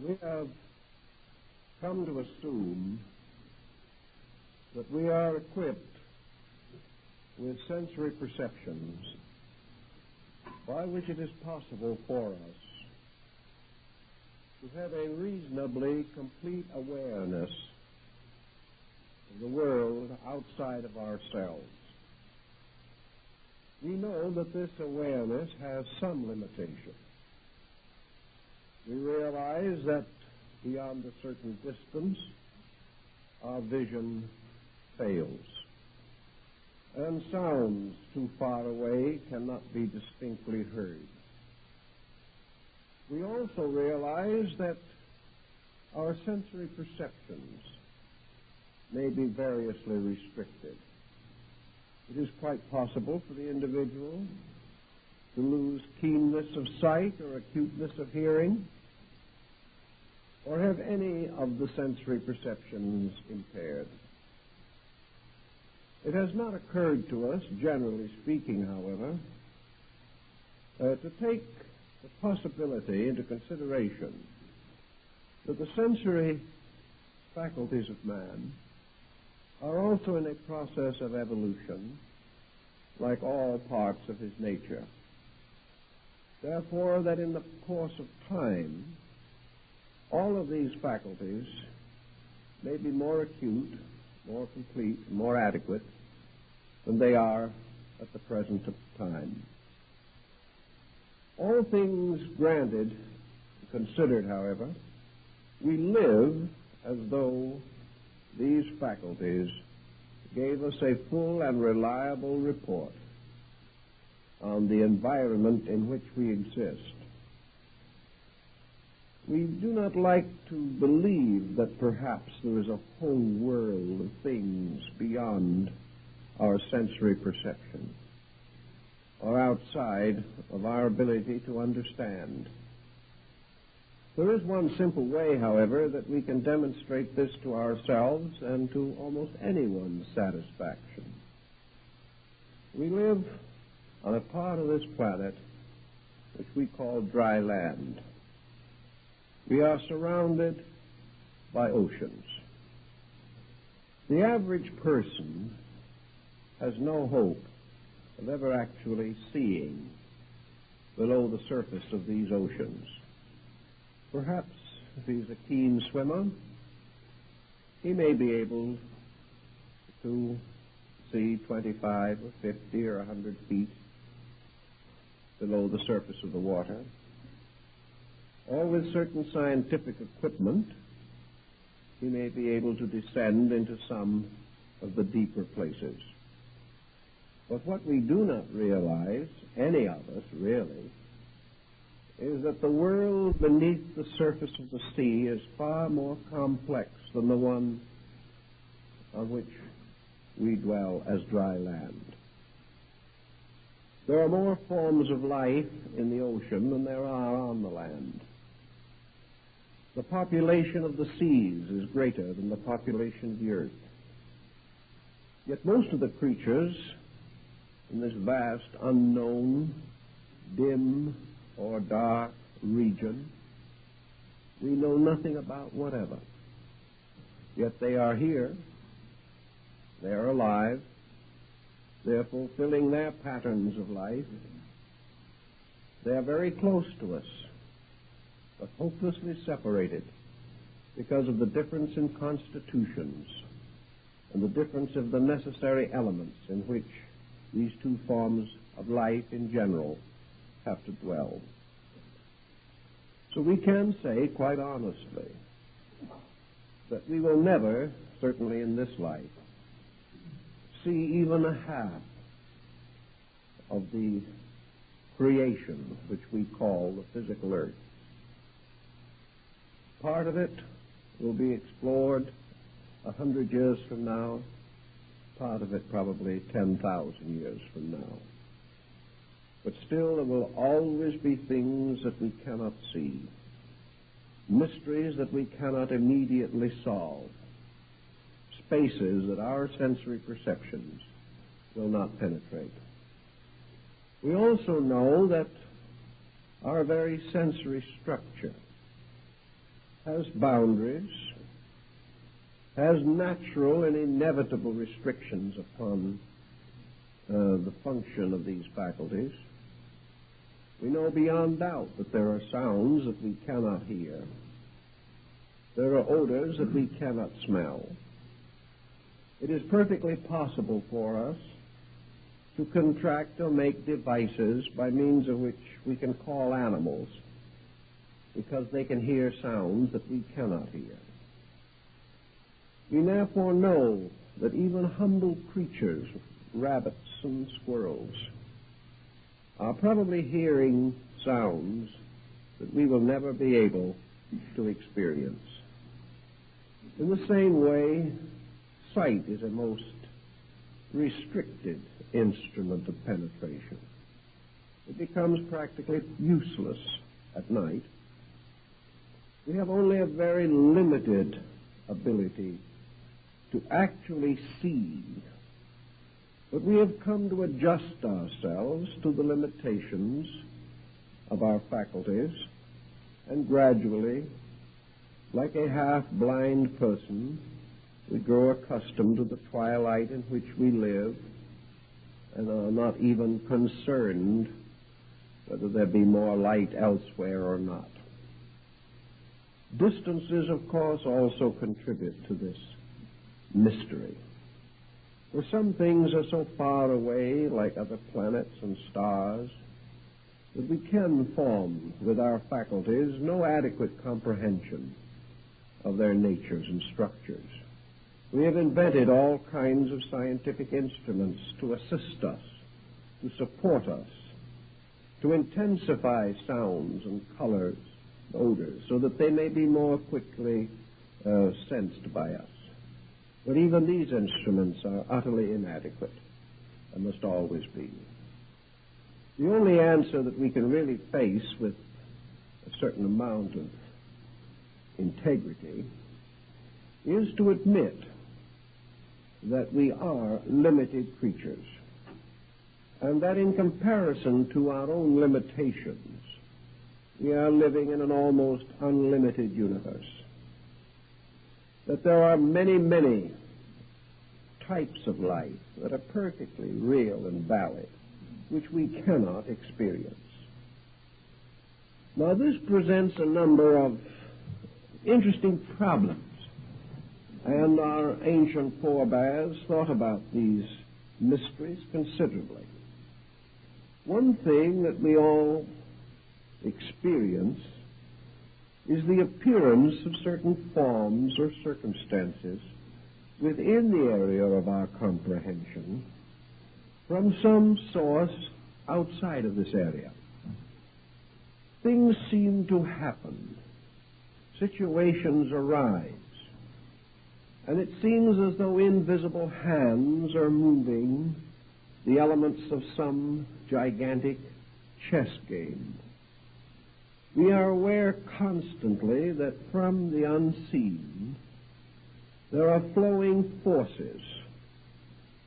We have come to assume that we are equipped with sensory perceptions by which it is possible for us to have a reasonably complete awareness of the world outside of ourselves. We know that this awareness has some limitation. We realize that beyond a certain distance, our vision fails, and sounds too far away cannot be distinctly heard. We also realize that our sensory perceptions may be variously restricted. It is quite possible for the individual to lose keenness of sight or acuteness of hearing, or have any of the sensory perceptions impaired. It has not occurred to us, generally speaking, however, to take the possibility into consideration that the sensory faculties of man are also in a process of evolution, like all parts of his nature. Therefore, that in the course of time, all of these faculties may be more acute, more complete, more adequate than they are at the present time. All things granted, considered, however, we live as though these faculties gave us a full and reliable report on the environment in which we exist. We do not like to believe that perhaps there is a whole world of things beyond our sensory perception, or outside of our ability to understand. There is one simple way, however, that we can demonstrate this to ourselves and to almost anyone's satisfaction. We live on a part of this planet which we call dry land. We are surrounded by oceans. The average person has no hope of ever actually seeing below the surface of these oceans. Perhaps, if he's a keen swimmer, he may be able to see 25 or 50 or 100 feet below the surface of the water. Or with certain scientific equipment, he may be able to descend into some of the deeper places. But what we do not realize, any of us really, is that the world beneath the surface of the sea is far more complex than the one on which we dwell as dry land. There are more forms of life in the ocean than there are on the land. The population of the seas is greater than the population of the earth. Yet most of the creatures in this vast, unknown, dim, or dark region we know nothing about whatever. Yet they are here, they are alive, they are fulfilling their patterns of life, they are very close to us, but hopelessly separated because of the difference in constitutions and the difference of the necessary elements in which these two forms of life in general have to dwell. So we can say quite honestly that we will never, certainly in this life, see even a half of the creation which we call the physical earth. Part of it will be explored 100 years from now, part of it probably 10,000 years from now. But still there will always be things that we cannot see, mysteries that we cannot immediately solve, spaces that our sensory perceptions will not penetrate. We also know that our very sensory structure has boundaries, has natural and inevitable restrictions upon the function of these faculties. We know beyond doubt that there are sounds that we cannot hear. There are odors that we cannot smell. It is perfectly possible for us to contract or make devices by means of which we can call animals because they can hear sounds that we cannot hear. We therefore know that even humble creatures, rabbits and squirrels, are probably hearing sounds that we will never be able to experience. In the same way, sight is a most restricted instrument of penetration. It becomes practically useless at night. We have only a very limited ability to actually see, but we have come to adjust ourselves to the limitations of our faculties, and gradually, like a half-blind person, we grow accustomed to the twilight in which we live and are not even concerned whether there be more light elsewhere or not. Distances, of course, also contribute to this mystery. For some things are so far away, like other planets and stars, that we can form with our faculties no adequate comprehension of their natures and structures. We have invented all kinds of scientific instruments to assist us, to support us, to intensify sounds and colors, odors, so that they may be more quickly sensed by us. But even these instruments are utterly inadequate and must always be. The only answer that we can really face with a certain amount of integrity is to admit that we are limited creatures, and that in comparison to our own limitations, we are living in an almost unlimited universe. That there are many, many types of life that are perfectly real and valid, which we cannot experience. Now, this presents a number of interesting problems, and our ancient forebears thought about these mysteries considerably. One thing that we all experience is the appearance of certain forms or circumstances within the area of our comprehension from some source outside of this area. Things seem to happen. Situations arise. And it seems as though invisible hands are moving the elements of some gigantic chess game. We are aware constantly that from the unseen there are flowing forces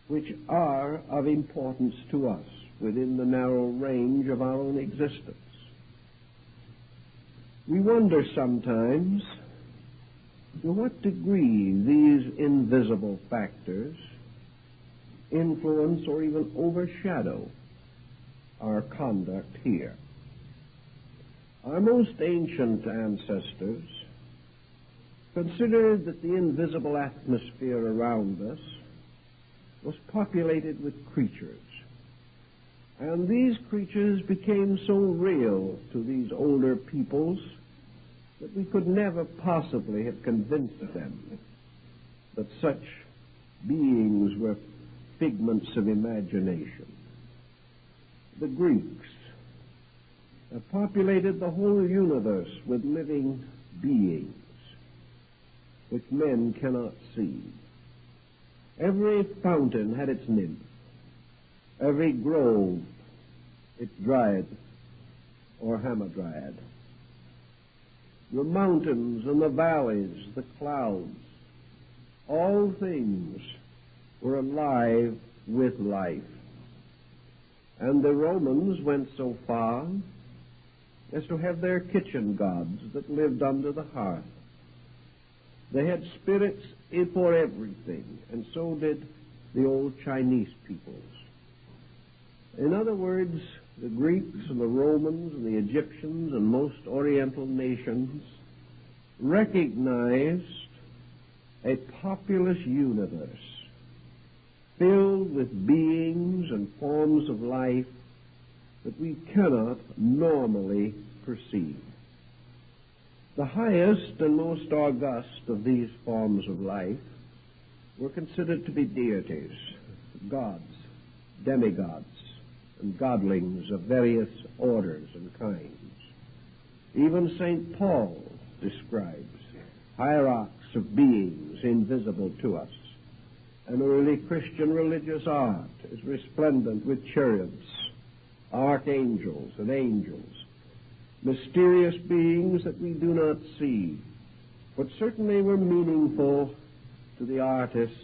which are of importance to us within the narrow range of our own existence. We wonder sometimes to what degree these invisible factors influence or even overshadow our conduct here. Our most ancient ancestors considered that the invisible atmosphere around us was populated with creatures, and these creatures became so real to these older peoples that we could never possibly have convinced them that such beings were figments of imagination. The Greeks have populated the whole universe with living beings which men cannot see. Every fountain had its nymph, every grove its dryad or hamadryad. The mountains and the valleys, the clouds, all things were alive with life. And the Romans went so far as to have their kitchen gods that lived under the hearth They had spirits for everything, and so did the old Chinese peoples. In other words, the Greeks and the Romans and the Egyptians and most Oriental nations recognized a populous universe filled with beings and forms of life that we cannot normally perceive. The highest and most august of these forms of life were considered to be deities, gods, demigods, and godlings of various orders and kinds. Even St. Paul describes hierarchs of beings invisible to us, and early Christian religious art is resplendent with cherubs, archangels, and angels, mysterious beings that we do not see, but certainly were meaningful to the artists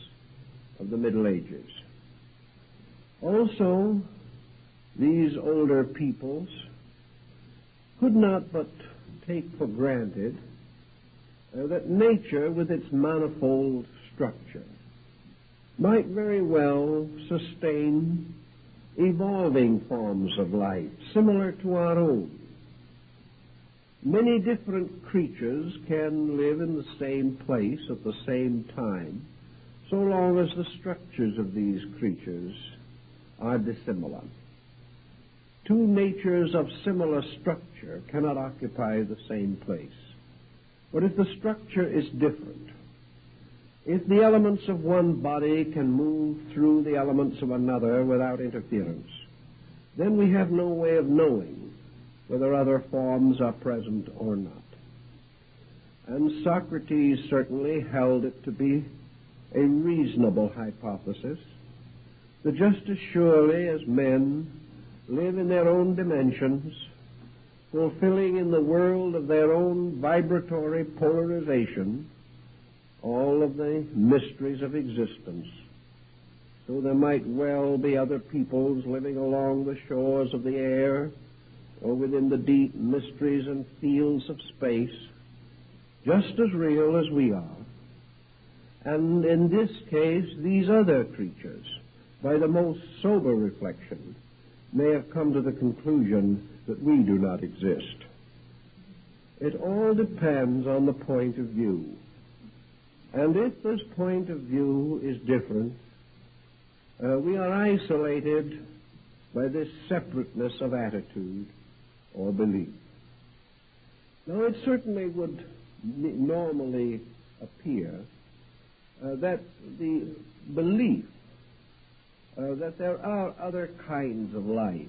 of the Middle Ages. Also, these older peoples could not but take for granted that nature, with its manifold structure, might very well sustain evolving forms of life similar to our own. Many different creatures can live in the same place at the same time, so long as the structures of these creatures are dissimilar. Two natures of similar structure cannot occupy the same place. But if the structure is different, if the elements of one body can move through the elements of another without interference, then we have no way of knowing whether other forms are present or not. And Socrates certainly held it to be a reasonable hypothesis that just as surely as men live in their own dimensions, fulfilling in the world of their own vibratory polarization all of the mysteries of existence, so there might well be other peoples living along the shores of the air or within the deep mysteries and fields of space, just as real as we are. And in this case, these other creatures, by the most sober reflection, may have come to the conclusion that we do not exist. It all depends on the point of view. And if this point of view is different, we are isolated by this separateness of attitude or belief. Now, it certainly would normally appear that the belief that there are other kinds of life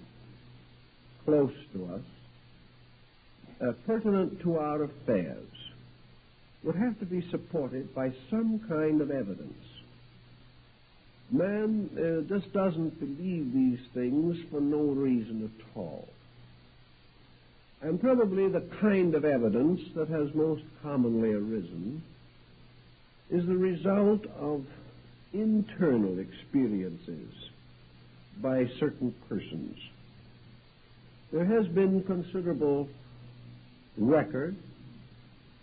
close to us, pertinent to our affairs, would have to be supported by some kind of evidence. Man just doesn't believe these things for no reason at all. And probably the kind of evidence that has most commonly arisen is the result of internal experiences by certain persons. There has been considerable record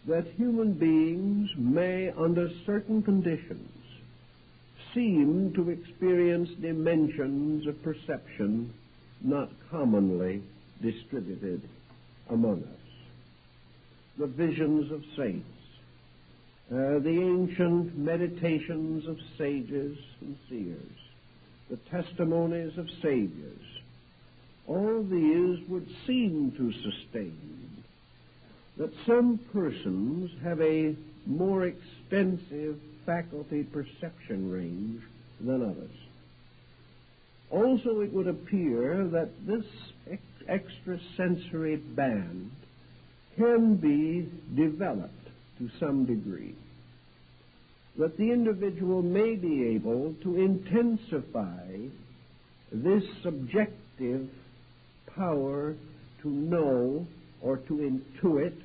that human beings may, under certain conditions, seem to experience dimensions of perception not commonly distributed among us. The visions of saints, the ancient meditations of sages and seers, the testimonies of saviors, all these would seem to sustain that some persons have a more extensive faculty perception range than others. Also, it would appear that this extrasensory band can be developed to some degree, that the individual may be able to intensify this subjective power to know or to intuit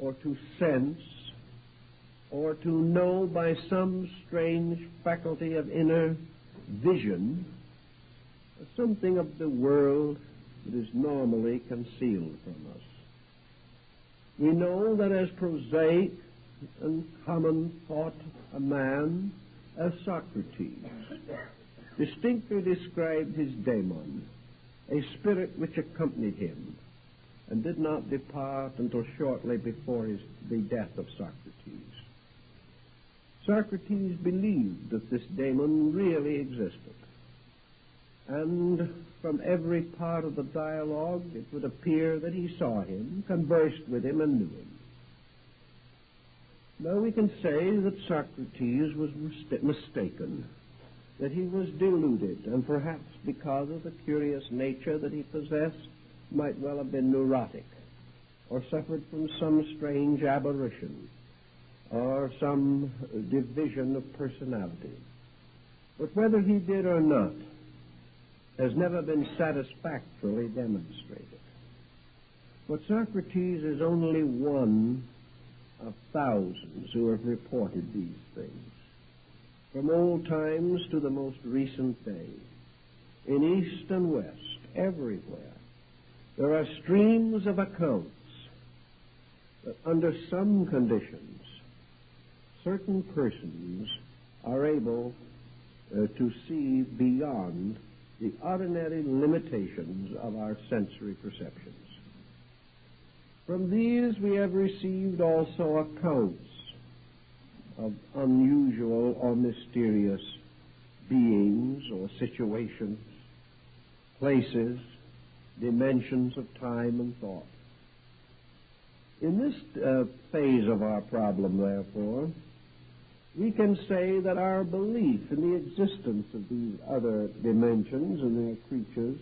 or to sense or to know by some strange faculty of inner vision something of the world that is normally concealed from us. We know that as prosaic and common thought a man as Socrates, distinctly described his daemon, a spirit which accompanied him and did not depart until shortly before the death of Socrates. Socrates believed that this daemon really existed, and from every part of the dialogue it would appear that he saw him, conversed with him, and knew him. Now we can say that Socrates was mistaken, that he was deluded, and perhaps because of the curious nature that he possessed, might well have been neurotic, or suffered from some strange aberration, or some division of personality. But whether he did or not has never been satisfactorily demonstrated. But Socrates is only one of thousands who have reported these things, from old times to the most recent day. In East and West, everywhere, there are streams of accounts that under some conditions, certain persons are able to see beyond the ordinary limitations of our sensory perceptions. From these we have received also accounts of unusual or mysterious beings or situations, places, dimensions of time and thought. In this phase of our problem, therefore, we can say that our belief in the existence of these other dimensions and their creatures,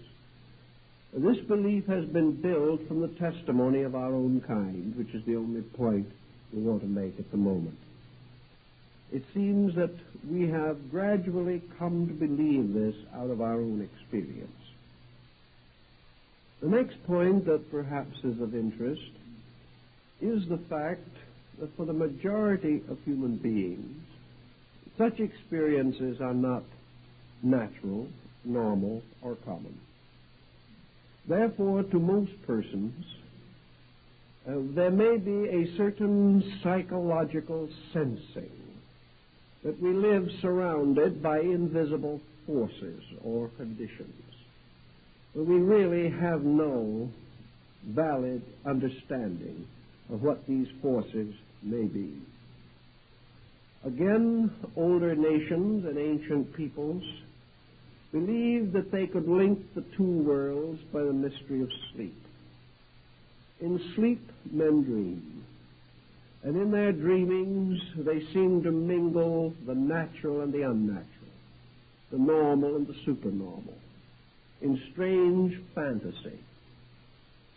this belief has been built from the testimony of our own kind, which is the only point we want to make at the moment. It seems that we have gradually come to believe this out of our own experience. The next point that perhaps is of interest is the fact that for the majority of human beings, such experiences are not natural, normal, or common. Therefore, to most persons, there may be a certain psychological sensing that we live surrounded by invisible forces or conditions, but we really have no valid understanding of what these forces may be. Again, older nations and ancient peoples believed that they could link the two worlds by the mystery of sleep. In sleep, men dream, and in their dreamings they seem to mingle the natural and the unnatural, the normal and the supernormal, in strange fantasy.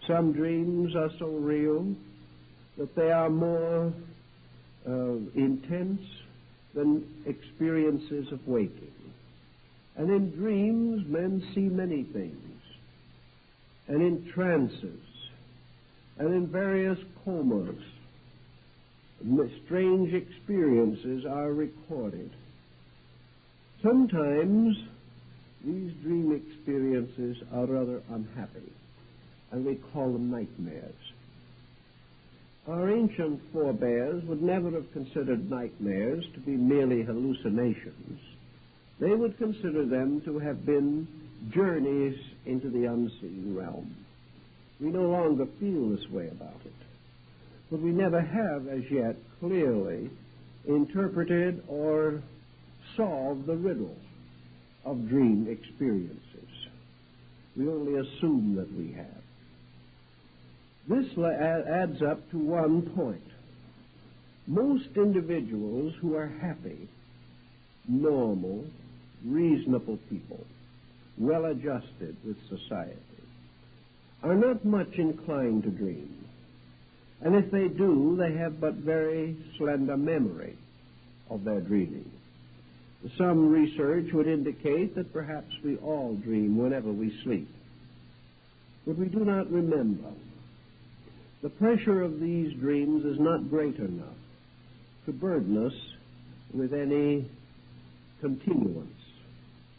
Some dreams are so real that they are more intense than experiences of waking. And in dreams, men see many things. And in trances, and in various comas, strange experiences are recorded. Sometimes these dream experiences are rather unhappy, and we call them nightmares. Our ancient forebears would never have considered nightmares to be merely hallucinations. They would consider them to have been journeys into the unseen realm. We no longer feel this way about it, but we never have as yet clearly interpreted or solved the riddle of dream experiences. We only assume that we have. This adds up to one point. Most individuals who are happy, normal, reasonable people, well-adjusted with society, are not much inclined to dream. And if they do, they have but very slender memory of their dreaming. Some research would indicate that perhaps we all dream whenever we sleep, but we do not remember. The pressure of these dreams is not great enough to burden us with any continuance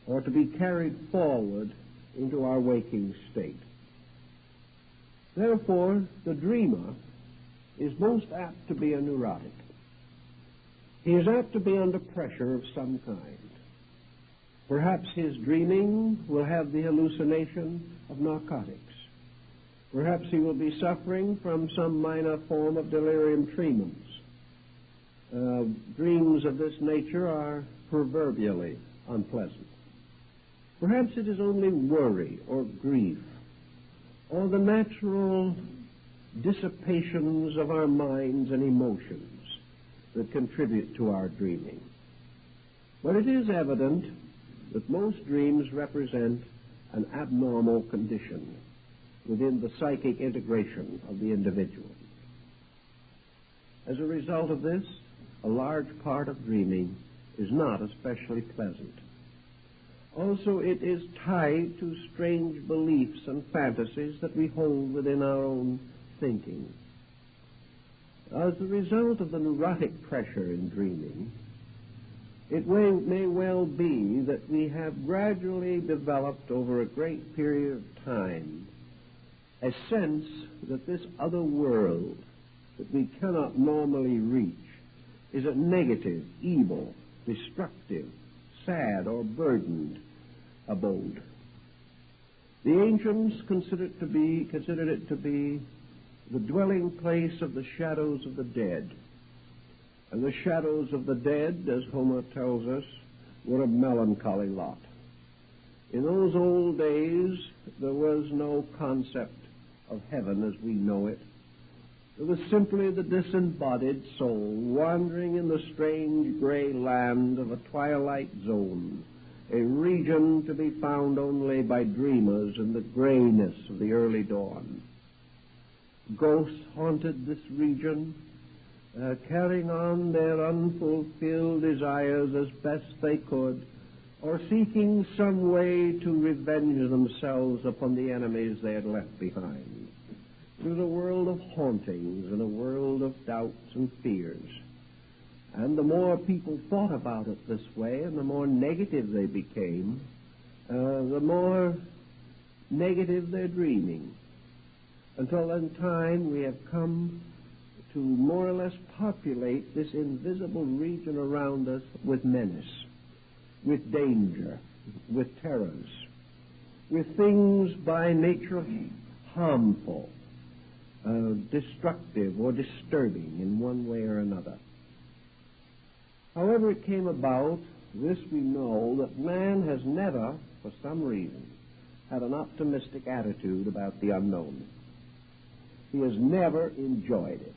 or to be carried forward into our waking state. Therefore, the dreamer is most apt to be a neurotic. he is apt to be under pressure of some kind. Perhaps his dreaming will have the hallucination of narcotics. Perhaps he will be suffering from some minor form of delirium tremens. Dreams of this nature are proverbially unpleasant. Perhaps it is only worry or grief or the natural dissipations of our minds and emotions that contribute to our dreaming. But it is evident that most dreams represent an abnormal condition within the psychic integration of the individual. As a result of this, a large part of dreaming is not especially pleasant. Also, it is tied to strange beliefs and fantasies that we hold within our own thinking. As a result of the neurotic pressure in dreaming, it may well be that we have gradually developed over a great period of time a sense that this other world that we cannot normally reach is a negative, evil, destructive, sad, or burdened abode. The ancients considered it to be the dwelling place of the shadows of the dead. And the shadows of the dead, as Homer tells us, were a melancholy lot. In those old days, there was no concept of heaven as we know it. It was simply the disembodied soul wandering in the strange gray land of a twilight zone, a region to be found only by dreamers in the grayness of the early dawn. Ghosts haunted this region, carrying on their unfulfilled desires as best they could, or seeking some way to revenge themselves upon the enemies they had left behind. It was a world of hauntings and a world of doubts and fears. And the more people thought about it this way and the more negative they became, the more negative their dreaming. Until in time we have come to more or less populate this invisible region around us with menace, with danger, with terrors, with things by nature harmful, destructive or disturbing in one way or another. However it came about, this we know, that man has never, for some reason, had an optimistic attitude about the unknown. He has never enjoyed it.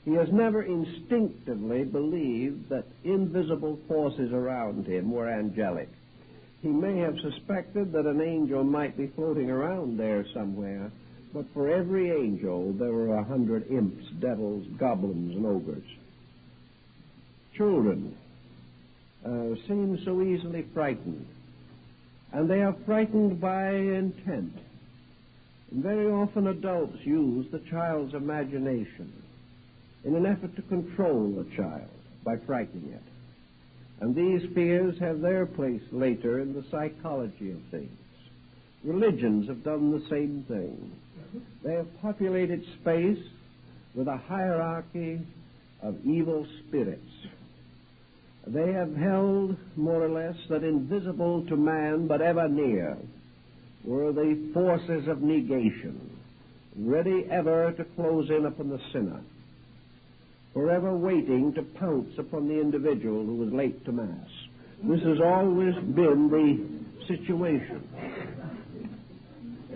He has never instinctively believed that invisible forces around him were angelic. He may have suspected that an angel might be floating around there somewhere, but for every angel there were 100 imps, devils, goblins, and ogres. Children seem so easily frightened, and they are frightened by intent. And very often adults use the child's imagination in an effort to control the child by frightening it. And these fears have their place later in the psychology of things. Religions have done the same thing. They have populated space with a hierarchy of evil spirits. They have held, more or less, that invisible to man but ever near were the forces of negation, ready ever to close in upon the sinner, forever waiting to pounce upon the individual who was late to Mass. This has always been the situation.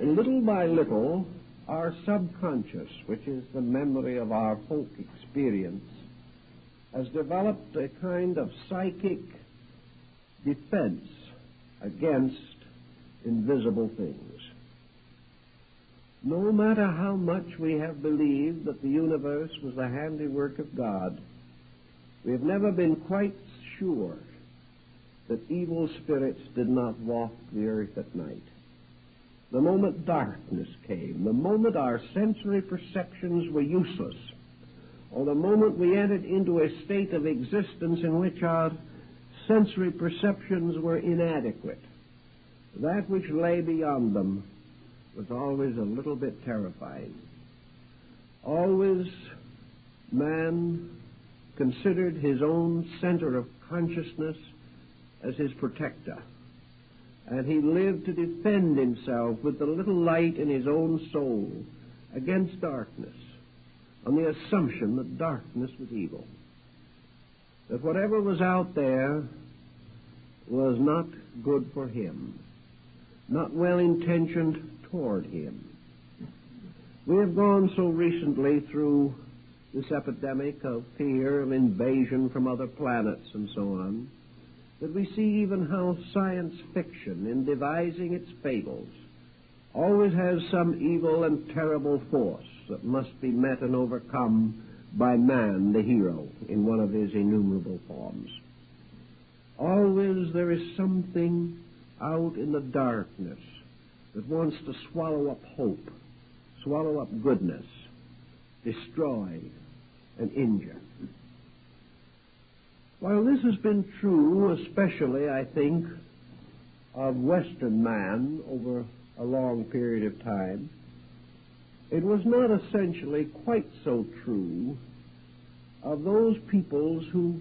Little by little, our subconscious, which is the memory of our folk experience, has developed a kind of psychic defense against invisible things. No matter how much we have believed that the universe was the handiwork of God, we have never been quite sure that evil spirits did not walk the earth at night. The moment darkness came, the moment our sensory perceptions were useless, or the moment we entered into a state of existence in which our sensory perceptions were inadequate, that which lay beyond them was always a little bit terrifying. Always man considered his own center of consciousness as his protector. And he lived to defend himself with the little light in his own soul against darkness, on the assumption that darkness was evil. That whatever was out there was not good for him, not well-intentioned toward him. We have gone so recently through this epidemic of fear, of invasion from other planets and so on, that we see even how science fiction, in devising its fables, always has some evil and terrible force that must be met and overcome by man, the hero, in one of his innumerable forms. Always there is something out in the darkness that wants to swallow up hope, swallow up goodness, destroy and injure. While this has been true, especially, I think, of Western man over a long period of time, it was not essentially quite so true of those peoples who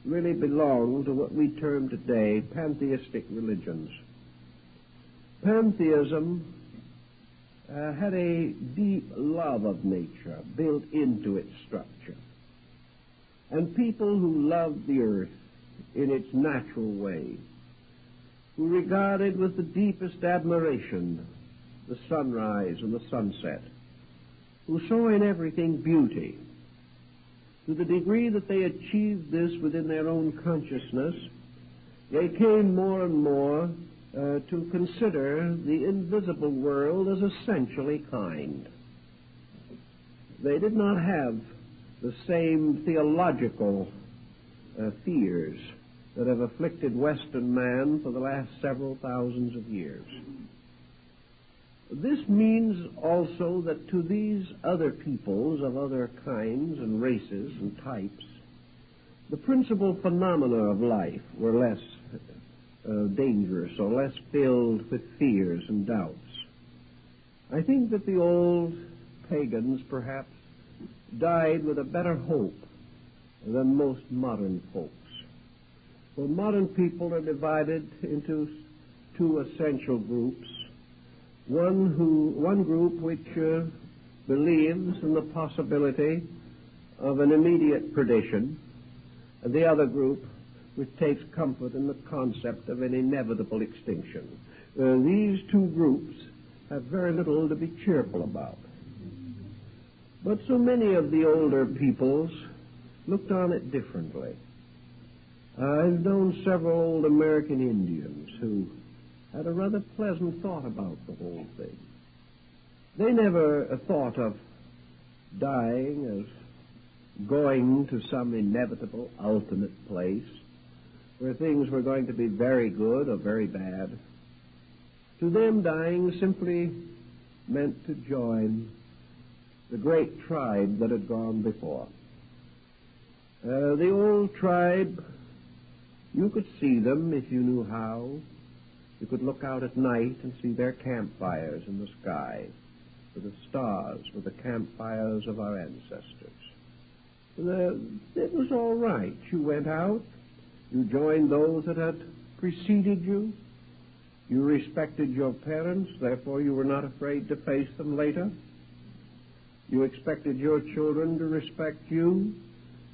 really belong to what we term today pantheistic religions. Pantheism had a deep love of nature built into its structure. And people who loved the earth in its natural way, who regarded with the deepest admiration the sunrise and the sunset, who saw in everything beauty, to the degree that they achieved this within their own consciousness, they came more and more to consider the invisible world as essentially kind. They did not have the same theological fears that have afflicted Western man for the last several thousands of years. This means also that to these other peoples of other kinds and races and types, the principal phenomena of life were less dangerous or less filled with fears and doubts. I think that the old pagans perhaps died with a better hope than most modern folks. For modern people are divided into two essential groups. One group which believes in the possibility of an immediate perdition, and the other group which takes comfort in the concept of an inevitable extinction. These two groups have very little to be cheerful about. But so many of the older peoples looked on it differently. I've known several old American Indians who had a rather pleasant thought about the whole thing. They never thought of dying as going to some inevitable ultimate place where things were going to be very good or very bad. To them, dying simply meant to join the great tribe that had gone before. The old tribe, you could see them if you knew how. You could look out at night and see their campfires in the sky, with the stars, with the campfires of our ancestors. It was all right. You went out, you joined those that had preceded you, you respected your parents, therefore you were not afraid to face them later. You expected your children to respect you,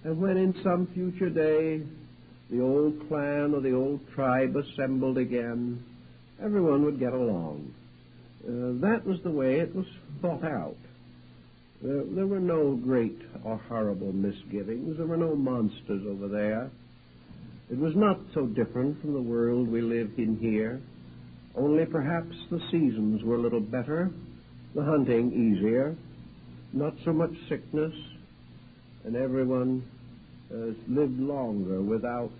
and when in some future day the old clan or the old tribe assembled again, everyone would get along. That was the way it was thought out. There were no great or horrible misgivings. There were no monsters over there. It was not so different from the world we live in here, only perhaps the seasons were a little better, the hunting easier, not so much sickness, and everyone lived longer without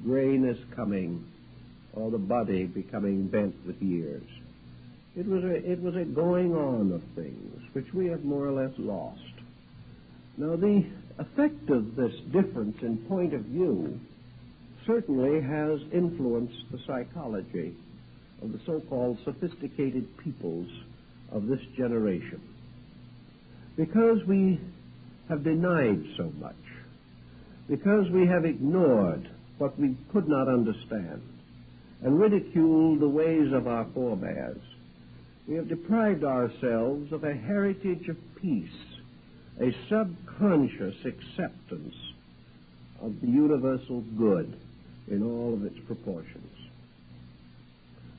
grayness coming or the body becoming bent with years. It was a going on of things which we have more or less lost. Now, the effect of this difference in point of view certainly has influenced the psychology of the so-called sophisticated peoples of this generation. Because we have denied so much, because we have ignored what we could not understand and ridiculed the ways of our forebears, we have deprived ourselves of a heritage of peace, a subconscious acceptance of the universal good in all of its proportions.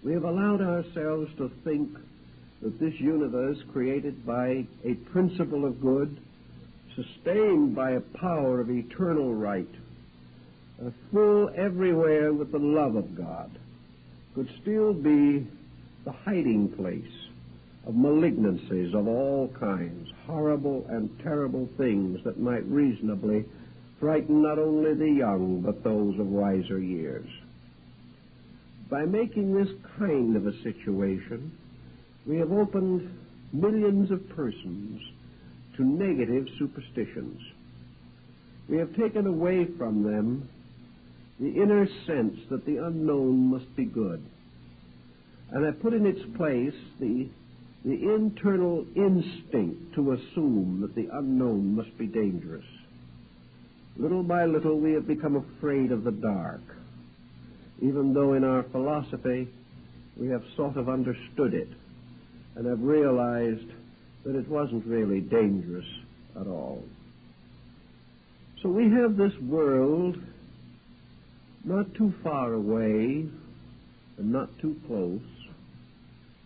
We have allowed ourselves to think that this universe, created by a principle of good, sustained by a power of eternal right, full everywhere with the love of God, could still be the hiding place of malignancies of all kinds, horrible and terrible things that might reasonably frighten not only the young but those of wiser years. By making this kind of a situation, we have opened millions of persons to negative superstitions. We have taken away from them the inner sense that the unknown must be good, and have put in its place the internal instinct to assume that the unknown must be dangerous. Little by little we have become afraid of the dark, even though in our philosophy we have sort of understood it and have realized that it wasn't really dangerous at all. So we have this world not too far away and not too close,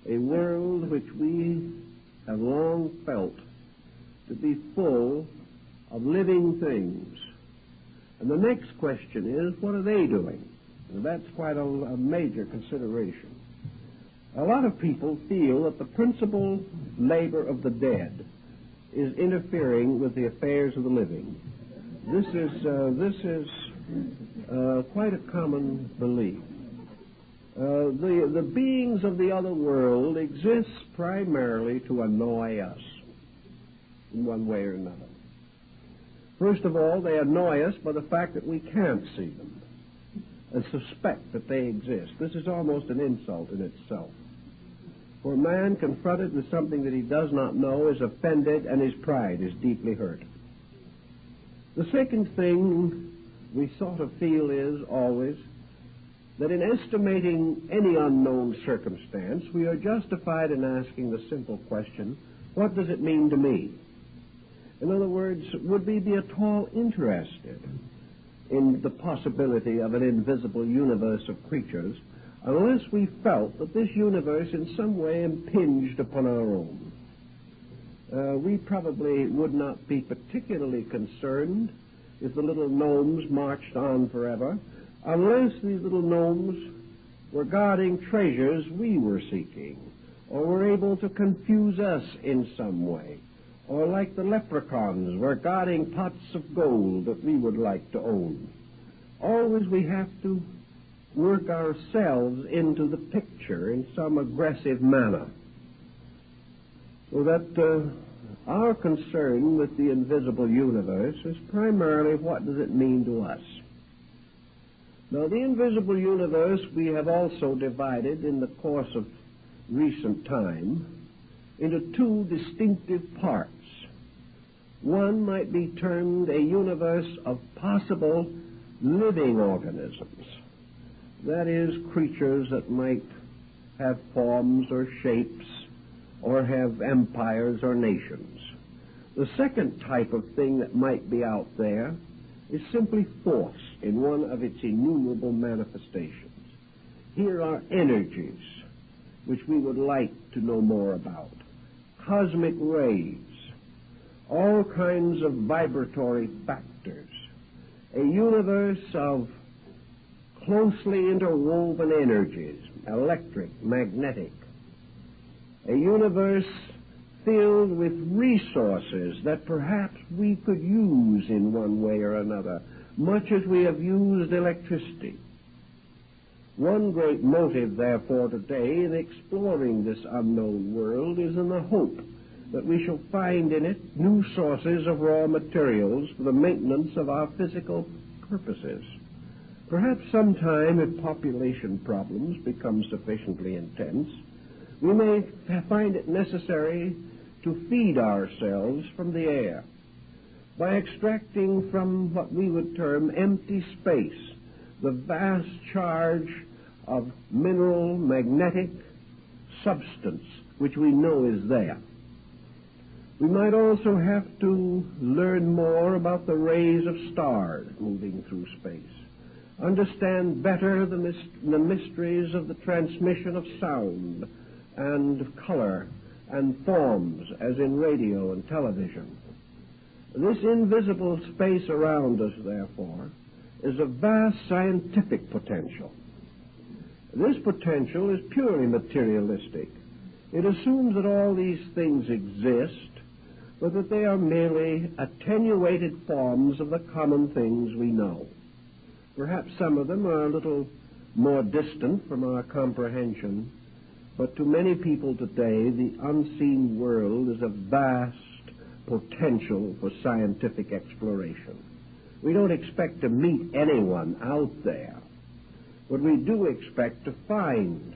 a world which we have long felt to be full of living things. And the next question is, what are they doing? And that's quite a major consideration. A lot of people feel that the principal labor of the dead is interfering with the affairs of the living. This is quite a common belief. The beings of the other world exist primarily to annoy us in one way or another. First of all, they annoy us by the fact that we can't see them and suspect that they exist. This is almost an insult in itself. For a man confronted with something that he does not know is offended, and his pride is deeply hurt. The second thing we sort of feel is always that in estimating any unknown circumstance, we are justified in asking the simple question, what does it mean to me? In other words, would we be at all interested in the possibility of an invisible universe of creatures unless we felt that this universe in some way impinged upon our own? We probably would not be particularly concerned if the little gnomes marched on forever, unless these little gnomes were guarding treasures we were seeking, or were able to confuse us in some way, or like the leprechauns were guarding pots of gold that we would like to own. Always we have to work ourselves into the picture in some aggressive manner, so that our concern with the invisible universe is primarily what does it mean to us. Now, the invisible universe we have also divided in the course of recent time into two distinctive parts. One might be termed a universe of possible living organisms. That is, creatures that might have forms or shapes or have empires or nations. The second type of thing that might be out there is simply force in one of its innumerable manifestations. Here are energies which we would like to know more about, cosmic rays, all kinds of vibratory factors, a universe of closely interwoven energies, electric, magnetic, a universe filled with resources that perhaps we could use in one way or another, much as we have used electricity. One great motive, therefore, today in exploring this unknown world is in the hope that we shall find in it new sources of raw materials for the maintenance of our physical purposes. Perhaps sometime, if population problems become sufficiently intense, we may find it necessary to feed ourselves from the air. by extracting from what we would term empty space the vast charge of mineral magnetic substance which we know is there. We might also have to learn more about the rays of stars moving through space, understand better the mysteries of the transmission of sound and color and forms as in radio and television. This invisible space around us, therefore, is a vast scientific potential. This potential is purely materialistic. It assumes that all these things exist, but that they are merely attenuated forms of the common things we know. Perhaps some of them are a little more distant from our comprehension, but to many people today, the unseen world is a vast potential for scientific exploration. We don't expect to meet anyone out there, but we do expect to find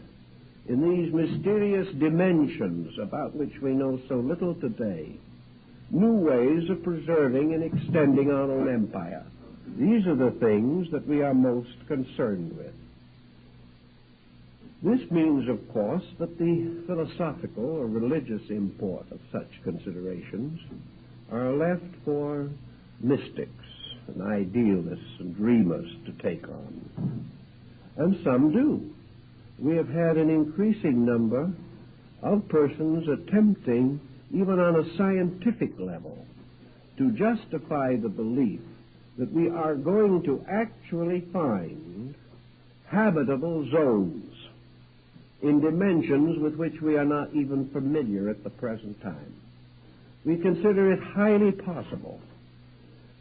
in these mysterious dimensions about which we know so little today, new ways of preserving and extending our own empire. These are the things that we are most concerned with. This means, of course, that the philosophical or religious import of such considerations are left for mystics and idealists and dreamers to take on. And some do. We have had an increasing number of persons attempting, even on a scientific level, to justify the belief that we are going to actually find habitable zones in dimensions with which we are not even familiar at the present time. We consider it highly possible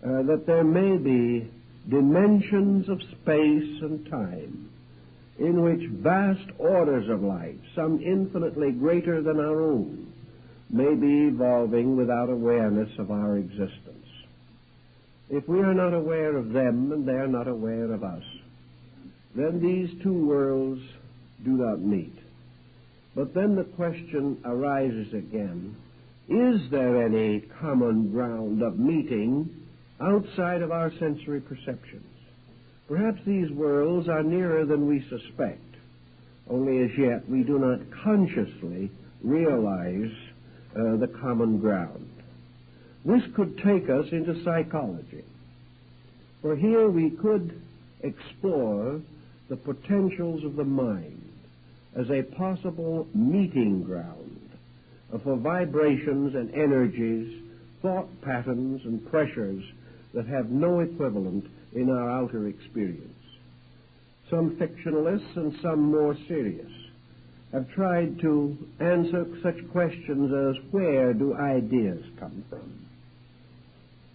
that there may be dimensions of space and time in which vast orders of life, some infinitely greater than our own, may be evolving without awareness of our existence. If we are not aware of them and they are not aware of us, then these two worlds do not meet. But then the question arises again, is there any common ground of meeting outside of our sensory perceptions? Perhaps these worlds are nearer than we suspect, only as yet we do not consciously realize the common ground. This could take us into psychology, for here we could explore the potentials of the mind as a possible meeting ground for vibrations and energies, thought patterns and pressures that have no equivalent in our outer experience. Some fictionalists and some more serious have tried to answer such questions as, where do ideas come from?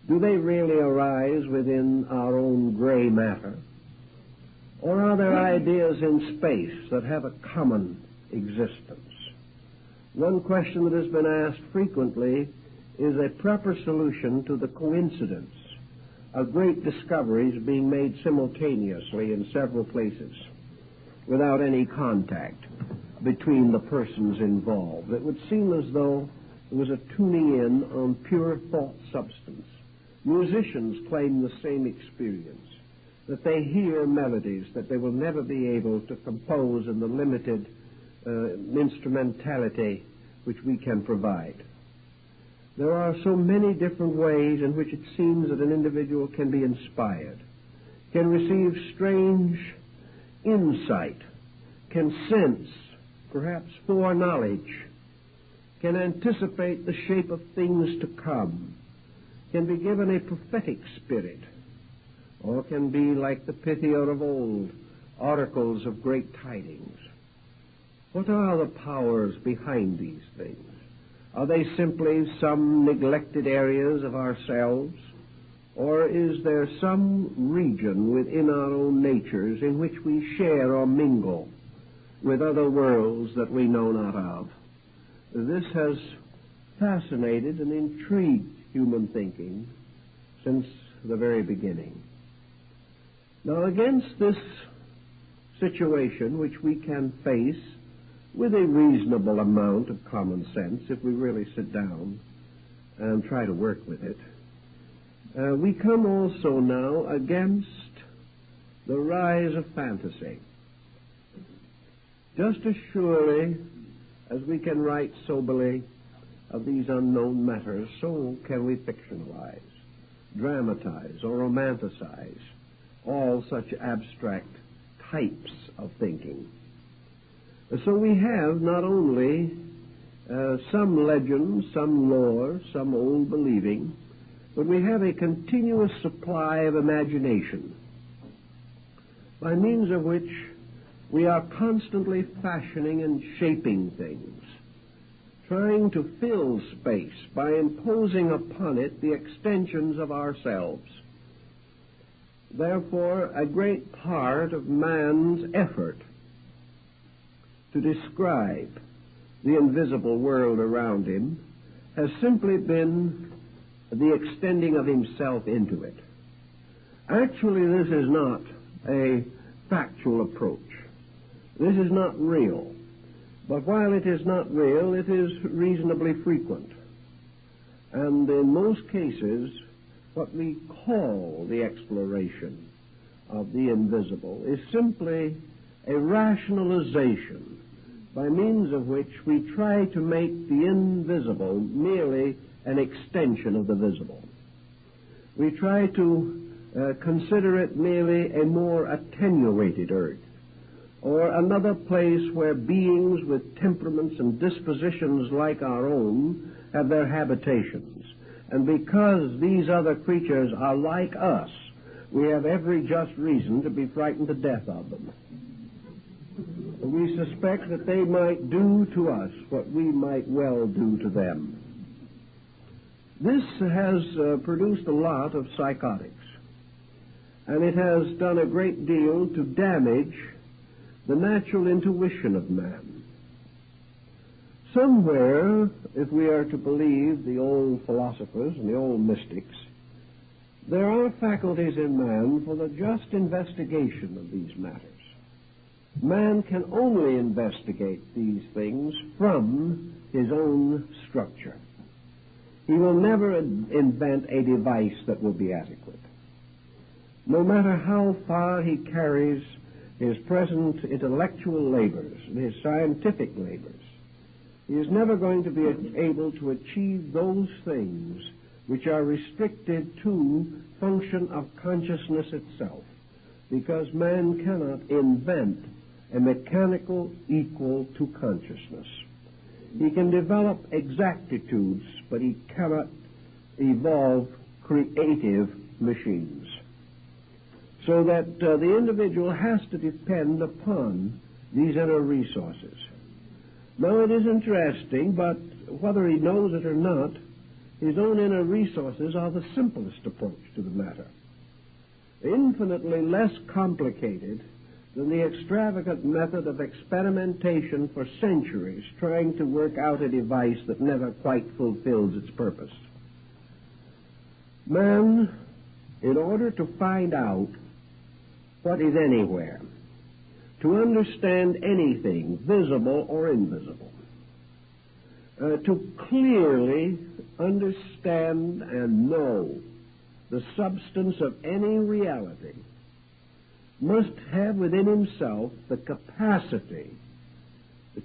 Do they really arise within our own gray matter? Or are there ideas in space that have a common existence? One question that has been asked frequently is a proper solution to the coincidence of great discoveries being made simultaneously in several places without any contact between the persons involved. It would seem as though there was a tuning in on pure thought substance. Musicians claim the same experience, that they hear melodies that they will never be able to compose in the limited instrumentality which we can provide. There are so many different ways in which it seems that an individual can be inspired, can receive strange insight, can sense, perhaps foreknowledge, can anticipate the shape of things to come, can be given a prophetic spirit, or can be like the Pythia of old, oracles of great tidings. What are the powers behind these things? Are they simply some neglected areas of ourselves, or is there some region within our own natures in which we share or mingle with other worlds that we know not of? This has fascinated and intrigued human thinking since the very beginning. Now, against this situation, which we can face with a reasonable amount of common sense if we really sit down and try to work with it, We come also now against the rise of fantasy. Just as surely as we can write soberly of these unknown matters, so can we fictionalize, dramatize, or romanticize all such abstract types of thinking. So we have not only some legend, some lore, some old believing, but we have a continuous supply of imagination, by means of which we are constantly fashioning and shaping things, trying to fill space by imposing upon it the extensions of ourselves. Therefore, a great part of man's effort to describe the invisible world around him has simply been the extending of himself into it. Actually, this is not a factual approach. This is not real. But while it is not real, it is reasonably frequent. And in most cases, what we call the exploration of the invisible is simply a rationalization by means of which we try to make the invisible merely an extension of the visible. We try to consider it merely a more attenuated earth, or another place where beings with temperaments and dispositions like our own have their habitations. And because these other creatures are like us, we have every just reason to be frightened to death of them. We suspect that they might do to us what we might well do to them. This has produced a lot of psychotics, and it has done a great deal to damage the natural intuition of man. Somewhere, if we are to believe the old philosophers and the old mystics, there are faculties in man for the just investigation of these matters. Man can only investigate these things from his own structure. He will never invent a device that will be adequate. No matter how far he carries his present intellectual labors and his scientific labors, he is never going to be able to achieve those things which are restricted to function of consciousness itself, because man cannot invent a mechanical equal to consciousness. He can develop exactitudes, but he cannot evolve creative machines. So that the individual has to depend upon these inner resources. Now, it is interesting, but whether he knows it or not, his own inner resources are the simplest approach to the matter. Infinitely less complicated than the extravagant method of experimentation for centuries trying to work out a device that never quite fulfills its purpose. Man, in order to find out what is anywhere, to understand anything, visible or invisible, to clearly understand and know the substance of any reality, must have within himself the capacity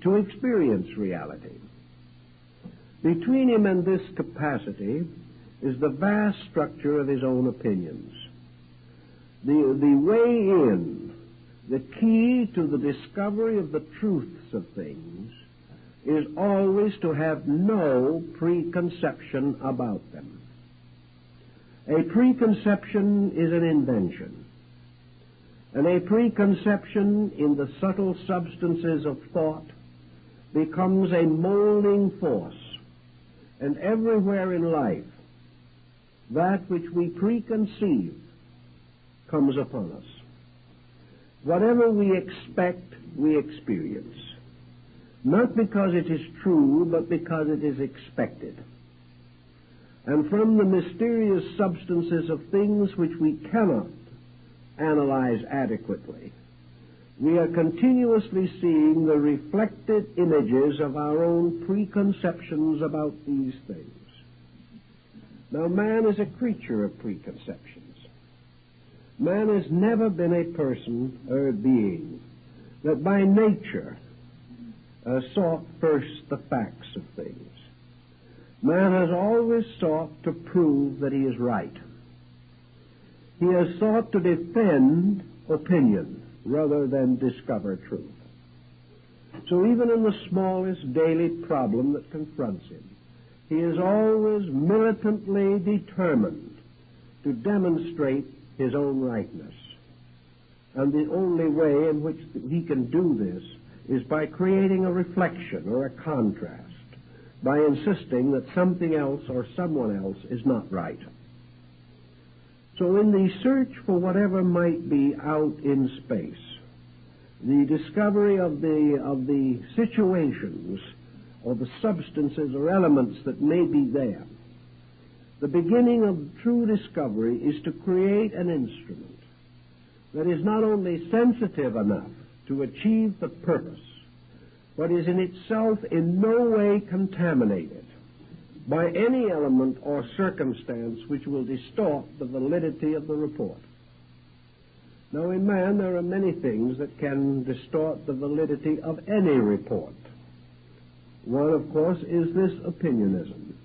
to experience reality. Between him and this capacity is the vast structure of his own opinions. The way in, the key to the discovery of the truths of things, is always to have no preconception about them. A preconception is an invention, and a preconception in the subtle substances of thought becomes a molding force, and everywhere in life, that which we preconceive comes upon us. Whatever we expect, we experience. Not because it is true, but because it is expected. And from the mysterious substances of things which we cannot analyze adequately, we are continuously seeing the reflected images of our own preconceptions about these things. Now, man is a creature of preconceptions. Man has never been a person or a being that by nature sought first the facts of things. Man has always sought to prove that he is right. He has sought to defend opinion rather than discover truth. So even in the smallest daily problem that confronts him, he is always militantly determined to demonstrate his own rightness. And the only way in which he can do this is by creating a reflection or a contrast, by insisting that something else or someone else is not right. So in the search for whatever might be out in space, the discovery of the situations or the substances or elements that may be there, the beginning of true discovery is to create an instrument that is not only sensitive enough to achieve the purpose, but is in itself in no way contaminated by any element or circumstance which will distort the validity of the report. Now, in man, there are many things that can distort the validity of any report. One, of course, is this opinionism.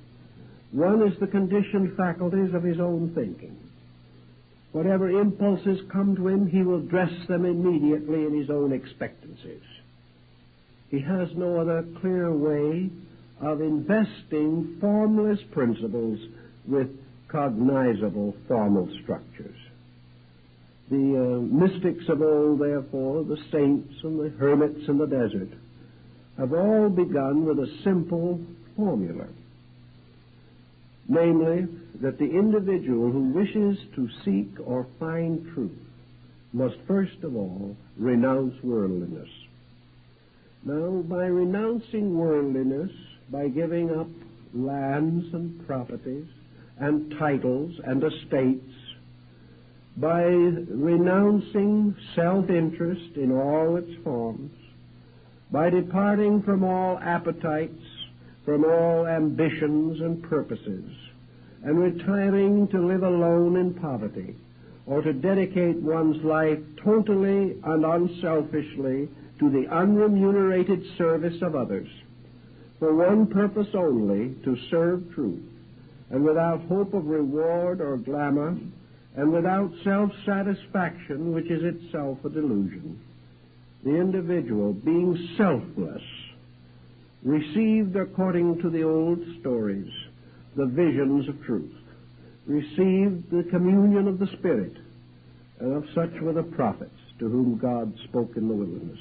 One is the conditioned faculties of his own thinking. Whatever impulses come to him, he will dress them immediately in his own expectancies. He has no other clear way of investing formless principles with cognizable formal structures. The mystics of old, therefore, the saints and the hermits in the desert, have all begun with a simple formula, namely, that the individual who wishes to seek or find truth must first of all renounce worldliness. Now, by renouncing worldliness, by giving up lands and properties and titles and estates, by renouncing self-interest in all its forms, by departing from all appetites, from all ambitions and purposes, and retiring to live alone in poverty, or to dedicate one's life totally and unselfishly to the unremunerated service of others, for one purpose only, to serve truth, and without hope of reward or glamour, and without self-satisfaction, which is itself a delusion, the individual, being selfless, received, according to the old stories, the visions of truth, received the communion of the Spirit, and of such were the prophets to whom God spoke in the wilderness.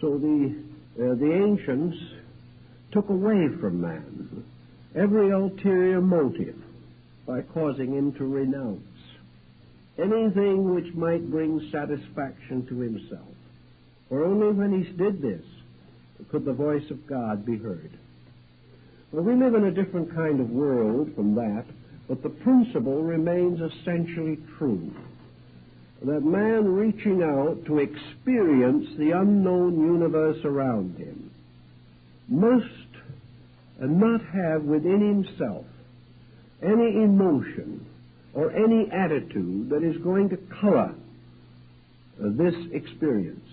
So the ancients took away from man every ulterior motive by causing him to renounce anything which might bring satisfaction to himself. For only when he did this could the voice of God be heard. Well, we live in a different kind of world from that, but the principle remains essentially true, that man reaching out to experience the unknown universe around him must not have within himself any emotion or any attitude that is going to color this experience.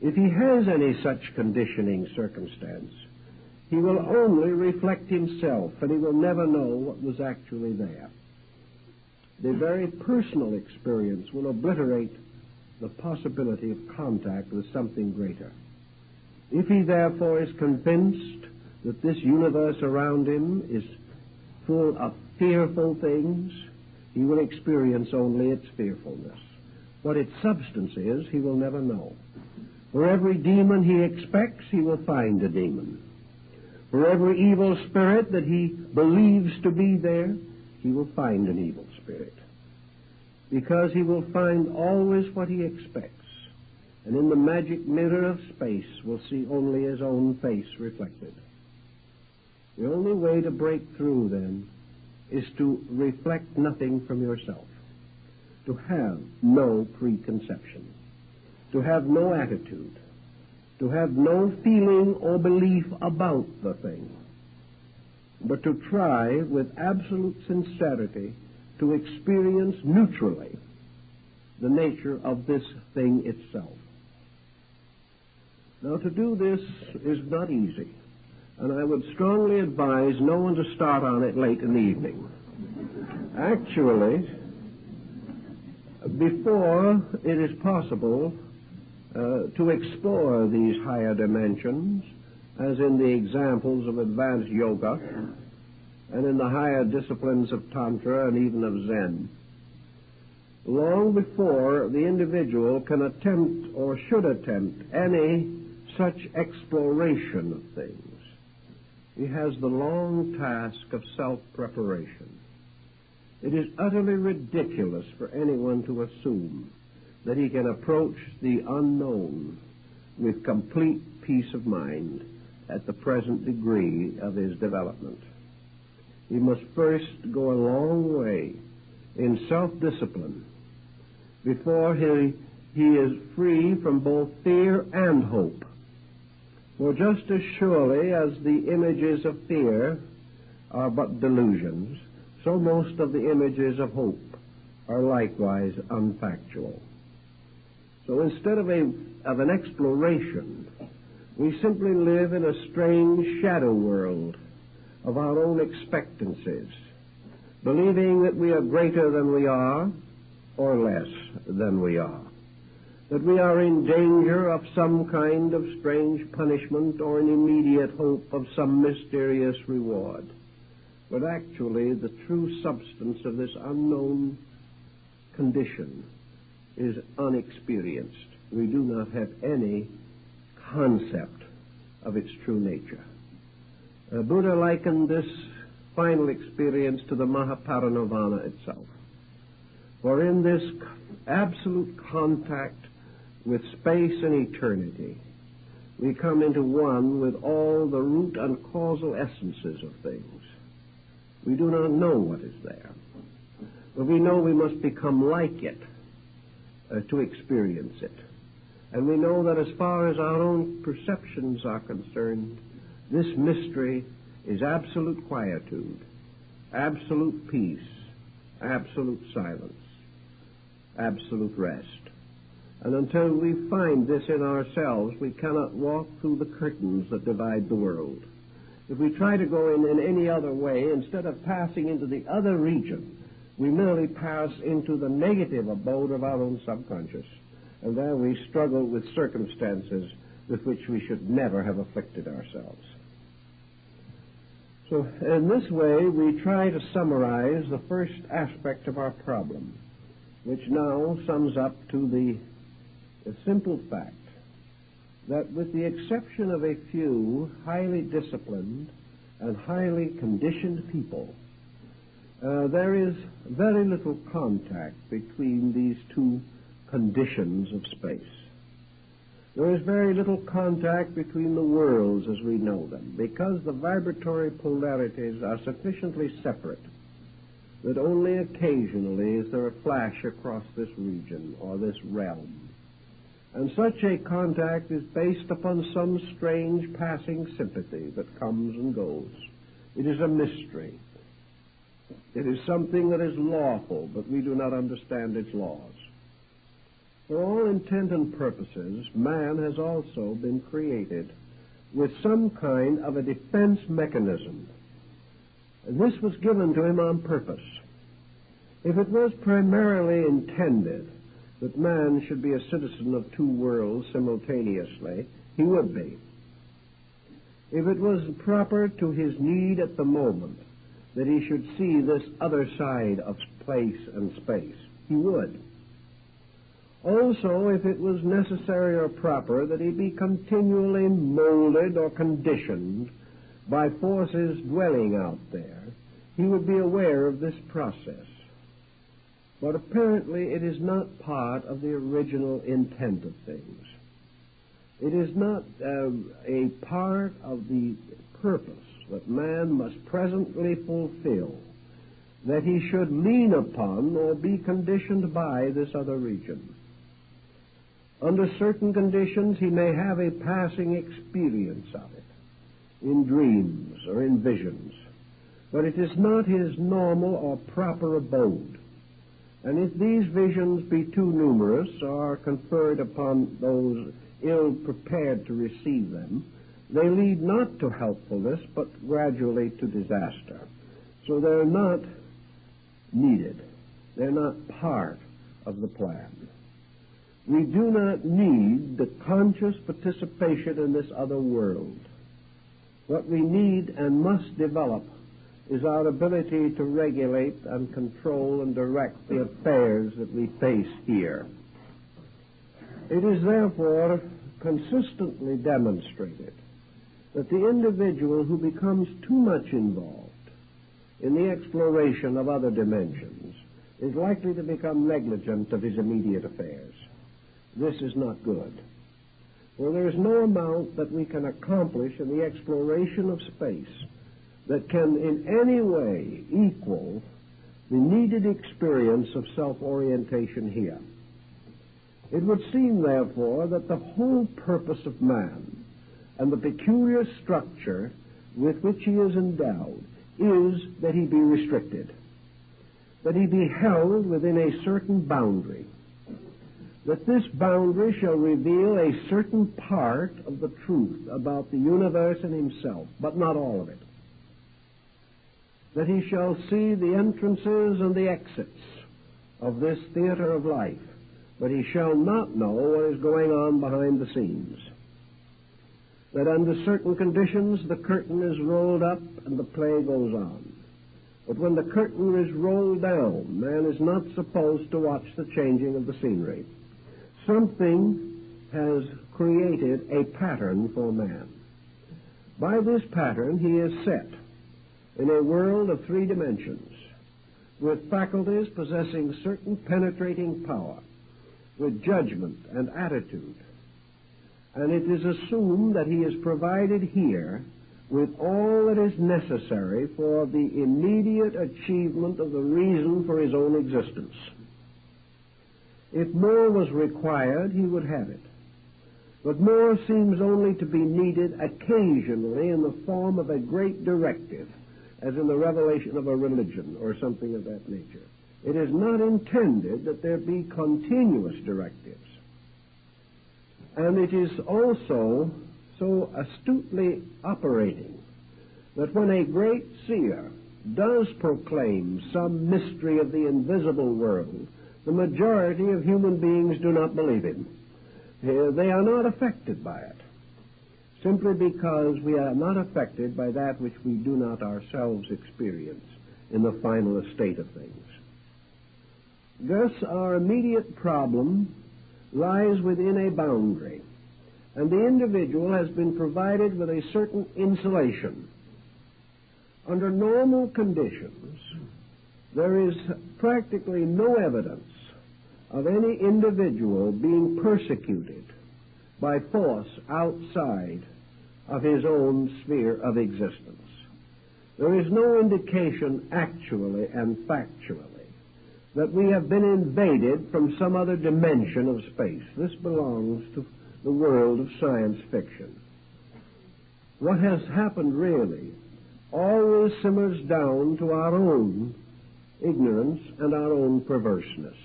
If he has any such conditioning circumstance, he will only reflect himself, and he will never know what was actually there. The very personal experience will obliterate the possibility of contact with something greater. If he therefore is convinced that this universe around him is full of fearful things, he will experience only its fearfulness. What its substance is, he will never know. For every demon he expects, he will find a demon. For every evil spirit that he believes to be there, he will find an evil spirit. Because he will find always what he expects, and in the magic mirror of space will see only his own face reflected. The only way to break through, then, is to reflect nothing from yourself, to have no preconception, to have no attitude, to have no feeling or belief about the thing. but to try with absolute sincerity to experience neutrally the nature of this thing itself. Now, to do this is not easy, and I would strongly advise no one to start on it late in the evening. Actually, before it is possible to explore these higher dimensions, as in the examples of advanced yoga and in the higher disciplines of Tantra and even of Zen, long before the individual can attempt or should attempt any such exploration of things, he has the long task of self-preparation. It is utterly ridiculous for anyone to assume that he can approach the unknown with complete peace of mind at the present degree of his development. He must first go a long way in self-discipline before he is free from both fear and hope. For just as surely as the images of fear are but delusions, so most of the images of hope are likewise unfactual. So instead of an exploration, we simply live in a strange shadow world of our own expectancies, believing that we are greater than we are or less than we are, that we are in danger of some kind of strange punishment or an immediate hope of some mysterious reward. But actually, the true substance of this unknown condition is unexperienced. We do not have any concept of its true nature. Buddha likened this final experience to the Mahaparinirvana itself. For in this absolute contact with space and eternity, we come into one with all the root and causal essences of things. We do not know what is there, but we know we must become like it to experience it. And we know that as far as our own perceptions are concerned, this mystery is absolute quietude, absolute peace, absolute silence, absolute rest. And until we find this in ourselves, we cannot walk through the curtains that divide the world. If we try to go in any other way, instead of passing into the other region, we merely pass into the negative abode of our own subconscious. And there we struggle with circumstances with which we should never have afflicted ourselves. So in this way, we try to summarize the first aspect of our problem, which now sums up to the simple fact that with the exception of a few highly disciplined and highly conditioned people, there is very little contact between these two conditions of space. There is very little contact between the worlds as we know them, because the vibratory polarities are sufficiently separate that only occasionally is there a flash across this region or this realm. And such a contact is based upon some strange passing sympathy that comes and goes. It is a mystery. It is something that is lawful, but we do not understand its laws. For all intent and purposes, man has also been created with some kind of a defense mechanism. And this was given to him on purpose. If it was primarily intended that man should be a citizen of two worlds simultaneously, he would be. If it was proper to his need at the moment that he should see this other side of place and space, he would. Also, if it was necessary or proper that he be continually molded or conditioned by forces dwelling out there, he would be aware of this process. But apparently it is not part of the original intent of things. It is not a part of the purpose that man must presently fulfill, that he should lean upon or be conditioned by this other region. Under certain conditions, he may have a passing experience of it, in dreams or in visions. but it is not his normal or proper abode. And if these visions be too numerous or conferred upon those ill-prepared to receive them, they lead not to helpfulness, but gradually to disaster. So they're not needed. They're not part of the plan. We do not need the conscious participation in this other world. What we need and must develop is our ability to regulate and control and direct the affairs that we face here. It is therefore consistently demonstrated that the individual who becomes too much involved in the exploration of other dimensions is likely to become negligent of his immediate affairs. This is not good. For there is no amount that we can accomplish in the exploration of space that can in any way equal the needed experience of self-orientation here. It would seem, therefore, that the whole purpose of man and the peculiar structure with which he is endowed is that he be restricted, that he be held within a certain boundary, that this boundary shall reveal a certain part of the truth about the universe and himself, but not all of it, that he shall see the entrances and the exits of this theater of life, but he shall not know what is going on behind the scenes, that under certain conditions the curtain is rolled up and the play goes on. But when the curtain is rolled down, man is not supposed to watch the changing of the scenery. Something has created a pattern for man. By this pattern he is set in a world of three dimensions, with faculties possessing certain penetrating power, with judgment and attitude. And it is assumed that he is provided here with all that is necessary for the immediate achievement of the reason for his own existence. If more was required, he would have it. But more seems only to be needed occasionally in the form of a great directive, as in the revelation of a religion or something of that nature. It is not intended that there be continuous directives. And it is also so astutely operating that when a great seer does proclaim some mystery of the invisible world, the majority of human beings do not believe him. They are not affected by it, simply because we are not affected by that which we do not ourselves experience in the final estate of things. Thus, our immediate problem lies within a boundary, and the individual has been provided with a certain insulation. Under normal conditions, there is practically no evidence of any individual being persecuted by force outside of his own sphere of existence. There is no indication actually and factually that we have been invaded from some other dimension of space. This belongs to the world of science fiction. What has happened really always simmers down to our own ignorance and our own perverseness.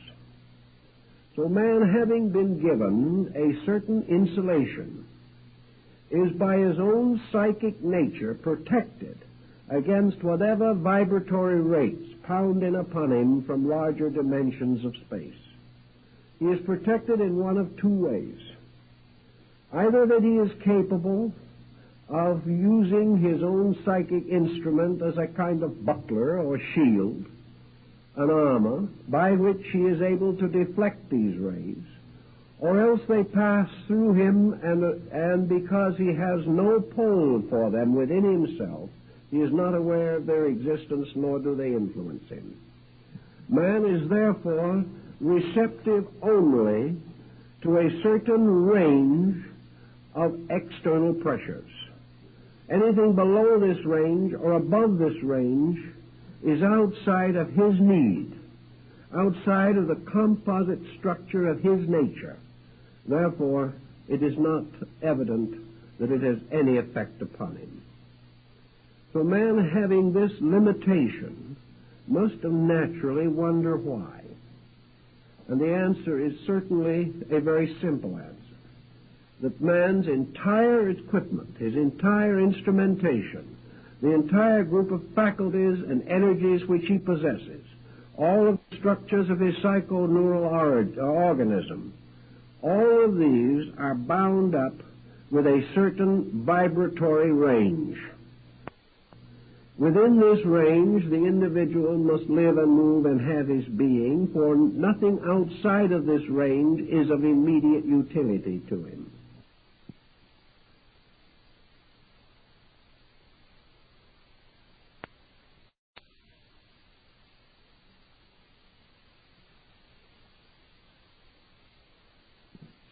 So man, having been given a certain insulation, is by his own psychic nature protected against whatever vibratory rates pound in upon him from larger dimensions of space. He is protected in one of two ways. Either that he is capable of using his own psychic instrument as a kind of buckler or shield, an armor, by which he is able to deflect these rays, or else they pass through him, and because he has no pole for them within himself, he is not aware of their existence, nor do they influence him. Man is therefore receptive only to a certain range of external pressures. Anything below this range or above this range is outside of his need, outside of the composite structure of his nature. Therefore, it is not evident that it has any effect upon him. So man, having this limitation, must have naturally wonder why. And the answer is certainly a very simple answer. That man's entire equipment, his entire instrumentation, the entire group of faculties and energies which he possesses, all of the structures of his psychoneural organism, all of these are bound up with a certain vibratory range. Within this range, the individual must live and move and have his being, for nothing outside of this range is of immediate utility to him.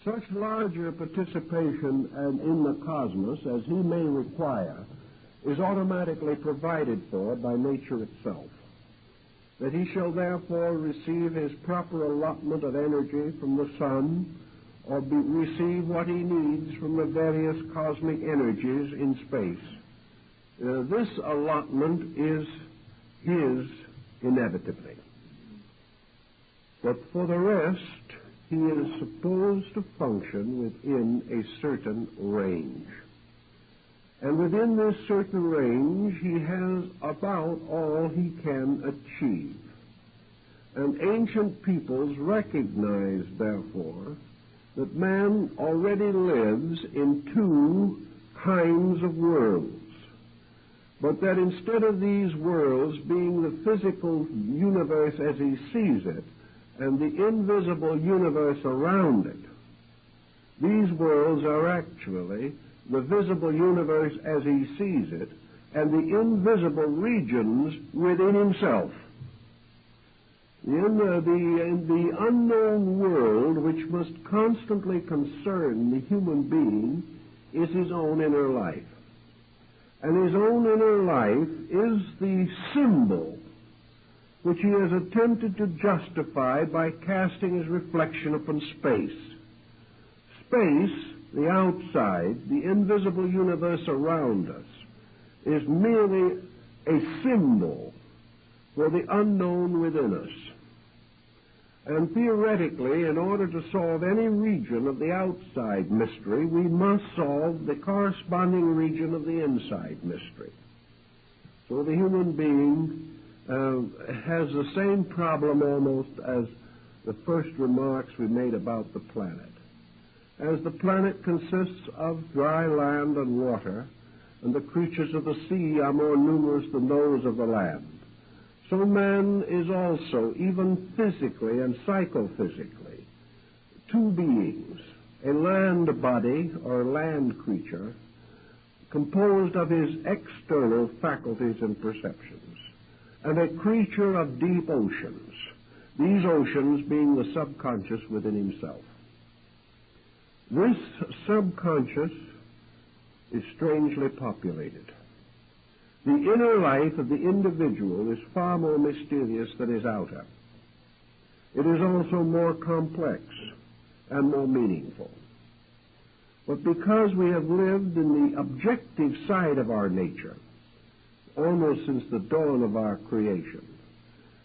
Such larger participation in the cosmos as he may require is automatically provided for by nature itself, that he shall therefore receive his proper allotment of energy from the sun, or receive what he needs from the various cosmic energies in space. This allotment is his inevitably. But for the rest, he is supposed to function within a certain range. And within this certain range, he has about all he can achieve. And ancient peoples recognized, therefore, that man already lives in two kinds of worlds, but that instead of these worlds being the physical universe as he sees it, and the invisible universe around it, these worlds are actually the visible universe as he sees it, and the invisible regions within himself. In the unknown world, which must constantly concern the human being, is his own inner life. And his own inner life is the symbol which he has attempted to justify by casting his reflection upon space. Space, the outside, the invisible universe around us, is merely a symbol for the unknown within us. And theoretically, in order to solve any region of the outside mystery, we must solve the corresponding region of the inside mystery. So the human being has the same problem almost as the first remarks we made about the planet. As the planet consists of dry land and water, and the creatures of the sea are more numerous than those of the land, so man is also, even physically and psychophysically, two beings, a land body or land creature, composed of his external faculties and perceptions, and a creature of deep oceans, these oceans being the subconscious within himself. This subconscious is strangely populated. The inner life of the individual is far more mysterious than his outer. It is also more complex and more meaningful. But because we have lived in the objective side of our nature, almost since the dawn of our creation,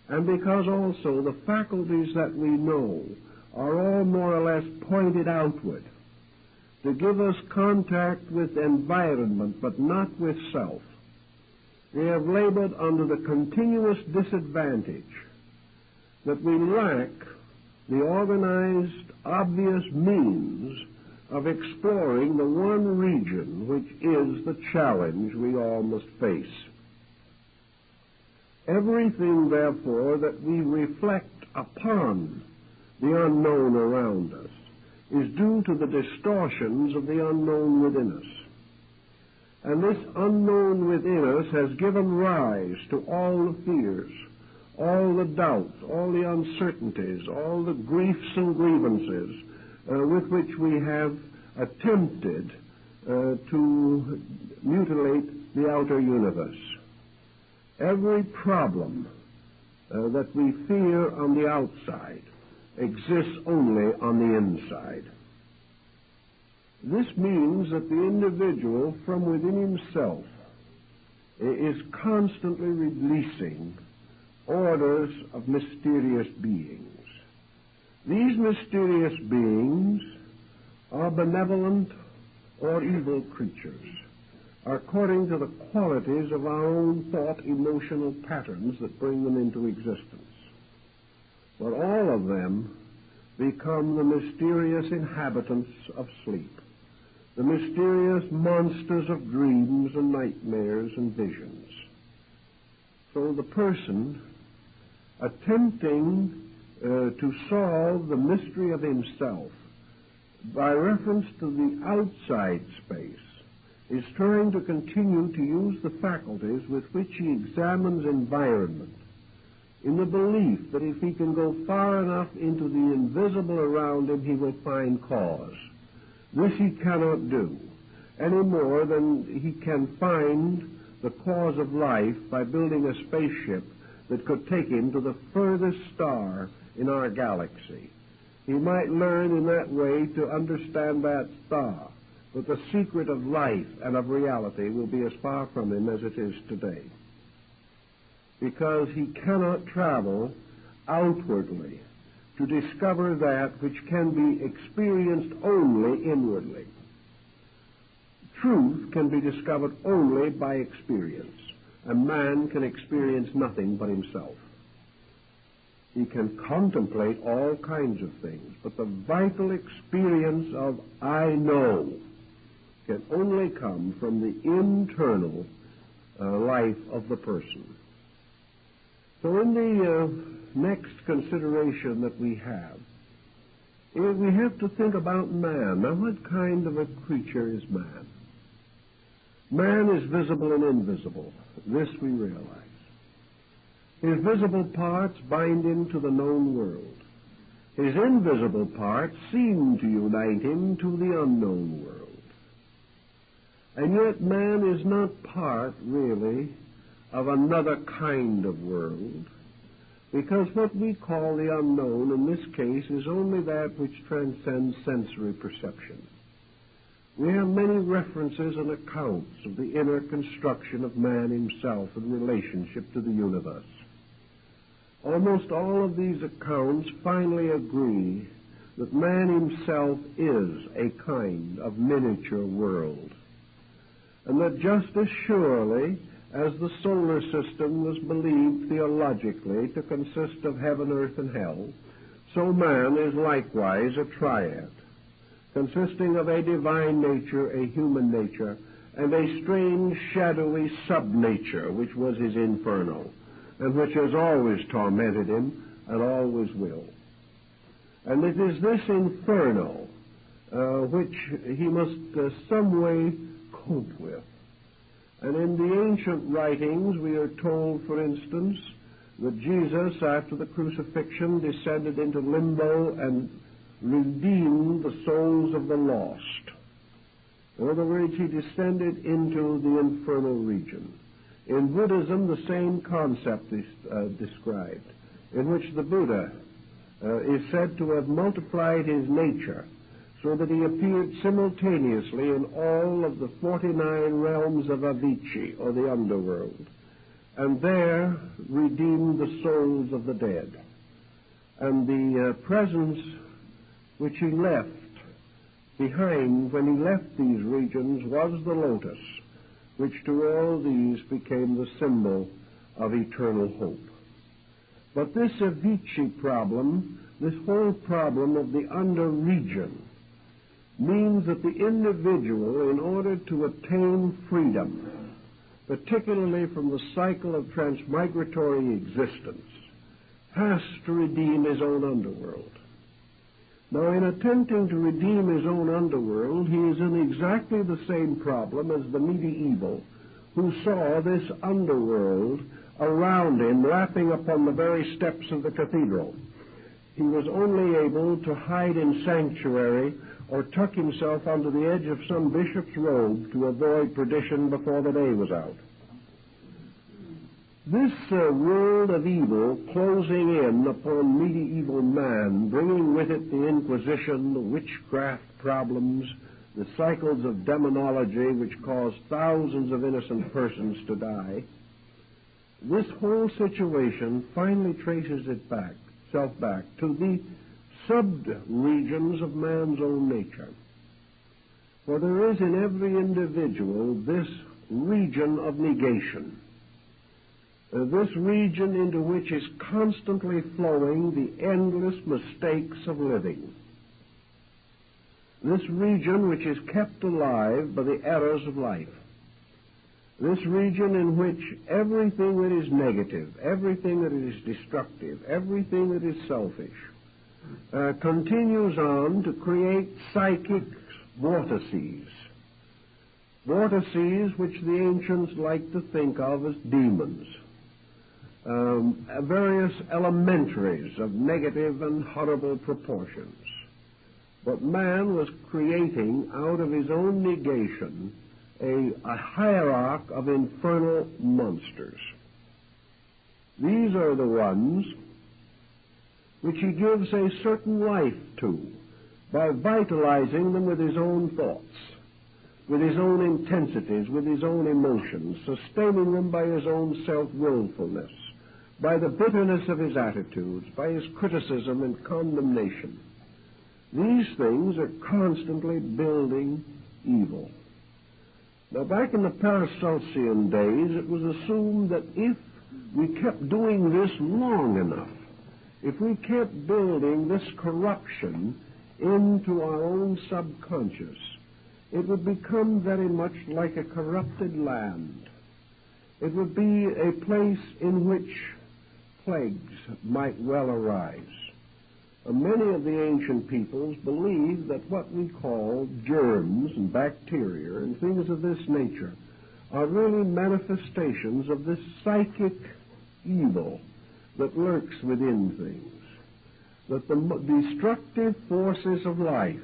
and because also the faculties that we know are all more or less pointed outward to give us contact with environment but not with self, we have labored under the continuous disadvantage that we lack the organized, obvious means of exploring the one region which is the challenge we all must face. Everything, therefore, that we reflect upon the unknown around us is due to the distortions of the unknown within us. And this unknown within us has given rise to all the fears, all the doubts, all the uncertainties, all the griefs and grievances with which we have attempted to mutilate the outer universe. Every problem that we fear on the outside exists only on the inside. This means that the individual from within himself is constantly releasing orders of mysterious beings. These mysterious beings are benevolent or evil creatures, according to the qualities of our own thought emotional patterns that bring them into existence. But all of them become the mysterious inhabitants of sleep, the mysterious monsters of dreams and nightmares and visions. So the person attempting to solve the mystery of himself by reference to the outside space is trying to continue to use the faculties with which he examines environment in the belief that if he can go far enough into the invisible around him, he will find cause. This he cannot do any more than he can find the cause of life by building a spaceship that could take him to the furthest star in our galaxy. He might learn in that way to understand that star, but the secret of life and of reality will be as far from him as it is today, because he cannot travel outwardly to discover that which can be experienced only inwardly. Truth can be discovered only by experience. A man can experience nothing but himself. He can contemplate all kinds of things, but the vital experience of I know can only come from the internal life of the person. So in the next consideration that we have to think about man. Now, what kind of a creature is man? Man is visible and invisible. This we realize. His visible parts bind him to the known world. His invisible parts seem to unite him to the unknown world. And yet man is not part, really, of another kind of world, because what we call the unknown in this case is only that which transcends sensory perception. We have many references and accounts of the inner construction of man himself in relationship to the universe. Almost all of these accounts finally agree that man himself is a kind of miniature world, and that just as surely as the solar system was believed theologically to consist of heaven, earth, and hell, so man is likewise a triad, consisting of a divine nature, a human nature, and a strange, shadowy sub-nature, which was his inferno, and which has always tormented him and always will. And it is this inferno which he must some way cope with. And in the ancient writings we are told, for instance, that Jesus, after the crucifixion, descended into limbo and redeemed the souls of the lost. In other words, he descended into the infernal region. In Buddhism, the same concept is described, in which the Buddha is said to have multiplied his nature so that he appeared simultaneously in all of the 49 realms of Avicii, or the underworld, and there redeemed the souls of the dead. And the presence which he left behind when he left these regions was the lotus, which to all these became the symbol of eternal hope. But this Avicii problem, this whole problem of the under-region, means that the individual, in order to attain freedom, particularly from the cycle of transmigratory existence, has to redeem his own underworld. Now, in attempting to redeem his own underworld, he is in exactly the same problem as the medieval, who saw this underworld around him, lapping upon the very steps of the cathedral. He was only able to hide in sanctuary or tuck himself under the edge of some bishop's robe to avoid perdition before the day was out. This world of evil closing in upon medieval man, bringing with it the Inquisition, the witchcraft problems, the cycles of demonology which caused thousands of innocent persons to die, this whole situation finally traces itself back to the sub-regions of man's own nature. For there is in every individual this region of negation, this region into which is constantly flowing the endless mistakes of living, this region which is kept alive by the errors of life, this region in which everything that is negative, everything that is destructive, everything that is selfish, continues on to create psychic vortices, vortices which the ancients like to think of as demons, various elementaries of negative and horrible proportions. But man was creating out of his own negation a hierarchy of infernal monsters. These are the ones which he gives a certain life to by vitalizing them with his own thoughts, with his own intensities, with his own emotions, sustaining them by his own self-willfulness, by the bitterness of his attitudes, by his criticism and condemnation. These things are constantly building evil. Now, back in the Paracelsian days, it was assumed that if we kept doing this long enough, if we kept building this corruption into our own subconscious, it would become very much like a corrupted land. It would be a place in which plagues might well arise. Many of the ancient peoples believed that what we call germs and bacteria and things of this nature are really manifestations of this psychic evil that lurks within things, that the destructive forces of life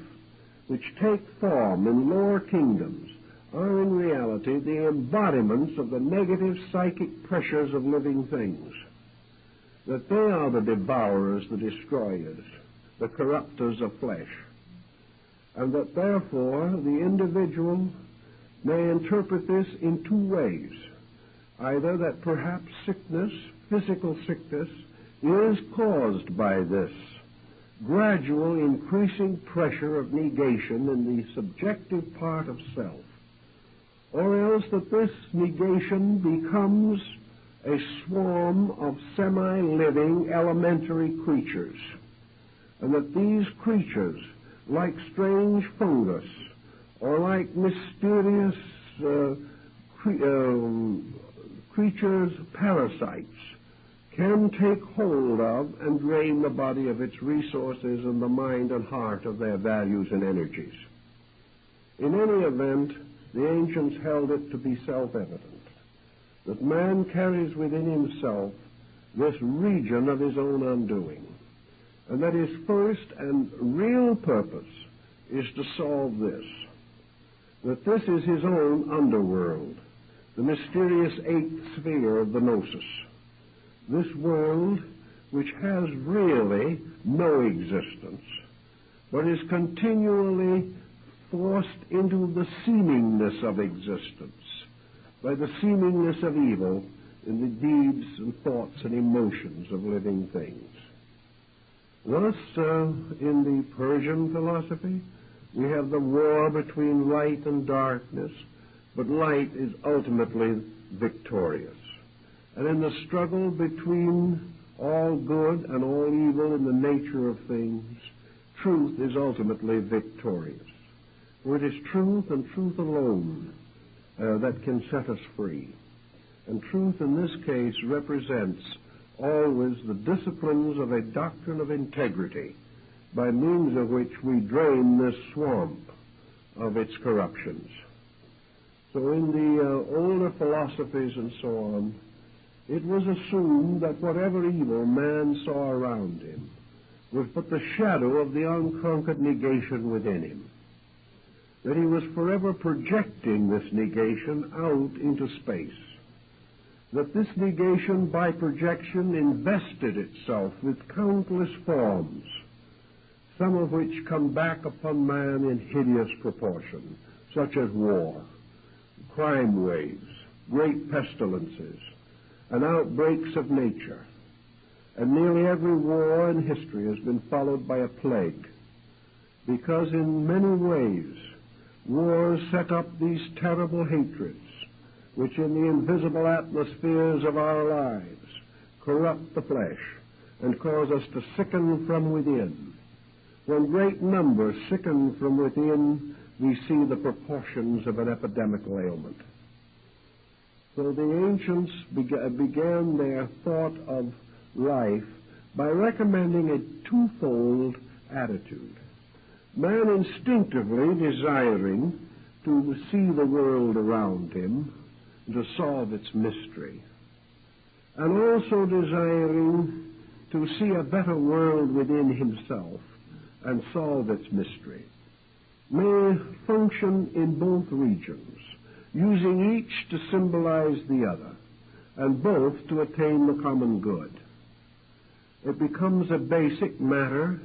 which take form in lower kingdoms are in reality the embodiments of the negative psychic pressures of living things, that they are the devourers, the destroyers, the corrupters of flesh, and that therefore the individual may interpret this in two ways. Either that perhaps sickness, physical sickness, is caused by this gradual increasing pressure of negation in the subjective part of self, or else that this negation becomes a swarm of semi-living elementary creatures, and that these creatures, like strange fungus or like mysterious creatures, parasites, can take hold of and drain the body of its resources and the mind and heart of their values and energies. In any event, the ancients held it to be self-evident that man carries within himself this region of his own undoing, and that his first and real purpose is to solve this, that this is his own underworld, the mysterious eighth sphere of the gnosis, this world which has really no existence, but is continually forced into the seemingness of existence by the seemingness of evil in the deeds and thoughts and emotions of living things. Thus, in the Persian philosophy, we have the war between light and darkness, but light is ultimately victorious. And in the struggle between all good and all evil in the nature of things, truth is ultimately victorious. For it is truth and truth alone that can set us free. And truth in this case represents always the disciplines of a doctrine of integrity, by means of which we drain this swamp of its corruptions. So in the older philosophies and so on, it was assumed that whatever evil man saw around him was but the shadow of the unconquered negation within him, that he was forever projecting this negation out into space, that this negation by projection invested itself with countless forms, some of which come back upon man in hideous proportion, such as war, crime waves, great pestilences, and outbreaks of nature. And nearly every war in history has been followed by a plague, because in many ways wars set up these terrible hatreds, which in the invisible atmospheres of our lives corrupt the flesh and cause us to sicken from within. When great numbers sicken from within, we see the proportions of an epidemical ailment. So the ancients began their thought of life by recommending a twofold attitude. Man instinctively desiring to see the world around him, to solve its mystery, and also desiring to see a better world within himself and solve its mystery, may function in both regions, using each to symbolize the other, and both to attain the common good. It becomes a basic matter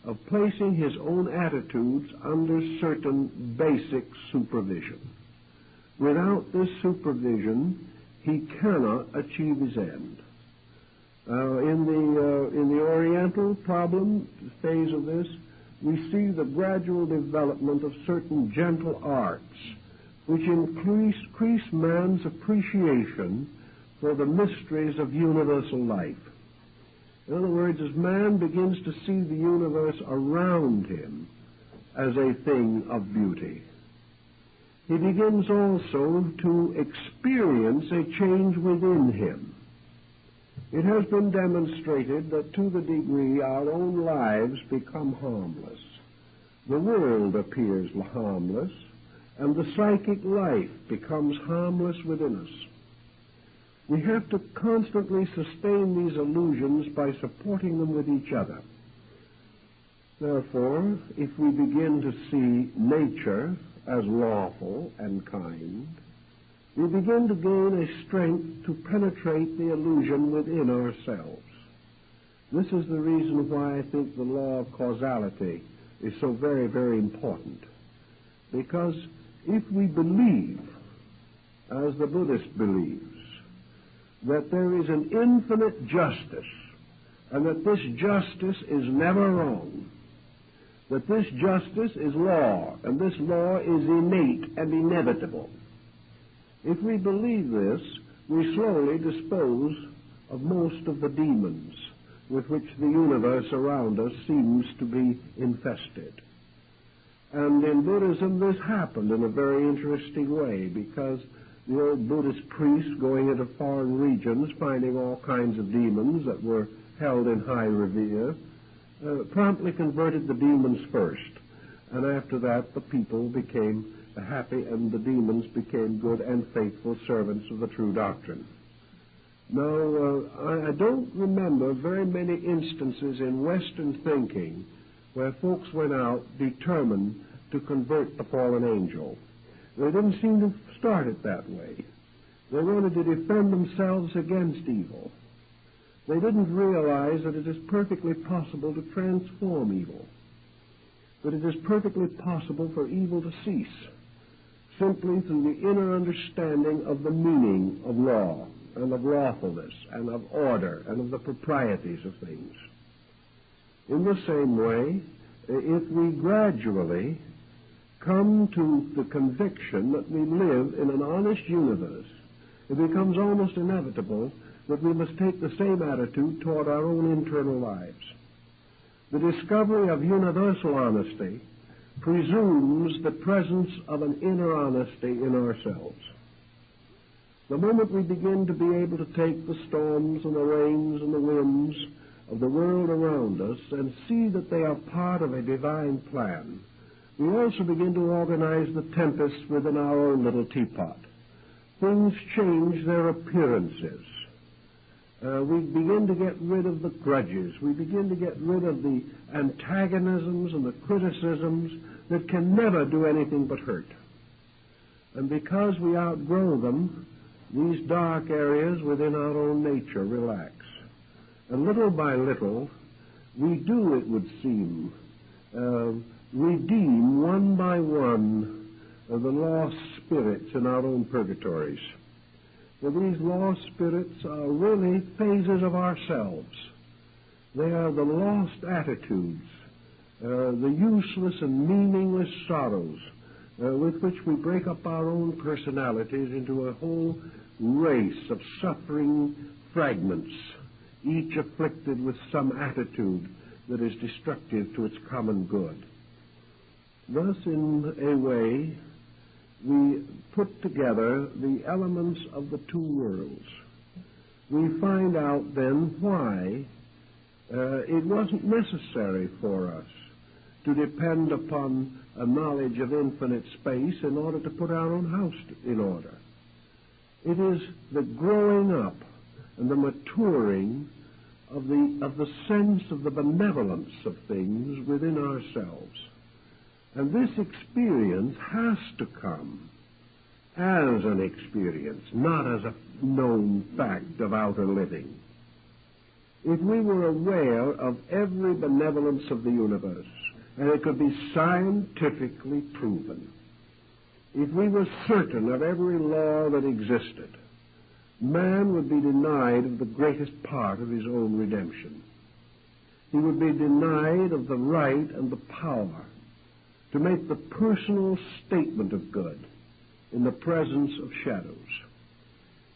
of placing his own attitudes under certain basic supervision. Without this supervision, he cannot achieve his end. In the Oriental problem phase of this, we see the gradual development of certain gentle arts which increase man's appreciation for the mysteries of universal life. In other words, as man begins to see the universe around him as a thing of beauty, he begins also to experience a change within him. It has been demonstrated that to the degree our own lives become harmless, the world appears harmless, and the psychic life becomes harmless within us. We have to constantly sustain these illusions by supporting them with each other. Therefore, if we begin to see nature as lawful and kind, we begin to gain a strength to penetrate the illusion within ourselves. This is the reason why I think the law of causality is so very, very important. Because if we believe, as the Buddhist believes, that there is an infinite justice, and that this justice is never wrong, that this justice is law, and this law is innate and inevitable, if we believe this, we slowly dispose of most of the demons with which the universe around us seems to be infested. And in Buddhism this happened in a very interesting way, because the old Buddhist priests going into foreign regions, finding all kinds of demons that were held in high revere, promptly converted the demons first. And after that the people became happy, and the demons became good and faithful servants of the true doctrine. Now, I don't remember very many instances in Western thinking where folks went out determined to convert the fallen angel. They didn't seem to start it that way. They wanted to defend themselves against evil. They didn't realize that it is perfectly possible to transform evil, that it is perfectly possible for evil to cease, simply through the inner understanding of the meaning of law and of lawfulness and of order and of the proprieties of things. In the same way, if we gradually come to the conviction that we live in an honest universe, it becomes almost inevitable that we must take the same attitude toward our own internal lives. The discovery of universal honesty presumes the presence of an inner honesty in ourselves. The moment we begin to be able to take the storms and the rains and the winds of the world around us and see that they are part of a divine plan, we also begin to organize the tempests within our own little teapot. Things change their appearances. We begin to get rid of the grudges. We begin to get rid of the antagonisms and the criticisms that can never do anything but hurt. And because we outgrow them, these dark areas within our own nature relax. And little by little, we do, it would seem, redeem one by one the lost spirits in our own purgatories. For these lost spirits are really phases of ourselves. They are the lost attitudes, the useless and meaningless sorrows with which we break up our own personalities into a whole race of suffering fragments, each afflicted with some attitude that is destructive to its common good. Thus, in a way, we put together the elements of the two worlds. We find out then why it wasn't necessary for us to depend upon a knowledge of infinite space in order to put our own house in order. It is the growing up and the maturing of the sense of the benevolence of things within ourselves. And this experience has to come as an experience, not as a known fact of outer living. If we were aware of every benevolence of the universe, and it could be scientifically proven, if we were certain of every law that existed, man would be denied of the greatest part of his own redemption. He would be denied of the right and the power to make the personal statement of good in the presence of shadows.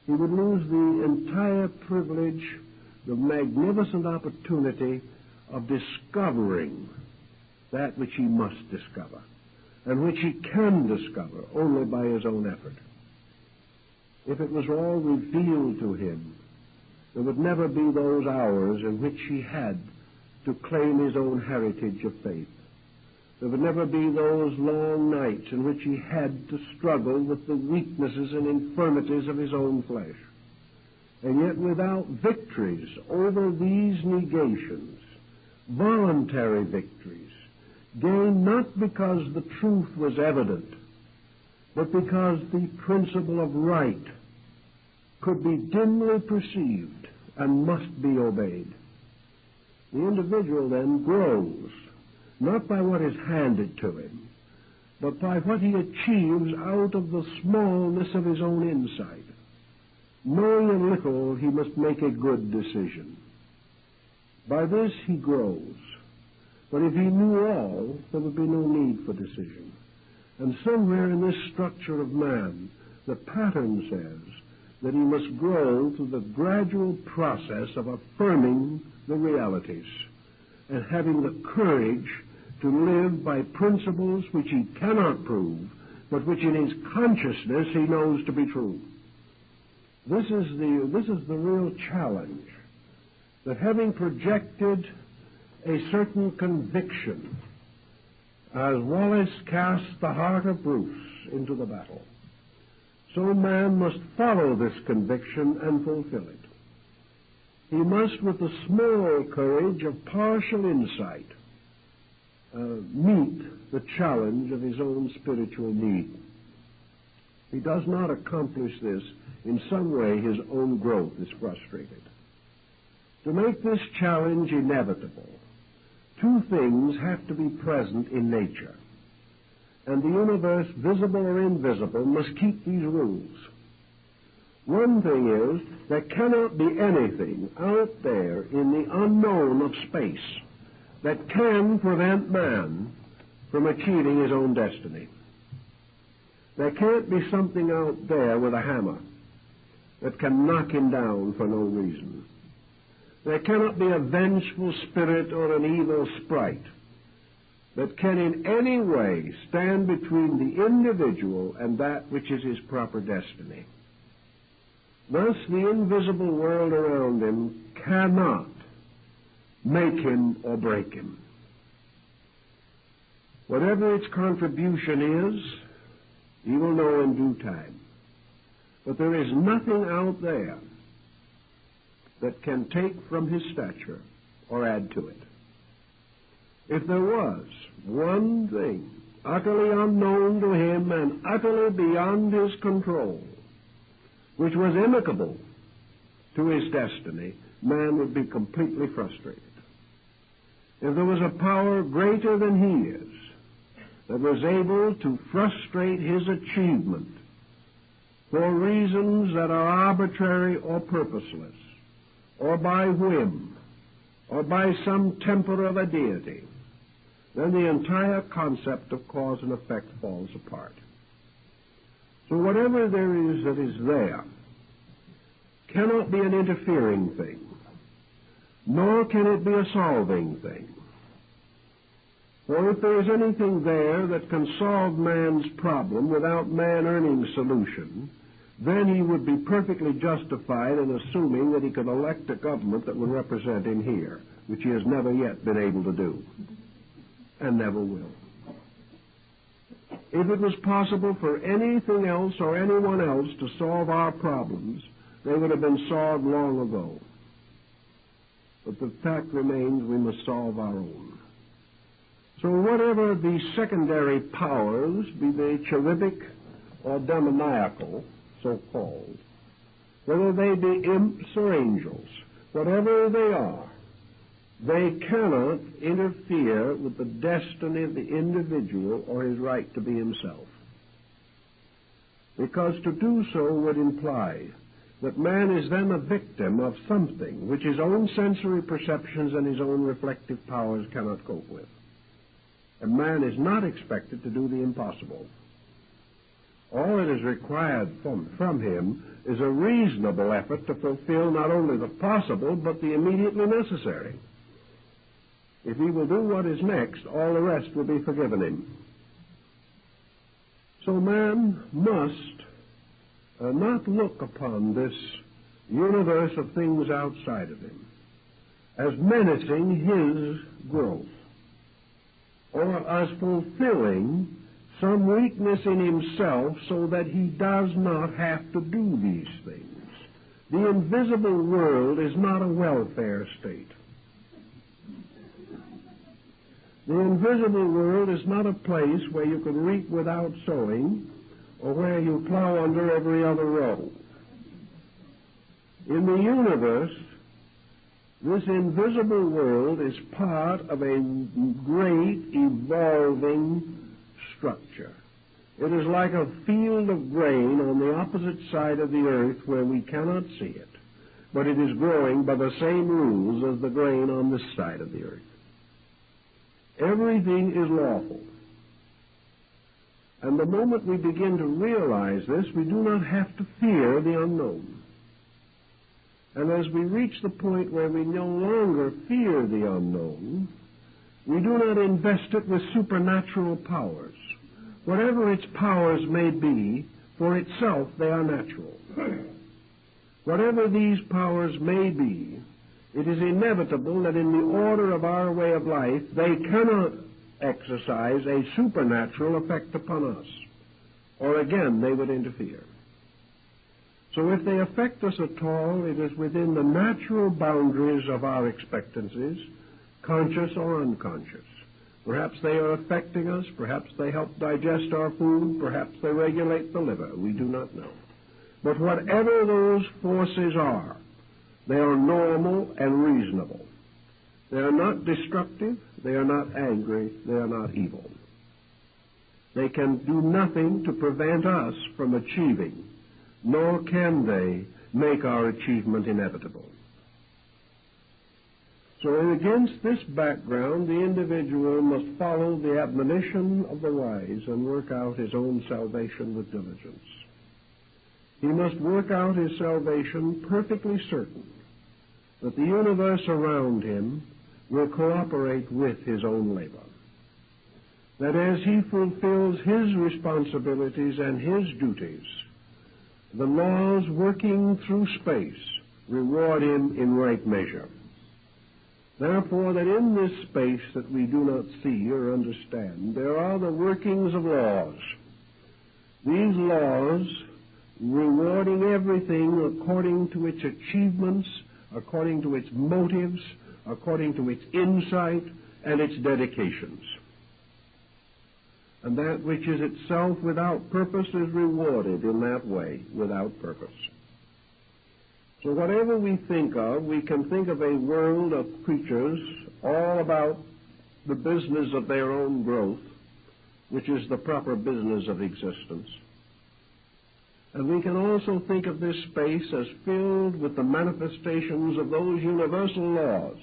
He would lose the entire privilege, the magnificent opportunity of discovering that which he must discover, and which he can discover only by his own effort. If it was all revealed to him, there would never be those hours in which he had to claim his own heritage of faith. There would never be those long nights in which he had to struggle with the weaknesses and infirmities of his own flesh. And yet without victories over these negations, voluntary victories, gained not because the truth was evident, but because the principle of right could be dimly perceived and must be obeyed. The individual then grows, not by what is handed to him, but by what he achieves out of the smallness of his own insight. Knowing a little, he must make a good decision. By this he grows. But if he knew all, there would be no need for decision. And somewhere in this structure of man, the pattern says that he must grow through the gradual process of affirming the realities and having the courage to live by principles which he cannot prove, but which in his consciousness he knows to be true. This is the real challenge, that having projected a certain conviction, as Wallace cast the heart of Bruce into the battle, so man must follow this conviction and fulfill it. He must, with the small courage of partial insight, meet the challenge of his own spiritual need. He does not accomplish this, in some way his own growth is frustrated. To make this challenge inevitable, two things have to be present in nature, and the universe, visible or invisible, must keep these rules. One thing is, there cannot be anything out there in the unknown of space that can prevent man from achieving his own destiny. There can't be something out there with a hammer that can knock him down for no reason. There cannot be a vengeful spirit or an evil sprite that can in any way stand between the individual and that which is his proper destiny. Thus, the invisible world around him cannot make him or break him. Whatever its contribution is, he will know in due time. But there is nothing out there that can take from his stature or add to it. If there was one thing utterly unknown to him and utterly beyond his control, which was inimical to his destiny, man would be completely frustrated. if there was a power greater than he is that was able to frustrate his achievement for reasons that are arbitrary or purposeless, or by whim, or by some temper of a deity, then the entire concept of cause and effect falls apart. So whatever there is that is there cannot be an interfering thing, nor can it be a solving thing. For if there is anything there that can solve man's problem without man earning solution, then he would be perfectly justified in assuming that he could elect a government that would represent him here, which he has never yet been able to do, and never will. If it was possible for anything else or anyone else to solve our problems, they would have been solved long ago. But the fact remains we must solve our own. So whatever the secondary powers, be they cherubic or demoniacal, so-called, whether they be imps or angels, whatever they are, they cannot interfere with the destiny of the individual or his right to be himself. Because to do so would imply that man is then a victim of something which his own sensory perceptions and his own reflective powers cannot cope with. And man is not expected to do the impossible. All that is required from him is a reasonable effort to fulfill not only the possible, but the immediately necessary. If he will do what is next, all the rest will be forgiven him. So man must not look upon this universe of things outside of him as menacing his growth, or as fulfilling some weakness in himself so that he does not have to do these things. The invisible world is not a welfare state. The invisible world is not a place where you can reap without sowing, or where you plow under every other row. In the universe, this invisible world is part of a great evolving structure. It is like a field of grain on the opposite side of the earth where we cannot see it, but it is growing by the same rules as the grain on this side of the earth. Everything is lawful. And the moment we begin to realize this, we do not have to fear the unknown. And as we reach the point where we no longer fear the unknown, we do not invest it with supernatural powers. Whatever its powers may be, for itself they are natural. Whatever these powers may be, it is inevitable that in the order of our way of life, they cannot exercise a supernatural effect upon us, or again they would interfere. So if they affect us at all, it is within the natural boundaries of our expectancies, conscious or unconscious. Perhaps they are affecting us, perhaps they help digest our food, perhaps they regulate the liver, we do not know. But whatever those forces are, they are normal and reasonable. They are not destructive, they are not angry, they are not evil. They can do nothing to prevent us from achieving, nor can they make our achievement inevitable. So against this background, the individual must follow the admonition of the wise and work out his own salvation with diligence. He must work out his salvation perfectly certain that the universe around him will cooperate with his own labor. That as he fulfills his responsibilities and his duties, the laws working through space reward him in right measure. Therefore, that in this space that we do not see or understand, there are the workings of laws. These laws rewarding everything according to its achievements, according to its motives, according to its insight and its dedications. And that which is itself without purpose is rewarded in that way, without purpose. So whatever we think of, we can think of a world of creatures all about the business of their own growth, which is the proper business of existence. And we can also think of this space as filled with the manifestations of those universal laws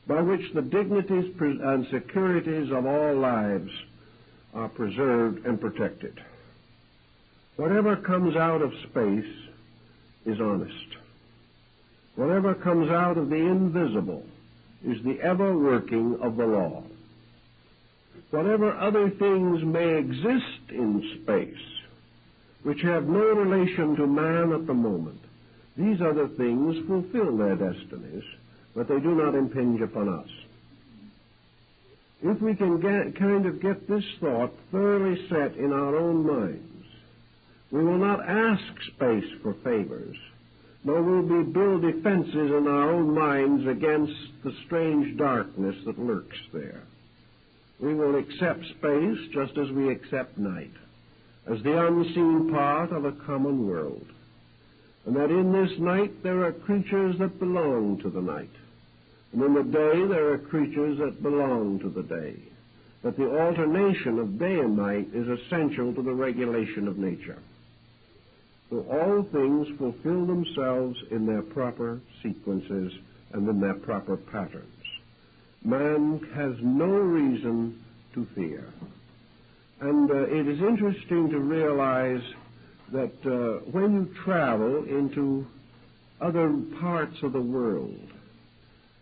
by which the dignities and securities of all lives are preserved and protected. Whatever comes out of space is honest. Whatever comes out of the invisible is the ever-working of the law. Whatever other things may exist in space, which have no relation to man at the moment, these other things fulfill their destinies, but they do not impinge upon us. If we can get this thought thoroughly set in our own minds, we will not ask space for favors, nor will we build defenses in our own minds against the strange darkness that lurks there. We will accept space just as we accept night, as the unseen part of a common world, and that in this night there are creatures that belong to the night, and in the day there are creatures that belong to the day, that the alternation of day and night is essential to the regulation of nature. So all things fulfill themselves in their proper sequences and in their proper patterns. Man has no reason to fear. And it is interesting to realize that when you travel into other parts of the world,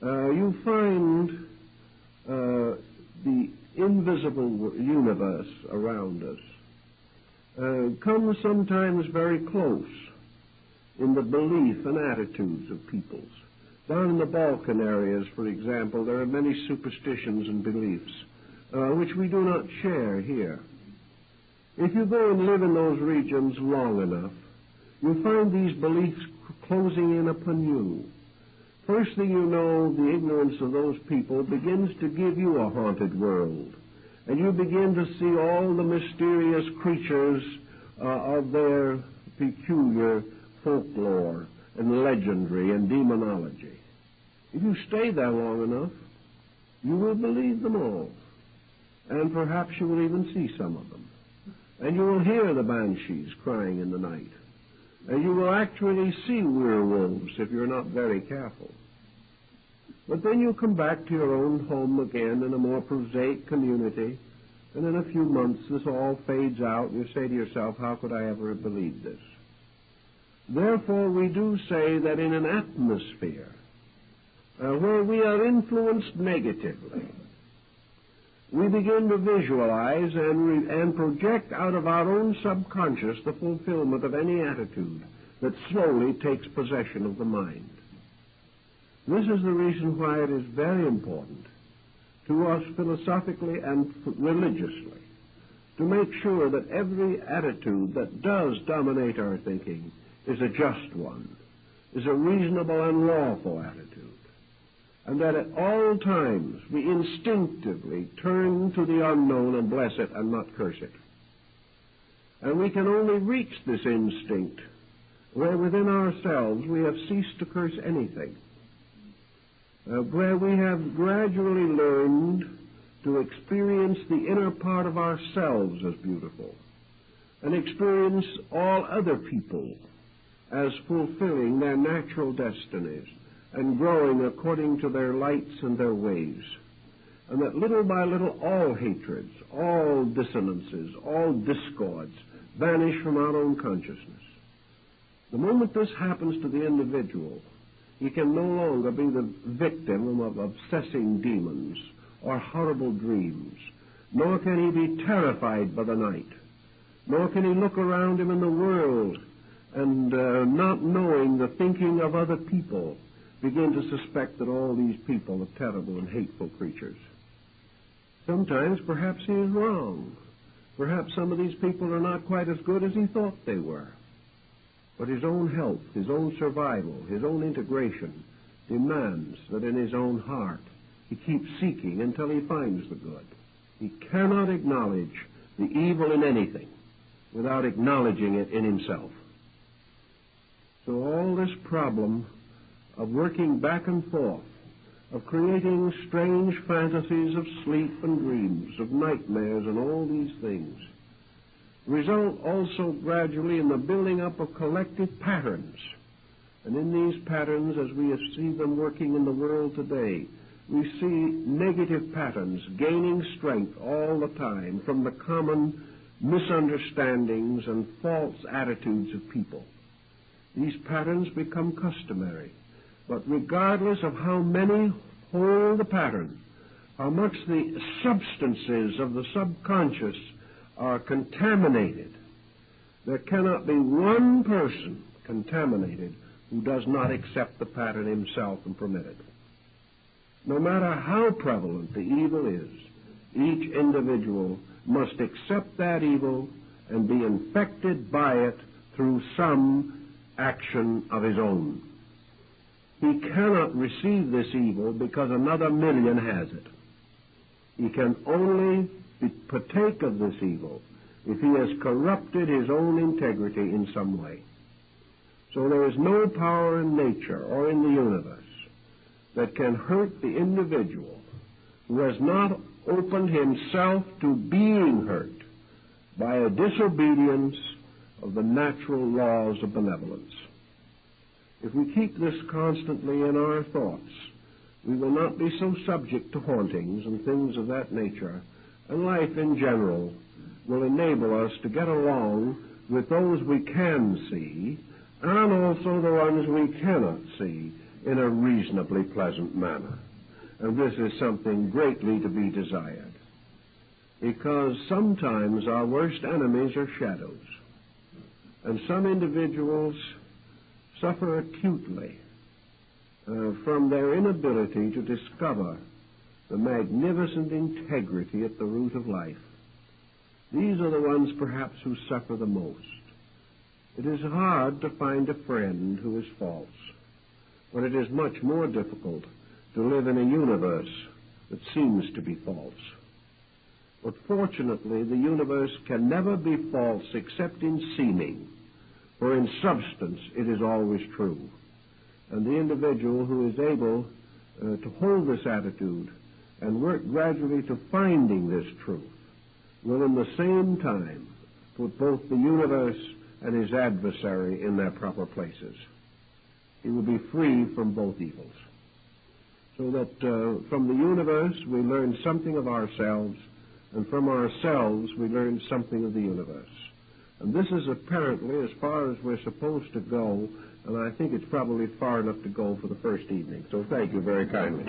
you find the invisible universe around us comes sometimes very close in the belief and attitudes of peoples. Down in the Balkan areas, for example, there are many superstitions and beliefs which we do not share here. If you go and live in those regions long enough, you'll find these beliefs closing in upon you. First thing you know, the ignorance of those people begins to give you a haunted world, and you begin to see all the mysterious creatures of their peculiar folklore and legendary and demonology. If you stay there long enough, you will believe them all, and perhaps you will even see some of them. And you will hear the banshees crying in the night, and you will actually see werewolves if you're not very careful. But then you come back to your own home again in a more prosaic community, and in a few months this all fades out, and you say to yourself, how could I ever have believed this? Therefore, we do say that in an atmosphere where we are influenced negatively, we begin to visualize and project out of our own subconscious the fulfillment of any attitude that slowly takes possession of the mind. This is the reason why it is very important to us philosophically and religiously to make sure that every attitude that does dominate our thinking is a just one, is a reasonable and lawful attitude, and that at all times we instinctively turn to the unknown and bless it and not curse it. And we can only reach this instinct where within ourselves we have ceased to curse anything, where we have gradually learned to experience the inner part of ourselves as beautiful, and experience all other people as fulfilling their natural destinies and growing according to their lights and their ways, and that little by little all hatreds, all dissonances, all discords vanish from our own consciousness. The moment this happens to the individual, he can no longer be the victim of obsessing demons or horrible dreams, nor can he be terrified by the night, nor can he look around him in the world and, not knowing the thinking of other people, begin to suspect that all these people are terrible and hateful creatures. Sometimes perhaps he is wrong. Perhaps some of these people are not quite as good as he thought they were. But his own health, his own survival, his own integration demands that in his own heart he keeps seeking until he finds the good. He cannot acknowledge the evil in anything without acknowledging it in himself. So all this problem of working back and forth of creating strange fantasies of sleep and dreams, of nightmares and all these things, result also gradually in the building up of collective patterns. And in these patterns, as we see them working in the world today, we see negative patterns gaining strength all the time from the common misunderstandings and false attitudes of people. These patterns become customary. But regardless of how many hold the pattern, how much the substances of the subconscious are contaminated, there cannot be one person contaminated who does not accept the pattern himself and permit it. No matter how prevalent the evil is, each individual must accept that evil and be infected by it through some action of his own. He cannot receive this evil because another million has it. He can only partake of this evil if he has corrupted his own integrity in some way. So there is no power in nature or in the universe that can hurt the individual who has not opened himself to being hurt by a disobedience of the natural laws of benevolence. If we keep this constantly in our thoughts, we will not be so subject to hauntings and things of that nature, and life in general will enable us to get along with those we can see and also the ones we cannot see in a reasonably pleasant manner. And this is something greatly to be desired, because sometimes our worst enemies are shadows, and some individuals suffer acutely from their inability to discover the magnificent integrity at the root of life. These are the ones perhaps who suffer the most. It is hard to find a friend who is false, but it is much more difficult to live in a universe that seems to be false. But fortunately, the universe can never be false except in seeming, for in substance it is always true. And the individual who is able to hold this attitude and work gradually to finding this truth will in the same time put both the universe and his adversary in their proper places. He will be free from both evils. So that from the universe we learn something of ourselves, and from ourselves we learn something of the universe. And this is apparently as far as we're supposed to go, and I think it's probably far enough to go for the first evening. So thank you very kindly.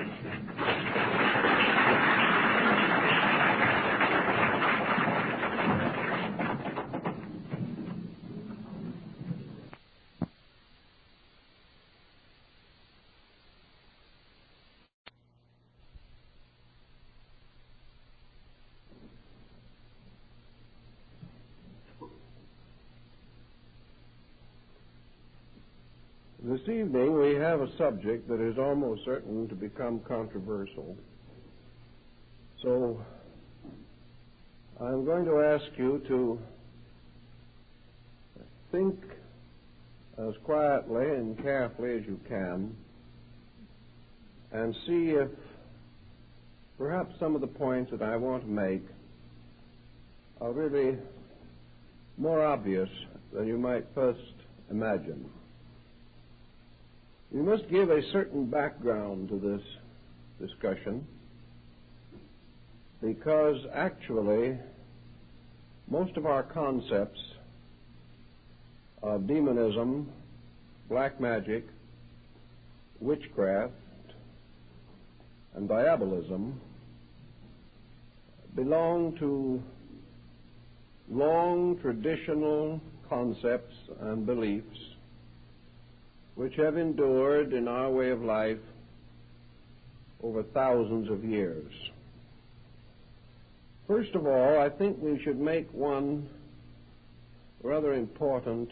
This evening we have a subject that is almost certain to become controversial. So I'm going to ask you to think as quietly and carefully as you can and see if perhaps some of the points that I want to make are really more obvious than you might first imagine. We must give a certain background to this discussion, because actually most of our concepts of demonism, black magic, witchcraft, and diabolism belong to long traditional concepts and beliefs which have endured in our way of life over thousands of years. First of all, I think we should make one rather important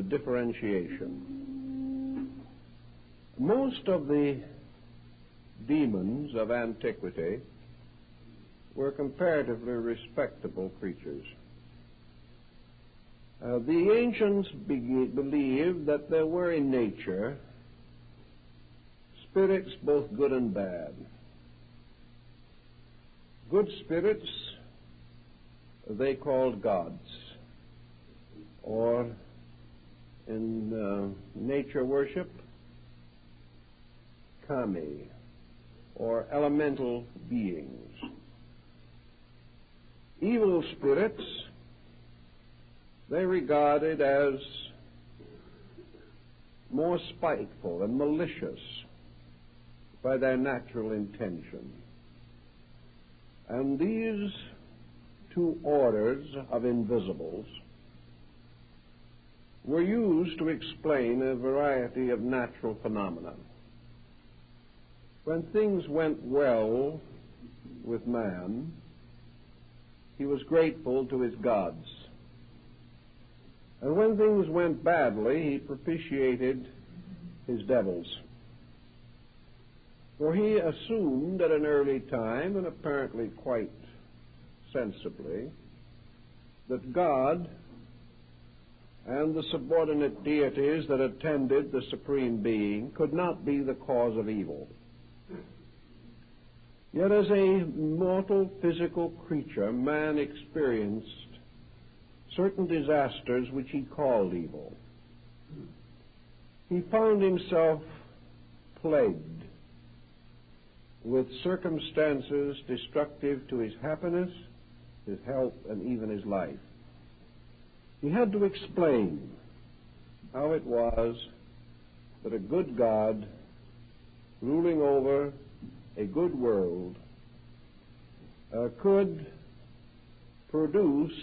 differentiation. Most of the demons of antiquity were comparatively respectable creatures. The ancients believed that there were in nature spirits, both good and bad. Good spirits they called gods, or in nature worship, kami, or elemental beings. Evil spirits they regarded as more spiteful and malicious by their natural intention. And these two orders of invisibles were used to explain a variety of natural phenomena. When things went well with man, he was grateful to his gods. And when things went badly, he propitiated his devils. For he assumed at an early time, and apparently quite sensibly, that God and the subordinate deities that attended the Supreme Being could not be the cause of evil. Yet as a mortal physical creature, man experienced certain disasters which he called evil. He found himself plagued with circumstances destructive to his happiness, his health, and even his life. He had to explain how it was that a good God ruling over a good world could produce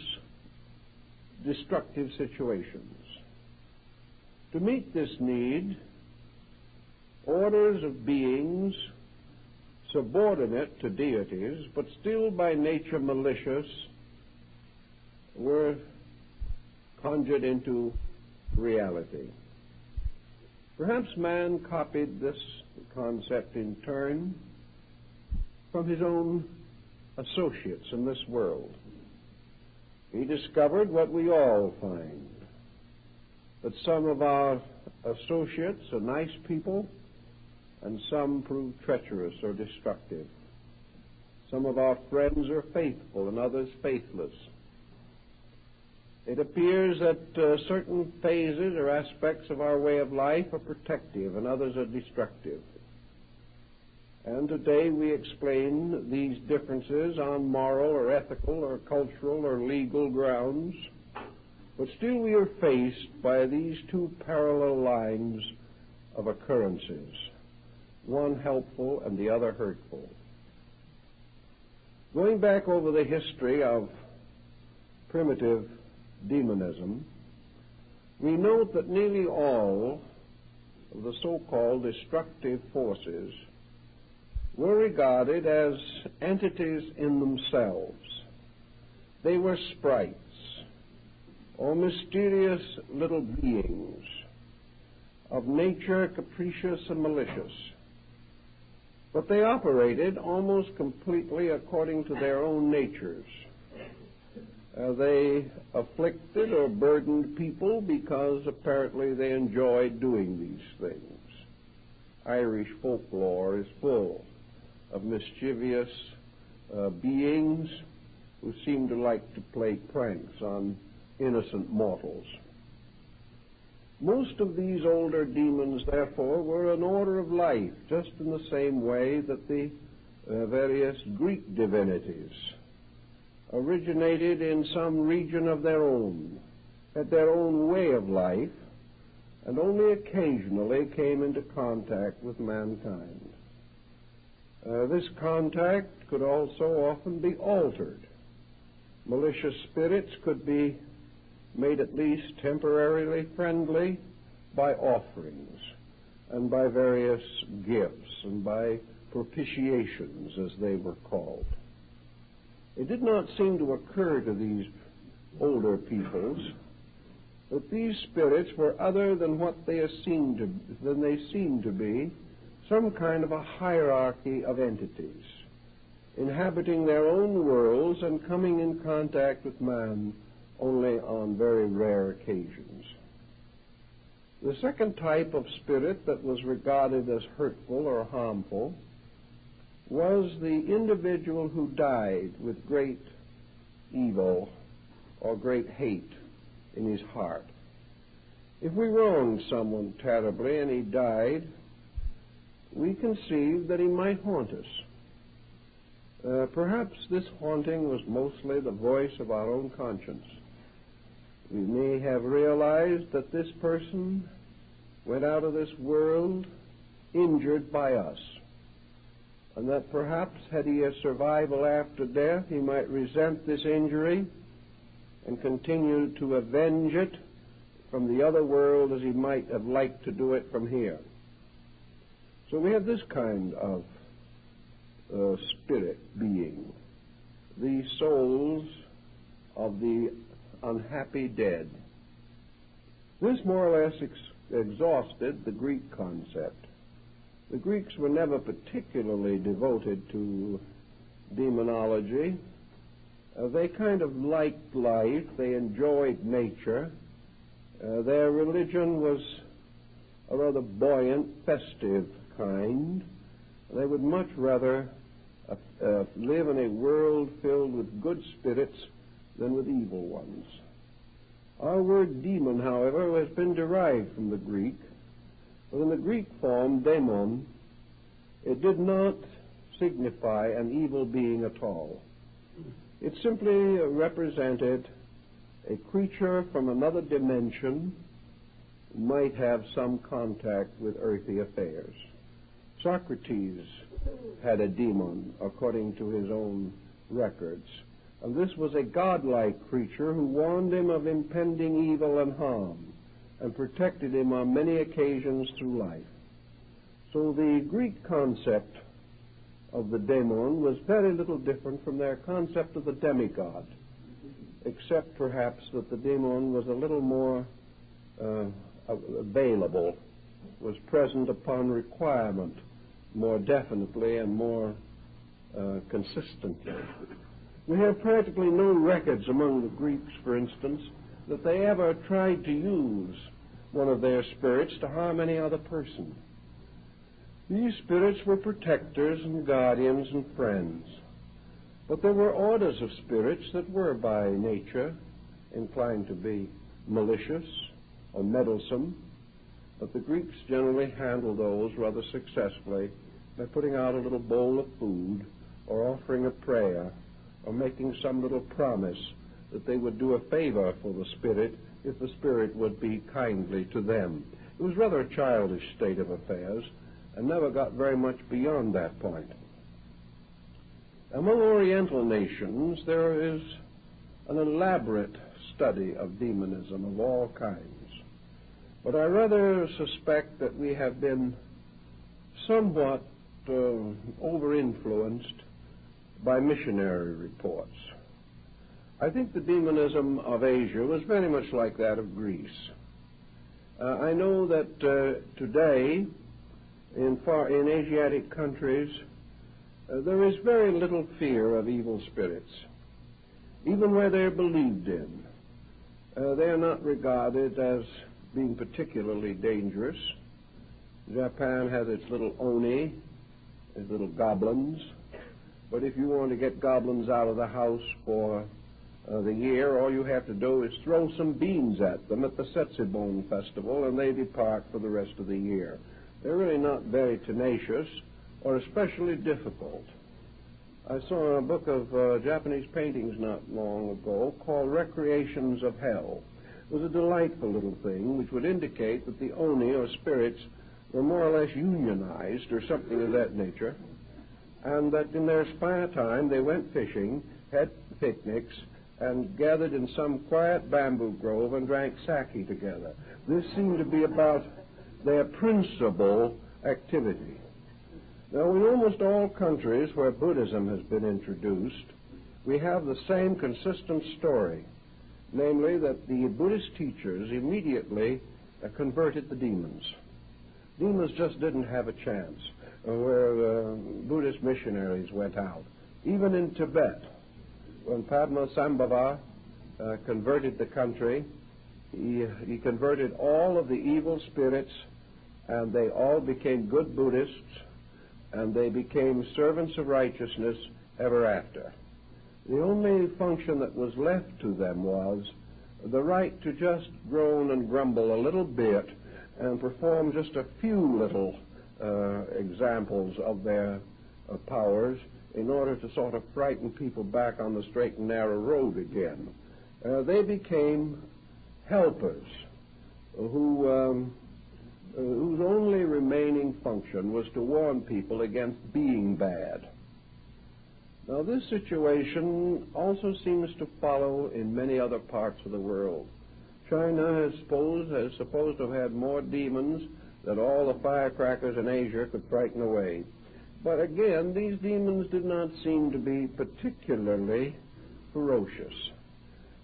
destructive situations. To meet this need, orders of beings subordinate to deities, but still by nature malicious, were conjured into reality. Perhaps man copied this concept in turn from his own associates in this world. He discovered what we all find, that some of our associates are nice people and some prove treacherous or destructive. Some of our friends are faithful and others faithless. It appears that certain phases or aspects of our way of life are protective and others are destructive. And today we explain these differences on moral or ethical or cultural or legal grounds, but still we are faced by these two parallel lines of occurrences, one helpful and the other hurtful. Going back over the history of primitive demonism, we note that nearly all of the so-called destructive forces were regarded as entities in themselves. They were sprites or mysterious little beings of nature capricious and malicious. But they operated almost completely according to their own natures. They afflicted or burdened people because apparently they enjoyed doing these things. Irish folklore is full of mischievous beings who seem to like to play pranks on innocent mortals. Most of these older demons, therefore, were an order of life, just in the same way that the various Greek divinities originated in some region of their own, had their own way of life, and only occasionally came into contact with mankind. This contact could also often be altered. Malicious spirits could be made at least temporarily friendly by offerings and by various gifts and by propitiations, as they were called. It did not seem to occur to these older peoples that these spirits were other than what they seemed to be, some kind of a hierarchy of entities, inhabiting their own worlds and coming in contact with man only on very rare occasions. The second type of spirit that was regarded as hurtful or harmful was the individual who died with great evil or great hate in his heart. If we wronged someone terribly and he died, we conceived that he might haunt us. Perhaps this haunting was mostly the voice of our own conscience. We may have realized that this person went out of this world injured by us, and that perhaps had he a survival after death, he might resent this injury and continue to avenge it from the other world as he might have liked to do it from here. So we have this kind of spirit being, the souls of the unhappy dead. This more or less exhausted the Greek concept. The Greeks were never particularly devoted to demonology. They kind of liked life. They enjoyed nature. Their religion was a rather buoyant, festive kind. They would much rather live in a world filled with good spirits than with evil ones. Our word demon, however, has been derived from the Greek. But in the Greek form, daemon, it did not signify an evil being at all. It simply represented a creature from another dimension who might have some contact with earthly affairs. Socrates had a demon, according to his own records, and this was a godlike creature who warned him of impending evil and harm and protected him on many occasions through life. So the Greek concept of the daemon was very little different from their concept of the demigod, except perhaps that the daemon was a little more available, was present upon requirement more definitely and more consistently. We have practically no records among the Greeks, for instance, that they ever tried to use one of their spirits to harm any other person. These spirits were protectors and guardians and friends. But there were orders of spirits that were by nature inclined to be malicious or meddlesome, but the Greeks generally handled those rather successfully by putting out a little bowl of food or offering a prayer or making some little promise that they would do a favor for the spirit if the spirit would be kindly to them. It was rather a childish state of affairs and never got very much beyond that point. Among Oriental nations, there is an elaborate study of demonism of all kinds. But I rather suspect that we have been somewhat over-influenced by missionary reports. I think the demonism of Asia was very much like that of Greece. I know that today in Asiatic countries there is very little fear of evil spirits, even where they're believed in. They are not regarded as being particularly dangerous. Japan has its little oni, its little goblins, but if you want to get goblins out of the house for the year, all you have to do is throw some beans at them at the Setsubon festival, and they depart for the rest of the year. They're really not very tenacious or especially difficult. I saw a book of Japanese paintings not long ago called Recreations of Hell. It was a delightful little thing which would indicate that the oni, or spirits, were more or less unionized or something of that nature, and that in their spare time they went fishing, had picnics, and gathered in some quiet bamboo grove and drank sake together. This seemed to be about their principal activity. Now, in almost all countries where Buddhism has been introduced, we have the same consistent story, namely that the Buddhist teachers immediately converted the demons. Demons just didn't have a chance where Buddhist missionaries went out. Even in Tibet, when Padmasambhava converted the country, He converted all of the evil spirits, and they all became good Buddhists, and they became servants of righteousness ever after. The only function that was left to them was the right to just groan and grumble a little bit and perform just a few little examples of their powers in order to sort of frighten people back on the straight and narrow road again. They became helpers whose only remaining function was to warn people against being bad. Now, this situation also seems to follow in many other parts of the world. China is supposed to have had more demons than all the firecrackers in Asia could frighten away. But again, these demons did not seem to be particularly ferocious.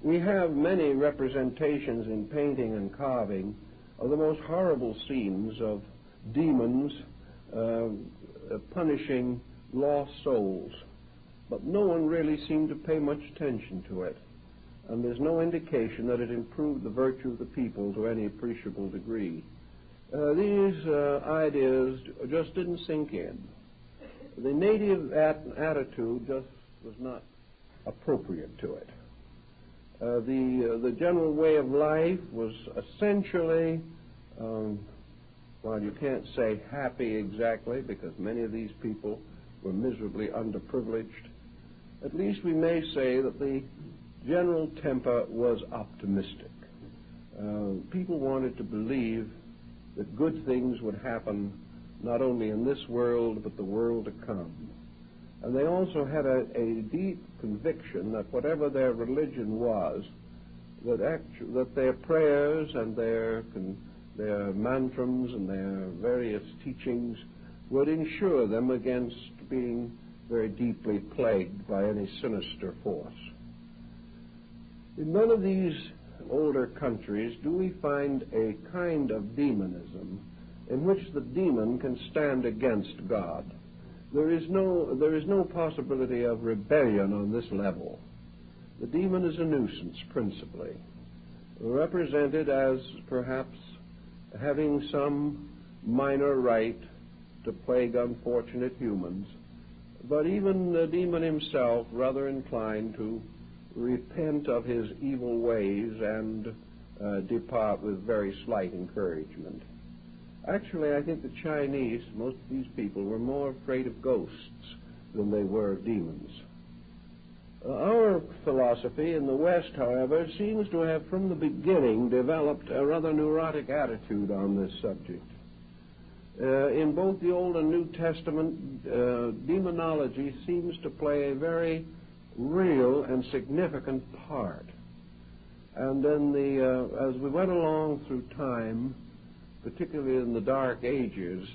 We have many representations in painting and carving of the most horrible scenes of demons punishing lost souls. But no one really seemed to pay much attention to it, and there's no indication that it improved the virtue of the people to any appreciable degree. These ideas just didn't sink in. The native attitude just was not appropriate to it. The general way of life was essentially, well, you can't say happy exactly, because many of these people were miserably underprivileged. At least we may say that the general temper was optimistic. People wanted to believe that good things would happen not only in this world but the world to come. And they also had a deep conviction that whatever their religion was, that their prayers and their mantrams and their various teachings would insure them against being very deeply plagued by any sinister force. In none of these older countries do we find a kind of demonism in which the demon can stand against God. There is no possibility of rebellion on this level. The demon is a nuisance, principally, represented as perhaps having some minor right to plague unfortunate humans, but even the demon himself rather inclined to repent of his evil ways and depart with very slight encouragement. Actually, I think the Chinese, most of these people, were more afraid of ghosts than they were of demons. Our philosophy in the West, however, seems to have from the beginning developed a rather neurotic attitude on this subject. In both the Old and New Testament, demonology seems to play a very real and significant part. And then as we went along through time, particularly in the Dark Ages,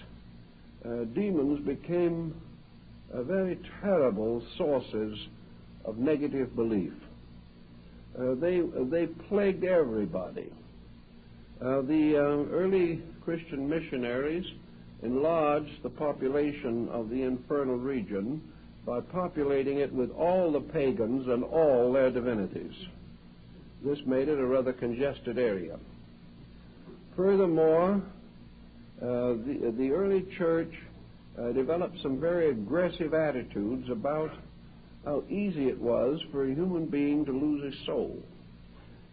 demons became very terrible sources of negative belief. They plagued everybody. The early Christian missionaries enlarged the population of the infernal region by populating it with all the pagans and all their divinities. This made it a rather congested area. Furthermore, the early church developed some very aggressive attitudes about how easy it was for a human being to lose his soul.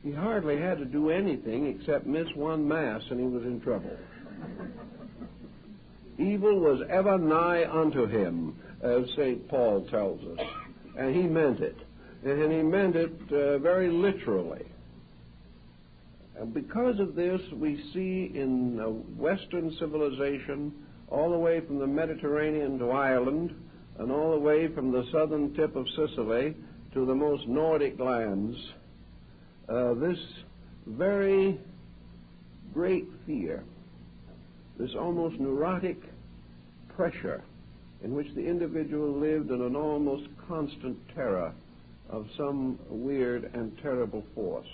He hardly had to do anything except miss one Mass and he was in trouble. Evil was ever nigh unto him, as St. Paul tells us, and he meant it. And he meant it very literally. And because of this, we see in Western civilization, all the way from the Mediterranean to Ireland, and all the way from the southern tip of Sicily to the most Nordic lands, this very great fear, this almost neurotic pressure in which the individual lived in an almost constant terror of some weird and terrible force.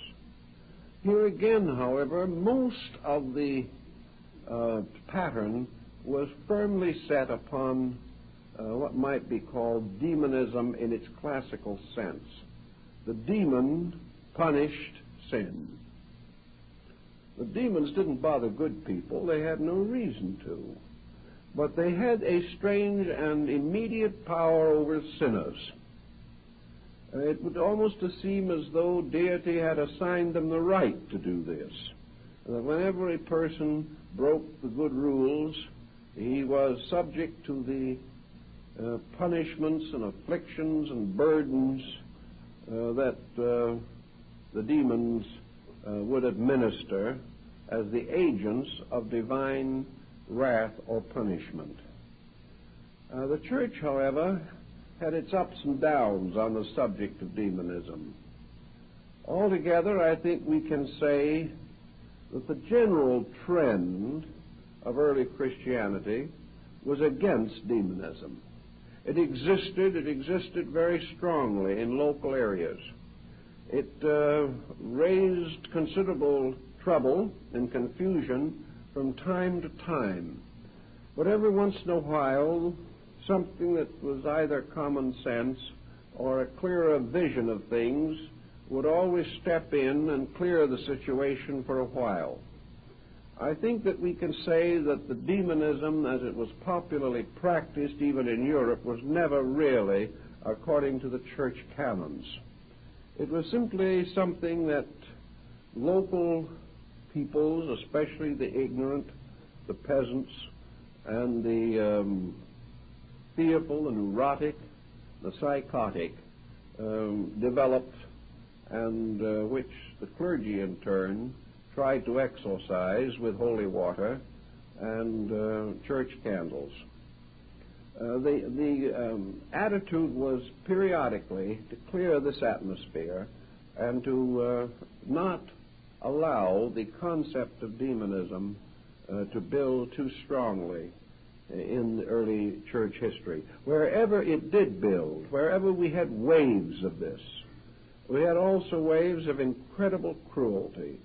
Here again, however, most of the pattern was firmly set upon what might be called demonism in its classical sense. The demon punished sin. The demons didn't bother good people. They had no reason to. But they had a strange and immediate power over sinners. It would almost seem as though deity had assigned them the right to do this. That whenever a person broke the good rules, he was subject to the punishments and afflictions and burdens that the demons would administer as the agents of divine wrath or punishment. The church, however, had its ups and downs on the subject of demonism. Altogether, I think we can say that the general trend of early Christianity was against demonism. It existed very strongly in local areas. It raised considerable trouble and confusion from time to time. But every once in a while, something that was either common sense or a clearer vision of things would always step in and clear the situation for a while. I think that we can say that the demonism, as it was popularly practiced even in Europe, was never really according to the church canons. It was simply something that local peoples, especially the ignorant, the peasants, and the fearful, the neurotic, the psychotic, developed, and which the clergy in turn tried to exorcise with holy water and church candles. The attitude was periodically to clear this atmosphere and to not allow the concept of demonism to build too strongly in the early church history. Wherever it did build, wherever we had waves of this, we had also waves of incredible cruelty.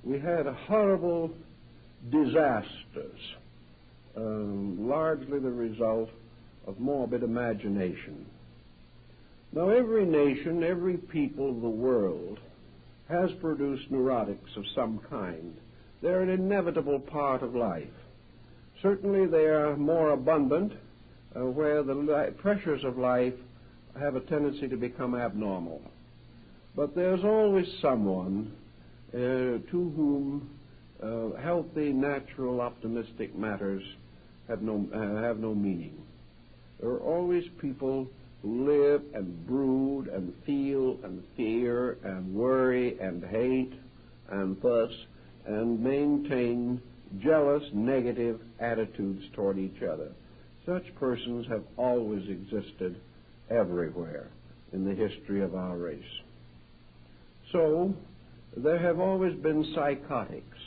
We had horrible disasters, largely the result of morbid imagination. Now, every nation, every people of the world has produced neurotics of some kind. They're an inevitable part of life. Certainly they are more abundant where the pressures of life have a tendency to become abnormal. But there's always someone to whom healthy, natural, optimistic matters have no meaning. There are always people who live and brood and feel and fear and worry and hate and fuss and maintain jealous, negative attitudes toward each other. Such persons have always existed everywhere in the history of our race. So, there have always been psychotics.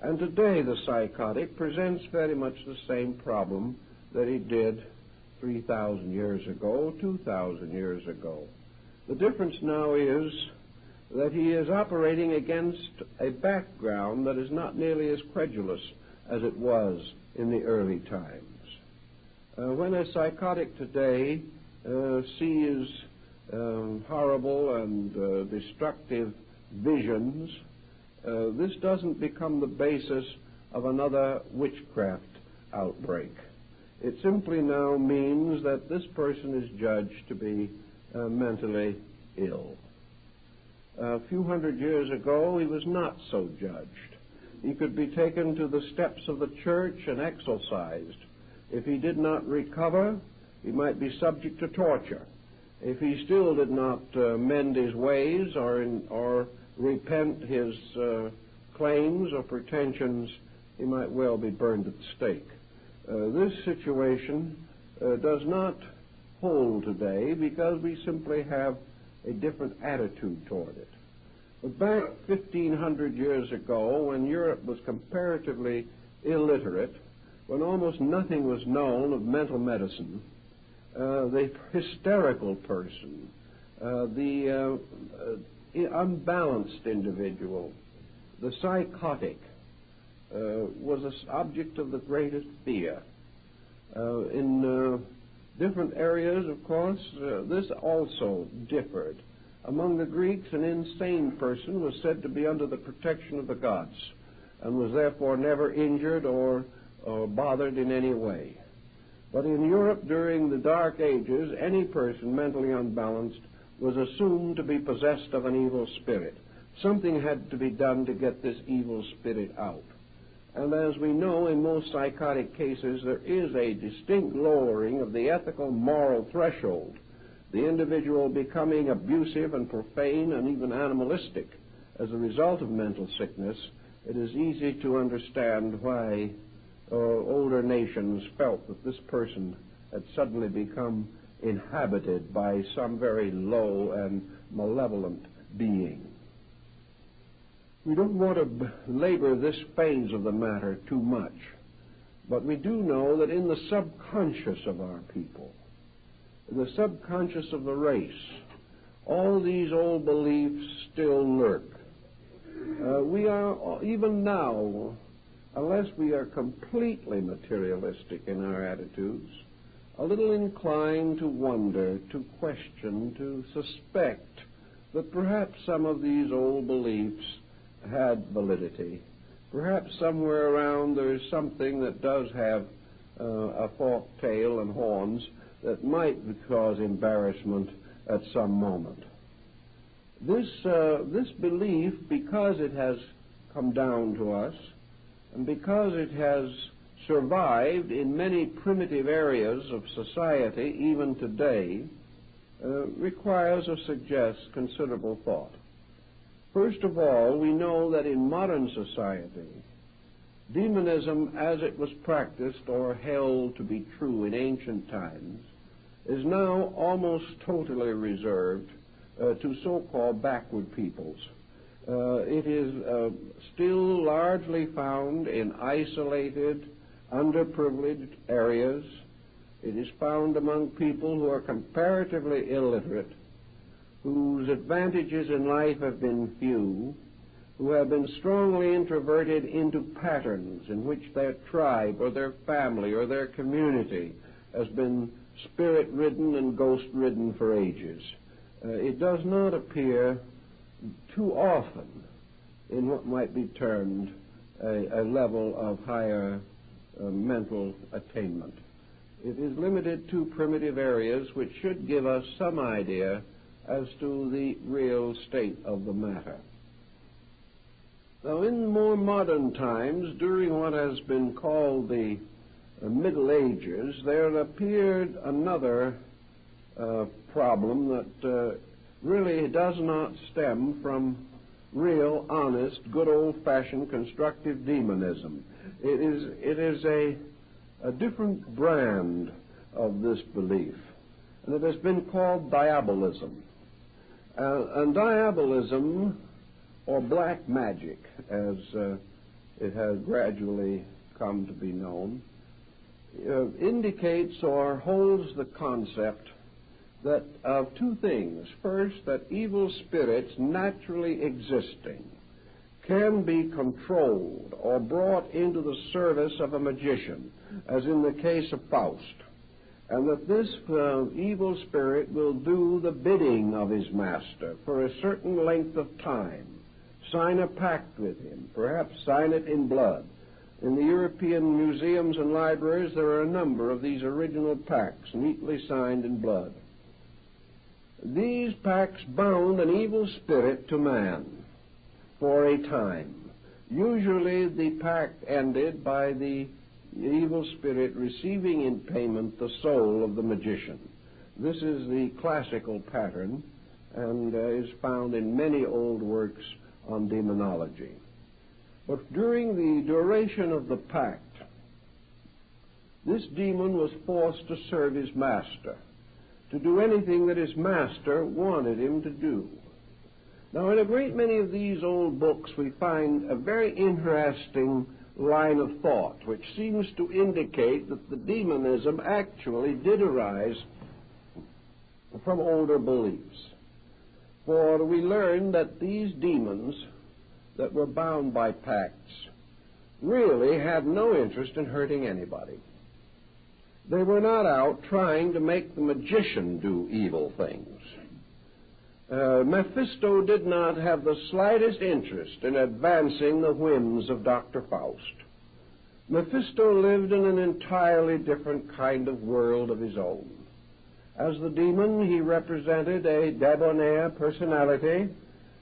And today the psychotic presents very much the same problem that he did 3,000 years ago, 2,000 years ago. The difference now is that he is operating against a background that is not nearly as credulous as it was in the early times. When a psychotic today sees horrible and destructive visions, this doesn't become the basis of another witchcraft outbreak. It simply now means that this person is judged to be mentally ill. A few hundred years ago, he was not so judged. He could be taken to the steps of the church and exorcised. If he did not recover, he might be subject to torture. If he still did not mend his ways or repent his claims or pretensions, he might well be burned at the stake. This situation does not hold today because we simply have a different attitude toward it. But back 1,500 years ago, when Europe was comparatively illiterate, when almost nothing was known of mental medicine, the hysterical person, the unbalanced individual, the psychotic, was an object of the greatest fear. In different areas, of course, this also differed Among the Greeks, an insane person was said to be under the protection of the gods and was therefore never injured or bothered in any way. But in Europe during the Dark Ages, any person mentally unbalanced was assumed to be possessed of an evil spirit. Something had to be done to get this evil spirit out. And as we know, in most psychotic cases, there is a distinct lowering of the ethical moral threshold, the individual becoming abusive and profane and even animalistic as a result of mental sickness. It is easy to understand why older nations felt that this person had suddenly become inhabited by some very low and malevolent being. We don't want to labor this phase of the matter too much, but we do know that in the subconscious of our people, in the subconscious of the race, all these old beliefs still lurk. We are, even now, unless we are completely materialistic in our attitudes, a little inclined to wonder, to question, to suspect that perhaps some of these old beliefs had validity. Perhaps somewhere around there is something that does have a forked tail and horns that might cause embarrassment at some moment. This belief, because it has come down to us, and because it has survived in many primitive areas of society, even today, requires or suggests considerable thought. First of all, we know that in modern society, demonism as it was practiced or held to be true in ancient times is now almost totally reserved to so-called backward peoples. It is still largely found in isolated, underprivileged areas. It is found among people who are comparatively illiterate, whose advantages in life have been few, who have been strongly introverted into patterns in which their tribe or their family or their community has been spirit-ridden and ghost-ridden for ages. It does not appear too often in what might be termed a level of higher mental attainment. It is limited to primitive areas which should give us some idea as to the real state of the matter. Now, in more modern times, during what has been called the Middle Ages, there appeared another problem that really does not stem from real, honest, good old-fashioned constructive demonism. It is a different brand of this belief, and it has been called diabolism. And diabolism, or black magic, as it has gradually come to be known, indicates or holds the concept that of two things. First, that evil spirits naturally existing can be controlled or brought into the service of a magician, as in the case of Faust, and that this evil spirit will do the bidding of his master for a certain length of time, sign a pact with him, perhaps sign it in blood. In the European museums and libraries, there are a number of these original pacts, neatly signed in blood. These pacts bound an evil spirit to man for a time. Usually the pact ended by the evil spirit receiving in payment the soul of the magician. This is the classical pattern and is found in many old works on demonology. But during the duration of the pact, this demon was forced to serve his master, to do anything that his master wanted him to do. Now, in a great many of these old books, we find a very interesting line of thought, which seems to indicate that the demonism actually did arise from older beliefs. For we learn that these demons that were bound by pacts really had no interest in hurting anybody. They were not out trying to make the magician do evil things. Mephisto did not have the slightest interest in advancing the whims of Dr. Faust. Mephisto lived in an entirely different kind of world of his own. As the demon, he represented a debonair personality,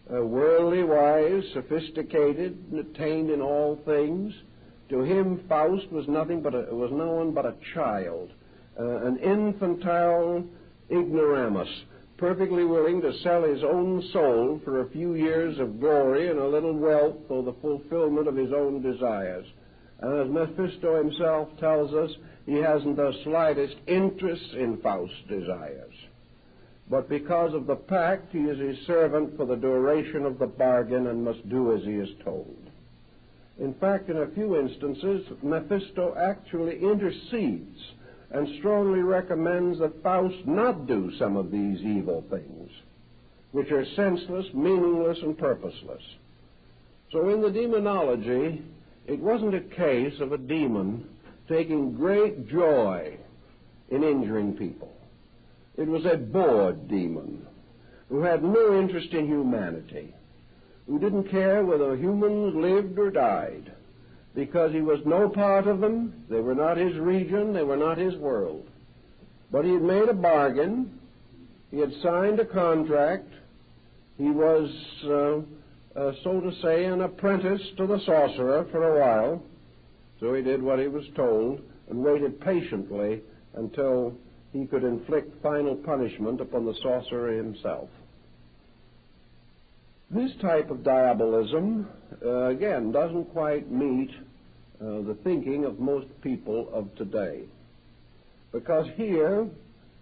worldly wise, sophisticated, and attained in all things. To him, Faust was no one but a child, an infantile ignoramus, perfectly willing to sell his own soul for a few years of glory and a little wealth for the fulfillment of his own desires. And as Mephisto himself tells us, he hasn't the slightest interest in Faust's desires. But because of the pact, he is his servant for the duration of the bargain and must do as he is told. In fact, in a few instances, Mephisto actually intercedes and strongly recommends that Faust not do some of these evil things, which are senseless, meaningless, and purposeless. So in the demonology, it wasn't a case of a demon taking great joy in injuring people. It was a bored demon who had no interest in humanity, who didn't care whether humans lived or died, because he was no part of them. They were not his region, they were not his world. But he had made a bargain, he had signed a contract, he was, so to say, an apprentice to the sorcerer for a while, so he did what he was told and waited patiently until he could inflict final punishment upon the sorcerer himself. This type of diabolism, again, doesn't quite meet the thinking of most people of today. Because here,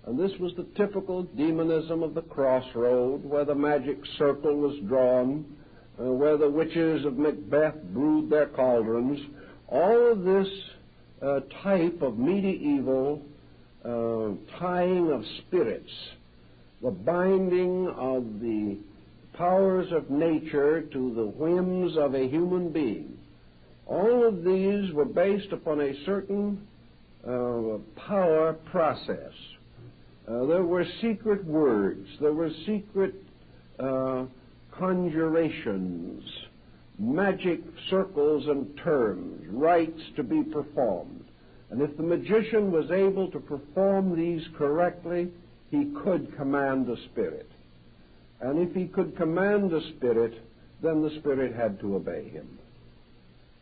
and this was the typical demonism of the crossroad, where the magic circle was drawn, where the witches of Macbeth brewed their cauldrons, all of this type of medieval tying of spirits, the binding of the powers of nature to the whims of a human being, all of these were based upon a certain power process. There were secret words, there were secret conjurations, magic circles and terms, rites to be performed. And if the magician was able to perform these correctly, he could command a spirit. And if he could command a spirit, then the spirit had to obey him.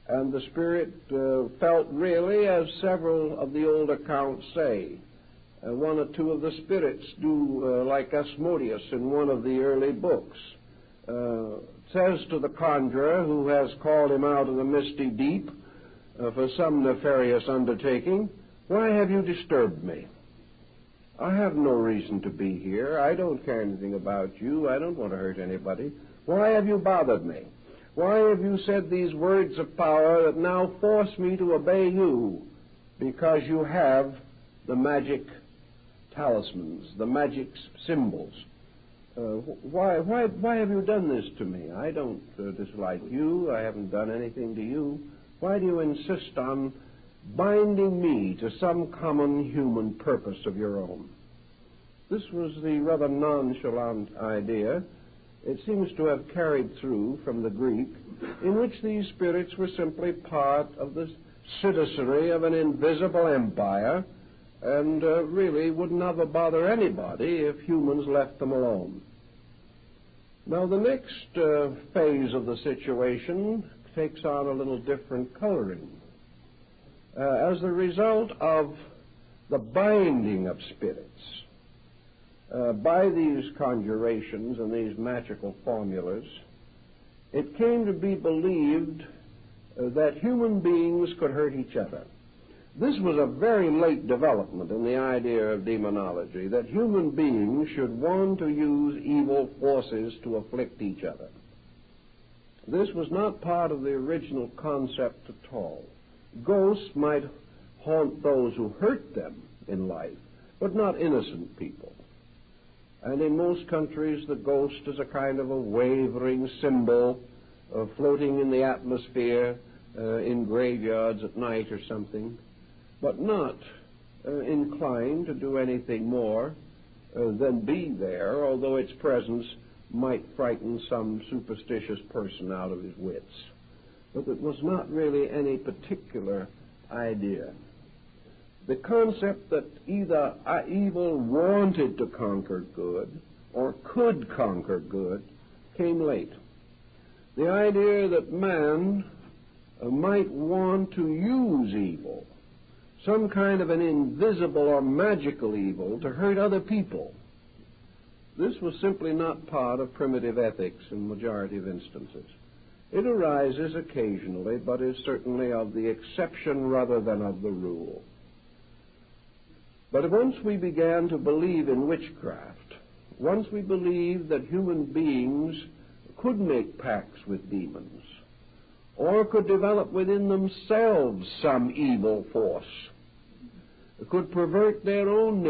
And the spirit felt really, as several of the old accounts say. One or two of the spirits do like Asmodeus in one of the early books. Says to the conjurer who has called him out of the misty deep for some nefarious undertaking, "Why have you disturbed me? I have no reason to be here. I don't care anything about you. I don't want to hurt anybody. Why have you bothered me? Why have you said these words of power that now force me to obey you? Because you have the magic talismans, the magic symbols. Why have you done this to me? I don't dislike you. I haven't done anything to you. Why do you insist on binding me to some common human purpose of your own?" This was the rather nonchalant idea. It seems to have carried through from the Greek, in which these spirits were simply part of the citizenry of an invisible empire, and really would never bother anybody if humans left them alone. Now, the next phase of the situation takes on a little different coloring. As a result of the binding of spirits by these conjurations and these magical formulas, it came to be believed that human beings could hurt each other. This was a very late development in the idea of demonology, that human beings should want to use evil forces to afflict each other. This was not part of the original concept at all. Ghosts might haunt those who hurt them in life, but not innocent people. And in most countries, the ghost is a kind of a wavering symbol floating in the atmosphere in graveyards at night or something, but not inclined to do anything more than be there, although its presence might frighten some superstitious person out of his wits. But it was not really any particular idea. The concept that either evil wanted to conquer good or could conquer good came late. The idea that man might want to use evil, some kind of an invisible or magical evil, to hurt other people, this was simply not part of primitive ethics in the majority of instances. It arises occasionally, but is certainly of the exception rather than of the rule. But once we began to believe in witchcraft, once we believed that human beings could make pacts with demons, or could develop within themselves some evil force, could pervert their own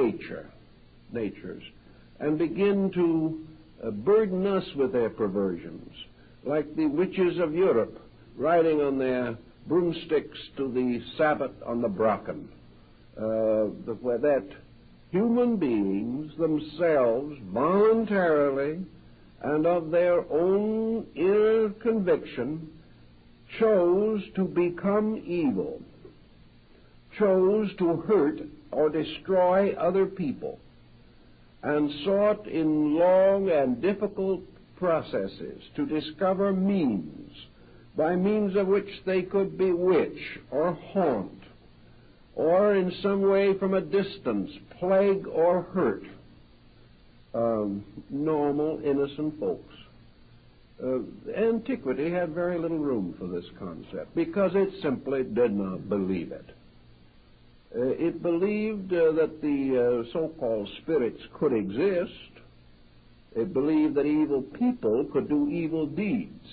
natures, and begin to burden us with their perversions, like the witches of Europe riding on their broomsticks to the Sabbath on the Brocken, where that human beings themselves voluntarily and of their own inner conviction chose to become evil, chose to hurt or destroy other people, and sought in long and difficult processes to discover means by means of which they could bewitch or haunt or in some way from a distance plague or hurt normal, innocent folks. Antiquity had very little room for this concept because it simply did not believe it. It believed that the so-called spirits could exist. It believed that evil people could do evil deeds.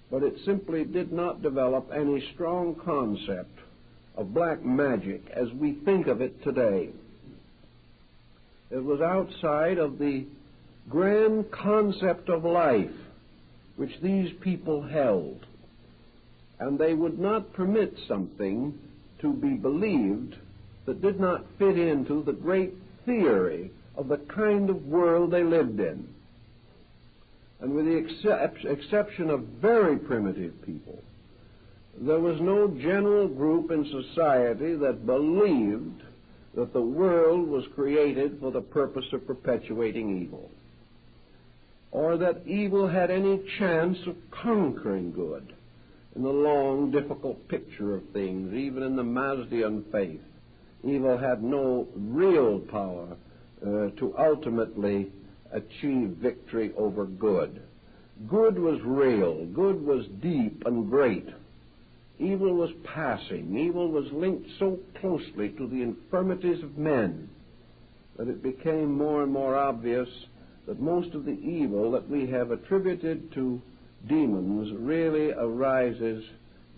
But it simply did not develop any strong concept of black magic as we think of it today. It was outside of the grand concept of life which these people held. And they would not permit something to be believed that did not fit into the great theory of the kind of world they lived in. And with the exception of very primitive people, there was no general group in society that believed that the world was created for the purpose of perpetuating evil, or that evil had any chance of conquering good. In the long, difficult picture of things, even in the Mazdian faith, evil had no real power to ultimately achieve victory over good. Good was real. Good was deep and great. Evil was passing. Evil was linked so closely to the infirmities of men that it became more and more obvious that most of the evil that we have attributed to demons really arises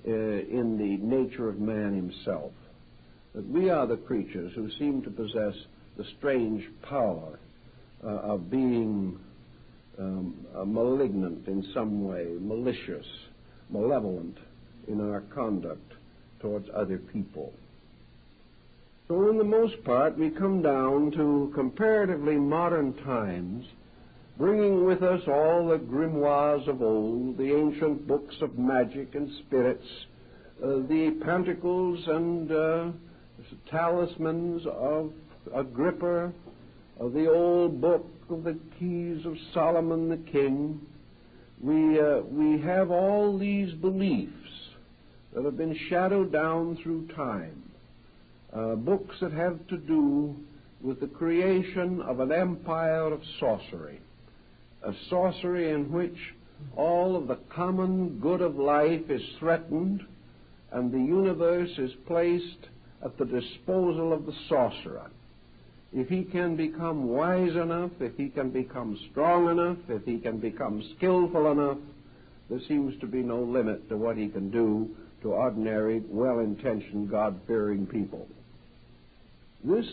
in the nature of man himself. That we are the creatures who seem to possess the strange power of being malignant in some way, malicious, malevolent in our conduct towards other people. So in the most part, we come down to comparatively modern times, bringing with us all the grimoires of old, the ancient books of magic and spirits, the pentacles and talismans of Agrippa, the old book of the keys of Solomon the king. We have all these beliefs that have been shadowed down through time, books that have to do with the creation of an empire of sorcery, a sorcery in which all of the common good of life is threatened and the universe is placed at the disposal of the sorcerer. If he can become wise enough, if he can become strong enough, if he can become skillful enough, there seems to be no limit to what he can do to ordinary, well-intentioned, God-fearing people. This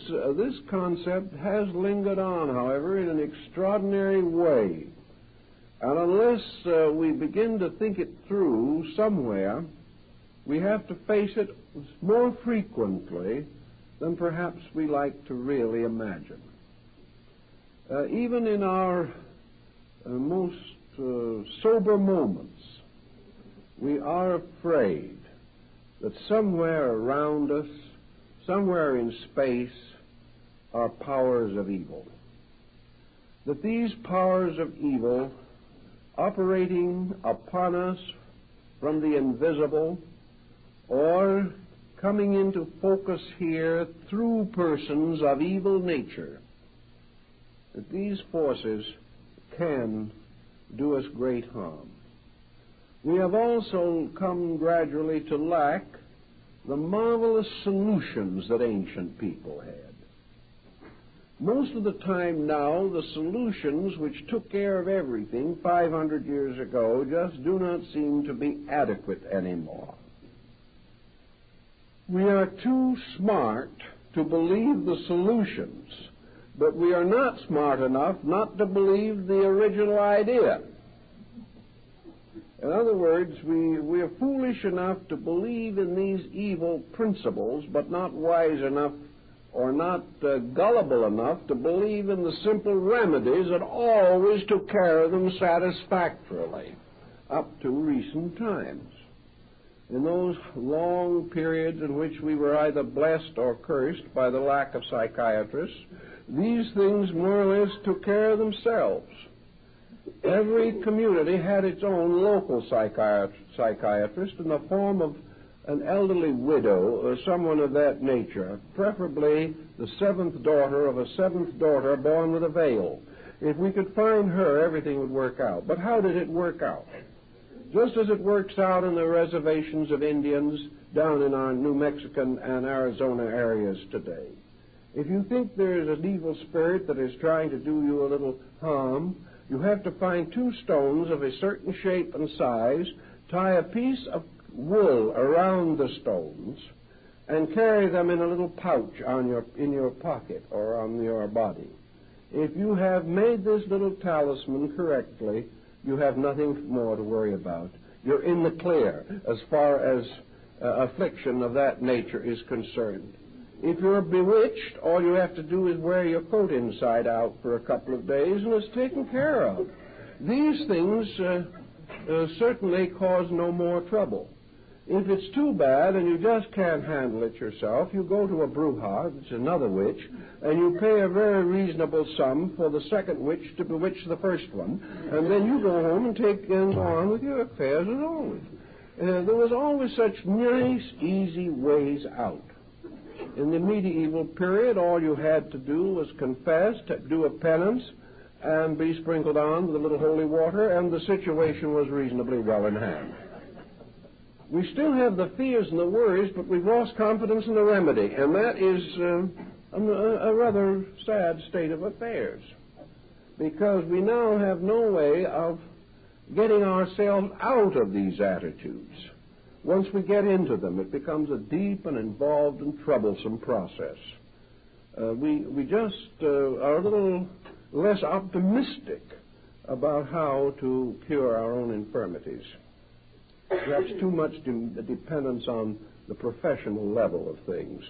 concept has lingered on, however, in an extraordinary way. And unless we begin to think it through somewhere, we have to face it more frequently than perhaps we like to really imagine. Even in our most sober moments, we are afraid that somewhere around us, somewhere in space, are powers of evil. That these powers of evil, operating upon us from the invisible, or coming into focus here through persons of evil nature, that these forces can do us great harm. We have also come gradually to lack the marvelous solutions that ancient people had. Most of the time now, the solutions which took care of everything 500 years ago just do not seem to be adequate anymore. We are too smart to believe the solutions, but we are not smart enough not to believe the original idea. In other words, we are foolish enough to believe in these evil principles, but not wise enough or not gullible enough to believe in the simple remedies that always took care of them satisfactorily up to recent times. In those long periods in which we were either blessed or cursed by the lack of psychiatrists, these things more or less took care of themselves. Every community had its own local psychiatrist in the form of an elderly widow or someone of that nature, preferably the seventh daughter of a seventh daughter born with a veil. If we could find her, everything would work out. But how did it work out? Just as it works out in the reservations of Indians down in our New Mexican and Arizona areas today. If you think there is an evil spirit that is trying to do you a little harm, you have to find two stones of a certain shape and size, tie a piece of wool around the stones, and carry them in a little pouch in your pocket or on your body. If you have made this little talisman correctly, you have nothing more to worry about. You're in the clear as far as affliction of that nature is concerned. If you're bewitched, all you have to do is wear your coat inside out for a couple of days, and it's taken care of. These things certainly cause no more trouble. If it's too bad and you just can't handle it yourself, you go to a bruja, it's another witch, and you pay a very reasonable sum for the second witch to bewitch the first one, and then you go home and go on with your affairs as always. There was always such nice, easy ways out. In the medieval period, all you had to do was confess, do a penance, and be sprinkled on with a little holy water, and the situation was reasonably well in hand. We still have the fears and the worries, but we've lost confidence in the remedy, and that is a rather sad state of affairs, because we now have no way of getting ourselves out of these attitudes. Once we get into them, it becomes a deep and involved and troublesome process. We just are a little less optimistic about how to cure our own infirmities. Perhaps too much dependence on the professional level of things.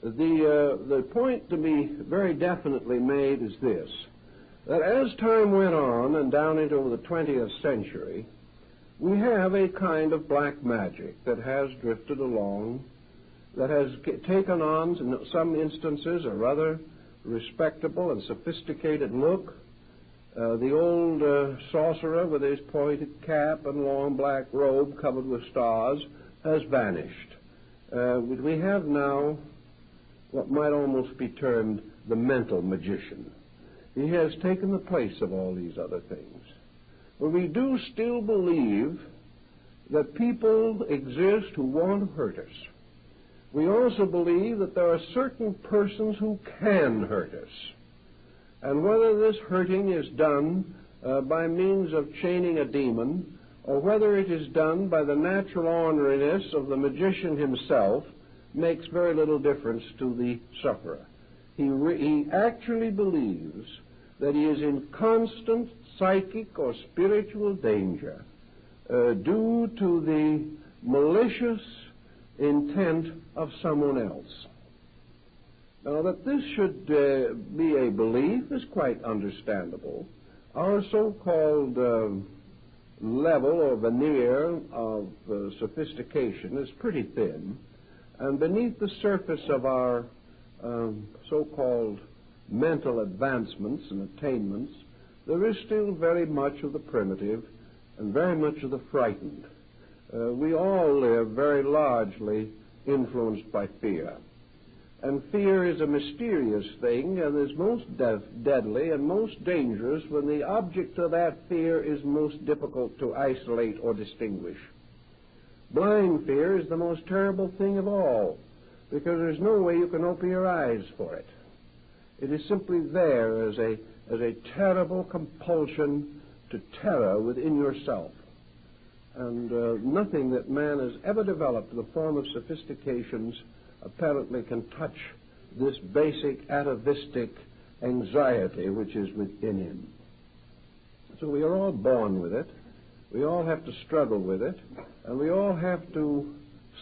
The point to be very definitely made is this, that as time went on and down into the 20th century, we have a kind of black magic that has drifted along, that has taken on, in some instances, a rather respectable and sophisticated look. The old sorcerer with his pointed cap and long black robe covered with stars has vanished. We have now what might almost be termed the mental magician. He has taken the place of all these other things. But we do still believe that people exist who want to hurt us. We also believe that there are certain persons who can hurt us. And whether this hurting is done by means of chaining a demon, or whether it is done by the natural orneriness of the magician himself, makes very little difference to the sufferer. He actually believes that he is in constant psychic or spiritual danger due to the malicious intent of someone else. Now, that this should be a belief is quite understandable. Our so-called level or veneer of sophistication is pretty thin, and beneath the surface of our so-called mental advancements and attainments, there is still very much of the primitive and very much of the frightened. We all live very largely influenced by fear. And fear is a mysterious thing and is most deadly and most dangerous when the object of that fear is most difficult to isolate or distinguish. Blind fear is the most terrible thing of all, because there's no way you can open your eyes for it. It is simply there as a terrible compulsion to terror within yourself. And nothing that man has ever developed in the form of sophistications apparently can touch this basic atavistic anxiety which is within him. So we are all born with it. We all have to struggle with it, and we all have to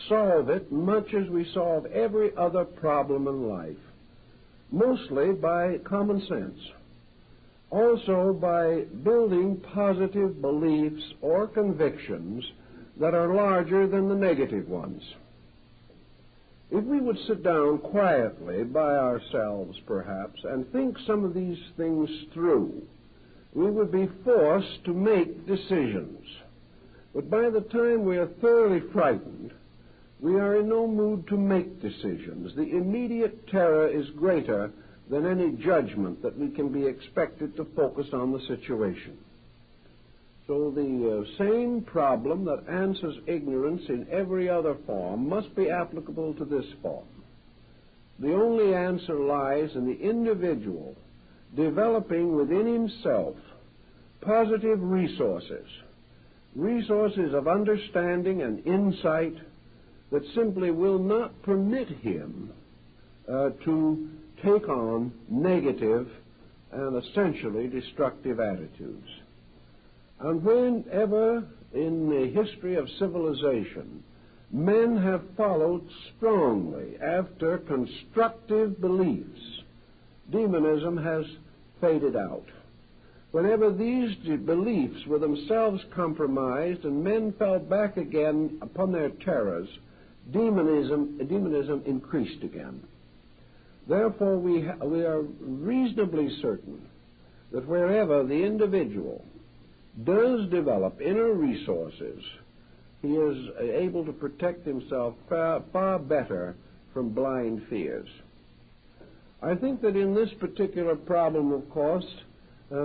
solve it much as we solve every other problem in life, mostly by common sense, also by building positive beliefs or convictions that are larger than the negative ones. If we would sit down quietly by ourselves, perhaps, and think some of these things through, we would be forced to make decisions. But by the time we are thoroughly frightened, we are in no mood to make decisions. The immediate terror is greater than any judgment that we can be expected to focus on the situation. So the same problem that answers ignorance in every other form must be applicable to this form. The only answer lies in the individual developing within himself positive resources of understanding and insight that simply will not permit him to take on negative and essentially destructive attitudes. And whenever in the history of civilization men have followed strongly after constructive beliefs, demonism has faded out. Whenever these beliefs were themselves compromised and men fell back again upon their terrors, demonism increased again. Therefore, we are reasonably certain that wherever the individual does develop inner resources, he is able to protect himself far better from blind fears. I think that in this particular problem, of course,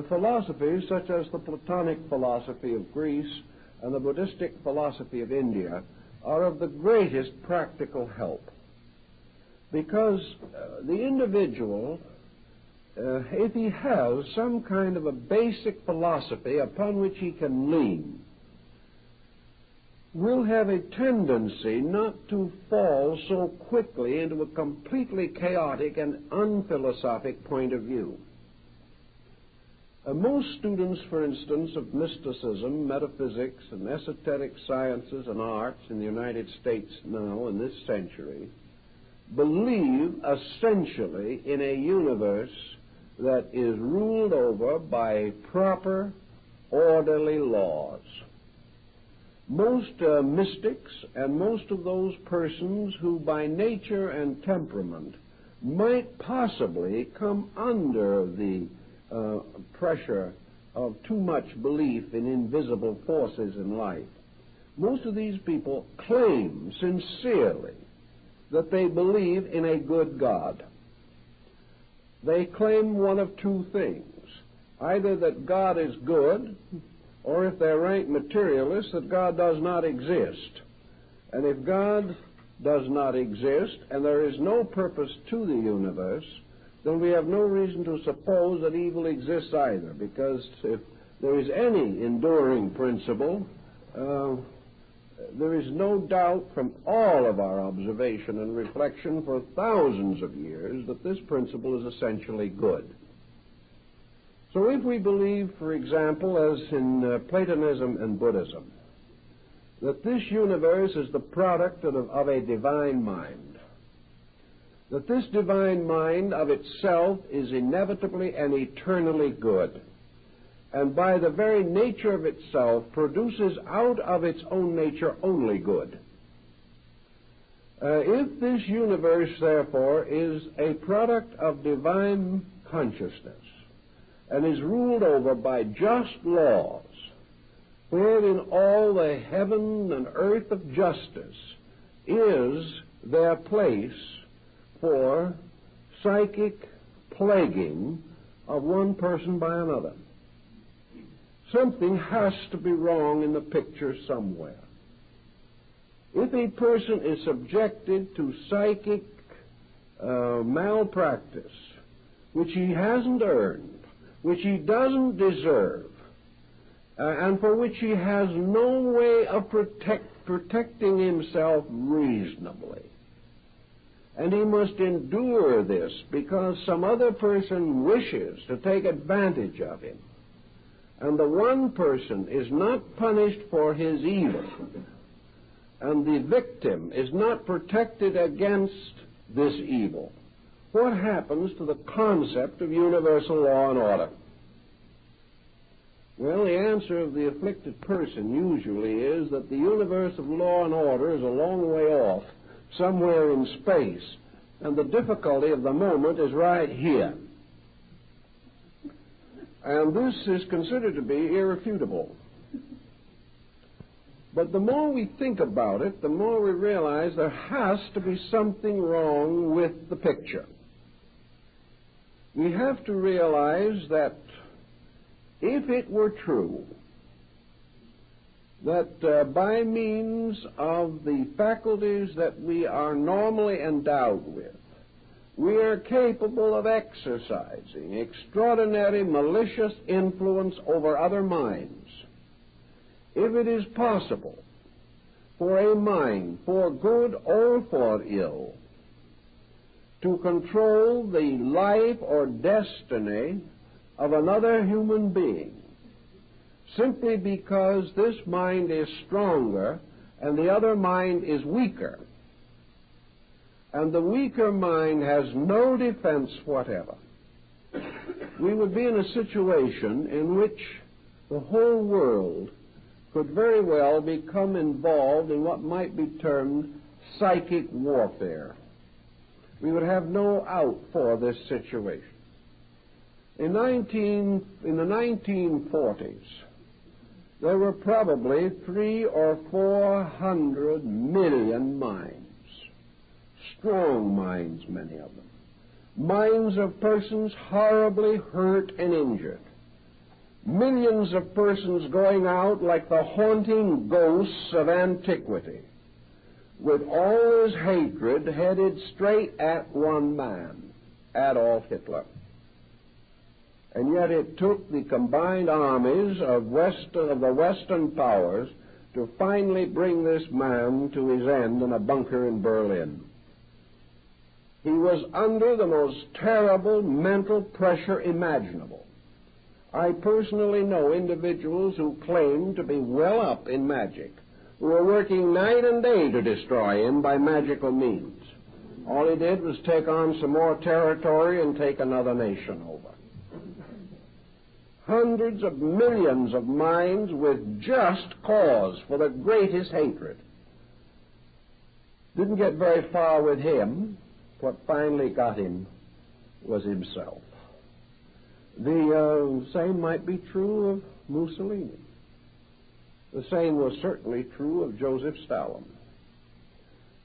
philosophies such as the Platonic philosophy of Greece and the Buddhistic philosophy of India are of the greatest practical help, because the individual, if he has some kind of a basic philosophy upon which he can lean, will have a tendency not to fall so quickly into a completely chaotic and unphilosophic point of view. Most students, for instance, of mysticism, metaphysics, and esoteric sciences and arts in the United States now in this century believe essentially in a universe that is ruled over by proper, orderly laws. Most mystics and most of those persons who by nature and temperament might possibly come under the pressure of too much belief in invisible forces in life, most of these people claim sincerely that they believe in a good God. They claim one of two things: either that God is good, or if they're rank materialists, that God does not exist. And if God does not exist, and there is no purpose to the universe, then we have no reason to suppose that evil exists either, because if there is any enduring principle, there is no doubt from all of our observation and reflection for thousands of years that this principle is essentially good. So if we believe, for example, as in Platonism and Buddhism, that this universe is the product of a divine mind, that this divine mind of itself is inevitably and eternally good, and by the very nature of itself produces out of its own nature only good. If this universe, therefore, is a product of divine consciousness and is ruled over by just laws, where in all the heaven and earth of justice is their place for psychic plaguing of one person by another, something has to be wrong in the picture somewhere. If a person is subjected to psychic malpractice, which he hasn't earned, which he doesn't deserve, and for which he has no way of protecting himself reasonably, and he must endure this because some other person wishes to take advantage of him, and the one person is not punished for his evil, and the victim is not protected against this evil, what happens to the concept of universal law and order? Well, the answer of the afflicted person usually is that the universe of law and order is a long way off, somewhere in space, and the difficulty of the moment is right here. And this is considered to be irrefutable. But the more we think about it, the more we realize there has to be something wrong with the picture. We have to realize that if it were true that by means of the faculties that we are normally endowed with, we are capable of exercising extraordinary malicious influence over other minds, if it is possible for a mind, for good or for ill, to control the life or destiny of another human being, simply because this mind is stronger and the other mind is weaker, and the weaker mind has no defense whatever, we would be in a situation in which the whole world could very well become involved in what might be termed psychic warfare. We would have no out for this situation. In the 1940s, there were probably 300 or 400 million minds, strong minds, many of them, minds of persons horribly hurt and injured, millions of persons going out like the haunting ghosts of antiquity, with all his hatred headed straight at one man, Adolf Hitler. And yet it took the combined armies of the Western powers to finally bring this man to his end in a bunker in Berlin. He was under the most terrible mental pressure imaginable. I personally know individuals who claim to be well up in magic, who were working night and day to destroy him by magical means. All he did was take on some more territory and take another nation over. Hundreds of millions of minds with just cause for the greatest hatred. Didn't get very far with him. What finally got him was himself. The same might be true of Mussolini. The same was certainly true of Joseph Stalin.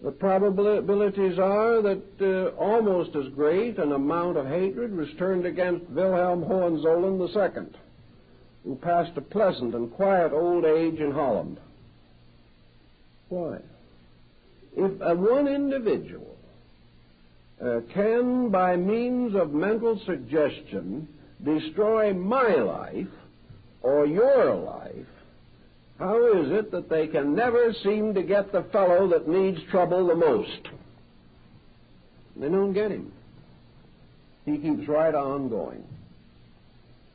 The probabilities are that almost as great an amount of hatred was turned against Wilhelm Hohenzollern II, who passed a pleasant and quiet old age in Holland. Why? If one individual can, by means of mental suggestion, destroy my life or your life, how is it that they can never seem to get the fellow that needs trouble the most? They don't get him. He keeps right on going.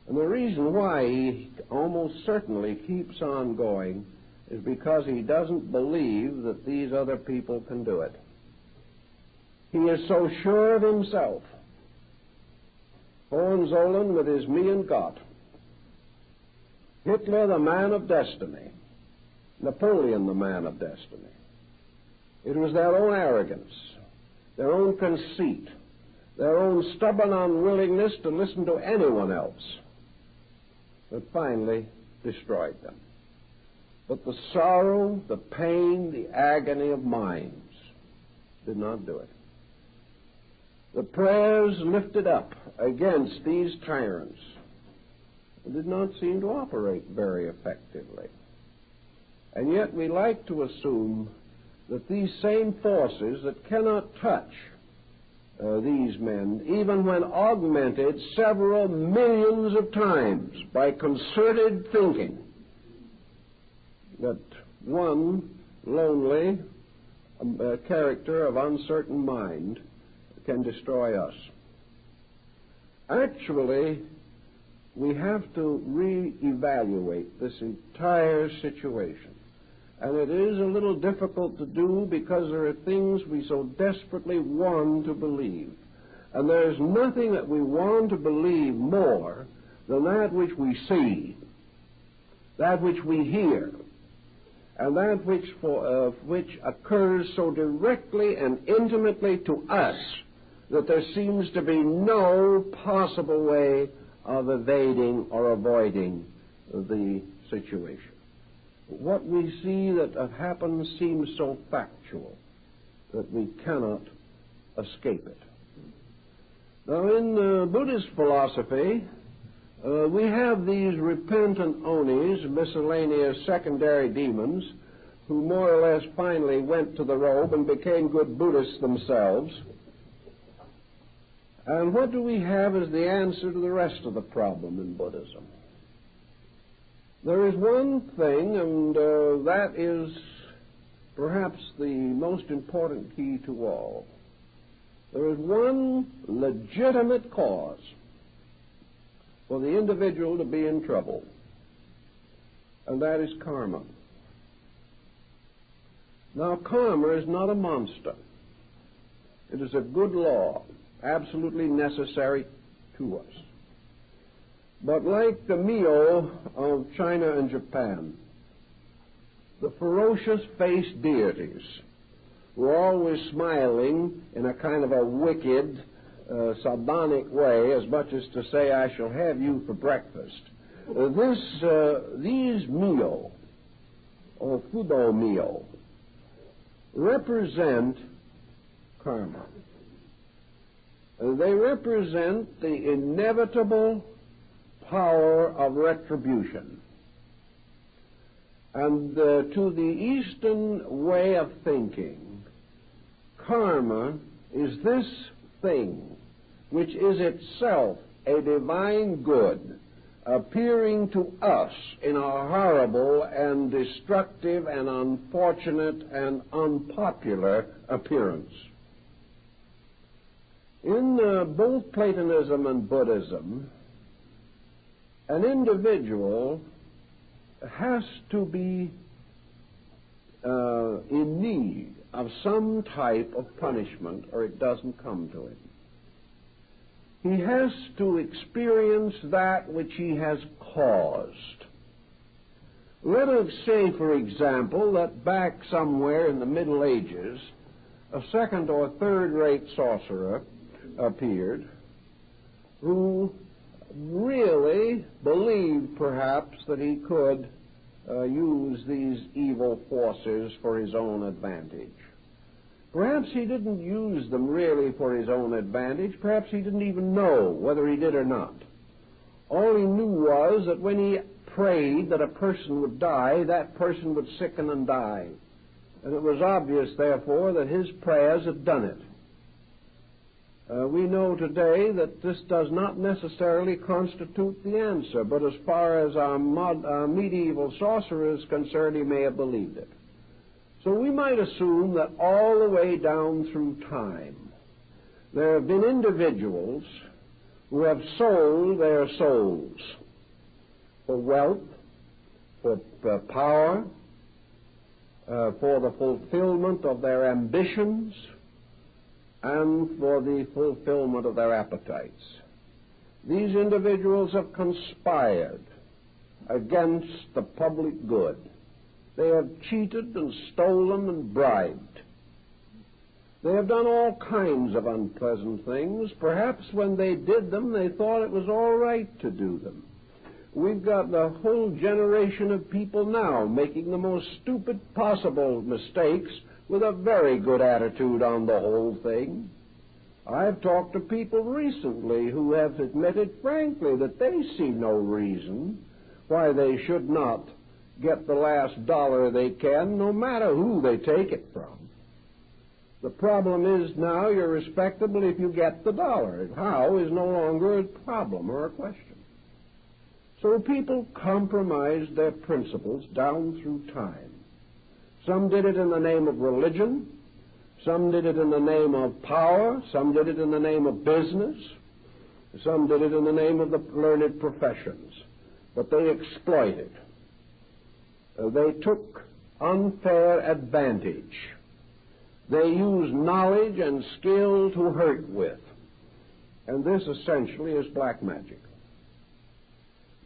And the reason why he almost certainly keeps on going is because he doesn't believe that these other people can do it. He is so sure of himself. Hohenzollern with his me and Gott. Hitler, the man of destiny. Napoleon, the man of destiny. It was their own arrogance, their own conceit, their own stubborn unwillingness to listen to anyone else that finally destroyed them. But the sorrow, the pain, the agony of minds did not do it. The prayers lifted up against these tyrants did not seem to operate very effectively. And yet we like to assume that these same forces that cannot touch these men, even when augmented several millions of times by concerted thinking, that one lonely character of uncertain mind can destroy us. Actually, we have to re-evaluate this entire situation. And it is a little difficult to do because there are things we so desperately want to believe. And there's nothing that we want to believe more than that which we see, that which we hear, and that which occurs so directly and intimately to us that there seems to be no possible way of evading or avoiding the situation. What we see that happens seems so factual that we cannot escape it. Now, in Buddhist philosophy, we have these repentant onis, miscellaneous secondary demons, who more or less finally went to the robe and became good Buddhists themselves. And what do we have as the answer to the rest of the problem in Buddhism? There is one thing, and that is perhaps the most important key to all. There is one legitimate cause for the individual to be in trouble, and that is karma. Now, karma is not a monster. It is a good law, absolutely necessary to us. But like the Mio of China and Japan, the ferocious-faced deities were always smiling in a kind of a wicked, sardonic way, as much as to say, I shall have you for breakfast. These Mio, or Fudo Mio, represent karma. They represent the inevitable power of retribution. And to the Eastern way of thinking, karma is this thing which is itself a divine good appearing to us in a horrible and destructive and unfortunate and unpopular appearance. In both Platonism and Buddhism, an individual has to be in need of some type of punishment, or it doesn't come to him. He has to experience that which he has caused. Let us say, for example, that back somewhere in the Middle Ages, a second or third-rate sorcerer appeared who really believed, perhaps, that he could use these evil forces for his own advantage. Perhaps he didn't use them really for his own advantage. Perhaps he didn't even know whether he did or not. All he knew was that when he prayed that a person would die, that person would sicken and die. And it was obvious, therefore, that his prayers had done it. We know today that this does not necessarily constitute the answer, but as far as our medieval sorcerer is concerned, he may have believed it. So we might assume that all the way down through time, there have been individuals who have sold their souls for wealth, for power, for the fulfillment of their ambitions, and for the fulfillment of their appetites. These individuals have conspired against the public good. They have cheated and stolen and bribed. They have done all kinds of unpleasant things. Perhaps when they did them, they thought it was all right to do them. We've got the whole generation of people now making the most stupid possible mistakes with a very good attitude on the whole thing. I've talked to people recently who have admitted frankly that they see no reason why they should not get the last dollar they can, no matter who they take it from. The problem is now you're respectable if you get the dollar. How is no longer a problem or a question. So people compromised their principles down through time. Some did it in the name of religion. Some did it in the name of power. Some did it in the name of business. Some did it in the name of the learned professions. But they exploited. They took unfair advantage. They used knowledge and skill to hurt with. And this essentially is black magic.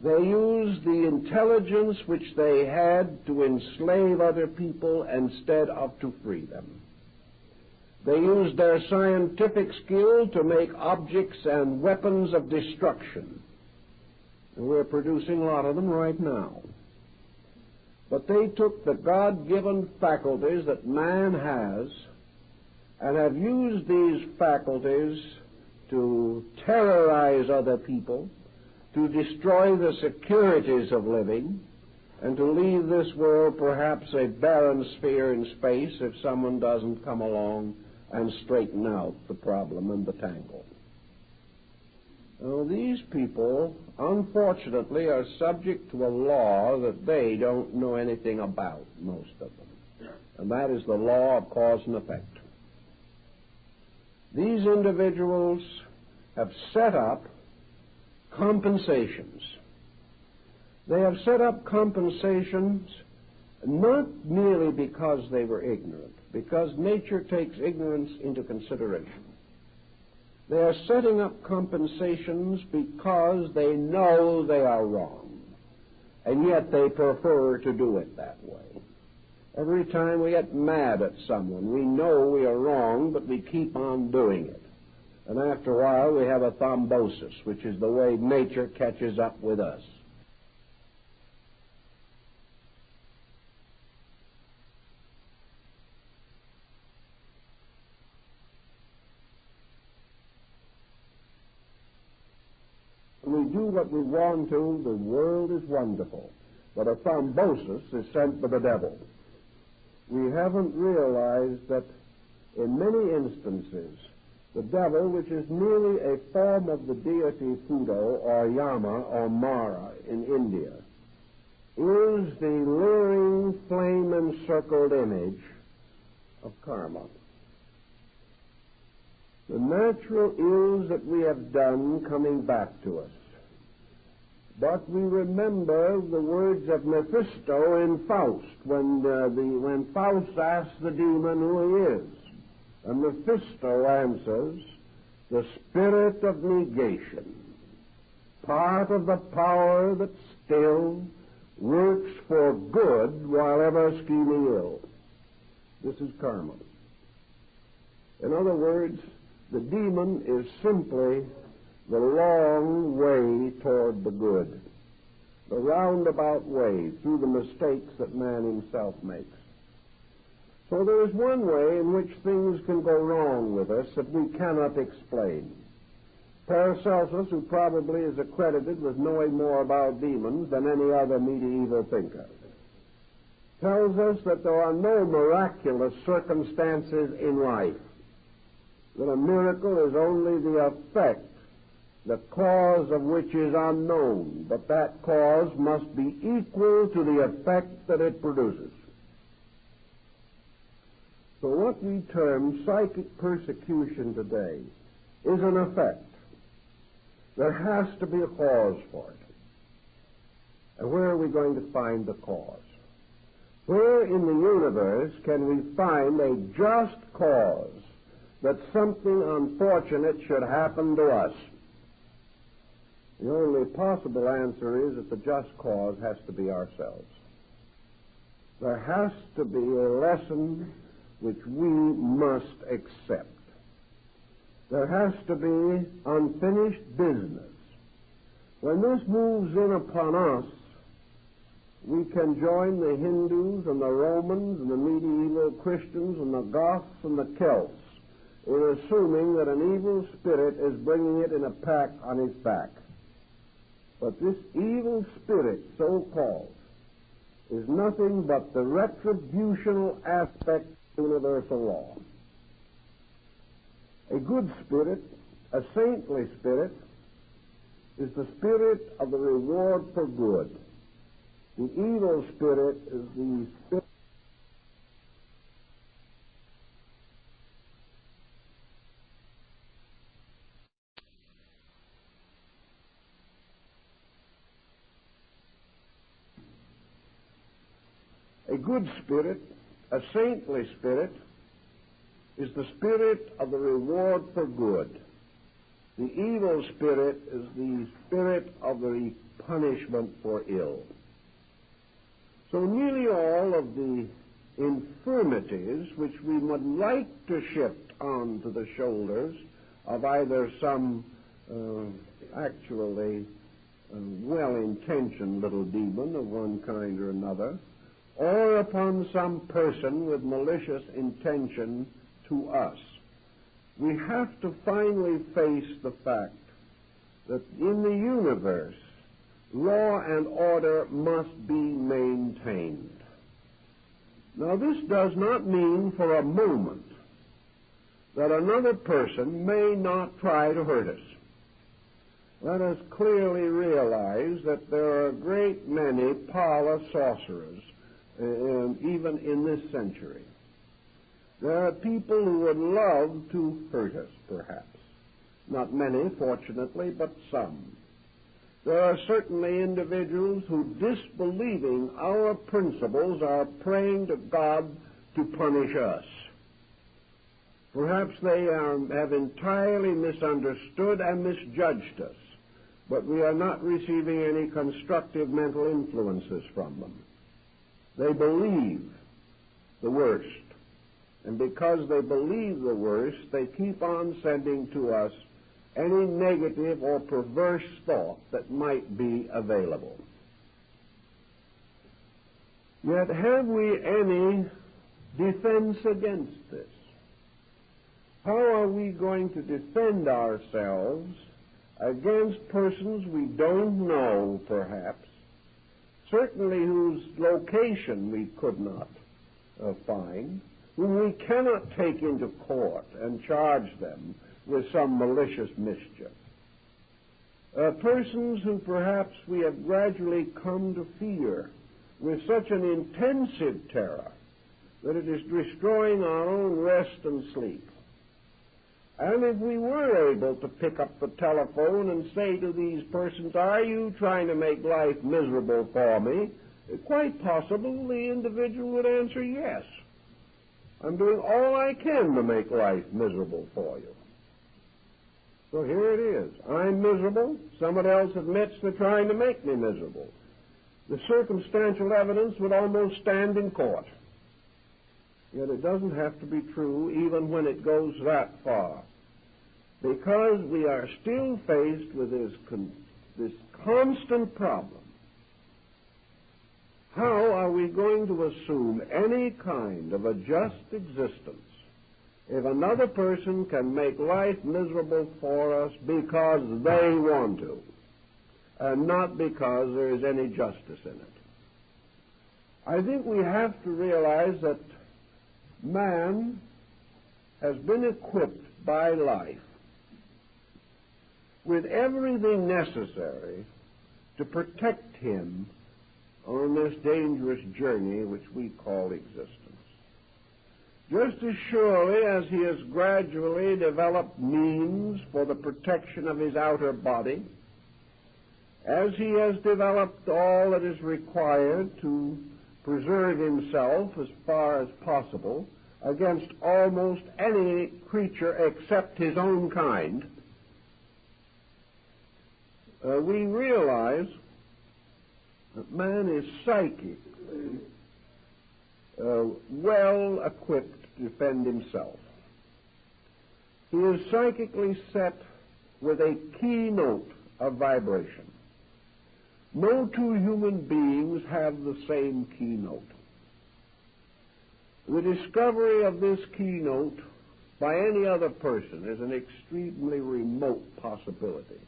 They used the intelligence which they had to enslave other people instead of to free them. They used their scientific skill to make objects and weapons of destruction. And we're producing a lot of them right now. But they took the God-given faculties that man has and have used these faculties to terrorize other people, to destroy the securities of living, and to leave this world perhaps a barren sphere in space if someone doesn't come along and straighten out the problem and the tangle. Now, these people, unfortunately, are subject to a law that they don't know anything about, most of them, and that is the law of cause and effect. These individuals have set up compensations. They have set up compensations not merely because they were ignorant, because nature takes ignorance into consideration. They are setting up compensations because they know they are wrong, and yet they prefer to do it that way. Every time we get mad at someone, we know we are wrong, but we keep on doing it. And after a while, we have a thrombosis, which is the way nature catches up with us. We do what we want to, the world is wonderful. But a thrombosis is sent by the devil. We haven't realized that in many instances, the devil, which is merely a form of the deity Fudo or Yama or Mara in India, is the luring, flame-encircled image of karma. The natural ills that we have done coming back to us. But we remember the words of Mephisto in Faust, when Faust asks the demon who he is. And Mephisto answers, the spirit of negation, part of the power that still works for good while ever scheming ill. This is karma. In other words, the demon is simply the long way toward the good, the roundabout way through the mistakes that man himself makes. So there is one way in which things can go wrong with us that we cannot explain. Paracelsus, who probably is accredited with knowing more about demons than any other medieval thinker, tells us that there are no miraculous circumstances in life, that a miracle is only the effect, the cause of which is unknown, but that cause must be equal to the effect that it produces. So what we term psychic persecution today is an effect. There has to be a cause for it. And where are we going to find the cause? Where in the universe can we find a just cause that something unfortunate should happen to us? The only possible answer is that the just cause has to be ourselves. There has to be a lesson which we must accept. There has to be unfinished business. When this moves in upon us, we can join the Hindus and the Romans and the medieval Christians and the Goths and the Celts in assuming that an evil spirit is bringing it in a pack on his back. But this evil spirit, so-called, is nothing but the retributional aspect of universal law. A good spirit, a saintly spirit, is the spirit of the reward for good. The evil spirit is the spirit A good spirit, a saintly spirit, is the spirit of the reward for good. The evil spirit is the spirit of the punishment for ill. So nearly all of the infirmities which we would like to shift onto the shoulders of either some actually well-intentioned little demon of one kind or another, or upon some person with malicious intention to us, we have to finally face the fact that in the universe, law and order must be maintained. Now, this does not mean for a moment that another person may not try to hurt us. Let us clearly realize that there are a great many parlor sorcerers, even in this century. There are people who would love to hurt us, perhaps. Not many, fortunately, but some. There are certainly individuals who, disbelieving our principles, are praying to God to punish us. Perhaps they have entirely misunderstood and misjudged us, but we are not receiving any constructive mental influences from them. They believe the worst, and because they believe the worst, they keep on sending to us any negative or perverse thought that might be available. Yet have we any defense against this? How are we going to defend ourselves against persons we don't know, perhaps, certainly whose location we could not find, whom we cannot take into court and charge them with some malicious mischief? Persons who perhaps we have gradually come to fear with such an intensive terror that it is destroying our own rest and sleep. And if we were able to pick up the telephone and say to these persons, "Are you trying to make life miserable for me?" quite possible the individual would answer, "Yes. I'm doing all I can to make life miserable for you." So here it is. I'm miserable. Somebody else admits they're trying to make me miserable. The circumstantial evidence would almost stand in court. Yet it doesn't have to be true even when it goes that far, because we are still faced with this constant problem. How are we going to assume any kind of a just existence if another person can make life miserable for us because they want to, and not because there is any justice in it? I think we have to realize that man has been equipped by life with everything necessary to protect him on this dangerous journey which we call existence. Just as surely as he has gradually developed means for the protection of his outer body, as he has developed all that is required to preserve himself as far as possible against almost any creature except his own kind, we realize that man is psychically well equipped to defend himself. He is psychically set with a keynote of vibration. No two human beings have the same keynote. The discovery of this keynote by any other person is an extremely remote possibility.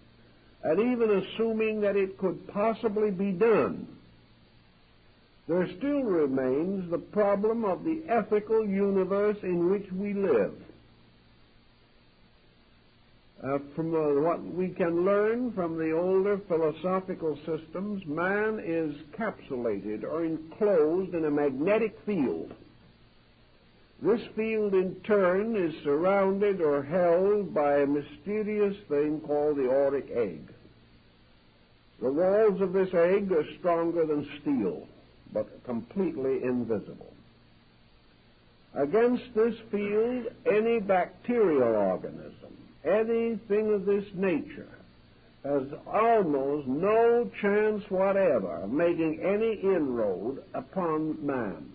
And even assuming that it could possibly be done, there still remains the problem of the ethical universe in which we live. From what we can learn from the older philosophical systems, man is capsulated or enclosed in a magnetic field. This field, in turn, is surrounded or held by a mysterious thing called the auric egg. The walls of this egg are stronger than steel, but completely invisible. Against this field, any bacterial organism, anything of this nature, has almost no chance whatever of making any inroad upon man.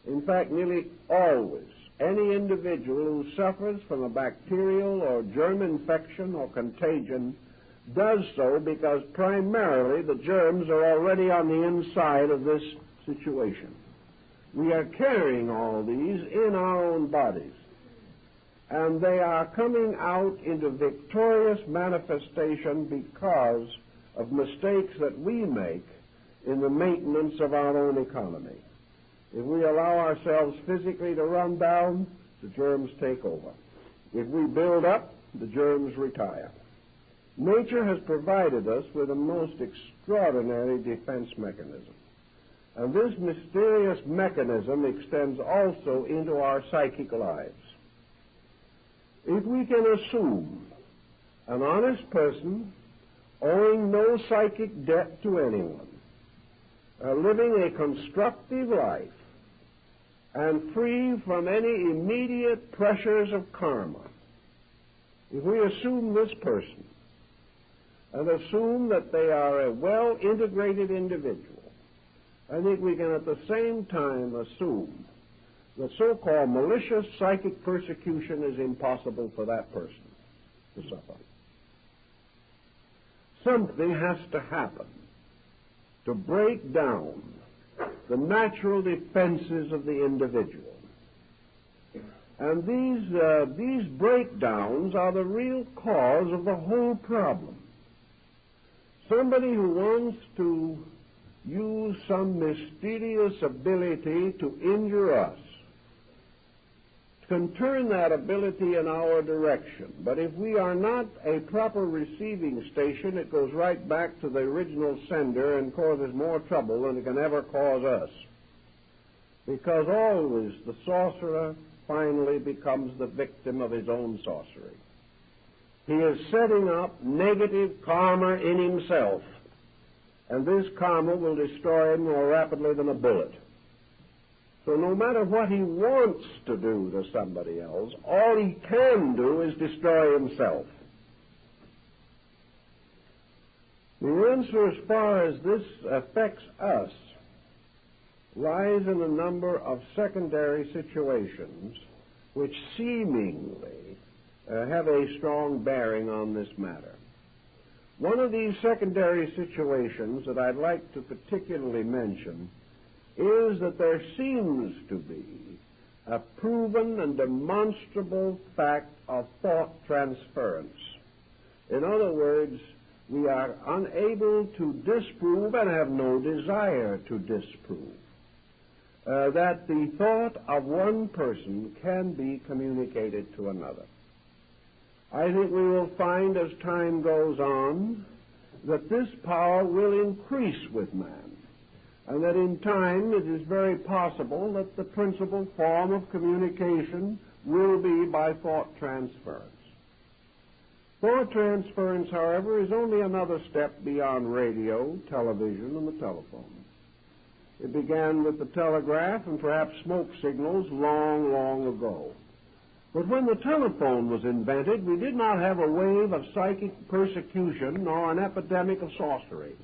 In fact, nearly always, any individual who suffers from a bacterial or germ infection or contagion does so because primarily the germs are already on the inside of this situation. We are carrying all these in our own bodies, and they are coming out into victorious manifestation because of mistakes that we make in the maintenance of our own economy. If we allow ourselves physically to run down, the germs take over. If we build up, the germs retire. Nature has provided us with a most extraordinary defense mechanism. And this mysterious mechanism extends also into our psychic lives. If we can assume an honest person owing no psychic debt to anyone, living a constructive life, and free from any immediate pressures of karma, if we assume this person and assume that they are a well-integrated individual, I think we can at the same time assume that so-called malicious psychic persecution is impossible for that person to suffer. Something has to happen to break down the natural defenses of the individual. And these breakdowns are the real cause of the whole problem. Somebody who wants to use some mysterious ability to injure us can turn that ability in our direction. But if we are not a proper receiving station, it goes right back to the original sender and causes more trouble than it can ever cause us. Because always the sorcerer finally becomes the victim of his own sorcery. He is setting up negative karma in himself, and this karma will destroy him more rapidly than a bullet. So no matter what he wants to do to somebody else, all he can do is destroy himself. The answer as far as this affects us lies in a number of secondary situations which seemingly have a strong bearing on this matter. One of these secondary situations that I'd like to particularly mention is that there seems to be a proven and demonstrable fact of thought transference. In other words, we are unable to disprove and have no desire to disprove that the thought of one person can be communicated to another. I think we will find as time goes on that this power will increase with man, and that in time it is very possible that the principal form of communication will be by thought transference. Thought transference, however, is only another step beyond radio, television, and the telephone. It began with the telegraph and perhaps smoke signals long, long ago. But when the telephone was invented, we did not have a wave of psychic persecution nor an epidemic of sorcery.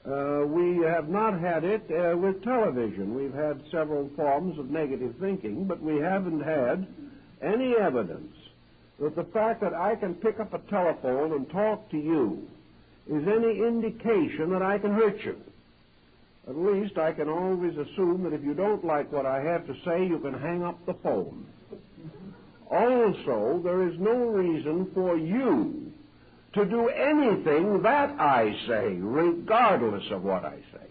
We have not had it with television. We've had several forms of negative thinking, but we haven't had any evidence that the fact that I can pick up a telephone and talk to you is any indication that I can hurt you. At least I can always assume that if you don't like what I have to say, you can hang up the phone. Also, there is no reason for you to do anything that I say, regardless of what I say.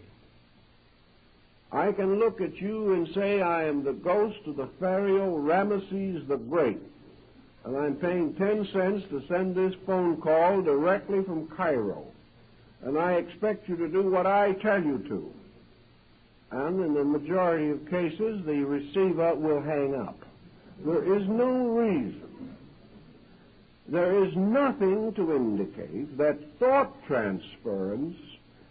I can look at you and say I am the ghost of the pharaoh Ramesses the Great, and I'm paying 10 cents to send this phone call directly from Cairo, and I expect you to do what I tell you to. And in the majority of cases, the receiver will hang up. There is no reason, there is nothing to indicate that thought transference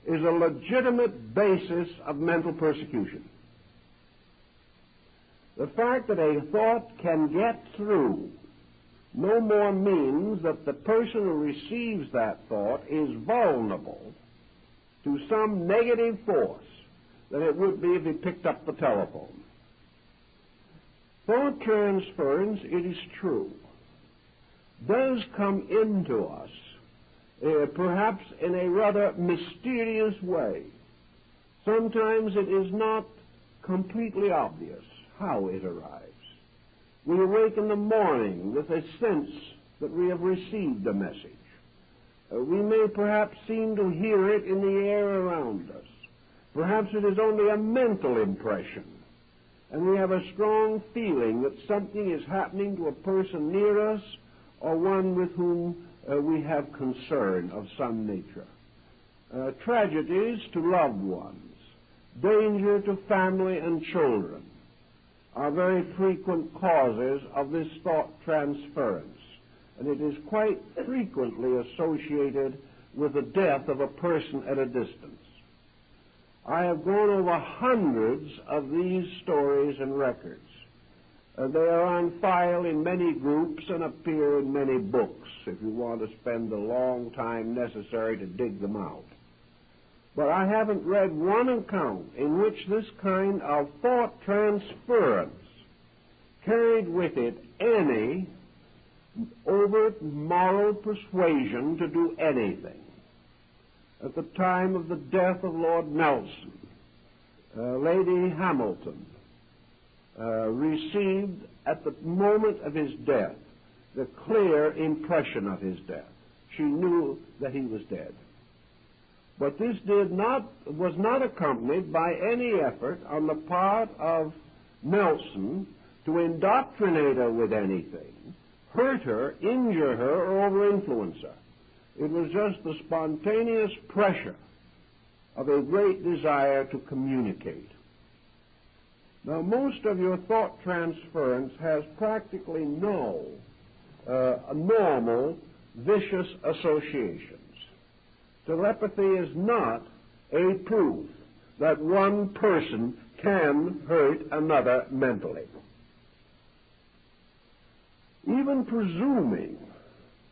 is a legitimate basis of mental persecution. The fact that a thought can get through no more means that the person who receives that thought is vulnerable to some negative force than it would be if he picked up the telephone. Thought transference, it is true, does come into us, perhaps in a rather mysterious way. Sometimes it is not completely obvious how it arrives. We awake in the morning with a sense that we have received a message. We may perhaps seem to hear it in the air around us. Perhaps it is only a mental impression, and we have a strong feeling that something is happening to a person near us or one with whom we have concern of some nature. Tragedies to loved ones, danger to family and children are very frequent causes of this thought transference, and it is quite frequently associated with the death of a person at a distance. I have gone over hundreds of these stories and records. They are on file in many groups and appear in many books if you want to spend the long time necessary to dig them out. But I haven't read one account in which this kind of thought transference carried with it any overt moral persuasion to do anything. At the time of the death of Lord Nelson, Lady Hamilton received at the moment of his death the clear impression of his death. She knew that he was dead. But this was not accompanied by any effort on the part of Nelson to indoctrinate her with anything, hurt her, injure her, or over-influence her. It was just the spontaneous pressure of a great desire to communicate. Now, most of your thought transference has practically no normal, vicious associations. Telepathy is not a proof that one person can hurt another mentally. Even presuming,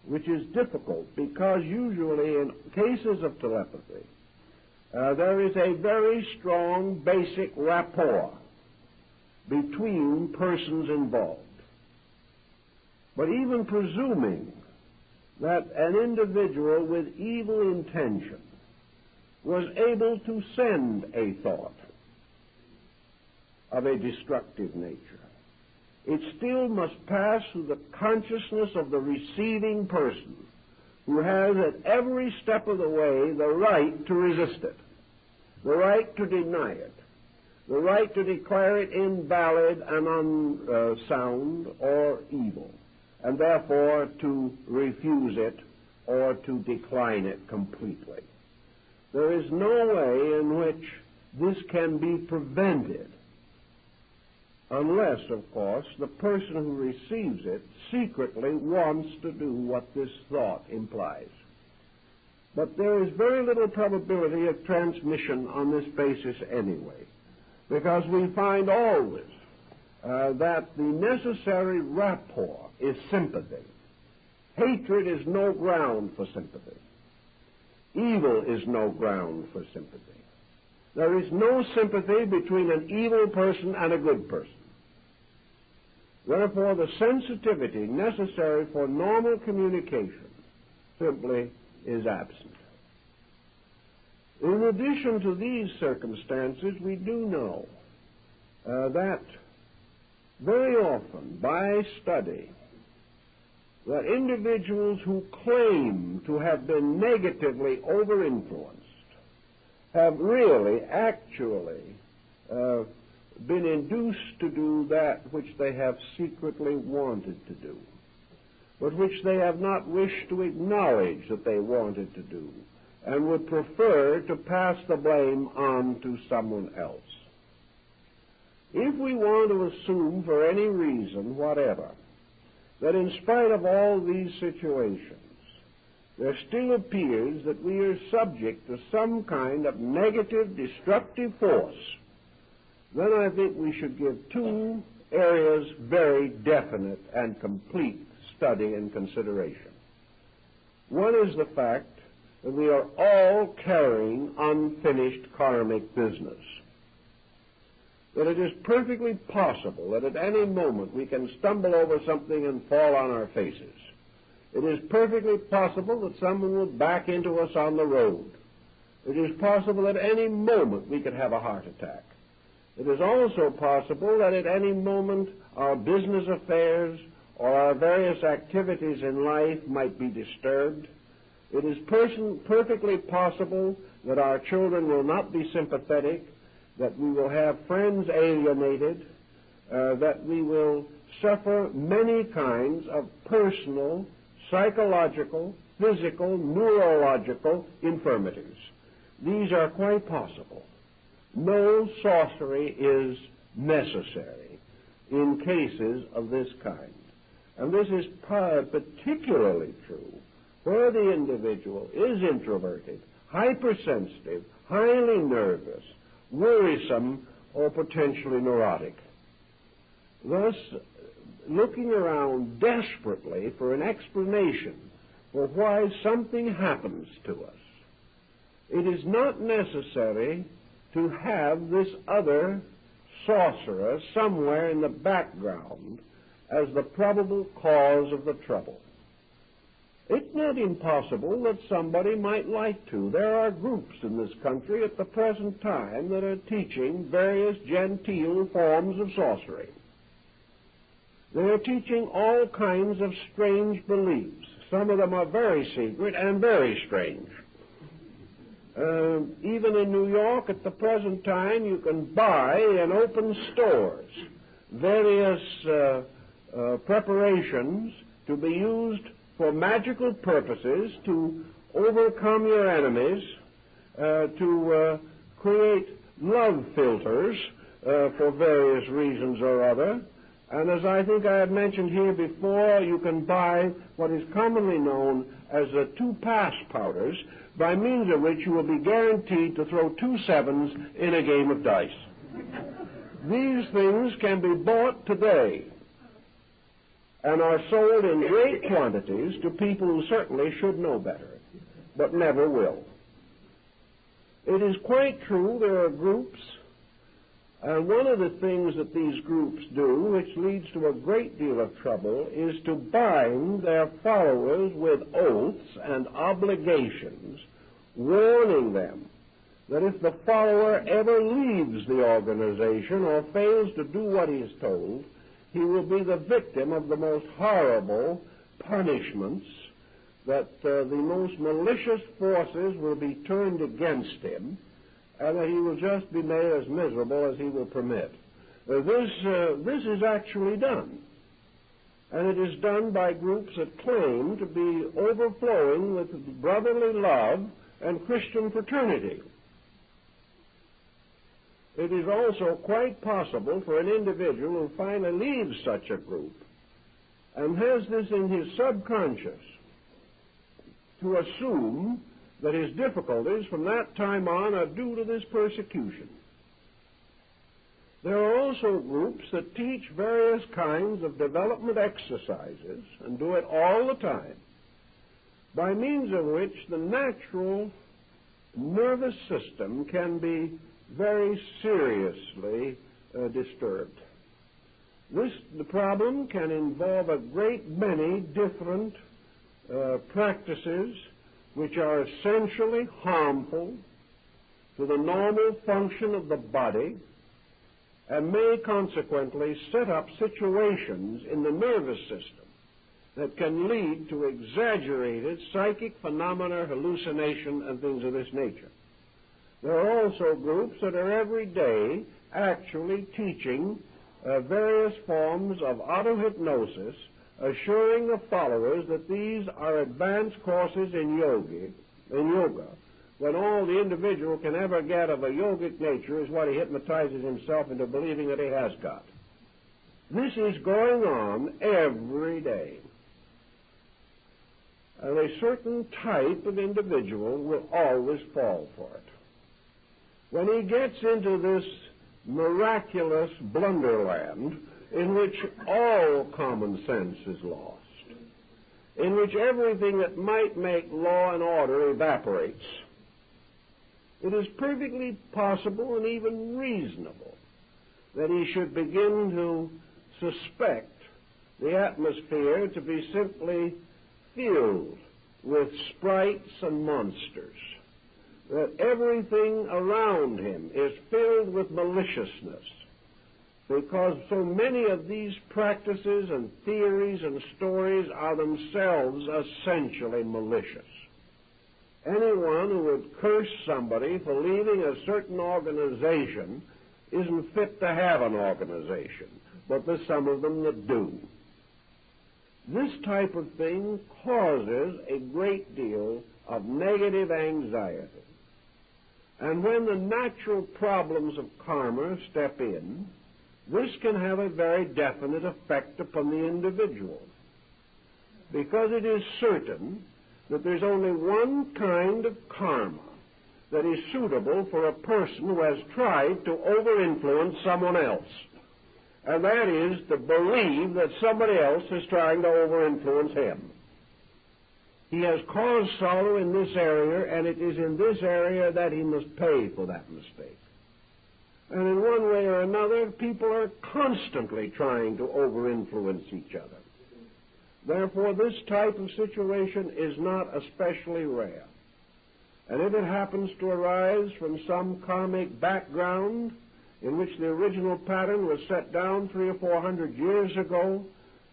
which is difficult because usually in cases of telepathy, there is a very strong basic rapport between persons involved. But even presuming that an individual with evil intention was able to send a thought of a destructive nature, it still must pass through the consciousness of the receiving person, who has at every step of the way the right to resist it, the right to deny it, the right to declare it invalid and unsound or evil, and therefore to refuse it or to decline it completely. There is no way in which this can be prevented unless, of course, the person who receives it secretly wants to do what this thought implies. But there is very little probability of transmission on this basis anyway, because we find always that the necessary rapport is sympathy. Hatred is no ground for sympathy. Evil is no ground for sympathy. There is no sympathy between an evil person and a good person. Therefore, the sensitivity necessary for normal communication simply is absent. In addition to these circumstances, we do know that very often, by study, that individuals who claim to have been negatively over-influenced have really, actually, been induced to do that which they have secretly wanted to do, but which they have not wished to acknowledge that they wanted to do, and would prefer to pass the blame on to someone else. If we want to assume for any reason whatever that in spite of all these situations, there still appears that we are subject to some kind of negative, destructive force, then I think we should give two areas very definite and complete study and consideration. One is the fact that we are all carrying unfinished karmic business. That it is perfectly possible that at any moment we can stumble over something and fall on our faces. It is perfectly possible that someone will back into us on the road. It is possible at any moment we could have a heart attack. It is also possible that at any moment our business affairs or our various activities in life might be disturbed. It is perfectly possible that our children will not be sympathetic, that we will have friends alienated, that we will suffer many kinds of personal, psychological, physical, neurological infirmities. These are quite possible. No sorcery is necessary in cases of this kind. And this is particularly true where the individual is introverted, hypersensitive, highly nervous, worrisome, or potentially neurotic. Thus, looking around desperately for an explanation for why something happens to us, it is not necessary to have this other sorcerer somewhere in the background as the probable cause of the trouble. It's not impossible that somebody might like to. There are groups in this country at the present time that are teaching various genteel forms of sorcery. They are teaching all kinds of strange beliefs. Some of them are very secret and very strange. Even in New York at the present time, you can buy in open stores various preparations to be used for magical purposes, to overcome your enemies, to create love filters for various reasons or other. And as I think I have mentioned here before, you can buy what is commonly known as the 2-pass powders, by means of which you will be guaranteed to throw 2 sevens in a game of dice. These things can be bought today and are sold in great quantities to people who certainly should know better, but never will. It is quite true there are groups, and one of the things that these groups do, which leads to a great deal of trouble, is to bind their followers with oaths and obligations, warning them that if the follower ever leaves the organization or fails to do what he is told, he will be the victim of the most horrible punishments, that the most malicious forces will be turned against him, and that he will just be made as miserable as he will permit. This is actually done, and it is done by groups that claim to be overflowing with brotherly love and Christian fraternity. It is also quite possible for an individual who finally leaves such a group and has this in his subconscious to assume that his difficulties from that time on are due to this persecution. There are also groups that teach various kinds of development exercises, and do it all the time, by means of which the natural nervous system can be very seriously disturbed. The problem can involve a great many different practices which are essentially harmful to the normal function of the body, and may consequently set up situations in the nervous system that can lead to exaggerated psychic phenomena, hallucination, and things of this nature. There are also groups that are every day actually teaching various forms of auto-hypnosis, assuring the followers that these are advanced courses in yoga, when all the individual can ever get of a yogic nature is what he hypnotizes himself into believing that he has got. This is going on every day. And a certain type of individual will always fall for it. When he gets into this miraculous blunderland in which all common sense is lost, in which everything that might make law and order evaporates, it is perfectly possible and even reasonable that he should begin to suspect the atmosphere to be simply filled with sprites and monsters, that everything around him is filled with maliciousness, because so many of these practices and theories and stories are themselves essentially malicious. Anyone who would curse somebody for leaving a certain organization isn't fit to have an organization, but there's some of them that do. This type of thing causes a great deal of negative anxiety. And when the natural problems of karma step in, this can have a very definite effect upon the individual, because it is certain that there's only one kind of karma that is suitable for a person who has tried to over-influence someone else, and that is to believe that somebody else is trying to over-influence him. He has caused sorrow in this area, and it is in this area that he must pay for that mistake. And in one way or another, people are constantly trying to over-influence each other. Therefore, this type of situation is not especially rare. And if it happens to arise from some karmic background in which the original pattern was set down 300 or 400 years ago,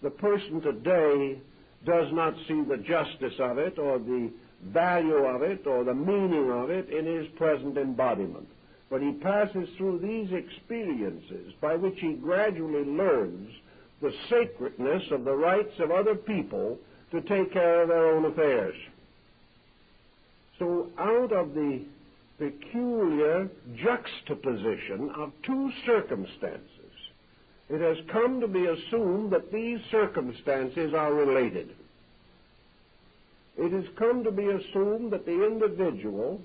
the person today does not see the justice of it or the value of it or the meaning of it in his present embodiment. But he passes through these experiences by which he gradually learns the sacredness of the rights of other people to take care of their own affairs. So out of the peculiar juxtaposition of two circumstances, it has come to be assumed that these circumstances are related. It has come to be assumed that the individual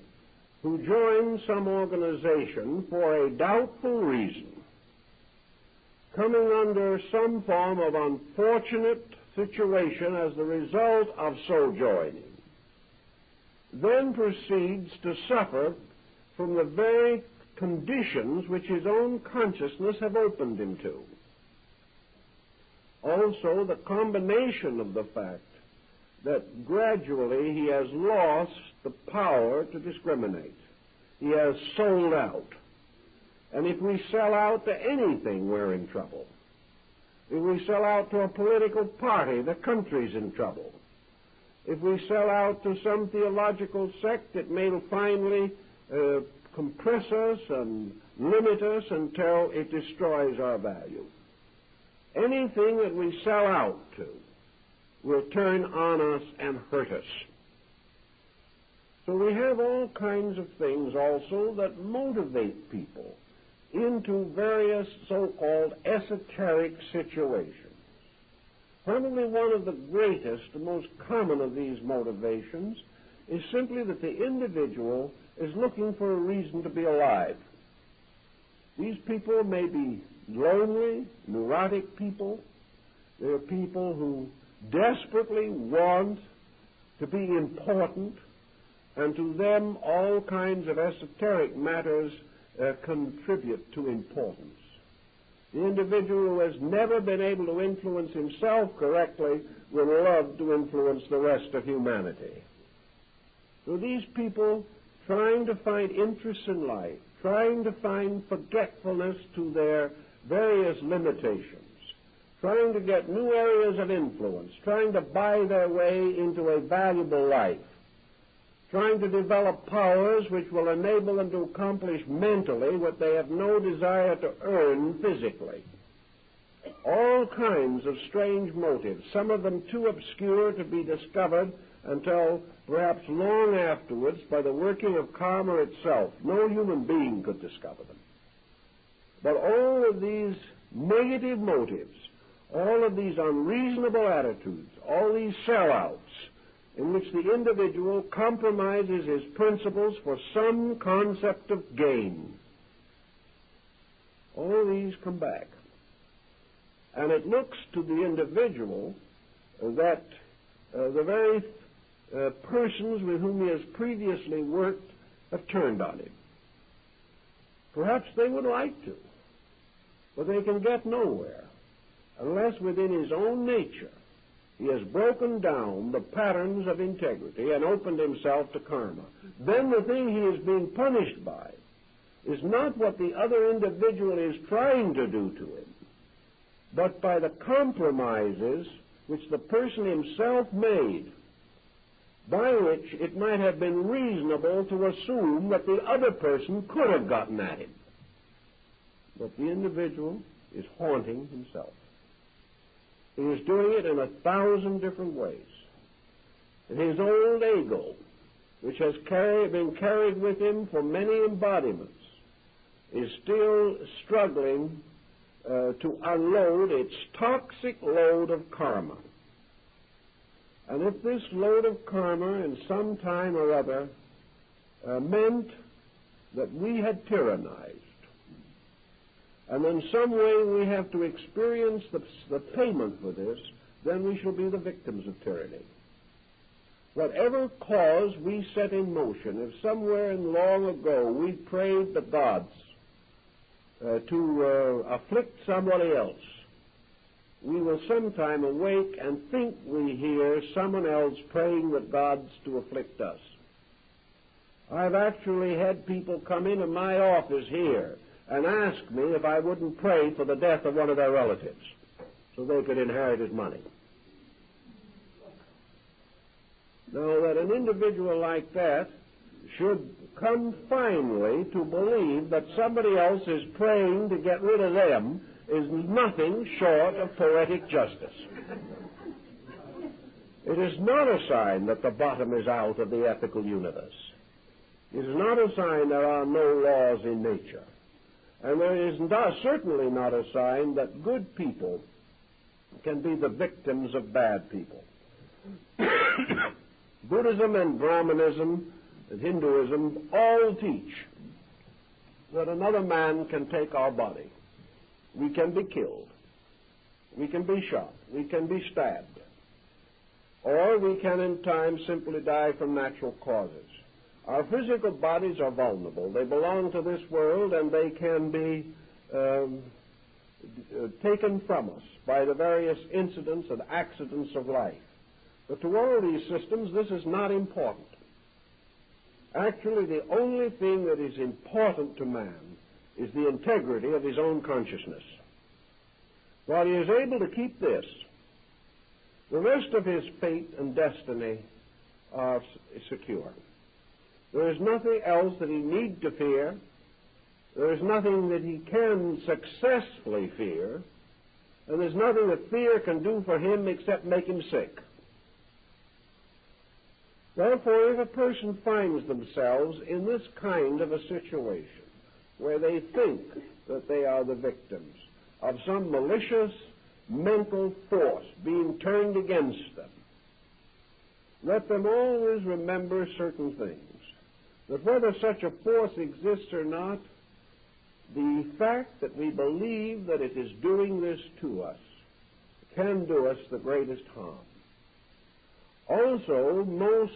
who joins some organization for a doubtful reason, coming under some form of unfortunate situation as the result of so joining, then proceeds to suffer from the very conditions which his own consciousness have opened him to. Also, the combination of the fact that gradually he has lost the power to discriminate. He has sold out. And if we sell out to anything, we're in trouble. If we sell out to a political party, the country's in trouble. If we sell out to some theological sect, it may finally compress us and limit us until it destroys our value. Anything that we sell out to will turn on us and hurt us. So we have all kinds of things also that motivate people into various so-called esoteric situations. Probably one of the greatest and most common of these motivations is simply that the individual is looking for a reason to be alive. These people may be lonely, neurotic people. They're people who desperately want to be important, and to them all kinds of esoteric matters contribute to importance. The individual who has never been able to influence himself correctly will love to influence the rest of humanity. So these people trying to find interest in life, trying to find forgetfulness to their various limitations, trying to get new areas of influence, trying to buy their way into a valuable life, trying to develop powers which will enable them to accomplish mentally what they have no desire to earn physically. All kinds of strange motives, some of them too obscure to be discovered until perhaps long afterwards by the working of karma itself. No human being could discover them. But all of these negative motives, all of these unreasonable attitudes, all these sellouts, in which the individual compromises his principles for some concept of gain, all these come back. And it looks to the individual that the very persons with whom he has previously worked have turned on him. Perhaps they would like to, but they can get nowhere unless within his own nature he has broken down the patterns of integrity and opened himself to karma. Then the thing he is being punished by is not what the other individual is trying to do to him, but by the compromises which the person himself made, by which it might have been reasonable to assume that the other person could have gotten at him. But the individual is haunting himself. He is doing it in 1,000 different ways. And his old ego, which has been carried with him for many embodiments, is still struggling to unload its toxic load of karma. And if this load of karma in some time or other meant that we had tyrannized, and in some way we have to experience the payment for this, then we shall be the victims of tyranny. Whatever cause we set in motion, if somewhere in long ago we prayed the gods to afflict somebody else, we will sometime awake and think we hear someone else praying the gods to afflict us. I've actually had people come into my office here and ask me if I wouldn't pray for the death of one of their relatives so they could inherit his money. Now, that an individual like that should come finally to believe that somebody else is praying to get rid of them is nothing short of poetic justice. It is not a sign that the bottom is out of the ethical universe. It is not a sign there are no laws in nature. And there is certainly not a sign that good people can be the victims of bad people. Buddhism and Brahmanism and Hinduism all teach that another man can take our body. We can be killed. We can be shot. We can be stabbed. Or we can in time simply die from natural causes. Our physical bodies are vulnerable. They belong to this world, and they can be taken from us by the various incidents and accidents of life. But to all these systems, this is not important. Actually, the only thing that is important to man is the integrity of his own consciousness. While he is able to keep this, the rest of his fate and destiny are secure. There is nothing else that he need to fear. There is nothing that he can successfully fear. And there's nothing that fear can do for him except make him sick. Therefore, if a person finds themselves in this kind of a situation where they think that they are the victims of some malicious mental force being turned against them, let them always remember certain things. That whether such a force exists or not, the fact that we believe that it is doing this to us can do us the greatest harm. Also, most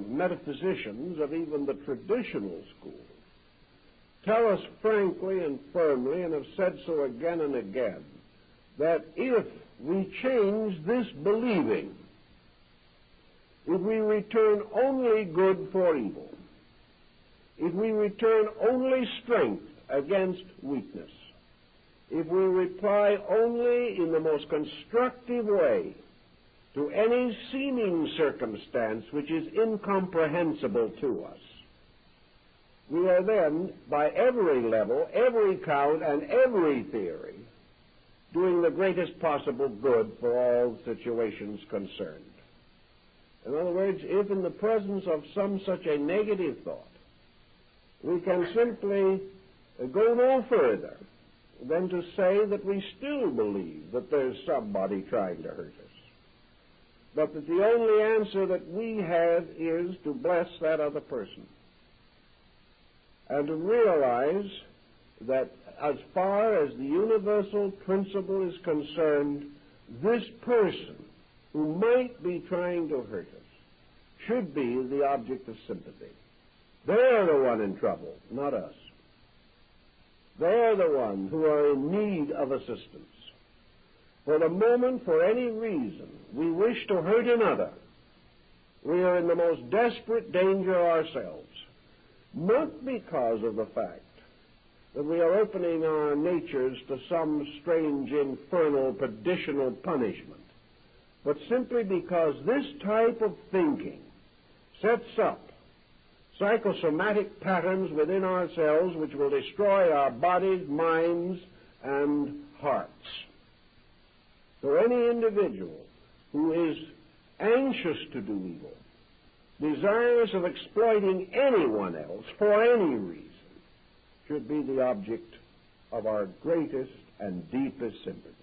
metaphysicians of even the traditional school tell us frankly and firmly, and have said so again and again, that if we change this believing, if we return only good for evil, if we return only strength against weakness, if we reply only in the most constructive way to any seeming circumstance which is incomprehensible to us, we are then, by every level, every count, and every theory, doing the greatest possible good for all situations concerned. In other words, if in the presence of some such a negative thought, we can simply go no further than to say that we still believe that there's somebody trying to hurt us, but that the only answer that we have is to bless that other person, and to realize that as far as the universal principle is concerned, this person who might be trying to hurt us should be the object of sympathy. They're the one in trouble, not us. They're the ones who are in need of assistance. For the moment, for any reason, we wish to hurt another, we are in the most desperate danger ourselves, not because of the fact that we are opening our natures to some strange, infernal, perditional punishment, but simply because this type of thinking sets up psychosomatic patterns within ourselves which will destroy our bodies, minds, and hearts. So any individual who is anxious to do evil, desirous of exploiting anyone else for any reason, should be the object of our greatest and deepest sympathy.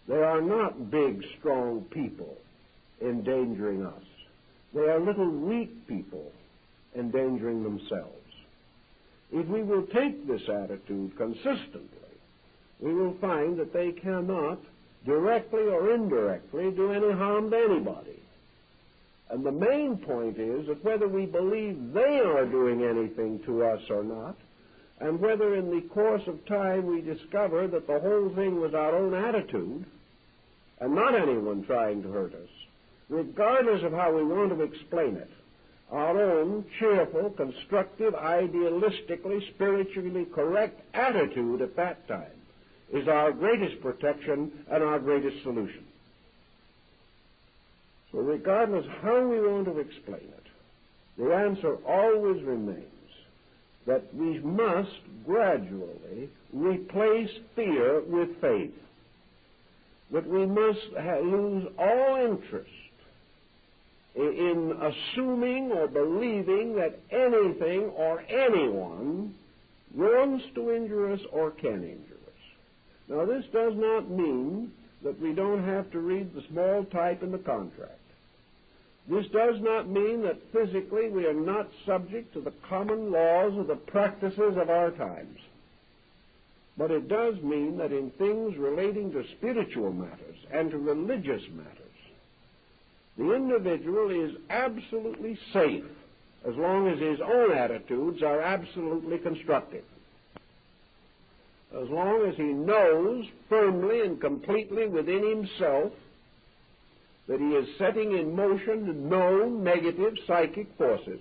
They are not big, strong people endangering us. They are little, weak people endangering themselves. If we will take this attitude consistently, we will find that they cannot, directly or indirectly, do any harm to anybody. And the main point is that whether we believe they are doing anything to us or not, and whether in the course of time we discover that the whole thing was our own attitude and not anyone trying to hurt us, regardless of how we want to explain it, our own cheerful, constructive, idealistically, spiritually correct attitude at that time is our greatest protection and our greatest solution. So regardless how we want to explain it, the answer always remains that we must gradually replace fear with faith, that we must lose all interest in assuming or believing that anything or anyone wants to injure us or can injure us. Now, this does not mean that we don't have to read the small type in the contract. This does not mean that physically we are not subject to the common laws of the practices of our times. But it does mean that in things relating to spiritual matters and to religious matters, the individual is absolutely safe as long as his own attitudes are absolutely constructive. As long as he knows firmly and completely within himself that he is setting in motion known negative psychic forces,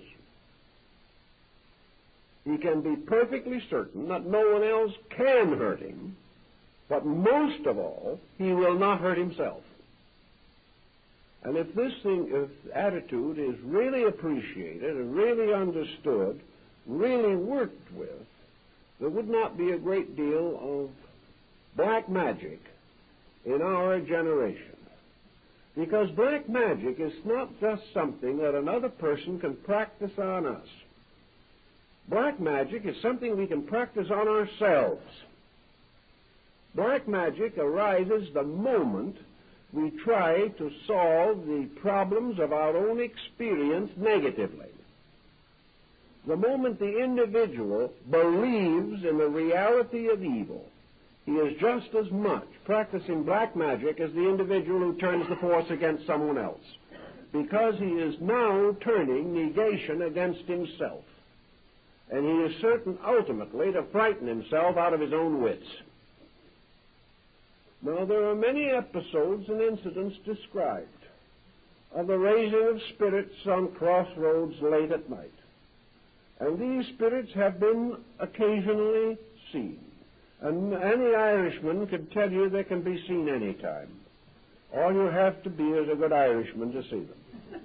he can be perfectly certain that no one else can hurt him, but most of all, he will not hurt himself. And if this attitude is really appreciated and really understood, really worked with, there would not be a great deal of black magic in our generation. Because black magic is not just something that another person can practice on us. Black magic is something we can practice on ourselves. Black magic arises the moment we try to solve the problems of our own experience negatively. The moment the individual believes in the reality of evil, he is just as much practicing black magic as the individual who turns the force against someone else, because he is now turning negation against himself. And he is certain ultimately to frighten himself out of his own wits. Now, there are many episodes and incidents described of the raising of spirits on crossroads late at night. And these spirits have been occasionally seen. And any Irishman can tell you they can be seen any time. All you have to be is a good Irishman to see them.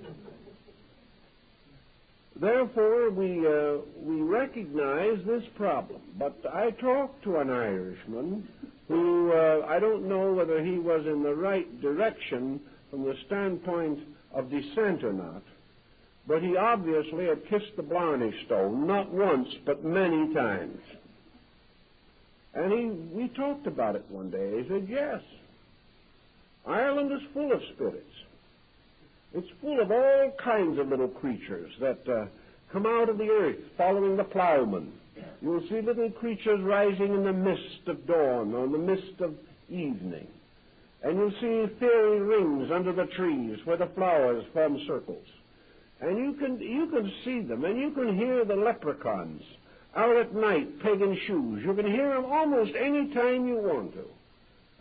Therefore, we recognize this problem. But I talked to an Irishman who, I don't know whether he was in the right direction from the standpoint of descent or not, but he obviously had kissed the Blarney Stone, not once, but many times. And we talked about it one day. He said, yes, Ireland is full of spirits. It's full of all kinds of little creatures that come out of the earth following the plowman. You'll see little creatures rising in the mist of dawn or in the mist of evening. And you'll see fairy rings under the trees where the flowers form circles. And you can see them, and you can hear the leprechauns out at night pegging shoes. You can hear them almost any time you want to.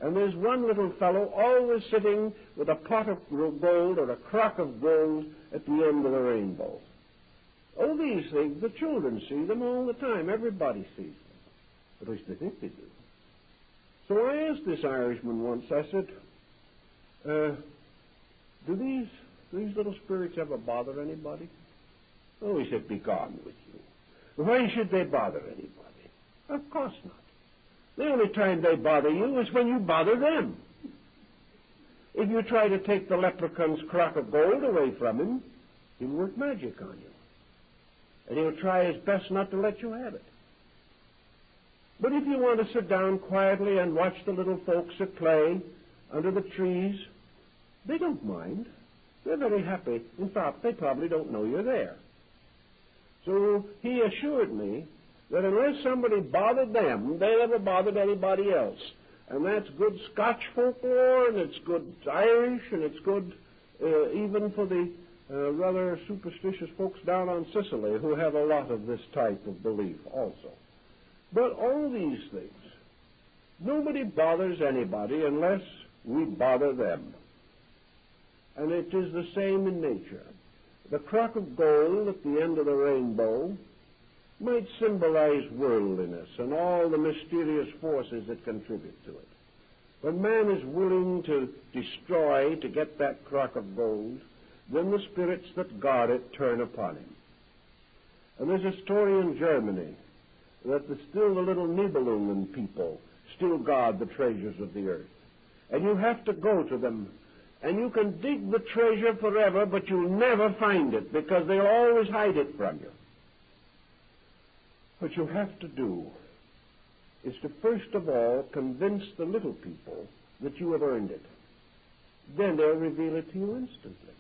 And there's one little fellow always sitting with a pot of gold or a crock of gold at the end of the rainbow. Oh, these things, the children see them all the time. Everybody sees them. At least they think they do. So I asked this Irishman once, I said, do these little spirits ever bother anybody? Oh, he said, be gone with you. Why should they bother anybody? Of course not. The only time they bother you is when you bother them. If you try to take the leprechaun's crock of gold away from him, he'll work magic on you. And he'll try his best not to let you have it. But if you want to sit down quietly and watch the little folks at play under the trees, they don't mind. They're very happy. In fact, they probably don't know you're there. So he assured me that unless somebody bothered them, they never bothered anybody else. And that's good Scotch folklore, and it's good Irish, and it's good even for the rather superstitious folks down on Sicily who have a lot of this type of belief also. But all these things, nobody bothers anybody unless we bother them. And it is the same in nature. The crock of gold at the end of the rainbow might symbolize worldliness and all the mysterious forces that contribute to it. When man is willing to destroy to get that crock of gold, then the spirits that guard it turn upon him. And there's a story in Germany that still the little Nibelungen people still guard the treasures of the earth. And you have to go to them, and you can dig the treasure forever, but you'll never find it because they'll always hide it from you. What you have to do is to first of all convince the little people that you have earned it. Then they'll reveal it to you instantly.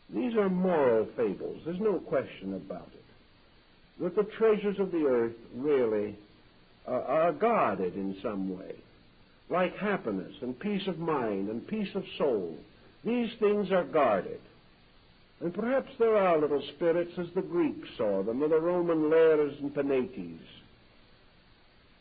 These are moral fables. There's no question about it. That the treasures of the earth really are guarded in some way. Like happiness and peace of mind and peace of soul. These things are guarded. And perhaps there are little spirits as the Greeks saw them, or the Roman Lares and Penates.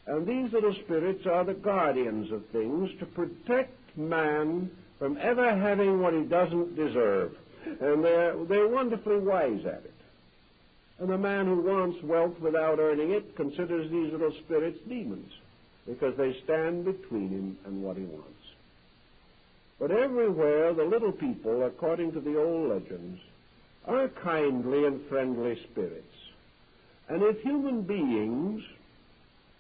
And these little spirits are the guardians of things to protect man from ever having what he doesn't deserve. And they're wonderfully wise at it. And the man who wants wealth without earning it considers these little spirits demons, because they stand between him and what he wants. But everywhere the little people, according to the old legends, are kindly and friendly spirits. And if human beings,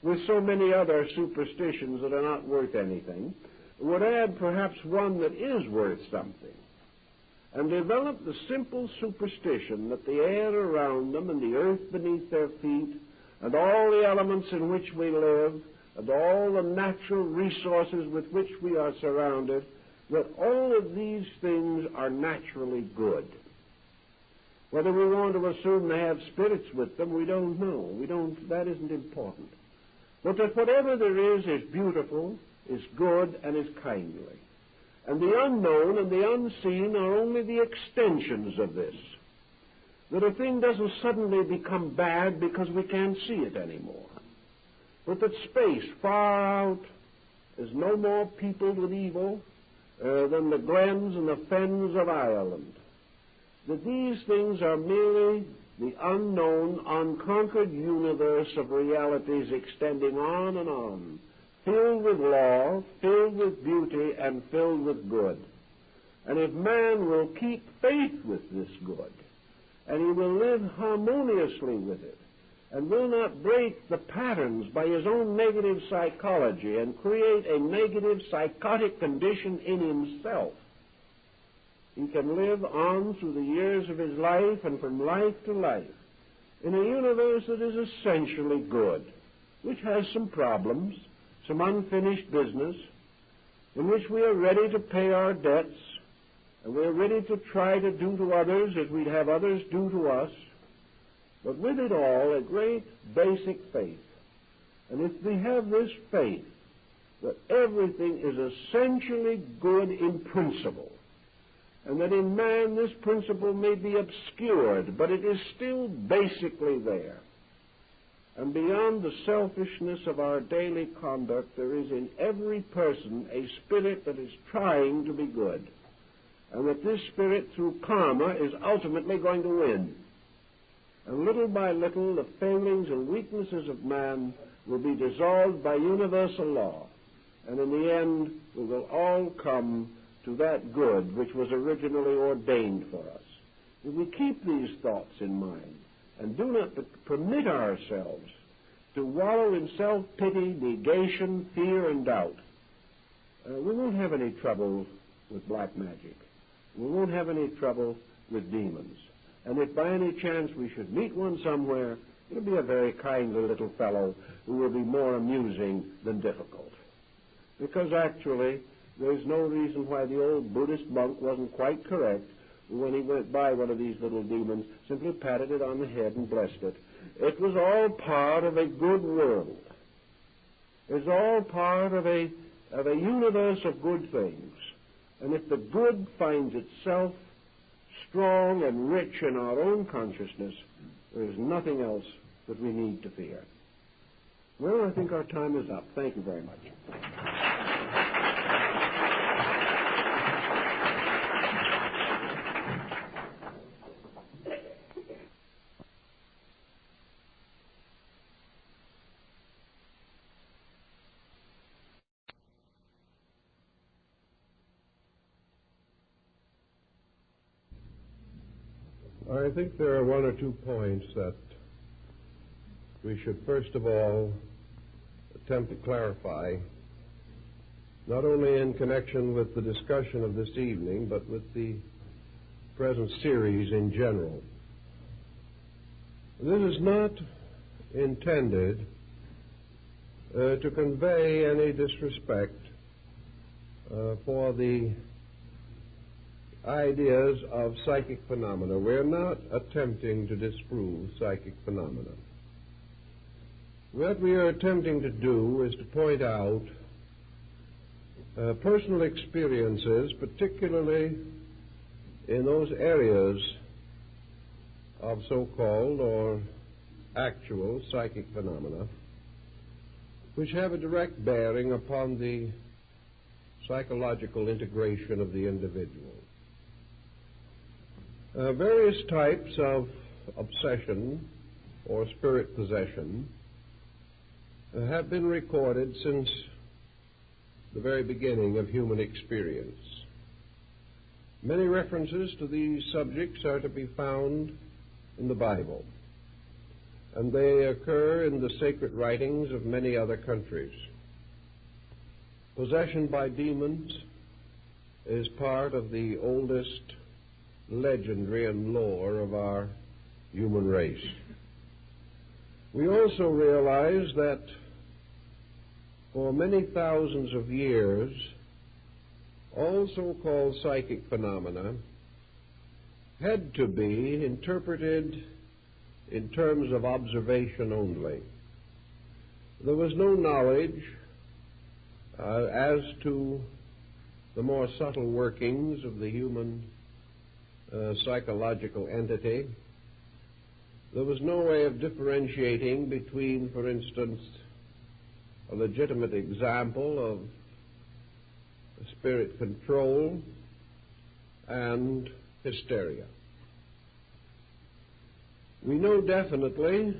with so many other superstitions that are not worth anything, would add perhaps one that is worth something, and develop the simple superstition that the air around them and the earth beneath their feet and all the elements in which we live and all the natural resources with which we are surrounded, that all of these things are naturally good. Whether we want to assume they have spirits with them, we don't know. That isn't important. But that whatever there is beautiful, is good, and is kindly. And the unknown and the unseen are only the extensions of this. That a thing doesn't suddenly become bad because we can't see it anymore. But that space far out is no more peopled with evil than the glens and the fens of Ireland. That these things are merely the unknown, unconquered universe of realities extending on and on, filled with law, filled with beauty, and filled with good. And if man will keep faith with this good, and he will live harmoniously with it, and will not break the patterns by his own negative psychology and create a negative psychotic condition in himself, he can live on through the years of his life and from life to life in a universe that is essentially good, which has some problems, some unfinished business, in which we are ready to pay our debts, and we're ready to try to do to others as we'd have others do to us, but with it all a great basic faith. And if we have this faith that everything is essentially good in principle, and that in man this principle may be obscured, but it is still basically there, and beyond the selfishness of our daily conduct, there is in every person a spirit that is trying to be good, and that this spirit, through karma, is ultimately going to win. And little by little, the failings and weaknesses of man will be dissolved by universal law, and in the end, we will all come to that good which was originally ordained for us. If we keep these thoughts in mind, and do not permit ourselves to wallow in self-pity, negation, fear, and doubt, we won't have any trouble with black magic. We won't have any trouble with demons. And if by any chance we should meet one somewhere, it'll be a very kindly little fellow who will be more amusing than difficult. Because actually, there's no reason why the old Buddhist monk wasn't quite correct when he went by one of these little demons, simply patted it on the head and blessed it. It was all part of a good world. It's all part of a universe of good things. And if the good finds itself strong and rich in our own consciousness, there is nothing else that we need to fear. Well, I think our time is up. Thank you very much. I think there are one or two points that we should first of all attempt to clarify, not only in connection with the discussion of this evening, but with the present series in general. This is not intended to convey any disrespect for the ideas of psychic phenomena. We're not attempting to disprove psychic phenomena. What we are attempting to do is to point out personal experiences, particularly in those areas of so-called or actual psychic phenomena, which have a direct bearing upon the psychological integration of the individual. Various types of obsession or spirit possession have been recorded since the very beginning of human experience. Many references to these subjects are to be found in the Bible, and they occur in the sacred writings of many other countries. Possession by demons is part of the oldest legendary and lore of our human race. We also realize that for many thousands of years, all so-called psychic phenomena had to be interpreted in terms of observation only. There was no knowledge as to the more subtle workings of the human psychological entity. There was no way of differentiating between, for instance, a legitimate example of spirit control and hysteria. We know definitely,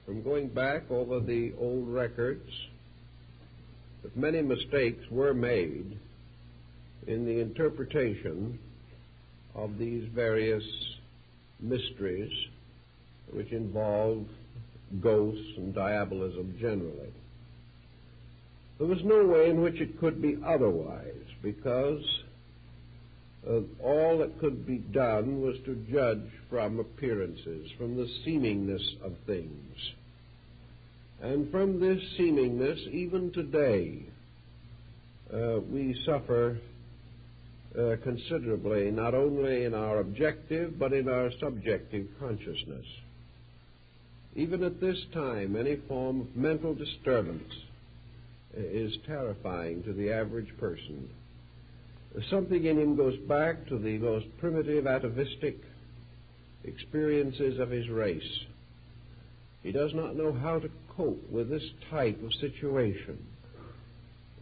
from going back over the old records, that many mistakes were made in the interpretation of these various mysteries which involve ghosts and diabolism generally. There was no way in which it could be otherwise, because all that could be done was to judge from appearances, from the seemingness of things. And from this seemingness, even today, we suffer considerably, not only in our objective, but in our subjective consciousness. Even at this time, any form of mental disturbance is terrifying to the average person. Something in him goes back to the most primitive atavistic experiences of his race. He does not know how to cope with this type of situation.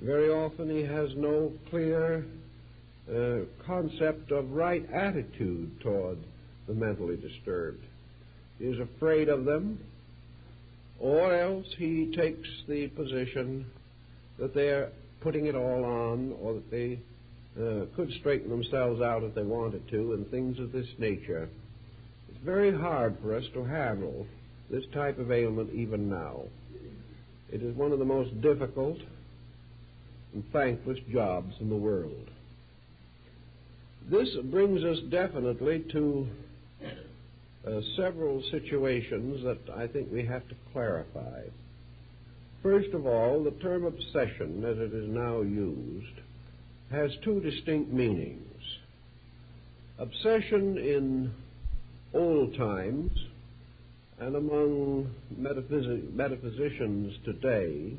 Very often he has no clear concept of right attitude toward the mentally disturbed. He is afraid of them, or else he takes the position that they're putting it all on, or that they could straighten themselves out if they wanted to, and things of this nature. It's very hard for us to handle this type of ailment even now. It is one of the most difficult and thankless jobs in the world. This brings us definitely to several situations that I think we have to clarify. First of all, the term obsession, as it is now used, has two distinct meanings. Obsession in old times and among metaphysicians today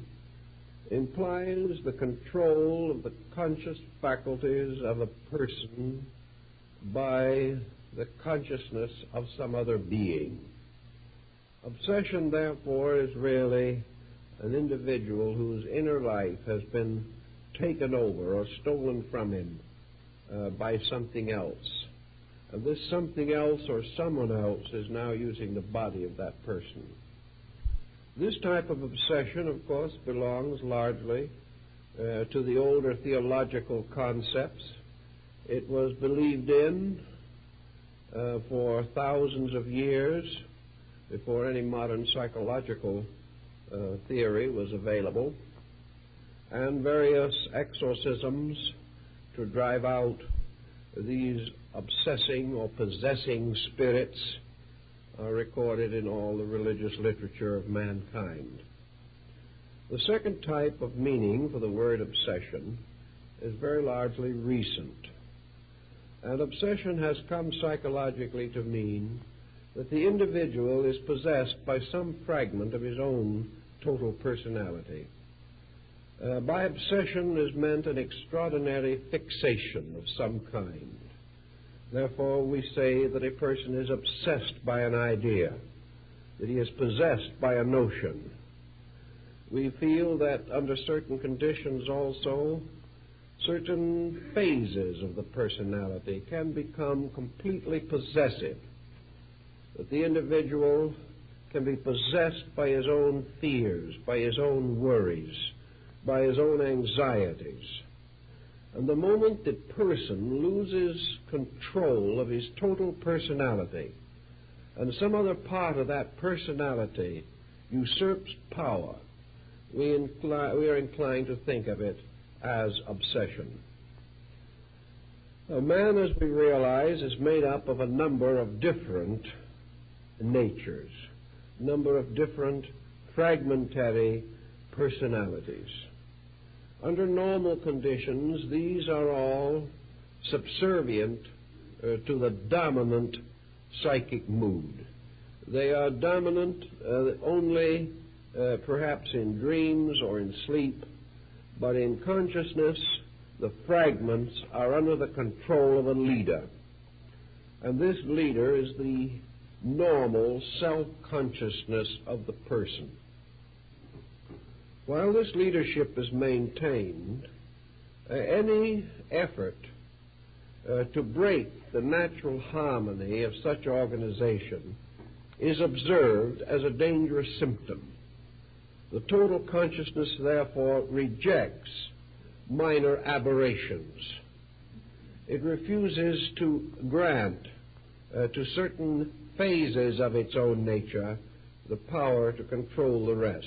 implies the control of the conscious faculties of a person by the consciousness of some other being. Obsession, therefore, is really an individual whose inner life has been taken over or stolen from him by something else. And this something else or someone else is now using the body of that person. This type of obsession, of course, belongs largely to the older theological concepts. It was believed in for thousands of years before any modern psychological theory was available, and various exorcisms to drive out these obsessing or possessing spirits are recorded in all the religious literature of mankind. The second type of meaning for the word obsession is very largely recent. And obsession has come psychologically to mean that the individual is possessed by some fragment of his own total personality. By obsession is meant an extraordinary fixation of some kind. Therefore, we say that a person is obsessed by an idea, that he is possessed by a notion. We feel that under certain conditions also, certain phases of the personality can become completely possessive, that the individual can be possessed by his own fears, by his own worries, by his own anxieties. And the moment the person loses control of his total personality, and some other part of that personality usurps power, we are inclined to think of it as obsession. A man, as we realize, is made up of a number of different natures, a number of different fragmentary personalities. Under normal conditions, these are all subservient to the dominant psychic mood. They are dominant only perhaps in dreams or in sleep, but in consciousness the fragments are under the control of a leader. And this leader is the normal self-consciousness of the person. While this leadership is maintained, any effort to break the natural harmony of such organization is observed as a dangerous symptom. The total consciousness, therefore, rejects minor aberrations. It refuses to grant to certain phases of its own nature the power to control the rest.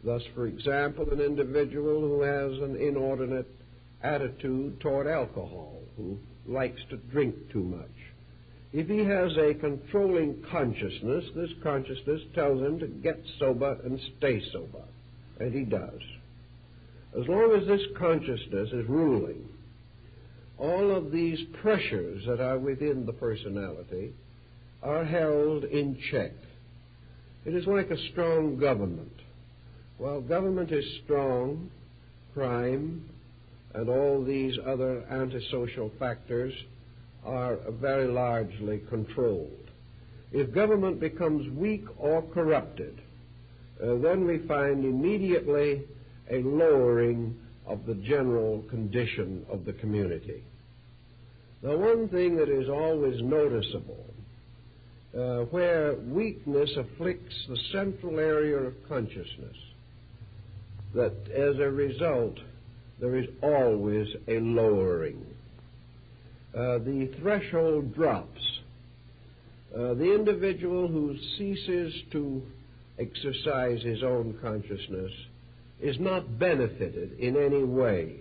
Thus, for example, an individual who has an inordinate attitude toward alcohol, who likes to drink too much, if he has a controlling consciousness, this consciousness tells him to get sober and stay sober, and he does. As long as this consciousness is ruling, all of these pressures that are within the personality are held in check. It is like a strong government. While government is strong, crime and all these other antisocial factors are very largely controlled. If government becomes weak or corrupted, then we find immediately a lowering of the general condition of the community. Now, one thing that is always noticeable, where weakness afflicts the central area of consciousness, that as a result there is always a lowering. The threshold drops. The individual who ceases to exercise his own consciousness is not benefited in any way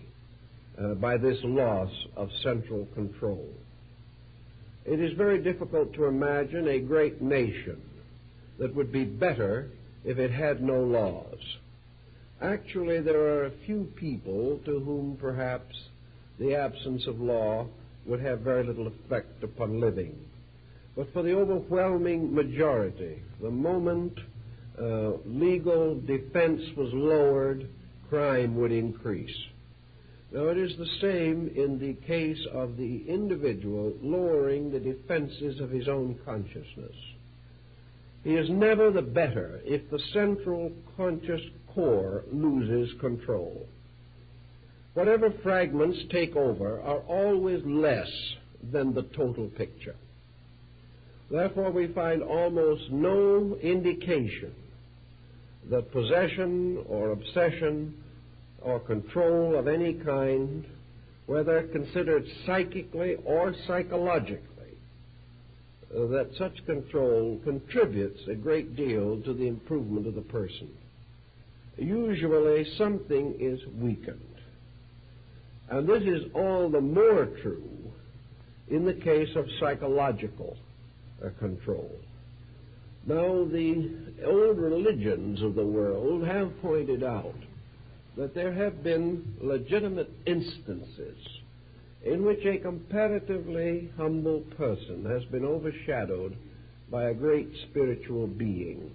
by this loss of central control. It is very difficult to imagine a great nation that would be better if it had no laws. Actually, there are a few people to whom perhaps the absence of law would have very little effect upon living. But for the overwhelming majority, the moment legal defense was lowered, crime would increase. Now, it is the same in the case of the individual lowering the defenses of his own consciousness. He is never the better if the central conscious core loses control. Whatever fragments take over are always less than the total picture. Therefore, we find almost no indication that possession or obsession or control of any kind, whether considered psychically or psychologically, that such control contributes a great deal to the improvement of the person. Usually something is weakened. And this is all the more true in the case of psychological control. Now, the old religions of the world have pointed out that there have been legitimate instances in which a comparatively humble person has been overshadowed by a great spiritual being.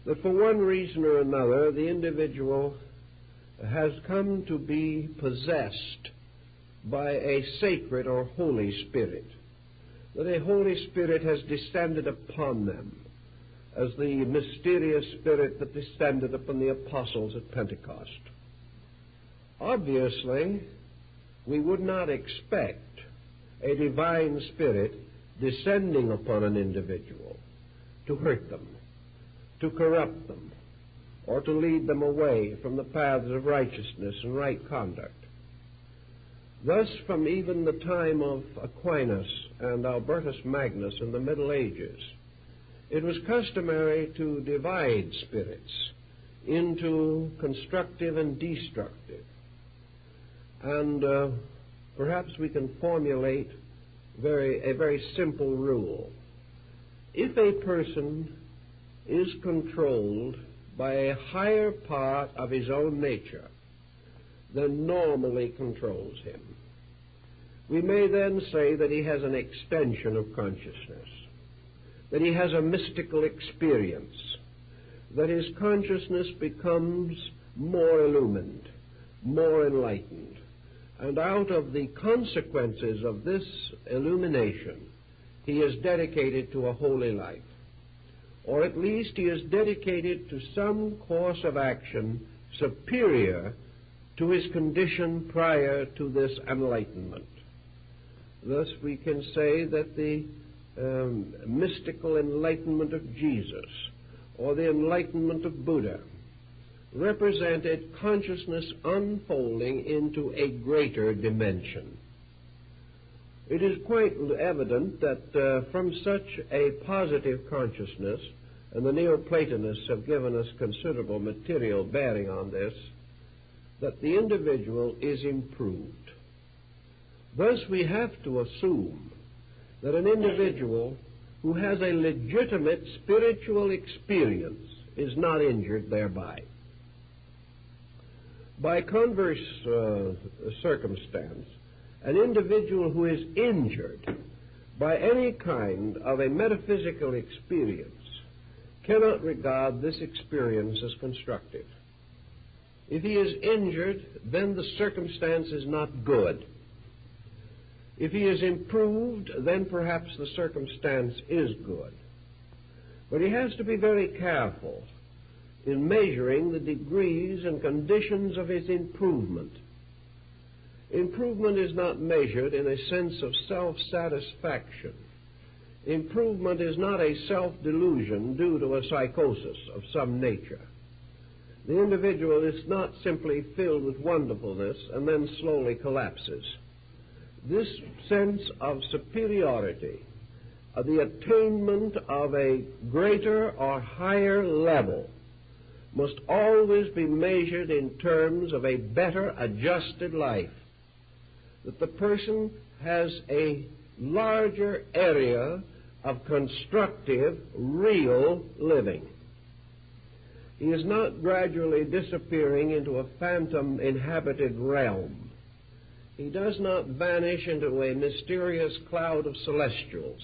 That for one reason or another, the individual has come to be possessed by a sacred or holy spirit, that a holy spirit has descended upon them, as the mysterious spirit that descended upon the apostles at Pentecost. Obviously, we would not expect a divine spirit descending upon an individual to hurt them, to corrupt them, or to lead them away from the paths of righteousness and right conduct. Thus, from even the time of Aquinas and Albertus Magnus in the Middle Ages, it was customary to divide spirits into constructive and destructive. And perhaps we can formulate a very simple rule. If a person is controlled by a higher part of his own nature than normally controls him, We may then say that he has an extension of consciousness, that he has a mystical experience, that his consciousness becomes more illumined, more enlightened, and out of the consequences of this illumination, he is dedicated to a holy life, or at least he is dedicated to some course of action superior to his condition prior to this enlightenment. Thus we can say that the mystical enlightenment of Jesus or the enlightenment of Buddha represented consciousness unfolding into a greater dimension. It is quite evident that from such a positive consciousness, and the Neoplatonists have given us considerable material bearing on this, that the individual is improved. Thus we have to assume that an individual who has a legitimate spiritual experience is not injured thereby. By converse circumstance, an individual who is injured by any kind of a metaphysical experience cannot regard this experience as constructive. If he is injured, then the circumstance is not good. If he is improved, then perhaps the circumstance is good. But he has to be very careful in measuring the degrees and conditions of his improvement. Improvement is not measured in a sense of self-satisfaction. Improvement is not a self-delusion due to a psychosis of some nature. The individual is not simply filled with wonderfulness and then slowly collapses. This sense of superiority, of the attainment of a greater or higher level, must always be measured in terms of a better adjusted life, that the person has a larger area of constructive, real living. He is not gradually disappearing into a phantom inhabited realm. He does not vanish into a mysterious cloud of celestials.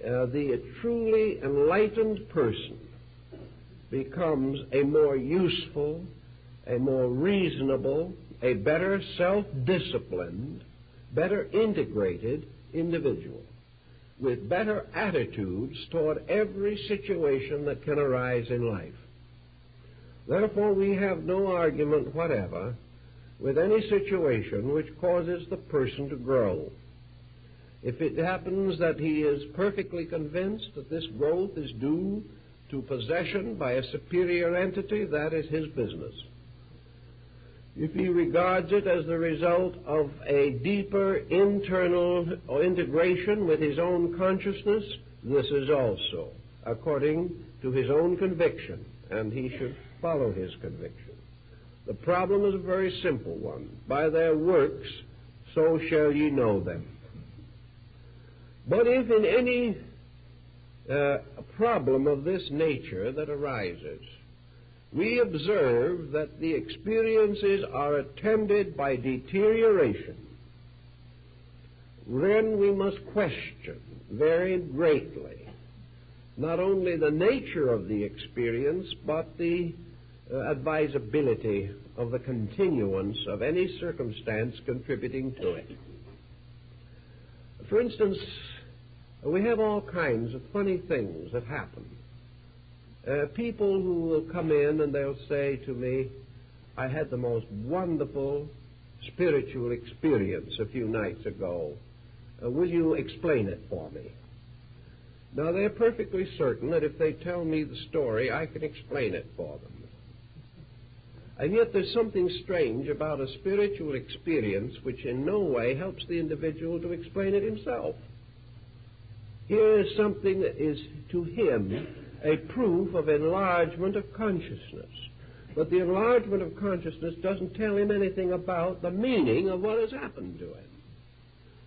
The truly enlightened person becomes a more useful, a more reasonable, a better self-disciplined, better integrated individual with better attitudes toward every situation that can arise in life. Therefore, we have no argument whatever with any situation which causes the person to grow. If it happens that he is perfectly convinced that this growth is due to possession by a superior entity, that is his business. If he regards it as the result of a deeper internal integration with his own consciousness, this is also according to his own conviction, and he should follow his conviction. The problem is a very simple one. By their works, so shall ye know them. But if in any problem of this nature that arises, we observe that the experiences are attended by deterioration, then we must question very greatly not only the nature of the experience, but the advisability of the continuance of any circumstance contributing to it. For instance, we have all kinds of funny things that happen. People who will come in and they'll say to me, I had the most wonderful spiritual experience a few nights ago. Will you explain it for me? Now, they're perfectly certain that if they tell me the story, I can explain it for them. And yet there's something strange about a spiritual experience which in no way helps the individual to explain it himself. Here is something that is to him a proof of enlargement of consciousness. But the enlargement of consciousness doesn't tell him anything about the meaning of what has happened to him.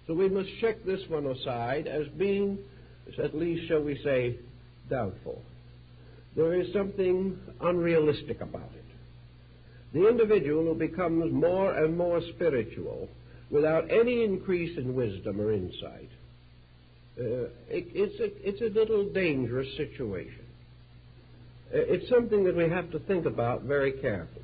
So we must check this one aside as being, at least shall we say, doubtful. There is something unrealistic about it. The individual who becomes more and more spiritual without any increase in wisdom or insight, it's a little dangerous situation. It's something that we have to think about very carefully.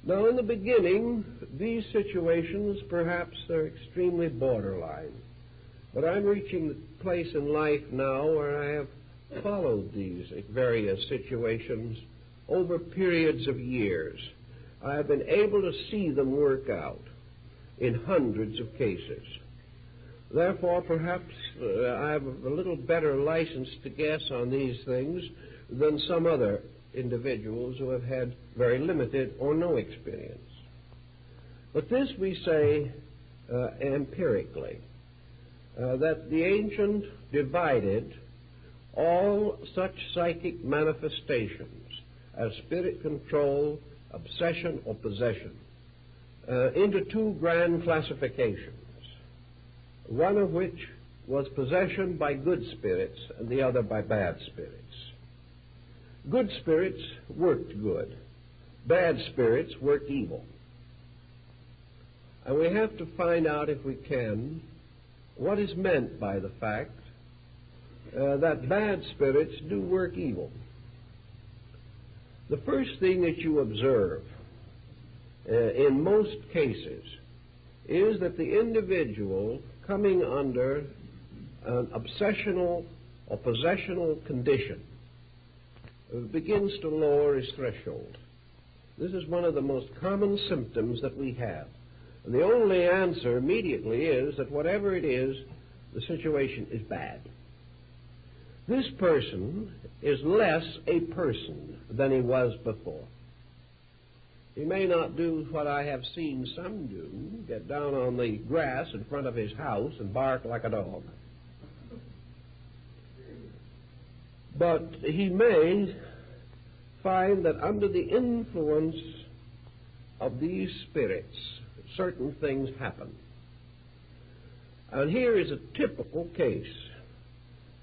Now, in the beginning, these situations perhaps are extremely borderline. But I'm reaching the place in life now where I have followed these various situations over periods of years. I have been able to see them work out in hundreds of cases. Therefore, perhaps I have a little better license to guess on these things than some other individuals who have had very limited or no experience. But this we say empirically, that the ancient divided all such psychic manifestations as spirit control, obsession, or possession into two grand classifications, one of which was possession by good spirits and the other by bad spirits. Good spirits worked good. Bad spirits worked evil. And we have to find out, if we can, what is meant by the fact that bad spirits do work evil. The first thing that you observe in most cases is that the individual coming under an obsessional or possessional condition begins to lower his threshold. This is one of the most common symptoms that we have. And the only answer immediately is that whatever it is, the situation is bad. This person is less a person than he was before. He may not do what I have seen some do, get down on the grass in front of his house and bark like a dog. But he may find that under the influence of these spirits, certain things happen. And here is a typical case,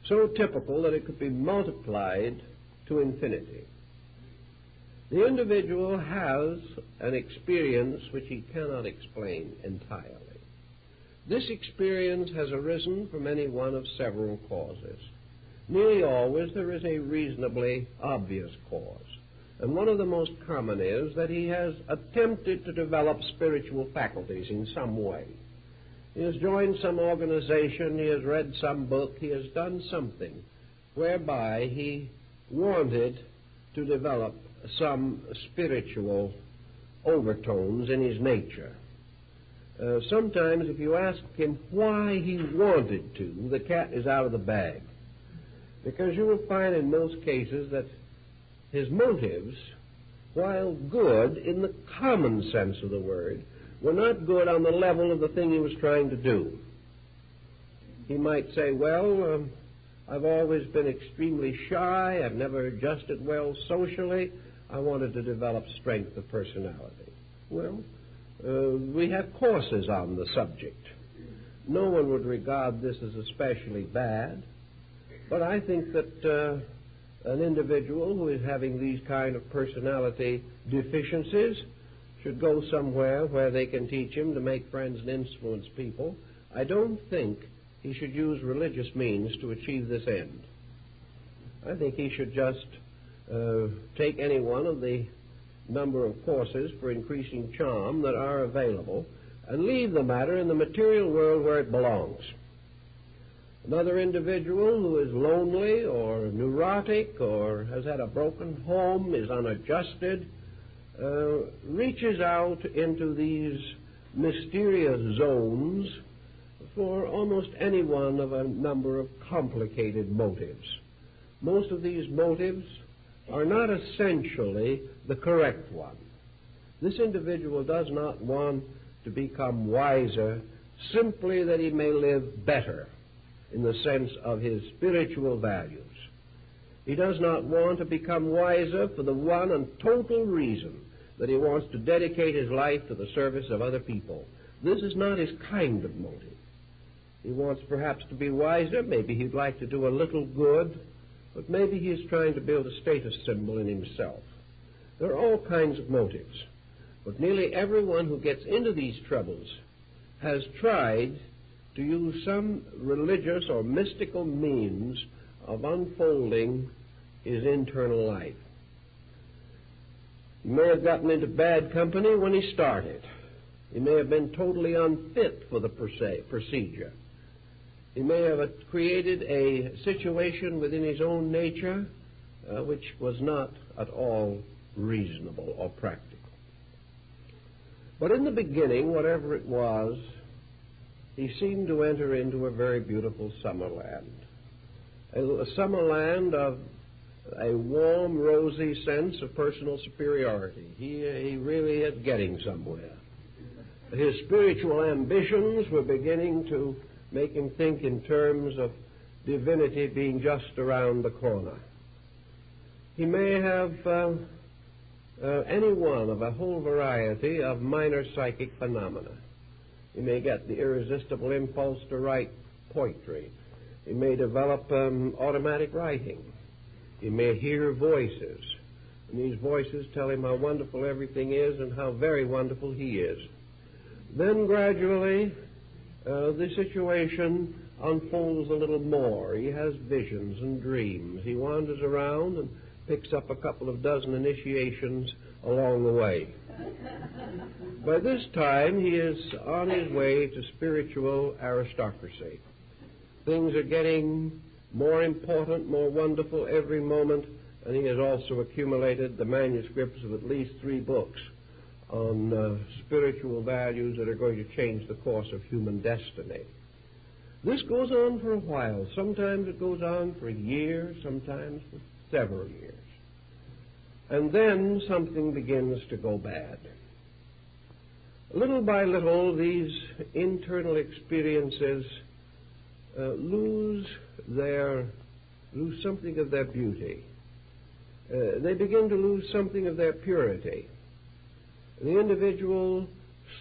so typical that it could be multiplied to infinity. The individual has an experience which he cannot explain entirely. This experience has arisen from any one of several causes. Nearly always there is a reasonably obvious cause. And one of the most common is that he has attempted to develop spiritual faculties in some way. He has joined some organization, he has read some book, he has done something whereby he wanted to develop some spiritual overtones in his nature. Sometimes if you ask him why he wanted to, the cat is out of the bag. Because you will find in most cases that his motives, while good in the common sense of the word, were not good on the level of the thing he was trying to do. He might say, well, I've always been extremely shy, I've never adjusted well socially, I wanted to develop strength of personality. Well, we have courses on the subject. No one would regard this as especially bad, but I think that an individual who is having these kind of personality deficiencies should go somewhere where they can teach him to make friends and influence people. I don't think he should use religious means to achieve this end. I think he should just take any one of the number of courses for increasing charm that are available and leave the matter in the material world where it belongs. Another individual who is lonely or neurotic or has had a broken home, is unadjusted, reaches out into these mysterious zones for almost any one of a number of complicated motives. Most of these motives are not essentially the correct one. This individual does not want to become wiser simply that he may live better in the sense of his spiritual values. He does not want to become wiser for the one and total reason that he wants to dedicate his life to the service of other people. This is not his kind of motive. He wants perhaps to be wiser, maybe he'd like to do a little good, but maybe he's trying to build a status symbol in himself. There are all kinds of motives, but nearly everyone who gets into these troubles has tried to use some religious or mystical means of unfolding his internal life. He may have gotten into bad company when he started. He may have been totally unfit for the procedure. He may have created a situation within his own nature which was not at all reasonable or practical. But in the beginning, whatever it was, he seemed to enter into a very beautiful summer land. A summer land of a warm, rosy sense of personal superiority. He really is getting somewhere. His spiritual ambitions were beginning to make him think in terms of divinity being just around the corner. He may have any one of a whole variety of minor psychic phenomena. He may get the irresistible impulse to write poetry. He may develop automatic writing. He may hear voices, and these voices tell him how wonderful everything is and how very wonderful he is. Then gradually, the situation unfolds a little more. He has visions and dreams. He wanders around and picks up a couple of dozen initiations along the way. By this time, he is on his way to spiritual aristocracy. Things are getting more important, more wonderful every moment, and he has also accumulated the manuscripts of at least 3 books on spiritual values that are going to change the course of human destiny. This goes on for a while. Sometimes it goes on for a year, sometimes for several years. And then something begins to go bad. Little by little, these internal experiences lose something of their beauty. They begin to lose something of their purity. The individual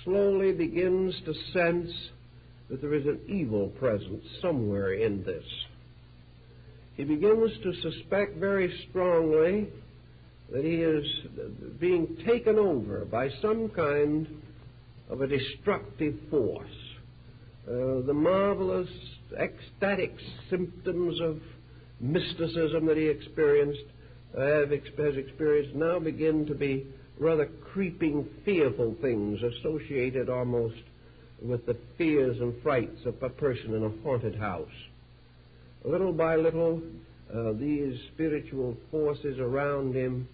slowly begins to sense that there is an evil presence somewhere in this. He begins to suspect very strongly that he is being taken over by some kind of a destructive force. The marvelous, ecstatic symptoms of mysticism that he has experienced now begin to be rather creeping, fearful things associated almost with the fears and frights of a person in a haunted house. Little by little, these spiritual forces around him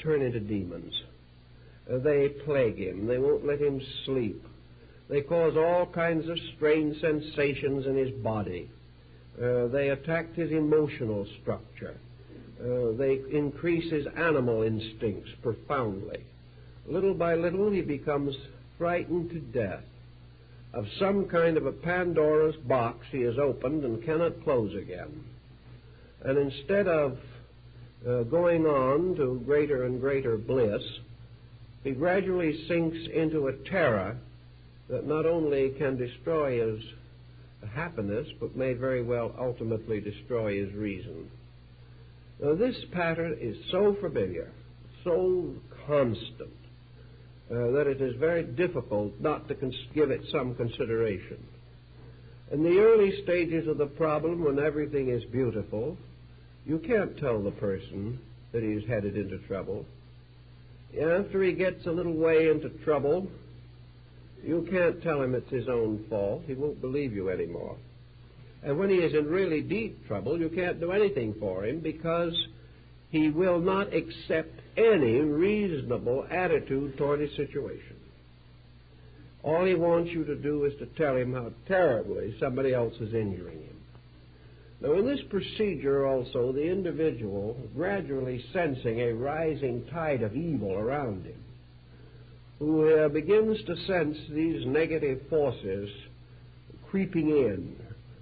turn into demons. They plague him. They won't let him sleep. They cause all kinds of strange sensations in his body. They attack his emotional structure. They increase his animal instincts profoundly. Little by little, he becomes frightened to death of some kind of a Pandora's box he has opened and cannot close again. And instead of going on to greater and greater bliss, he gradually sinks into a terror that not only can destroy his happiness, but may very well ultimately destroy his reason. Now, this pattern is so familiar, so constant, that it is very difficult not to give it some consideration. In the early stages of the problem, when everything is beautiful, you can't tell the person that he's headed into trouble. After he gets a little way into trouble, you can't tell him it's his own fault. He won't believe you anymore. And when he is in really deep trouble, you can't do anything for him because he will not accept any reasonable attitude toward his situation. All he wants you to do is to tell him how terribly somebody else is injuring him. Now, in this procedure also, the individual, gradually sensing a rising tide of evil around him, who begins to sense these negative forces creeping in,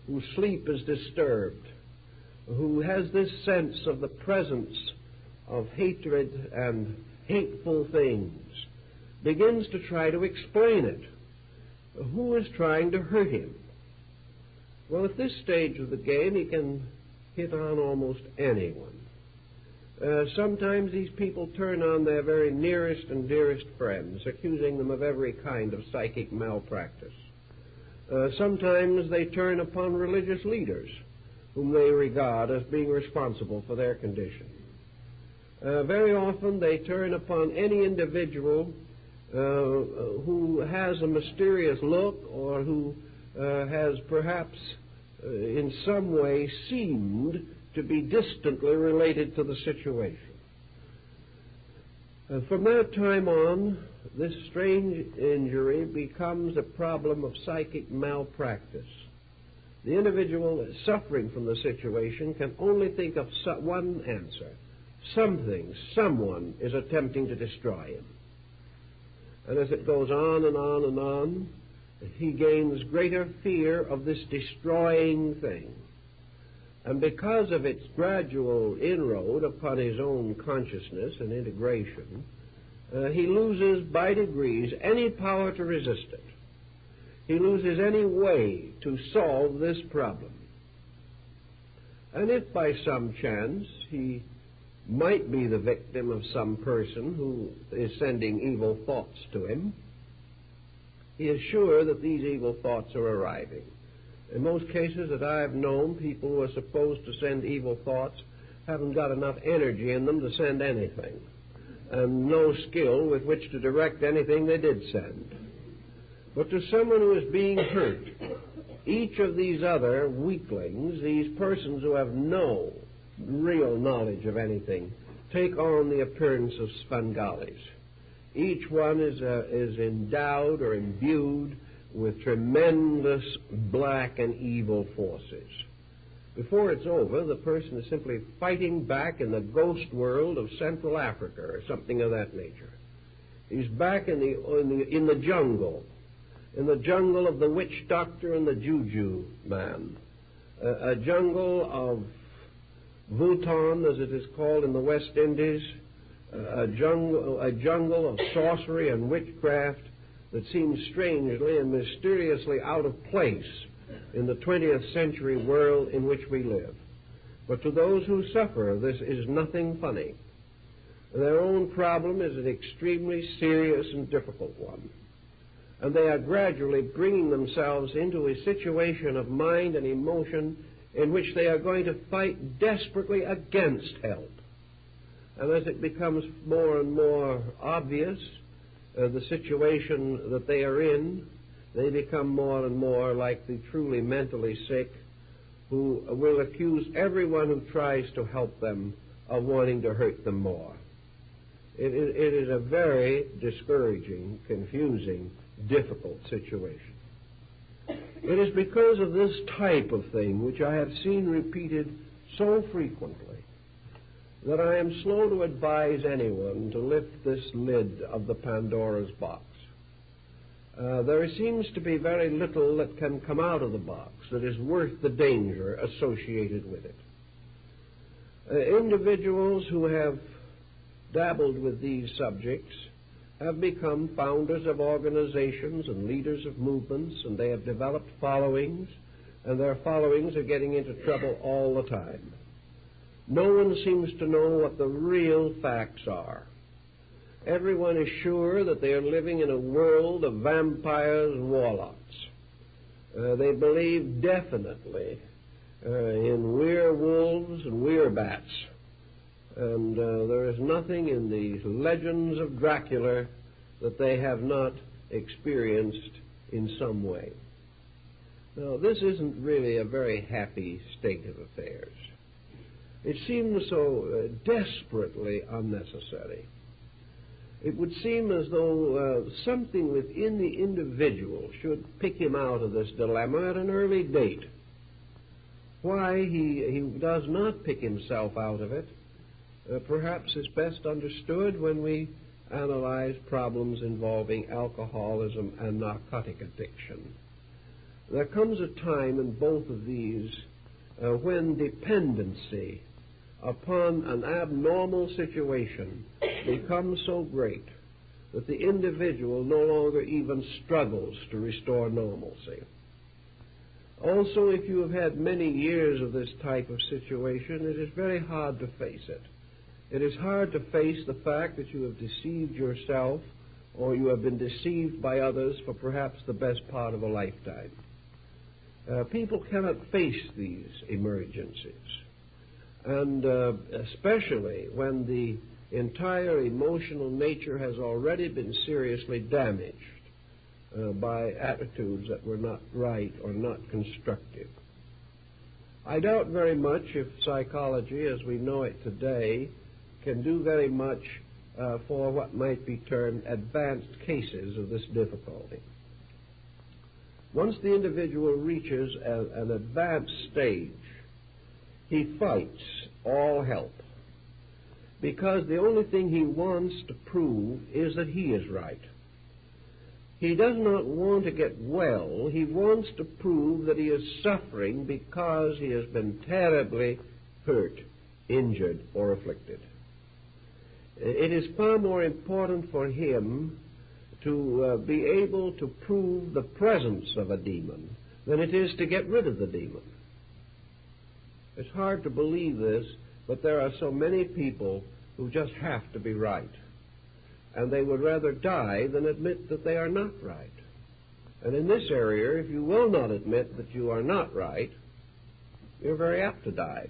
whose sleep is disturbed, who has this sense of the presence of hatred and hateful things, begins to try to explain it. Who is trying to hurt him? Well, at this stage of the game, he can hit on almost anyone. Sometimes these people turn on their very nearest and dearest friends, accusing them of every kind of psychic malpractice. Sometimes they turn upon religious leaders whom they regard as being responsible for their condition. Very often they turn upon any individual who has a mysterious look or who has perhaps in some way seemed to be distantly related to the situation. From that time on, this strange injury becomes a problem of psychic malpractice. The individual suffering from the situation can only think of one answer. Someone is attempting to destroy him. And as it goes on and on and on, he gains greater fear of this destroying thing. And because of its gradual inroad upon his own consciousness and integration, he loses by degrees any power to resist it. He loses any way to solve this problem. And if by some chance he might be the victim of some person who is sending evil thoughts to him, he is sure that these evil thoughts are arriving. In most cases that I have known, people who are supposed to send evil thoughts haven't got enough energy in them to send anything, and no skill with which to direct anything they did send. But to someone who is being hurt, each of these other weaklings, these persons who have no real knowledge of anything, take on the appearance of Svengalis. Each one is endowed or imbued with tremendous black and evil forces. Before it's over, the person is simply fighting back in the ghost world of Central Africa or something of that nature. He's back in the jungle of the witch doctor and the juju man, a jungle of Vuitton, as it is called in the West Indies, a jungle of sorcery and witchcraft that seems strangely and mysteriously out of place in the 20th century world in which we live. But to those who suffer, this is nothing funny. Their own problem is an extremely serious and difficult one. And they are gradually bringing themselves into a situation of mind and emotion in which they are going to fight desperately against help. And as it becomes more and more obvious the situation that they are in, they become more and more like the truly mentally sick, who will accuse everyone who tries to help them of wanting to hurt them more. It is a very discouraging, confusing, difficult situation. It is because of this type of thing, which I have seen repeated so frequently, that I am slow to advise anyone to lift this lid of the Pandora's box. There seems to be very little that can come out of the box that is worth the danger associated with it. Individuals who have dabbled with these subjects have become founders of organizations and leaders of movements, and they have developed followings, and their followings are getting into trouble all the time. No one seems to know what the real facts are. Everyone is sure that they are living in a world of vampires and warlocks. They believe definitely in werewolves and werebats. And there is nothing in these legends of Dracula that they have not experienced in some way. Now, this isn't really a very happy state of affairs. It seems so desperately unnecessary. It would seem as though something within the individual should pick him out of this dilemma at an early date. Why he does not pick himself out of it perhaps is best understood when we analyze problems involving alcoholism and narcotic addiction. There comes a time in both of these when dependency upon an abnormal situation becomes so great that the individual no longer even struggles to restore normalcy. Also, if you have had many years of this type of situation, it is very hard to face it. It is hard to face the fact that you have deceived yourself or you have been deceived by others for perhaps the best part of a lifetime. People cannot face these emergencies, and especially when the entire emotional nature has already been seriously damaged by attitudes that were not right or not constructive. I doubt very much if psychology, as we know it today, can do very much for what might be termed advanced cases of this difficulty. Once the individual reaches an advanced stage, he fights all help, because the only thing he wants to prove is that he is right. He does not want to get well. He wants to prove that he is suffering because he has been terribly hurt, injured, or afflicted. It is far more important for him to be able to prove the presence of a demon than it is to get rid of the demon. It's hard to believe this, but there are so many people who just have to be right. And they would rather die than admit that they are not right. And in this area, if you will not admit that you are not right, you're very apt to die.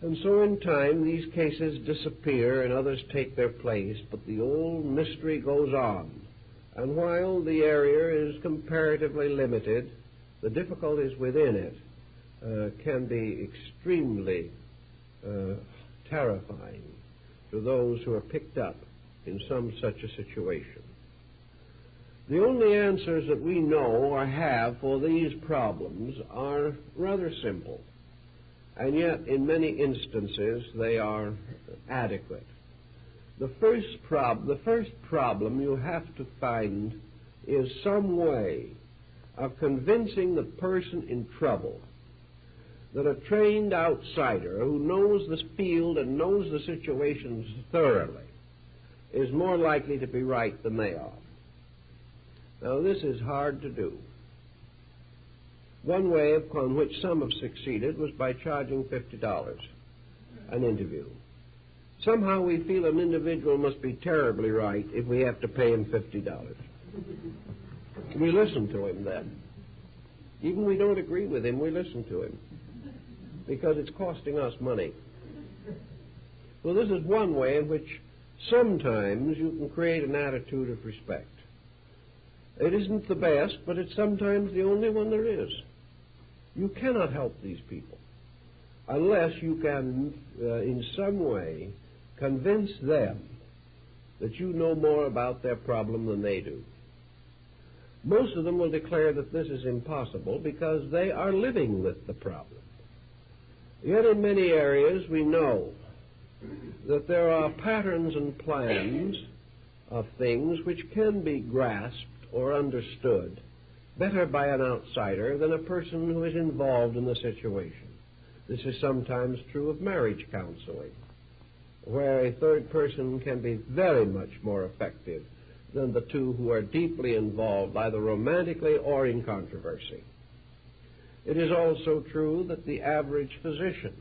And so in time, these cases disappear and others take their place, but the old mystery goes on. And while the area is comparatively limited, the difficulties within it can be extremely terrifying to those who are picked up in some such a situation. The only answers that we know or have for these problems are rather simple, and yet in many instances they are adequate. The first problem you have to find is some way of convincing the person in trouble that a trained outsider who knows this field and knows the situations thoroughly is more likely to be right than they are. Now, this is hard to do. One way upon which some have succeeded was by charging $50 an interview. Somehow we feel an individual must be terribly right if we have to pay him $50. We listen to him then. Even we don't agree with him, we listen to him, because it's costing us money. Well, this is one way in which sometimes you can create an attitude of respect. It isn't the best, but it's sometimes the only one there is. You cannot help these people unless you can, in some way, convince them that you know more about their problem than they do. Most of them will declare that this is impossible because they are living with the problem. Yet in many areas we know that there are patterns and plans of things which can be grasped or understood better by an outsider than a person who is involved in the situation. This is sometimes true of marriage counseling, where a third person can be very much more effective than the two who are deeply involved, either romantically or in controversy. It is also true that the average physician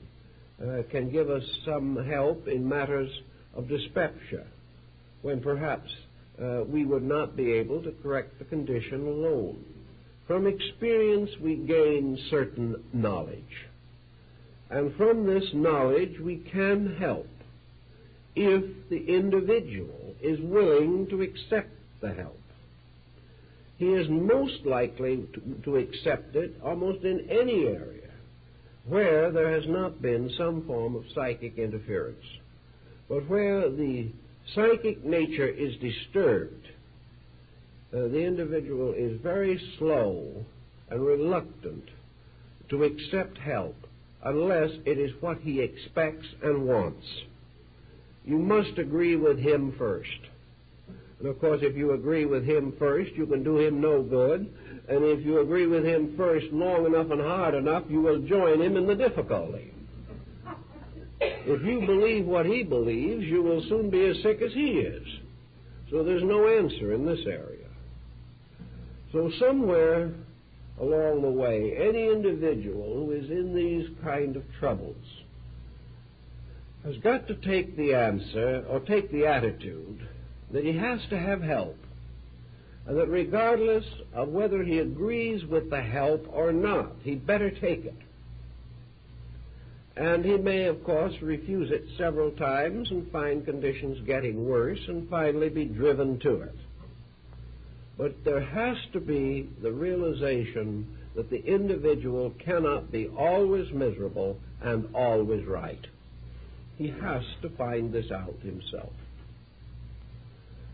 can give us some help in matters of dyspepsia, when perhaps we would not be able to correct the condition alone. From experience we gain certain knowledge, and from this knowledge we can help if the individual is willing to accept the help. He is most likely to accept it almost in any area where there has not been some form of psychic interference. But where the psychic nature is disturbed, the individual is very slow and reluctant to accept help unless it is what he expects and wants. You must agree with him first. And of course, if you agree with him first, you can do him no good. And if you agree with him first long enough and hard enough, you will join him in the difficulty. If you believe what he believes, you will soon be as sick as he is. So there's no answer in this area. So somewhere along the way, any individual who is in these kind of troubles has got to take the answer or take the attitude that he has to have help that regardless of whether he agrees with the help or not, he'd better take it. And he may, of course, refuse it several times and find conditions getting worse and finally be driven to it. But there has to be the realization that the individual cannot be always miserable and always right. He has to find this out himself.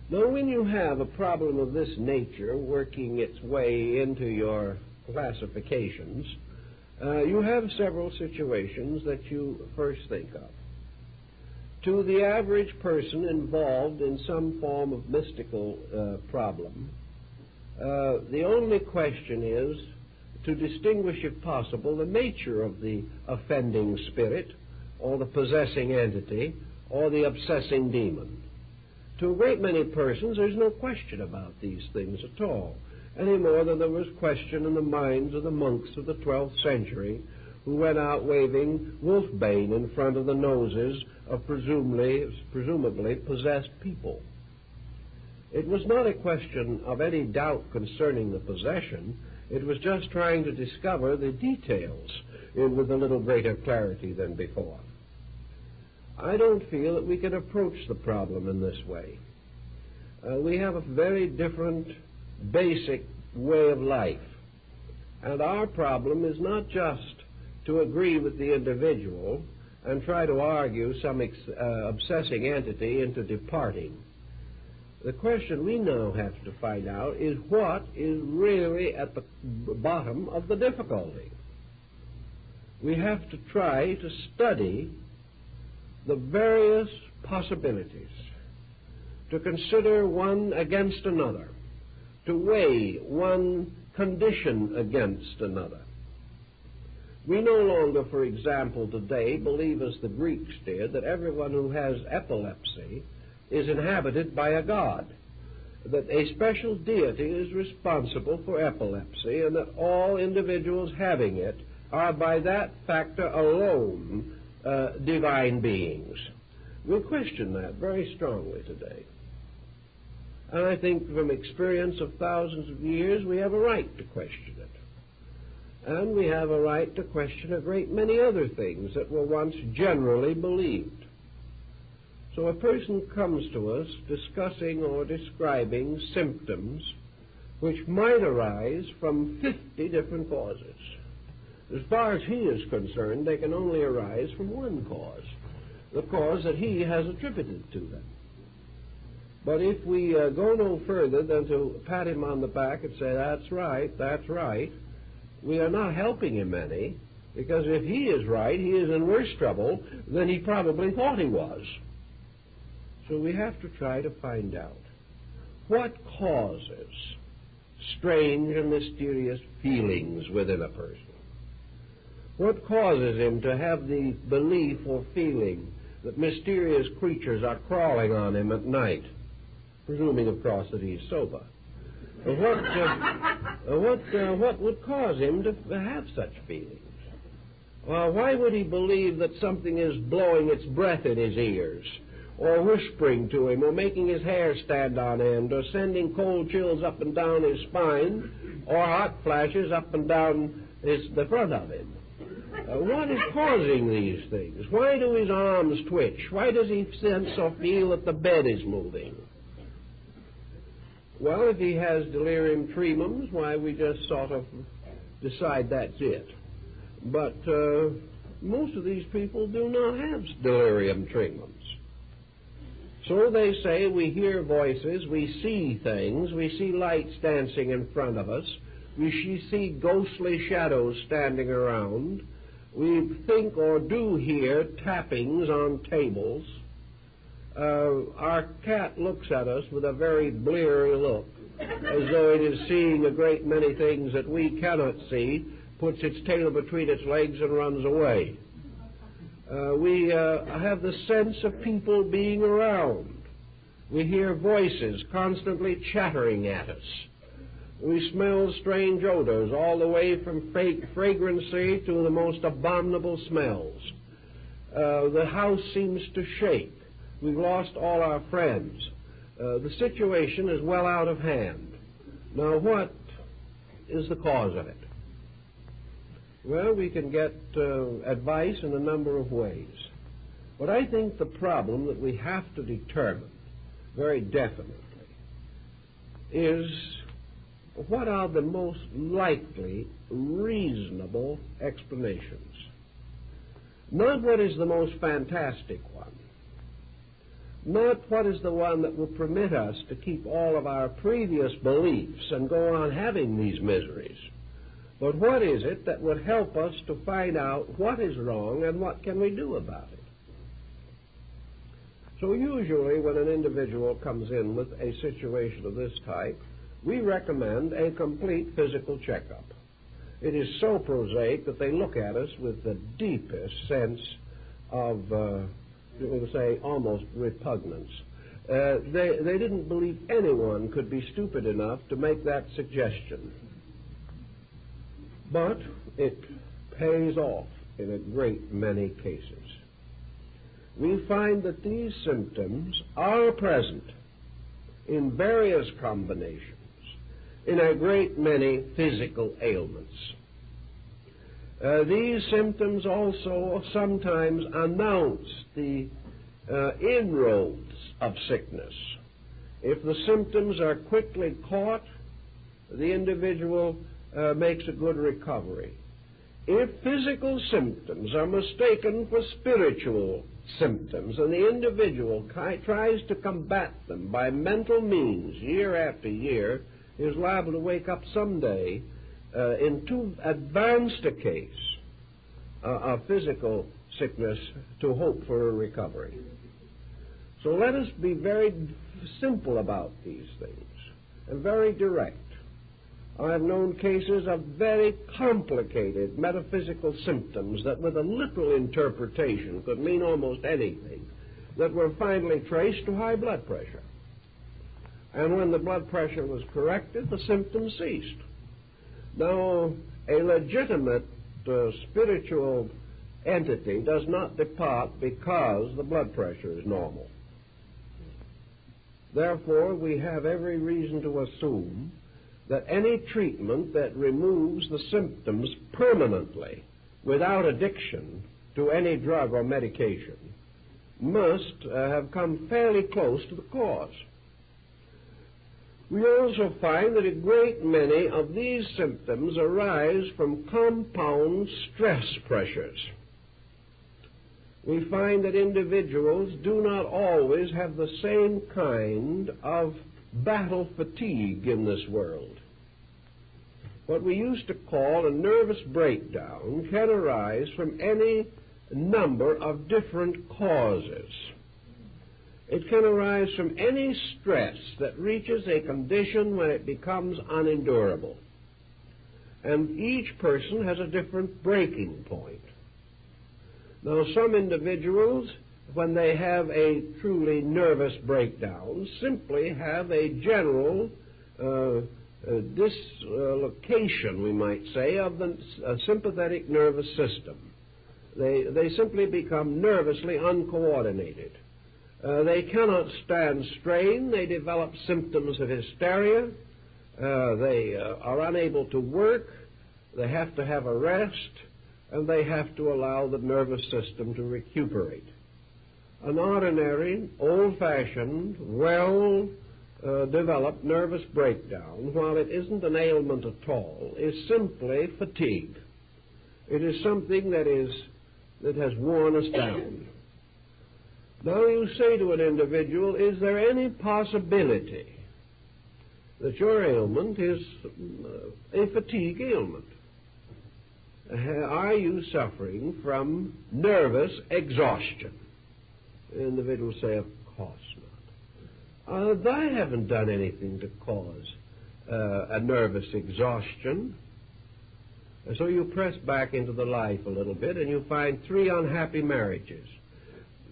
Now, when you have a problem of this nature working its way into your classifications, you have several situations that you first think of. To the average person involved in some form of mystical problem, the only question is to distinguish, if possible, the nature of the offending spirit, or the possessing entity, or the obsessing demon. To a great many persons, there's no question about these things at all, any more than there was question in the minds of the monks of the 12th century who went out waving wolfbane in front of the noses of presumably possessed people. It was not a question of any doubt concerning the possession. It was just trying to discover the details with a little greater clarity than before. I don't feel that we can approach the problem in this way. We have a very different basic way of life. And our problem is not just to agree with the individual and try to argue some obsessing entity into departing. The question we now have to find out is what is really at the bottom of the difficulty. We have to try to study the various possibilities, to consider one against another, to weigh one condition against another. We no longer, for example, today believe, as the Greeks did, that everyone who has epilepsy is inhabited by a god, that a special deity is responsible for epilepsy, and that all individuals having it are by that factor alone divine beings. We question that very strongly today. And I think from experience of thousands of years, we have a right to question it. And we have a right to question a great many other things that were once generally believed. So a person comes to us discussing or describing symptoms which might arise from 50 different causes. As far as he is concerned, they can only arise from one cause, the cause that he has attributed to them. But if we go no further than to pat him on the back and say, that's right, we are not helping him any, because if he is right, he is in worse trouble than he probably thought he was. So we have to try to find out what causes strange and mysterious feelings within a person. What causes him to have the belief or feeling that mysterious creatures are crawling on him at night, presuming, of course, that he's sober? What would cause him to have such feelings? Why would he believe that something is blowing its breath in his ears, or whispering to him, or making his hair stand on end, or sending cold chills up and down his spine, or hot flashes up and down the front of him? What is causing these things? Why do his arms twitch? Why does he sense or feel that the bed is moving? Well, if he has delirium tremens, why, we just sort of decide that's it. But most of these people do not have delirium tremens. So they say we hear voices, we see things, we see lights dancing in front of us, we see ghostly shadows standing around, we think or do hear tappings on tables. Our cat looks at us with a very bleary look, as though it is seeing a great many things that we cannot see, puts its tail between its legs and runs away. We have the sense of people being around. We hear voices constantly chattering at us. We smell strange odors, all the way from fragrancy to the most abominable smells. The house seems to shake. We've lost all our friends. The situation is well out of hand. Now, what is the cause of it? Well, we can get advice in a number of ways. But I think the problem that we have to determine very definitely is what are the most likely, reasonable explanations. Not what is the most fantastic one. Not what is the one that will permit us to keep all of our previous beliefs and go on having these miseries. But what is it that would help us to find out what is wrong and what can we do about it? So usually when an individual comes in with a situation of this type, we recommend a complete physical checkup. It is so prosaic that they look at us with the deepest sense of, we would say, almost repugnance. They didn't believe anyone could be stupid enough to make that suggestion. But it pays off in a great many cases. We find that these symptoms are present in various combinations in a great many physical ailments. These symptoms also sometimes announce the inroads of sickness. If the symptoms are quickly caught, the individual makes a good recovery. If physical symptoms are mistaken for spiritual symptoms and the individual tries to combat them by mental means year after year, he is liable to wake up someday in too advanced a case of physical sickness to hope for a recovery. So let us be very simple about these things and very direct. I have known cases of very complicated metaphysical symptoms that with a literal interpretation could mean almost anything, that were finally traced to high blood pressure. And when the blood pressure was corrected, the symptoms ceased. Now, a legitimate spiritual entity does not depart because the blood pressure is normal. Therefore, we have every reason to assume that any treatment that removes the symptoms permanently without addiction to any drug or medication must have come fairly close to the cause. We also find that a great many of these symptoms arise from compound stress pressures. We find that individuals do not always have the same kind of battle fatigue in this world. What we used to call a nervous breakdown can arise from any number of different causes. It can arise from any stress that reaches a condition when it becomes unendurable. And each person has a different breaking point. Now, some individuals, when they have a truly nervous breakdown, simply have a general dislocation, we might say, of the sympathetic nervous system. They simply become nervously uncoordinated. They cannot stand strain. They develop symptoms of hysteria. They are unable to work. They have to have a rest, and they have to allow the nervous system to recuperate. An ordinary, old-fashioned, well-developed nervous breakdown, while it isn't an ailment at all, is simply fatigue. It is something that has worn us down. Now you say to an individual, is there any possibility that your ailment is a fatigue ailment? Are you suffering from nervous exhaustion? The individual will say, of course not. I haven't done anything to cause a nervous exhaustion. And so you press back into the life a little bit and you find 3 unhappy marriages.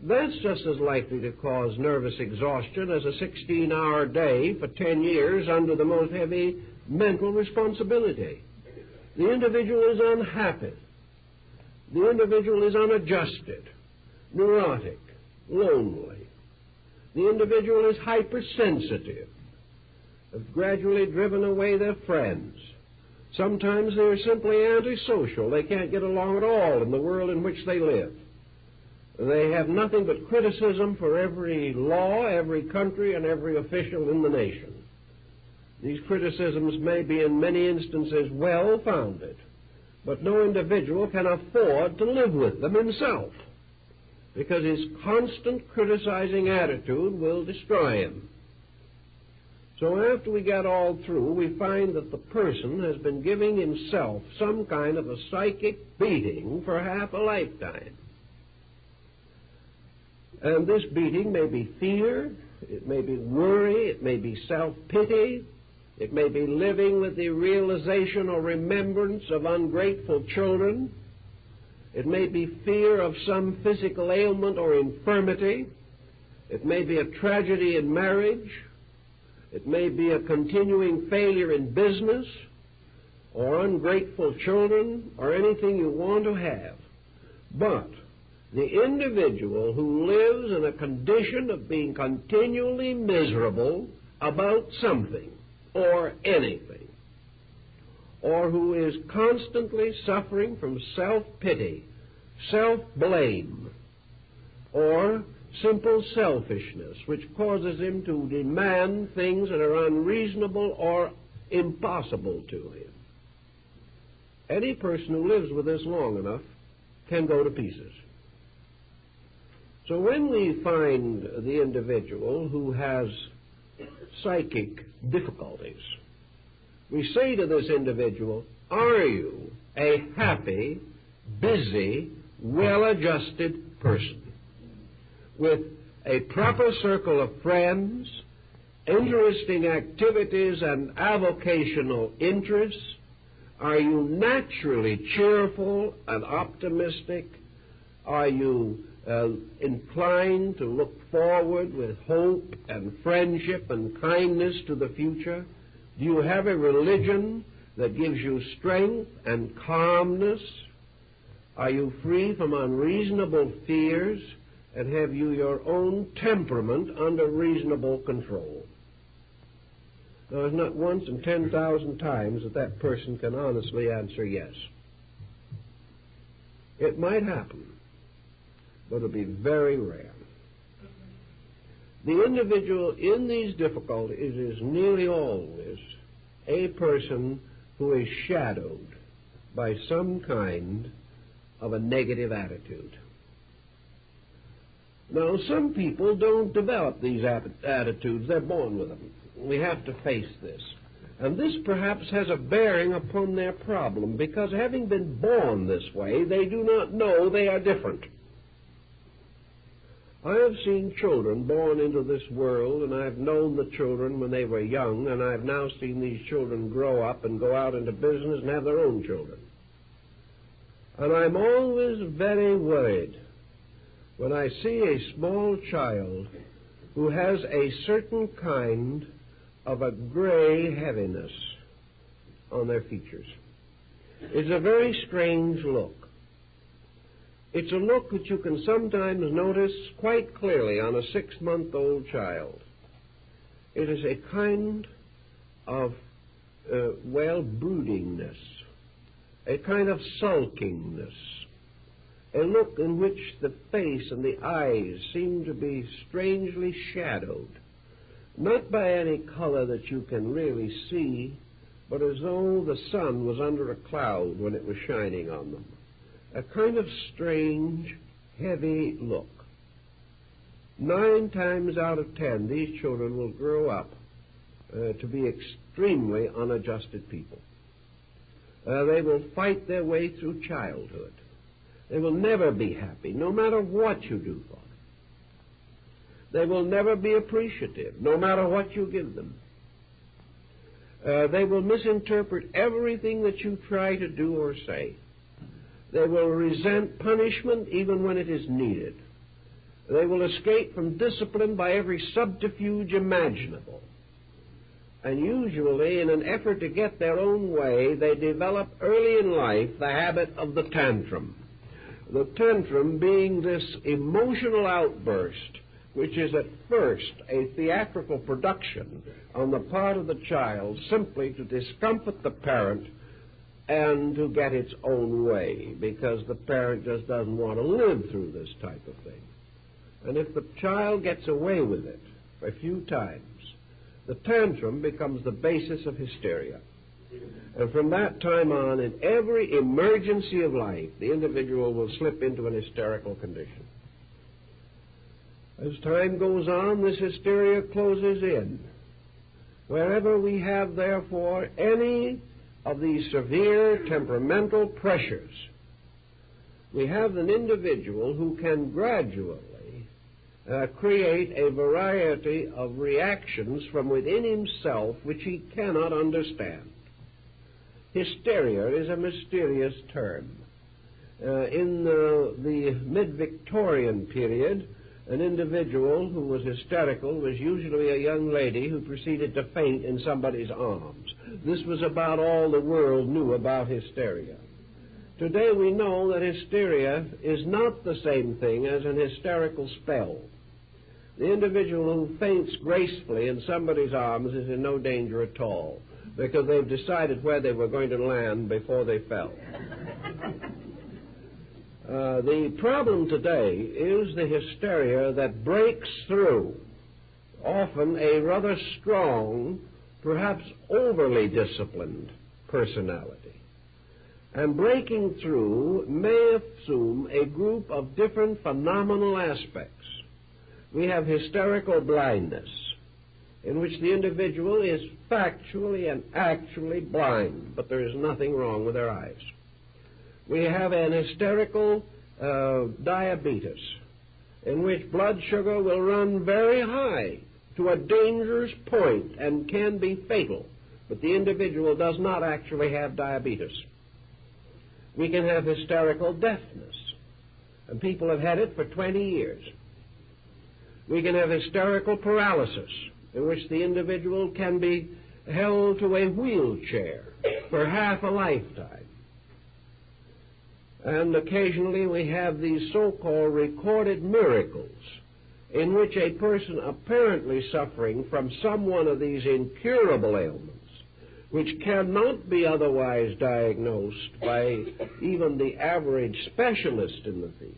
That's just as likely to cause nervous exhaustion as a 16-hour day for 10 years under the most heavy mental responsibility. The individual is unhappy. The individual is unadjusted, neurotic, lonely. The individual is hypersensitive. have gradually driven away their friends. Sometimes they're simply antisocial. They can't get along at all in the world in which they live. They have nothing but criticism for every law, every country, and every official in the nation. These criticisms may be in many instances well-founded, but no individual can afford to live with them himself, because his constant criticizing attitude will destroy him. So after we get all through, we find that the person has been giving himself some kind of a psychic beating for half a lifetime. And this beating may be fear, it may be worry, it may be self-pity, it may be living with the realization or remembrance of ungrateful children, it may be fear of some physical ailment or infirmity, it may be a tragedy in marriage, it may be a continuing failure in business, or ungrateful children, or anything you want to have. But the individual who lives in a condition of being continually miserable about something or anything, or who is constantly suffering from self-pity, self-blame, or simple selfishness, which causes him to demand things that are unreasonable or impossible to him. Any person who lives with this long enough can go to pieces. So when we find the individual who has psychic difficulties, we say to this individual, are you a happy, busy, well-adjusted person with a proper circle of friends, interesting activities and avocational interests? Are you naturally cheerful and optimistic? Are you inclined to look forward with hope and friendship and kindness to the future? Do you have a religion that gives you strength and calmness? Are you free from unreasonable fears? And have you your own temperament under reasonable control? Now, it's not once in 10,000 times that that person can honestly answer yes. It might happen, but it'll be very rare. The individual in these difficulties is nearly always a person who is shadowed by some kind of a negative attitude. Now, some people don't develop these attitudes. They're born with them. We have to face this. And this perhaps has a bearing upon their problem, because having been born this way, they do not know they are different. I have seen children born into this world, and I've known the children when they were young, and I've now seen these children grow up and go out into business and have their own children. And I'm always very worried when I see a small child who has a certain kind of a gray heaviness on their features. It's a very strange look. It's a look that you can sometimes notice quite clearly on a 6-month-old child. It is a kind of, broodingness, a kind of sulkingness, a look in which the face and the eyes seem to be strangely shadowed, not by any color that you can really see, but as though the sun was under a cloud when it was shining on them. A kind of strange, heavy look. 9 times out of 10, these children will grow up to be extremely unadjusted people. They will fight their way through childhood. They will never be happy, no matter what you do for them. They will never be appreciative, no matter what you give them. They will misinterpret everything that you try to do or say. They will resent punishment even when it is needed. They will escape from discipline by every subterfuge imaginable. And usually, in an effort to get their own way, they develop early in life the habit of the tantrum. The tantrum being this emotional outburst which is at first a theatrical production on the part of the child simply to discomfort the parent and to get its own way, because the parent just doesn't want to live through this type of thing. And if the child gets away with it a few times, the tantrum becomes the basis of hysteria. And from that time on, in every emergency of life, the individual will slip into an hysterical condition. As time goes on, this hysteria closes in. Wherever we have, therefore, any of these severe temperamental pressures, we have an individual who can gradually create a variety of reactions from within himself which he cannot understand. Hysteria is a mysterious term. In the mid-Victorian period, an individual who was hysterical was usually a young lady who proceeded to faint in somebody's arms. This was about all the world knew about hysteria. Today we know that hysteria is not the same thing as an hysterical spell. The individual who faints gracefully in somebody's arms is in no danger at all, because they've decided where they were going to land before they fell. The problem today is the hysteria that breaks through, often a rather strong, perhaps overly disciplined personality. And breaking through may assume a group of different phenomenal aspects. We have hysterical blindness, in which the individual is factually and actually blind, but there is nothing wrong with their eyes. We have an hysterical diabetes, in which blood sugar will run very high to a dangerous point and can be fatal, but the individual does not actually have diabetes. We can have hysterical deafness, and people have had it for 20 years. We can have hysterical paralysis, in which the individual can be held to a wheelchair for half a lifetime. And occasionally we have these so-called recorded miracles, in which a person apparently suffering from some one of these incurable ailments, which cannot be otherwise diagnosed by even the average specialist in the field,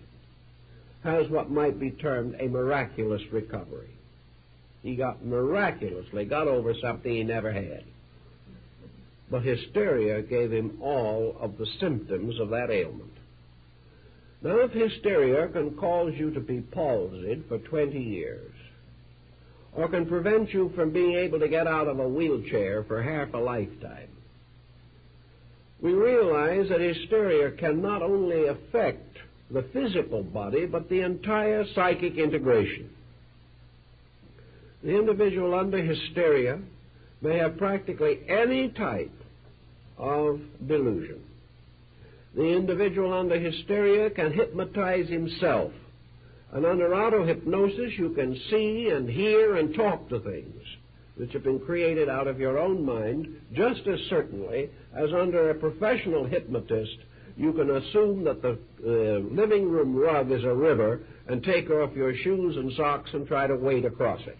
has what might be termed a miraculous recovery. He miraculously got over something he never had. But hysteria gave him all of the symptoms of that ailment. Now, if hysteria can cause you to be palsied for 20 years, or can prevent you from being able to get out of a wheelchair for half a lifetime, we realize that hysteria can not only affect the physical body, but the entire psychic integration. The individual under hysteria may have practically any type of delusion. The individual under hysteria can hypnotize himself. And under auto-hypnosis, you can see and hear and talk to things which have been created out of your own mind, just as certainly as under a professional hypnotist, you can assume that the living room rug is a river and take off your shoes and socks and try to wade across it.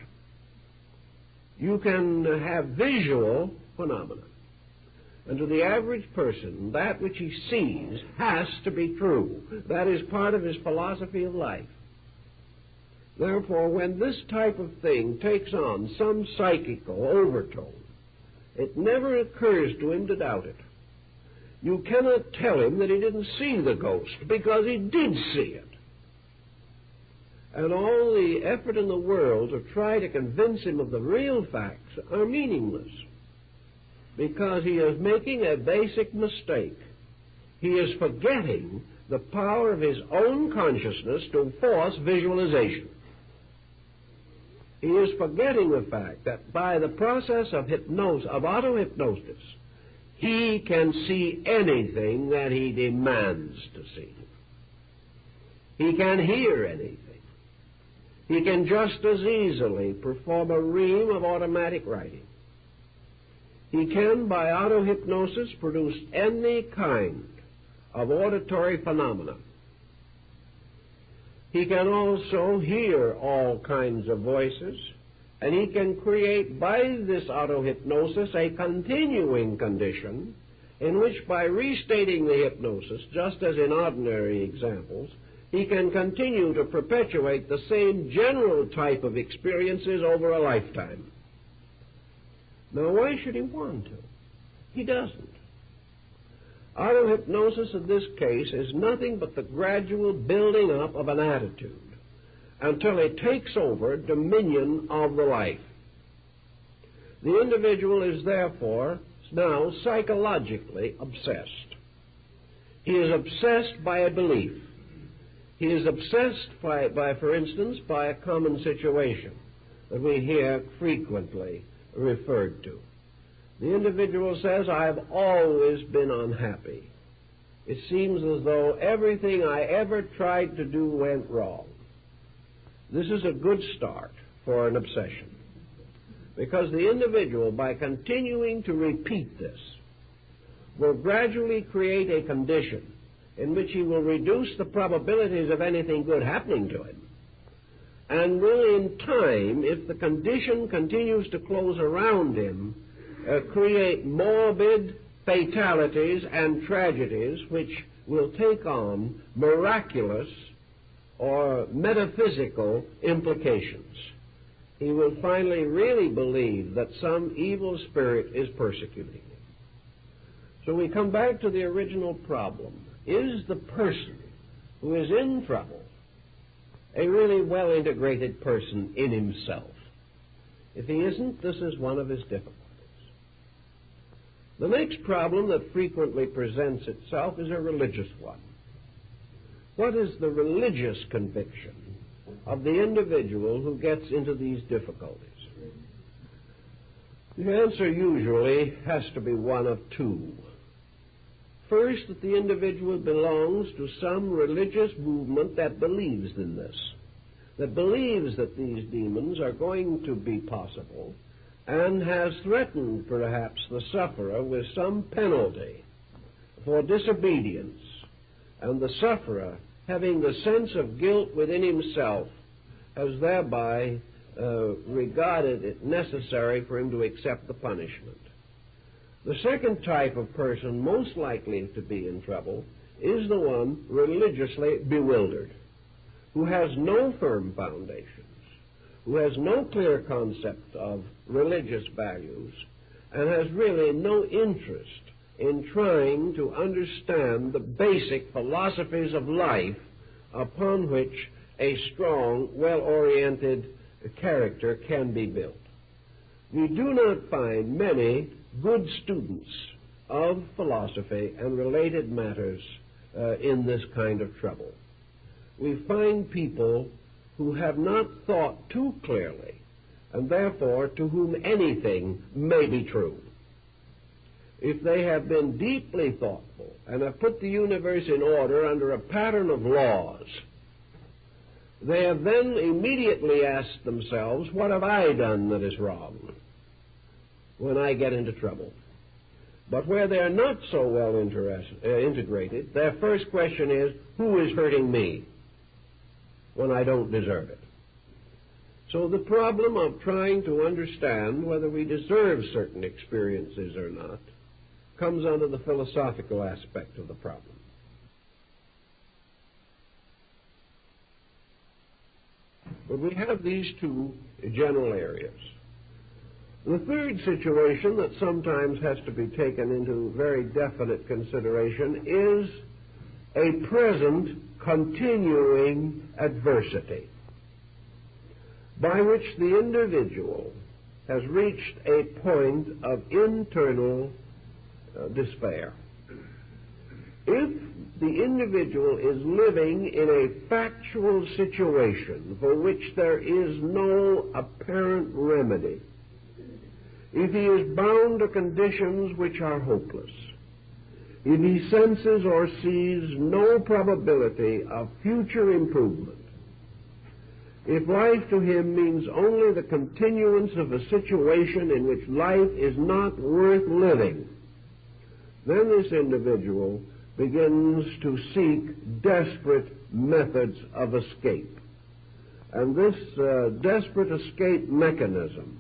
You can have visual phenomena. And to the average person, that which he sees has to be true. That is part of his philosophy of life. Therefore, when this type of thing takes on some psychical overtone, it never occurs to him to doubt it. You cannot tell him that he didn't see the ghost, because he did see it. And all the effort in the world to try to convince him of the real facts are meaningless, because he is making a basic mistake. He is forgetting the power of his own consciousness to force visualization. He is forgetting the fact that by the process of auto-hypnosis, he can see anything that he demands to see. He can hear anything. He can just as easily perform a ream of automatic writing. He can, by auto-hypnosis, produce any kind of auditory phenomena. He can also hear all kinds of voices, and he can create by this auto-hypnosis a continuing condition in which, by restating the hypnosis, just as in ordinary examples, he can continue to perpetuate the same general type of experiences over a lifetime. Now, why should he want to? He doesn't. Auto-hypnosis in this case is nothing but the gradual building up of an attitude until it takes over dominion of the life. The individual is therefore now psychologically obsessed. He is obsessed by a belief. He is obsessed by, for instance, by a common situation that we hear frequently referred to. The individual says, "I've always been unhappy. It seems as though everything I ever tried to do went wrong." This is a good start for an obsession, because the individual, by continuing to repeat this, will gradually create a condition in which he will reduce the probabilities of anything good happening to him, and will in time, if the condition continues to close around him, create morbid fatalities and tragedies which will take on miraculous or metaphysical implications. He will finally really believe that some evil spirit is persecuting him. So we come back to the original problem. Is the person who is in trouble a really well-integrated person in himself? If he isn't, this is one of his difficulties. The next problem that frequently presents itself is a religious one. What is the religious conviction of the individual who gets into these difficulties? The answer usually has to be one of two. First, that the individual belongs to some religious movement that believes in this, that believes that these demons are going to be possible, and has threatened, perhaps, the sufferer with some penalty for disobedience, and the sufferer, having the sense of guilt within himself, has thereby regarded it necessary for him to accept the punishment. The second type of person most likely to be in trouble is the one religiously bewildered, who has no firm foundations, who has no clear concept of religious values, and has really no interest in trying to understand the basic philosophies of life upon which a strong, well-oriented character can be built. We do not find many good students of philosophy and related matters in this kind of trouble. We find people who have not thought too clearly, and therefore to whom anything may be true. If they have been deeply thoughtful and have put the universe in order under a pattern of laws, they have then immediately asked themselves, what have I done that is wrong when I get into trouble? But where they are not so well integrated, their first question is, who is hurting me when I don't deserve it? So the problem of trying to understand whether we deserve certain experiences or not comes under the philosophical aspect of the problem. But we have these two general areas. The third situation that sometimes has to be taken into very definite consideration is a present continuing adversity by which the individual has reached a point of internal despair. If the individual is living in a factual situation for which there is no apparent remedy, if he is bound to conditions which are hopeless, if he senses or sees no probability of future improvement, if life to him means only the continuance of a situation in which life is not worth living, then this individual begins to seek desperate methods of escape. And this desperate escape mechanism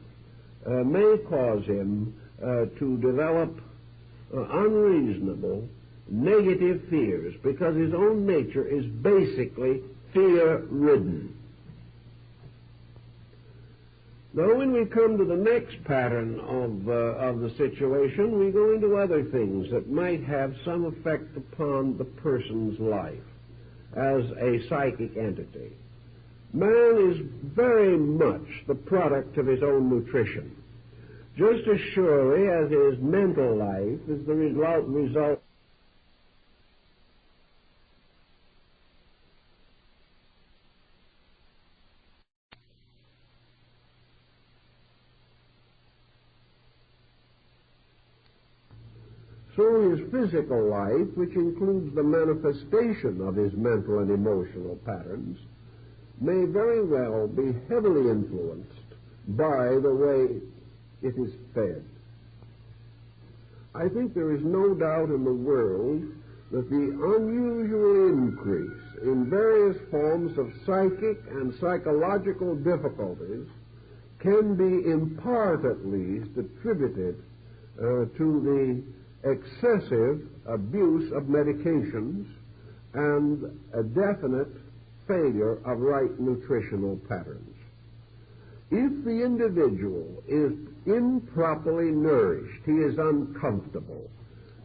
may cause him to develop unreasonable, negative fears, because his own nature is basically fear-ridden. Now, when we come to the next pattern of the situation, we go into other things that might have some effect upon the person's life as a psychic entity. Man is very much the product of his own nutrition, just as surely as his mental life is the result. So his physical life, which includes the manifestation of his mental and emotional patterns, may very well be heavily influenced by the way it is fed. I think there is no doubt in the world that the unusual increase in various forms of psychic and psychological difficulties can be in part at least attributed to the excessive abuse of medications and a definite failure of right nutritional patterns. If the individual is improperly nourished, he is uncomfortable,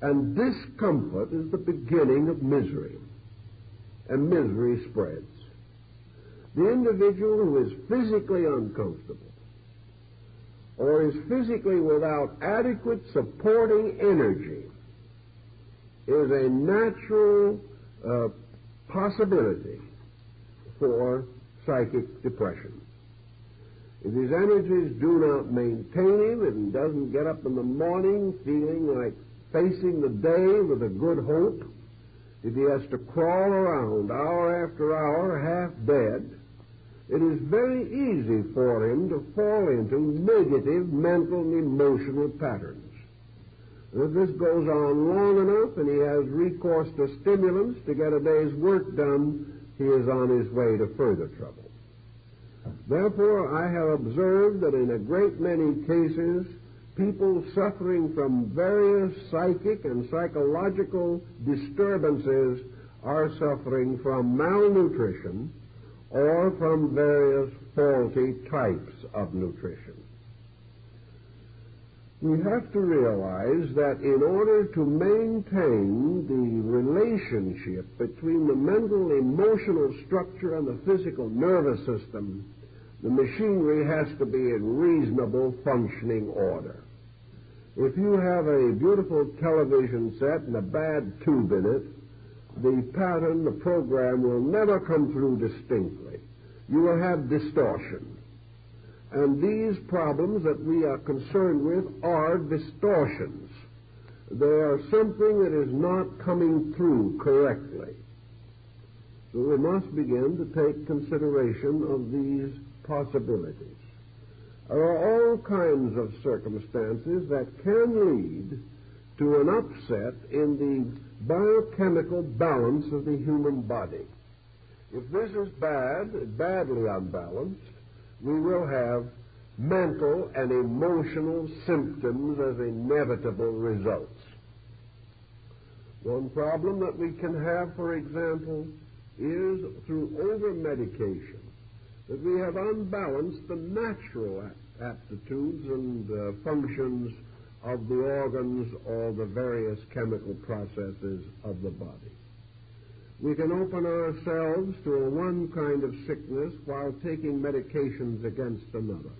and discomfort is the beginning of misery, and misery spreads. The individual who is physically uncomfortable or is physically without adequate supporting energy is a natural possibility for psychic depression. If his energies do not maintain him, if he doesn't get up in the morning feeling like facing the day with a good hope, if he has to crawl around hour after hour half dead, it is very easy for him to fall into negative mental and emotional patterns. And if this goes on long enough and he has recourse to stimulants to get a day's work done, he is on his way to further trouble. Therefore, I have observed that in a great many cases, people suffering from various psychic and psychological disturbances are suffering from malnutrition or from various faulty types of nutrition. We have to realize that in order to maintain the relationship between the mental, emotional structure and the physical nervous system, the machinery has to be in reasonable functioning order. If you have a beautiful television set and a bad tube in it, the pattern, the program will never come through distinctly. You will have distortion. And these problems that we are concerned with are distortions. They are something that is not coming through correctly. So we must begin to take consideration of these possibilities. There are all kinds of circumstances that can lead to an upset in the biochemical balance of the human body. If this is badly unbalanced, we will have mental and emotional symptoms as inevitable results. One problem that we can have, for example, is through over-medication, that we have unbalanced the natural aptitudes and functions of the organs or the various chemical processes of the body. We can open ourselves to one kind of sickness while taking medications against another.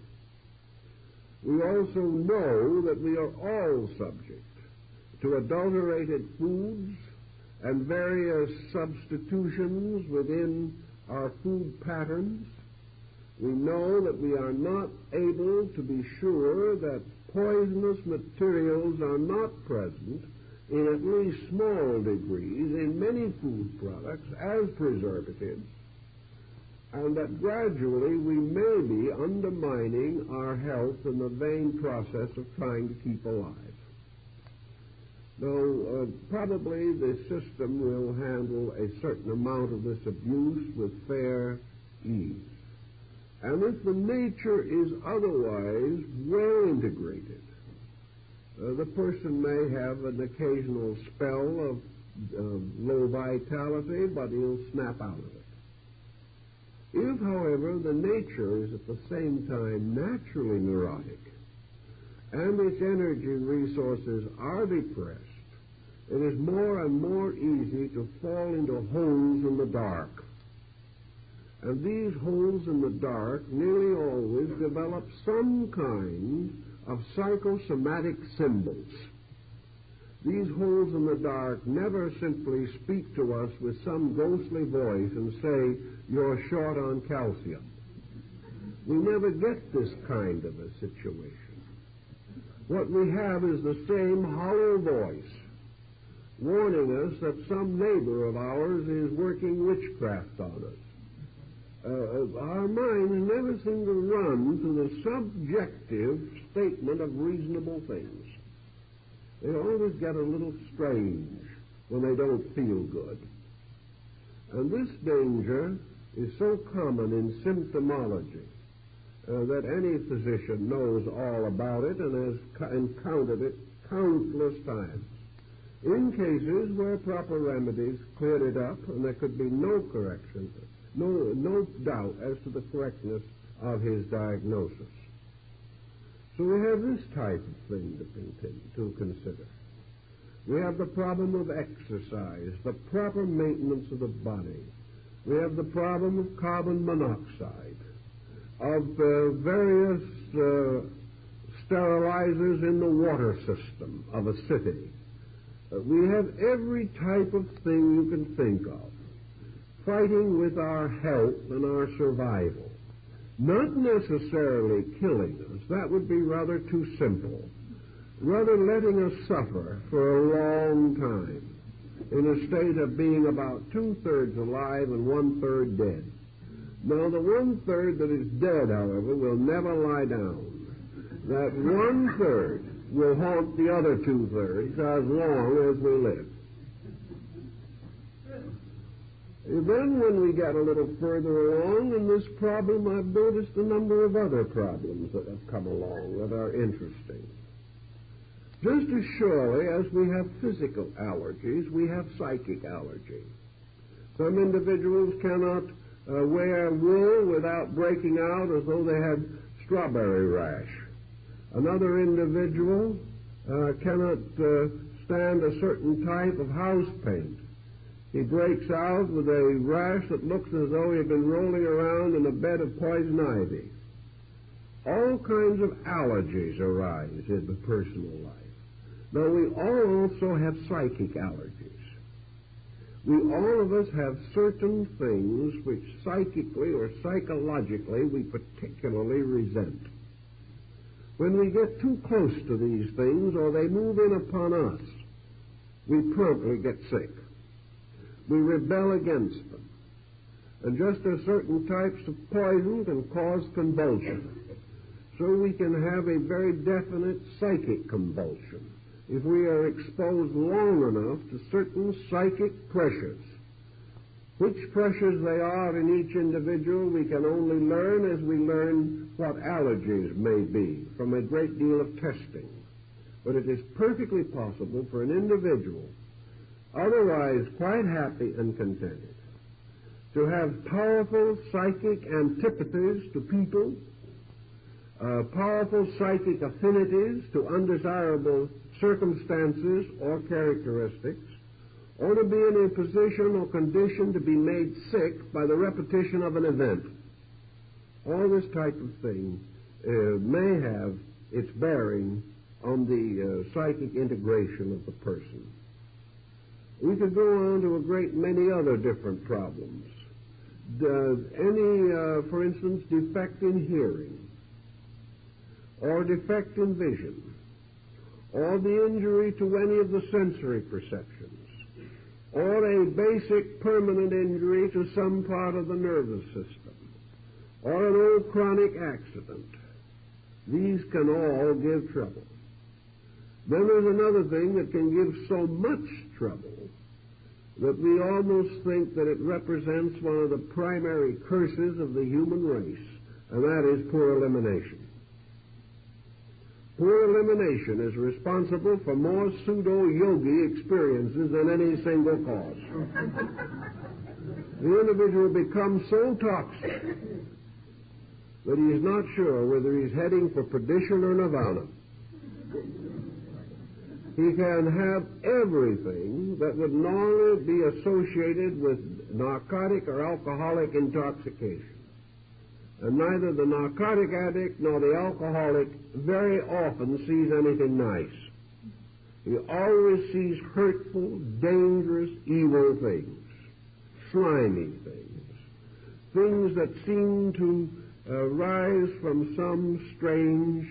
We also know that we are all subject to adulterated foods and various substitutions within our food patterns. We know that we are not able to be sure that poisonous materials are not present in at least small degrees in many food products as preservatives, and that gradually we may be undermining our health in the vain process of trying to keep alive. Now, probably the system will handle a certain amount of this abuse with fair ease. And if the nature is otherwise well integrated, the person may have an occasional spell of low vitality, but he'll snap out of it. If, however, the nature is at the same time naturally neurotic, and its energy resources are depressed, it is more and more easy to fall into holes in the dark. And these holes in the dark nearly always develop some kind of psychosomatic symbols. These holes in the dark never simply speak to us with some ghostly voice and say, "You're short on calcium." We never get this kind of a situation. What we have is the same hollow voice warning us that some neighbor of ours is working witchcraft on us. Our minds never seem to run to the subjective statement of reasonable things. They always get a little strange when they don't feel good. And this danger is so common in symptomology that any physician knows all about it and has encountered it countless times. In cases where proper remedies cleared it up and there could be no correction, no doubt as to the correctness of his diagnosis. So we have this type of thing to consider. We have the problem of exercise, the proper maintenance of the body. We have the problem of carbon monoxide, of various sterilizers in the water system of a city. We have every type of thing you can think of, fighting with our health and our survival. Not necessarily killing us, that would be rather too simple. Rather letting us suffer for a long time in a state of being about 2/3 alive and 1/3 dead. Now, the 1/3 that is dead, however, will never lie down. That 1/3 will haunt the other 2/3 as long as we live. Then when we get a little further along in this problem, I've noticed a number of other problems that have come along that are interesting. Just as surely as we have physical allergies, we have psychic allergy. Some individuals cannot wear wool without breaking out as though they had strawberry rash. Another individual cannot stand a certain type of house paint. He breaks out with a rash that looks as though he had been rolling around in a bed of poison ivy. All kinds of allergies arise in the personal life. Now, we all also have psychic allergies. We all of us have certain things which psychically or psychologically we particularly resent. When we get too close to these things or they move in upon us, we promptly get sick. We rebel against them. And just as certain types of poison can cause convulsion, so we can have a very definite psychic convulsion if we are exposed long enough to certain psychic pressures. Which pressures they are in each individual we can only learn as we learn what allergies may be from a great deal of testing. But it is perfectly possible for an individual, otherwise quite happy and contented, to have powerful psychic antipathies to people, powerful psychic affinities to undesirable circumstances or characteristics, or to be in a position or condition to be made sick by the repetition of an event. All this type of thing may have its bearing on the psychic integration of the person. We could go on to a great many other different problems. For instance, defect in hearing, or defect in vision, or the injury to any of the sensory perceptions, or a basic permanent injury to some part of the nervous system, or an old chronic accident. These can all give trouble. Then there's another thing that can give so much trouble that we almost think that it represents one of the primary curses of the human race, and that is poor elimination. Poor elimination is responsible for more pseudo-yogi experiences than any single cause. The individual becomes so toxic that he is not sure whether he's heading for perdition or nirvana. He can have everything that would normally be associated with narcotic or alcoholic intoxication. And neither the narcotic addict nor the alcoholic very often sees anything nice. He always sees hurtful, dangerous, evil things, slimy things that seem to rise from some strange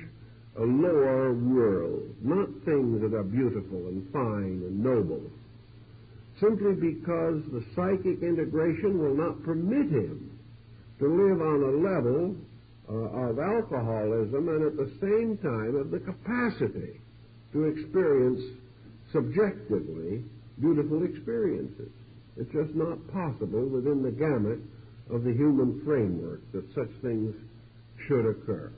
lower world, not things that are beautiful and fine and noble, simply because the psychic integration will not permit him to live on a level of alcoholism and at the same time of the capacity to experience subjectively beautiful experiences. It's just not possible within the gamut of the human framework that such things should occur.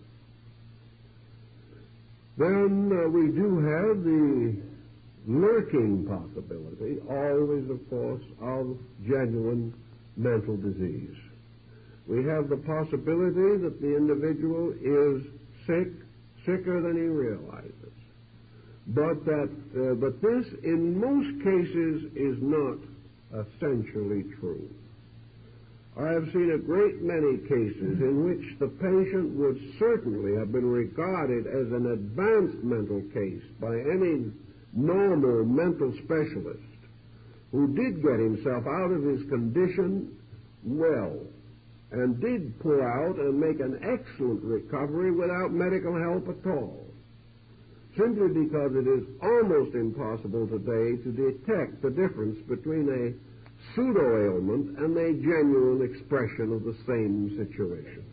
Then we do have the lurking possibility, always, of course, of genuine mental disease. We have the possibility that the individual is sicker than he realizes. But this, in most cases, is not essentially true. I have seen a great many cases in which the patient would certainly have been regarded as an advanced mental case by any normal mental specialist who did get himself out of his condition well and did pull out and make an excellent recovery without medical help at all, simply because it is almost impossible today to detect the difference between a pseudo-ailment and a genuine expression of the same situation.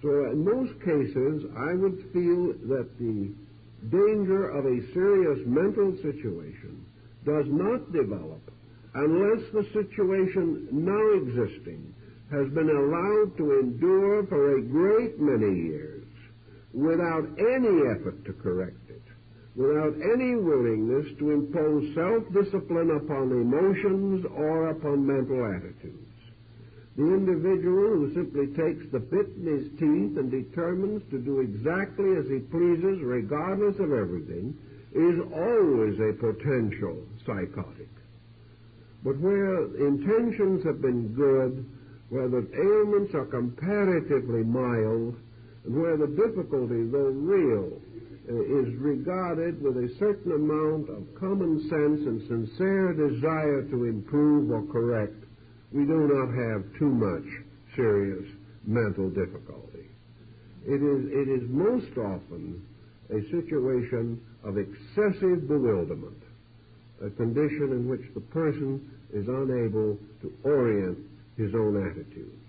So in most cases, I would feel that the danger of a serious mental situation does not develop unless the situation now existing has been allowed to endure for a great many years without any effort to correct it, without any willingness to impose self-discipline upon emotions or upon mental attitudes. The individual who simply takes the bit in his teeth and determines to do exactly as he pleases regardless of everything is always a potential psychotic. But where intentions have been good, where the ailments are comparatively mild, and where the difficulty, though real, is regarded with a certain amount of common sense and sincere desire to improve or correct, we do not have too much serious mental difficulty. It is most often a situation of excessive bewilderment, a condition in which the person is unable to orient his own attitudes.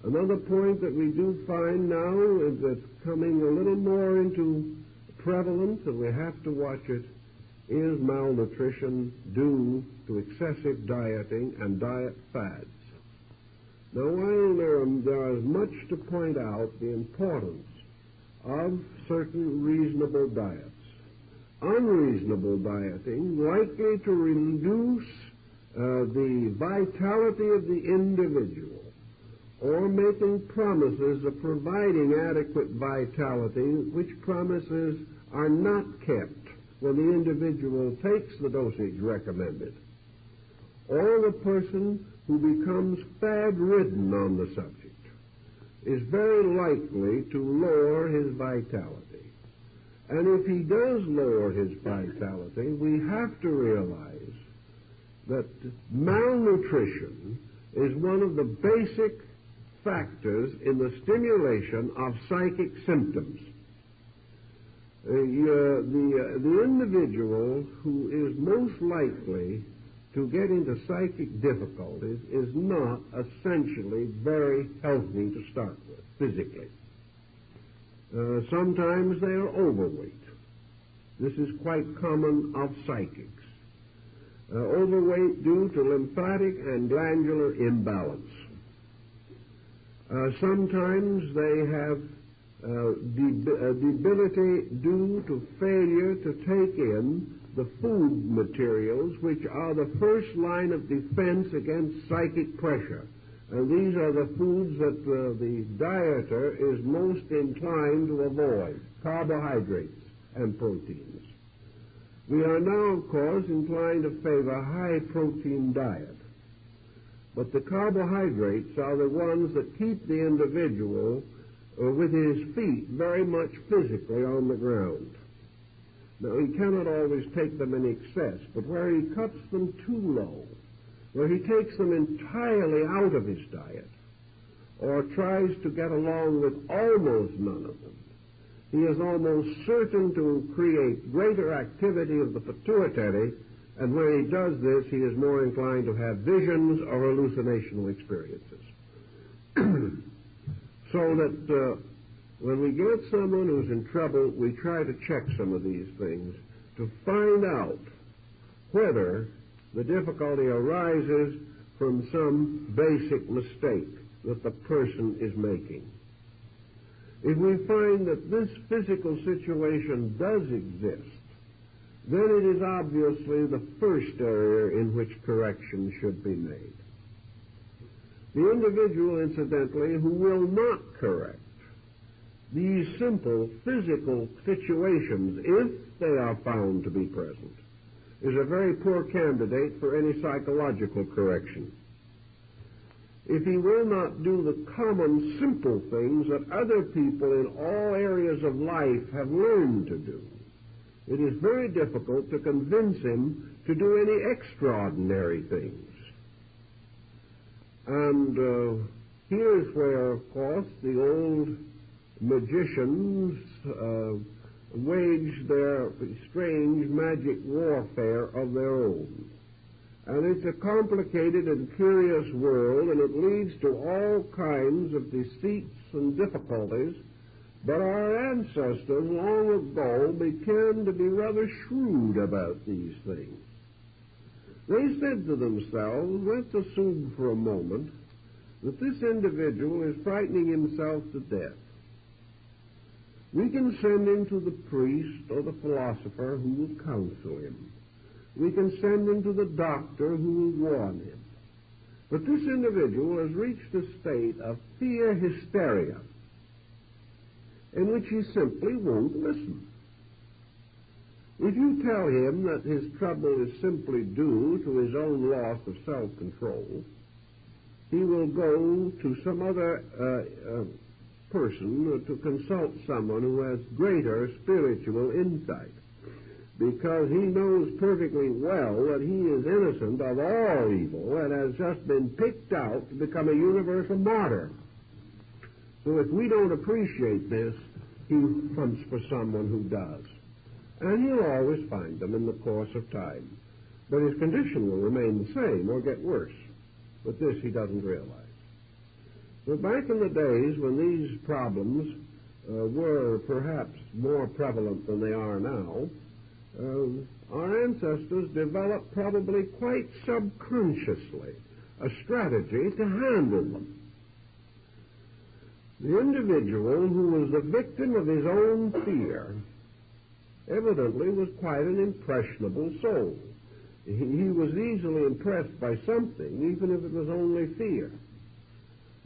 Another point that we do find now is that's coming a little more into prevalence, and we have to watch it, is malnutrition due to excessive dieting and diet fads. Now, while there is much to point out the importance of certain reasonable diets, unreasonable dieting likely to reduce the vitality of the individual, or making promises of providing adequate vitality, which promises are not kept when the individual takes the dosage recommended, or the person who becomes fad-ridden on the subject is very likely to lower his vitality. And if he does lower his vitality, we have to realize that malnutrition is one of the basic factors in the stimulation of psychic symptoms. The individual who is most likely to get into psychic difficulties is not essentially very healthy to start with, physically. Sometimes they are overweight. This is quite common of psychics. Overweight due to lymphatic and glandular imbalance. Sometimes they have debility due to failure to take in the food materials, which are the first line of defense against psychic pressure. And these are the foods that the dieter is most inclined to avoid: carbohydrates and proteins. We are now, of course, inclined to favor a high-protein diet. But the carbohydrates are the ones that keep the individual with his feet very much physically on the ground. Now, he cannot always take them in excess, but where he cuts them too low, where he takes them entirely out of his diet, or tries to get along with almost none of them, he is almost certain to create greater activity of the pituitary, and when he does this, he is more inclined to have visions or hallucinational experiences. So that when we get someone who's in trouble, we try to check some of these things to find out whether the difficulty arises from some basic mistake that the person is making. If we find that this physical situation does exist, then it is obviously the first area in which correction should be made. The individual, incidentally, who will not correct these simple physical situations, if they are found to be present, is a very poor candidate for any psychological correction. If he will not do the common simple things that other people in all areas of life have learned to do, it is very difficult to convince him to do any extraordinary things. And here's where, of course, the old magicians wage their strange magic warfare of their own. And it's a complicated and curious world, and it leads to all kinds of deceits and difficulties. But our ancestors long ago began to be rather shrewd about these things. They said to themselves, let's assume for a moment that this individual is frightening himself to death. We can send him to the priest or the philosopher who will counsel him. We can send him to the doctor who will warn him. But this individual has reached a state of fear hysteria in which he simply won't listen. If you tell him that his trouble is simply due to his own loss of self-control, he will go to some other person to consult someone who has greater spiritual insight, because he knows perfectly well that he is innocent of all evil and has just been picked out to become a universal martyr. So if we don't appreciate this, he hunts for someone who does. And he'll always find them in the course of time. But his condition will remain the same or get worse. But this he doesn't realize. So back in the days when these problems were perhaps more prevalent than they are now, our ancestors developed probably quite subconsciously a strategy to handle them. The individual who was the victim of his own fear evidently was quite an impressionable soul. He was easily impressed by something, even if it was only fear.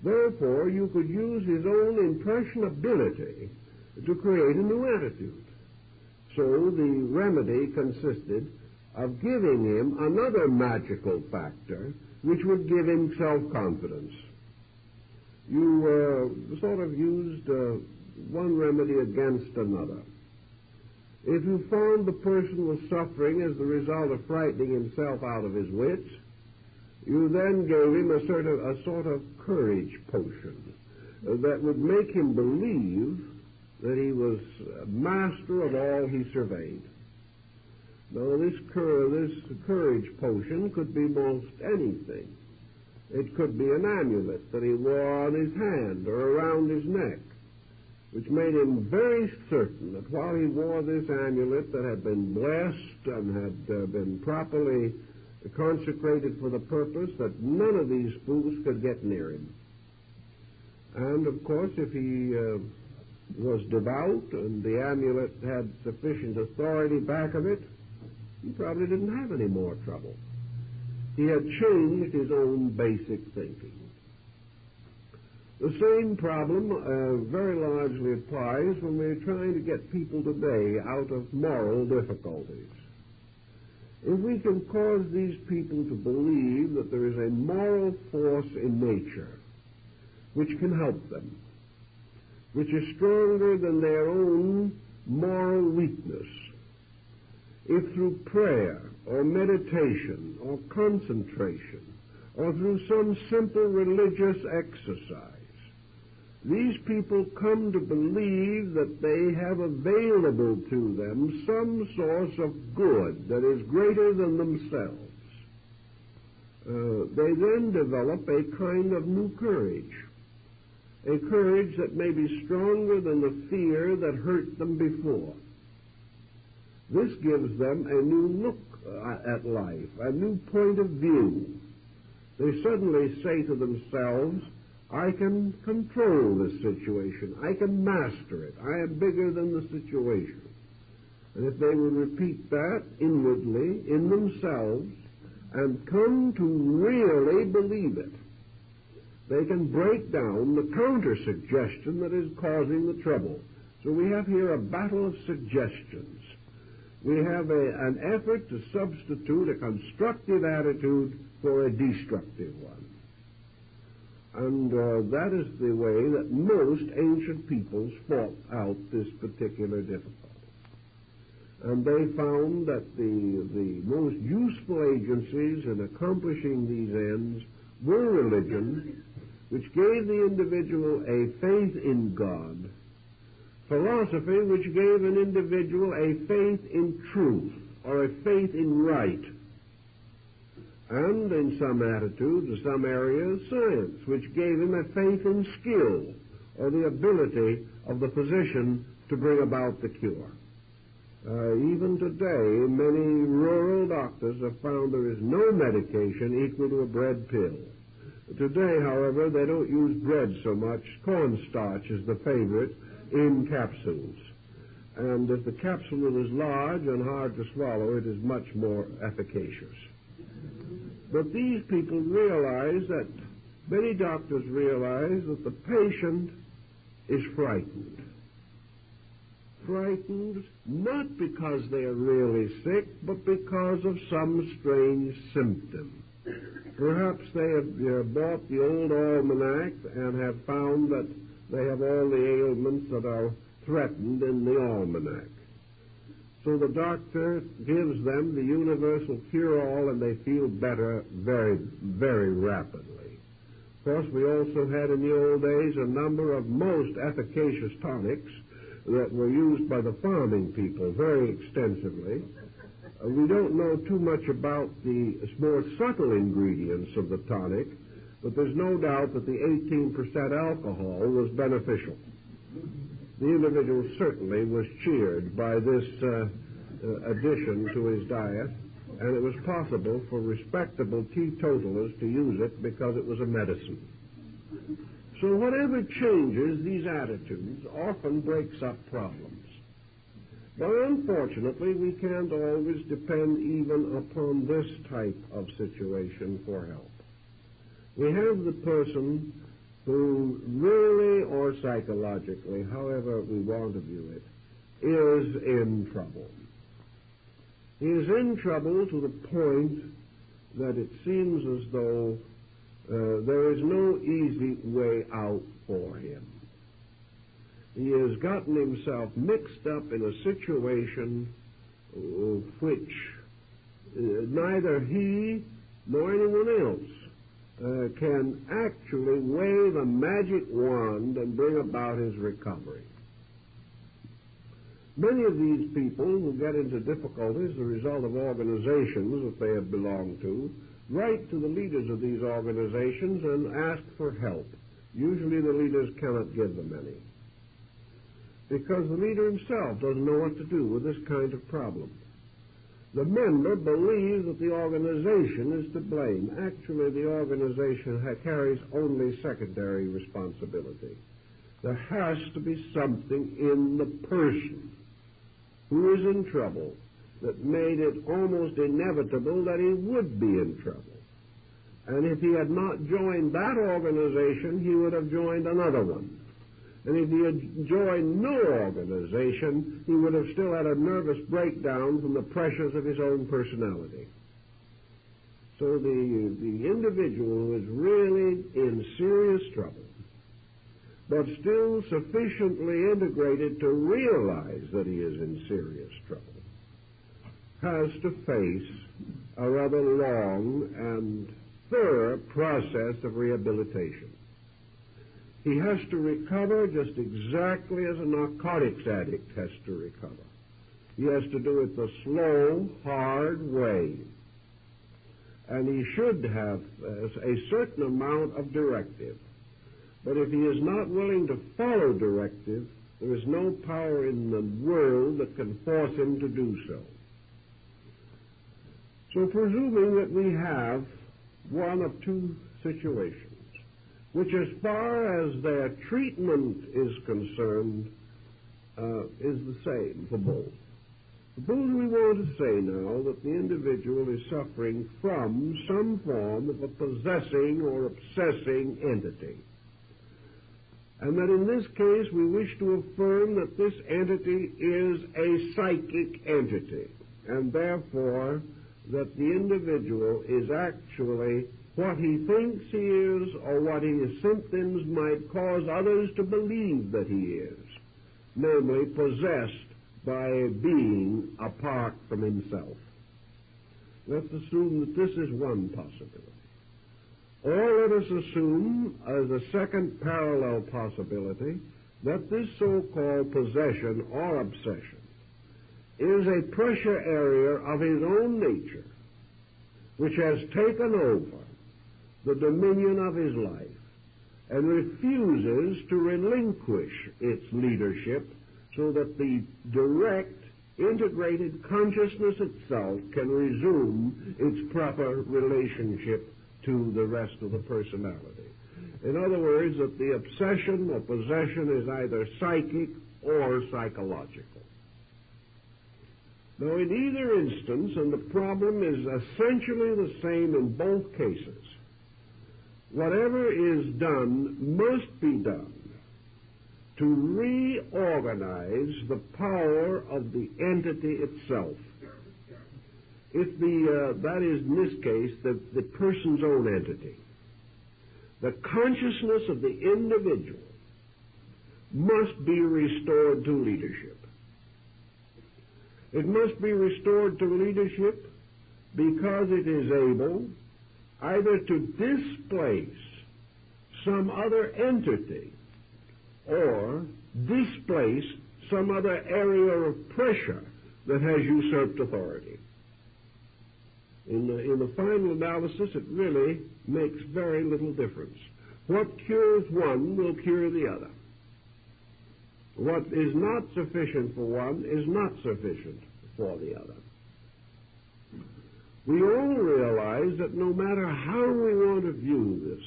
Therefore, you could use his own impressionability to create a new attitude. So the remedy consisted of giving him another magical factor which would give him self-confidence. You sort of used one remedy against another. If you found the person was suffering as the result of frightening himself out of his wits, you then gave him a sort of courage potion that would make him believe that he was master of all he surveyed. Now, this courage potion could be most anything. It could be an amulet that he wore on his hand or around his neck. which made him very certain that while he wore this amulet that had been blessed and had been properly consecrated for the purpose, that none of these spooks could get near him. And, of course, if he was devout and the amulet had sufficient authority back of it, he probably didn't have any more trouble. He had changed his own basic thinking. The same problem very largely applies when we're trying to get people today out of moral difficulties. If we can cause these people to believe that there is a moral force in nature which can help them, which is stronger than their own moral weakness, if through prayer or meditation or concentration or through some simple religious exercise, these people come to believe that they have available to them some source of good that is greater than themselves, they then develop a kind of new courage, a courage that may be stronger than the fear that hurt them before. This gives them a new look at life, a new point of view. They suddenly say to themselves, I can control this situation. I can master it. I am bigger than the situation. And if they would repeat that inwardly in themselves and come to really believe it, they can break down the counter-suggestion that is causing the trouble. So we have here a battle of suggestions. We have an effort to substitute a constructive attitude for a destructive one. And that is the way that most ancient peoples fought out this particular difficulty. And they found that the most useful agencies in accomplishing these ends were religion, which gave the individual a faith in God, philosophy, which gave an individual a faith in truth, or a faith in right, and in some attitudes or some areas, science, which gave him a faith in skill, or the ability of the physician to bring about the cure. Even today, many rural doctors have found there is no medication equal to a bread pill. Today, however, they don't use bread so much. Cornstarch is the favorite in capsules. And if the capsule is large and hard to swallow, it is much more efficacious. But these people realize that, many doctors realize that the patient is frightened. Frightened not because they are really sick, but because of some strange symptom. Perhaps they have bought the old almanac and have found that they have all the ailments that are threatened in the almanac. So the doctor gives them the universal cure-all, and they feel better very, very rapidly. Of course, we also had in the old days a number of most efficacious tonics that were used by the farming people very extensively. We don't know too much about the more subtle ingredients of the tonic, but there's no doubt that the 18% alcohol was beneficial. The individual certainly was cheered by this addition to his diet, and it was possible for respectable teetotalers to use it because it was a medicine. So whatever changes these attitudes often breaks up problems. But unfortunately, we can't always depend even upon this type of situation for help. We have the person who really or psychologically, however we want to view it, is in trouble. He is in trouble to the point that it seems as though there is no easy way out for him. He has gotten himself mixed up in a situation which neither he nor anyone else can actually wave a magic wand and bring about his recovery. Many of these people who get into difficulties as a result of organizations that they have belonged to write to the leaders of these organizations and ask for help. Usually the leaders cannot give them any. because the leader himself doesn't know what to do with this kind of problem. The member believes that the organization is to blame. Actually, the organization carries only secondary responsibility. There has to be something in the person who is in trouble that made it almost inevitable that he would be in trouble. And if he had not joined that organization, he would have joined another one. And if he had joined no organization, he would have still had a nervous breakdown from the pressures of his own personality. So the individual who is really in serious trouble, but still sufficiently integrated to realize that he is in serious trouble, has to face a rather long and thorough process of rehabilitation. He has to recover just exactly as a narcotics addict has to recover. He has to do it the slow, hard way. And he should have a certain amount of directive. But if he is not willing to follow directive, there is no power in the world that can force him to do so. So presuming that we have one of two situations, which as far as their treatment is concerned, is the same for both. Suppose we want to say now that the individual is suffering from some form of a possessing or obsessing entity, and that in this case we wish to affirm that this entity is a psychic entity, and therefore that the individual is actually what he thinks he is, or what his symptoms might cause others to believe that he is, namely possessed by a being apart from himself. Let's assume that this is one possibility. Or let us assume, as a second parallel possibility, that this so-called possession or obsession is a pressure area of his own nature, which has taken over the dominion of his life and refuses to relinquish its leadership so that the direct, integrated consciousness itself can resume its proper relationship to the rest of the personality. In other words, that the obsession or possession is either psychic or psychological. Now, in either instance, and the problem is essentially the same in both cases, whatever is done must be done to reorganize the power of the entity itself. If that is, in this case, the person's own entity. The consciousness of the individual must be restored to leadership. It must be restored to leadership because it is able either to displace some other entity or displace some other area of pressure that has usurped authority. In the final analysis, it really makes very little difference. What cures one will cure the other. What is not sufficient for one is not sufficient for the other. We all realize that no matter how we want to view this,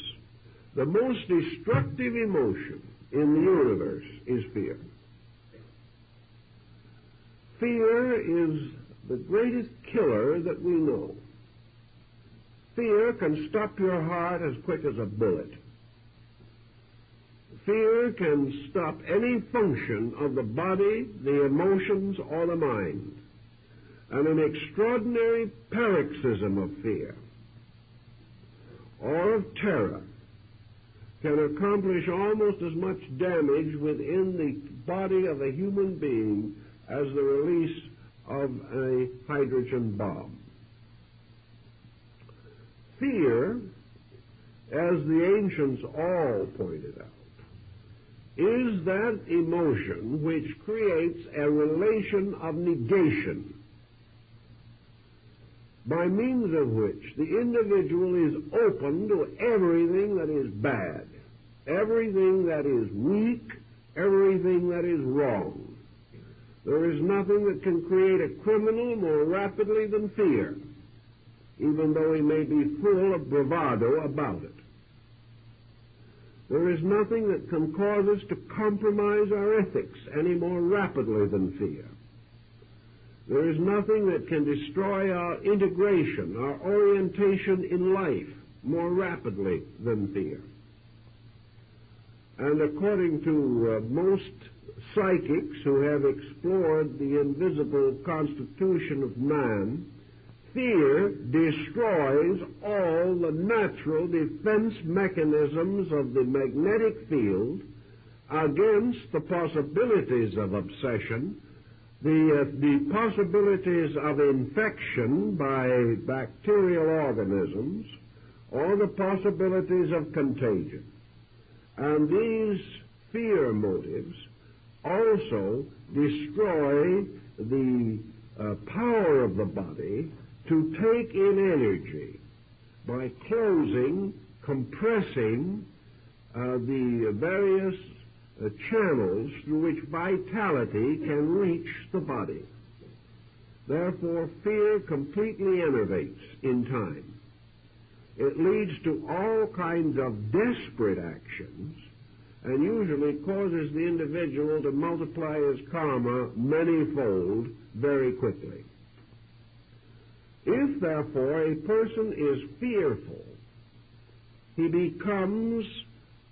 the most destructive emotion in the universe is fear. Fear is the greatest killer that we know. Fear can stop your heart as quick as a bullet. Fear can stop any function of the body, the emotions, or the mind. And an extraordinary paroxysm of fear or of terror can accomplish almost as much damage within the body of a human being as the release of a hydrogen bomb. Fear, as the ancients all pointed out, is that emotion which creates a relation of negation, by means of which the individual is open to everything that is bad, everything that is weak, everything that is wrong. There is nothing that can create a criminal more rapidly than fear, even though he may be full of bravado about it. There is nothing that can cause us to compromise our ethics any more rapidly than fear. There is nothing that can destroy our integration, our orientation in life more rapidly than fear. And according to most psychics who have explored the invisible constitution of man, fear destroys all the natural defense mechanisms of the magnetic field against the possibilities of obsession, the possibilities of infection by bacterial organisms, or the possibilities of contagion. And these fear motives also destroy the power of the body to take in energy by closing, compressing the various channels through which vitality can reach the body. Therefore, fear completely enervates in time. It leads to all kinds of desperate actions and usually causes the individual to multiply his karma many-fold very quickly. If, therefore, a person is fearful, he becomes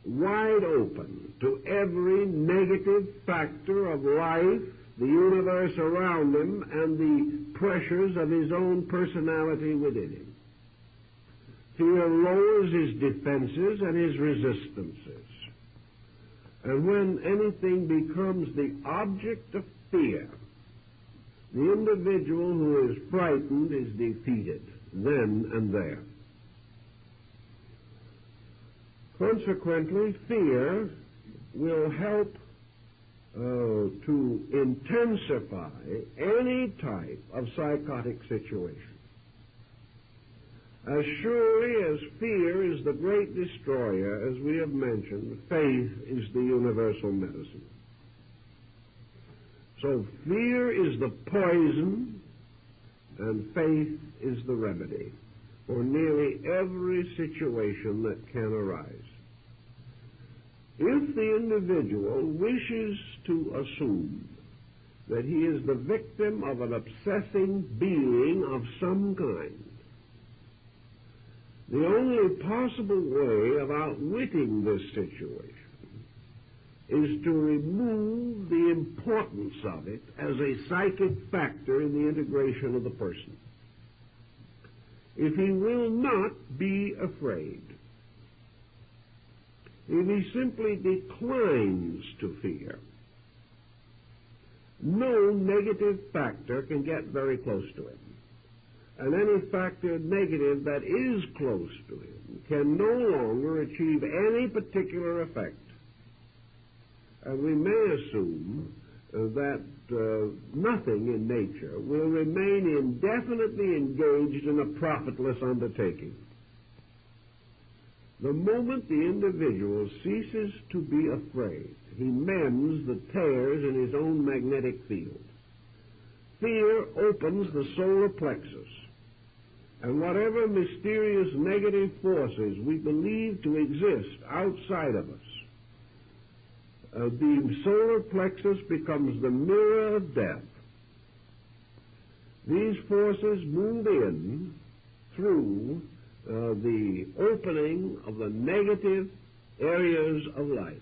wide open to every negative factor of life, the universe around him, and the pressures of his own personality within him. Fear lowers his defenses and his resistances. And when anything becomes the object of fear, the individual who is frightened is defeated then and there. Consequently, fear will help to intensify any type of psychotic situation. As surely as fear is the great destroyer, as we have mentioned, faith is the universal medicine. So fear is the poison and faith is the remedy for nearly every situation that can arise. If the individual wishes to assume that he is the victim of an obsessing being of some kind, the only possible way of outwitting this situation is to remove the importance of it as a psychic factor in the integration of the person. If he will not be afraid, if he simply declines to fear, no negative factor can get very close to him. And any factor negative that is close to him can no longer achieve any particular effect. And we may assume that nothing in nature will remain indefinitely engaged in a profitless undertaking. The moment the individual ceases to be afraid, he mends the tears in his own magnetic field. Fear opens the solar plexus, and whatever mysterious negative forces we believe to exist outside of us, the solar plexus becomes the mirror of death. These forces move in through the opening of the negative areas of life.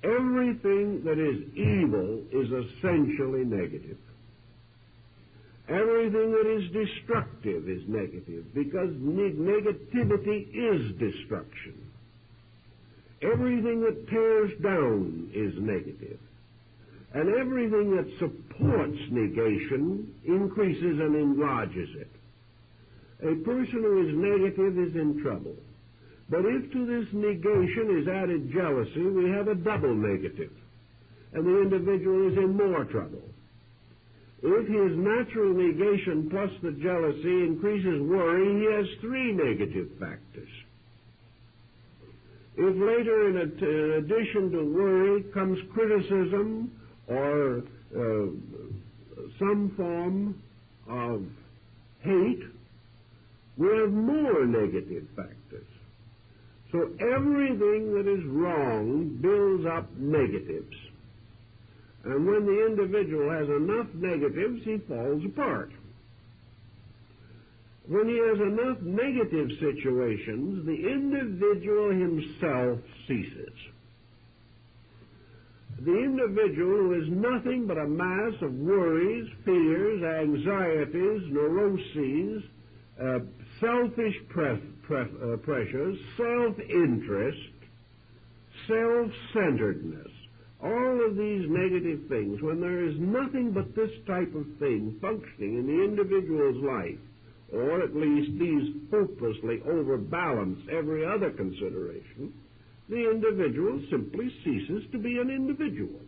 Everything that is evil is essentially negative. Everything that is destructive is negative, because negativity is destruction. Everything that tears down is negative. And everything that supports negation increases and enlarges it. A person who is negative is in trouble. But if to this negation is added jealousy, we have a double negative, and the individual is in more trouble. If his natural negation plus the jealousy increases worry, he has three negative factors. If later, in addition to worry, comes criticism or some form of hate, we have more negative factors. So everything that is wrong builds up negatives. And when the individual has enough negatives, he falls apart. When he has enough negative situations, the individual himself ceases. The individual who is nothing but a mass of worries, fears, anxieties, neuroses, selfish pressures, self-interest, self-centeredness, all of these negative things, when there is nothing but this type of thing functioning in the individual's life, or at least these hopelessly overbalance every other consideration, the individual simply ceases to be an individual.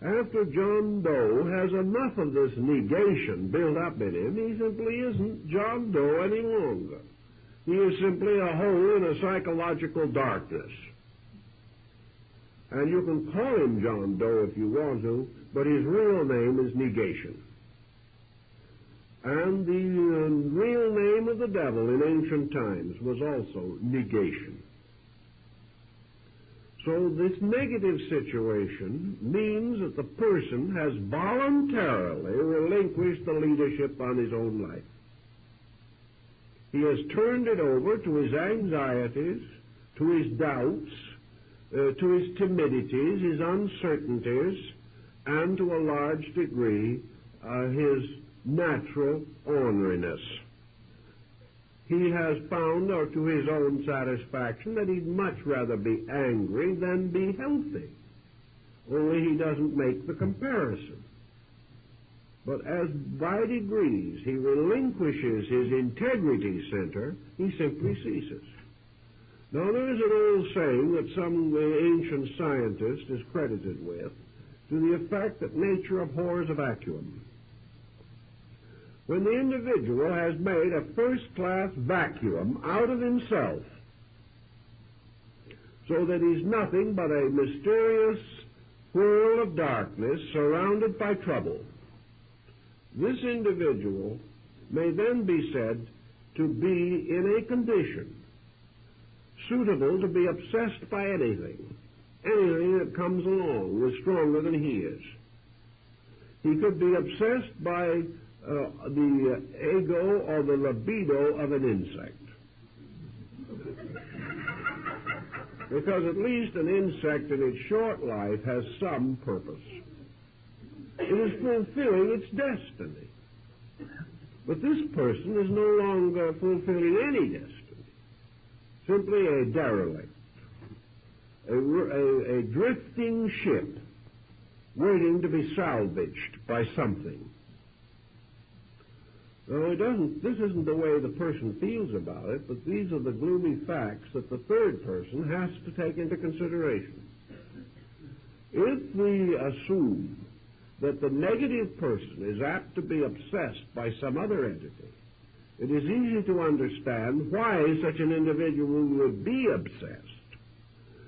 After John Doe has enough of this negation built up in him, he simply isn't John Doe any longer. He is simply a hole in a psychological darkness. And you can call him John Doe if you want to, but his real name is negation. And the real name of the devil in ancient times was also negation. So this negative situation means that the person has voluntarily relinquished the leadership on his own life. He has turned it over to his anxieties, to his doubts, to his timidities, his uncertainties, and to a large degree his natural orneriness. He has found, or to his own satisfaction, that he'd much rather be angry than be healthy. Only he doesn't make the comparison. But as by degrees he relinquishes his integrity center, he simply ceases. Now there is an old saying that some ancient scientist is credited with, to the effect that nature abhors a vacuum. When the individual has made a first-class vacuum out of himself, so that he's nothing but a mysterious whirl of darkness surrounded by trouble, this individual may then be said to be in a condition suitable to be obsessed by anything that comes along was stronger than he is. He could be obsessed by the ego or the libido of an insect. Because at least an insect in its short life has some purpose. It is fulfilling its destiny. But this person is no longer fulfilling any destiny. Simply a derelict, a drifting ship waiting to be salvaged by something. No, this isn't the way the person feels about it, but these are the gloomy facts that the third person has to take into consideration. If we assume that the negative person is apt to be obsessed by some other entity, it is easy to understand why such an individual would be obsessed.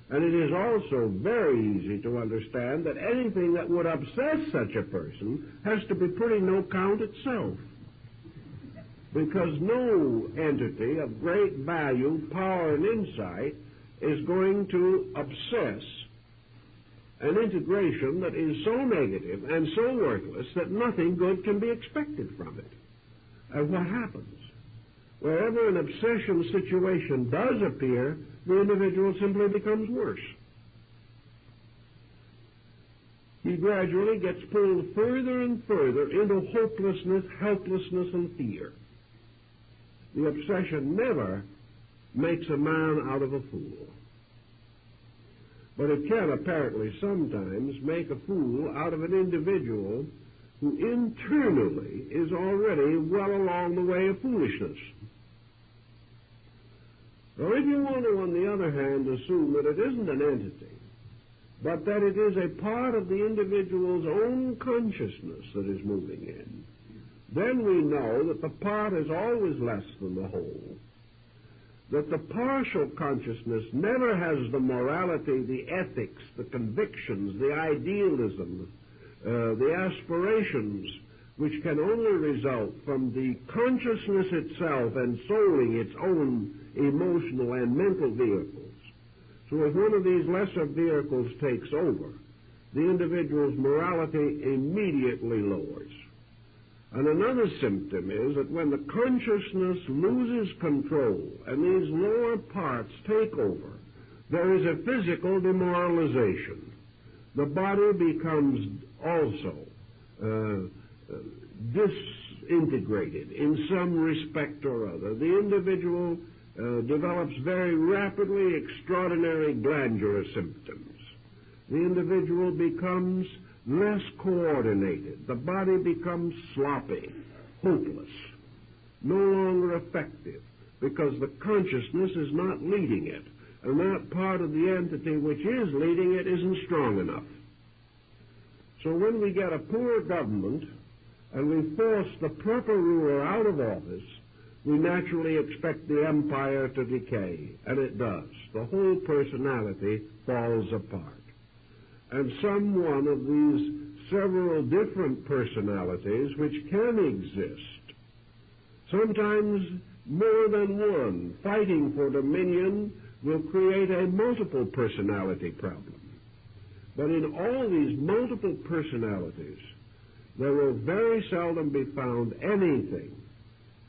And it is also very easy to understand that anything that would obsess such a person has to be pretty no count itself. Because no entity of great value, power, and insight is going to obsess an integration that is so negative and so worthless that nothing good can be expected from it. And what happens? Wherever an obsession situation does appear, the individual simply becomes worse. He gradually gets pulled further and further into hopelessness, helplessness, and fear. The obsession never makes a man out of a fool. But it can apparently sometimes make a fool out of an individual who internally is already well along the way of foolishness. Now, if you want to, on the other hand, assume that it isn't an entity, but that it is a part of the individual's own consciousness that is moving in, then we know that the part is always less than the whole. that the partial consciousness never has the morality, the ethics, the convictions, the idealism, the aspirations, which can only result from the consciousness itself ensouling its own emotional and mental vehicles. So if one of these lesser vehicles takes over, the individual's morality immediately lowers. And another symptom is that when the consciousness loses control and these lower parts take over, there is a physical demoralization. The body becomes also disintegrated in some respect or other. The individual develops very rapidly extraordinary glandular symptoms. The individual becomes less coordinated. The body becomes sloppy, hopeless, no longer effective, because the consciousness is not leading it, and that part of the entity which is leading it isn't strong enough. So when we get a poor government and we force the proper ruler out of office, we naturally expect the empire to decay, and it does. The whole personality falls apart. And some one of these several different personalities which can exist, sometimes more than one, fighting for dominion, will create a multiple personality problem. But in all these multiple personalities, there will very seldom be found anything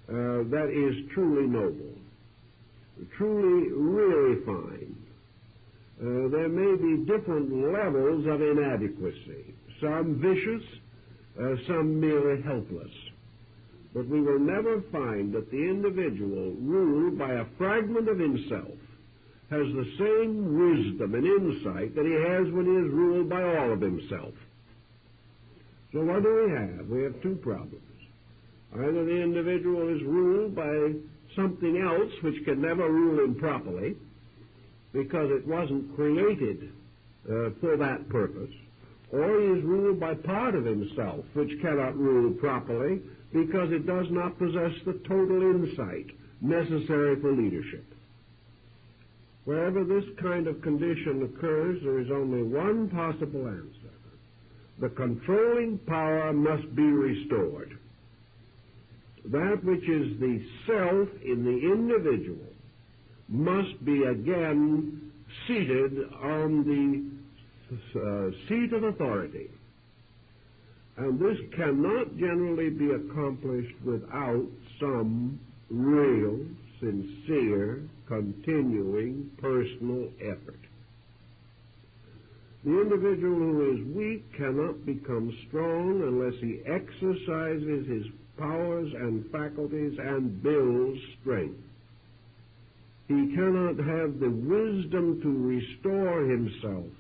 that is truly noble, truly really fine. There may be different levels of inadequacy, some vicious, some merely helpless. But we will never find that the individual ruled by a fragment of himself has the same wisdom and insight that he has when he is ruled by all of himself. So what do we have? We have two problems. Either the individual is ruled by something else which can never rule him properly, because it wasn't created for that purpose, or he is ruled by part of himself which cannot rule properly because it does not possess the total insight necessary for leadership. Wherever this kind of condition occurs, there is only one possible answer. The controlling power must be restored. That which is the self in the individual must be again seated on the seat of authority. And this cannot generally be accomplished without some real, sincere, continuing personal effort. The individual who is weak cannot become strong unless he exercises his powers and faculties and builds strength. He cannot have the wisdom to restore himself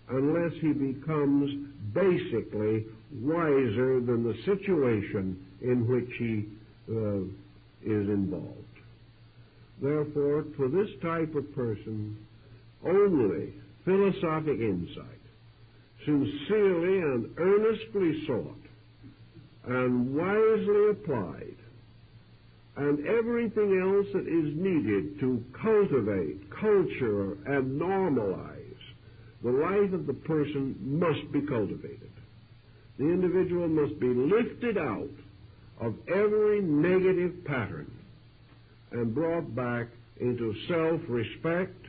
unless he becomes basically wiser than the situation in which he is involved. Therefore, to this type of person, only philosophic insight, sincerely and earnestly sought, and wisely applied, and everything else that is needed to cultivate, culture, and normalize the life of the person must be cultivated. The individual must be lifted out of every negative pattern and brought back into self-respect,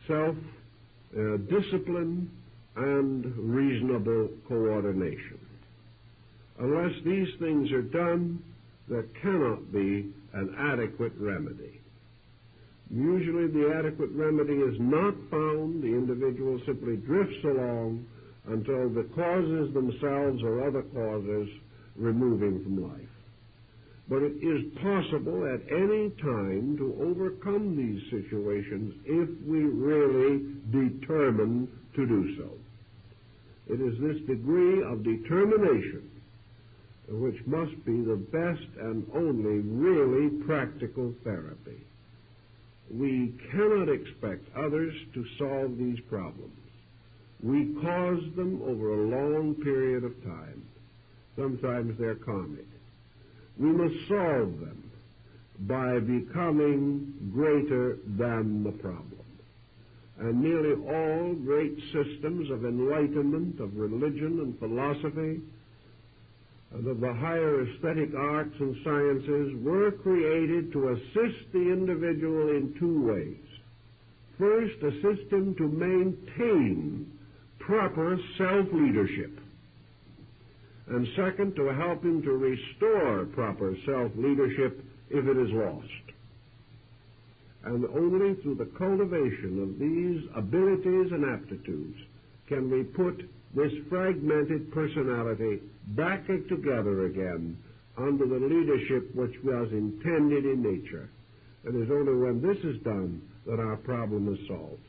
self-discipline, and reasonable coordination. Unless these things are done, there cannot be an adequate remedy. Usually the adequate remedy is not found. The individual simply drifts along until the causes themselves or other causes remove him from life. But it is possible at any time to overcome these situations if we really determine to do so. It is this degree of determination which must be the best and only really practical therapy. We cannot expect others to solve these problems. We cause them over a long period of time. Sometimes they're karmic. We must solve them by becoming greater than the problem. And nearly all great systems of enlightenment, of religion and philosophy, and of the higher aesthetic arts and sciences were created to assist the individual in two ways. First, assist him to maintain proper self-leadership. And second, to help him to restore proper self-leadership if it is lost. And only through the cultivation of these abilities and aptitudes can we put this fragmented personality back together again under the leadership which was intended in nature. It is only when this is done that our problem is solved.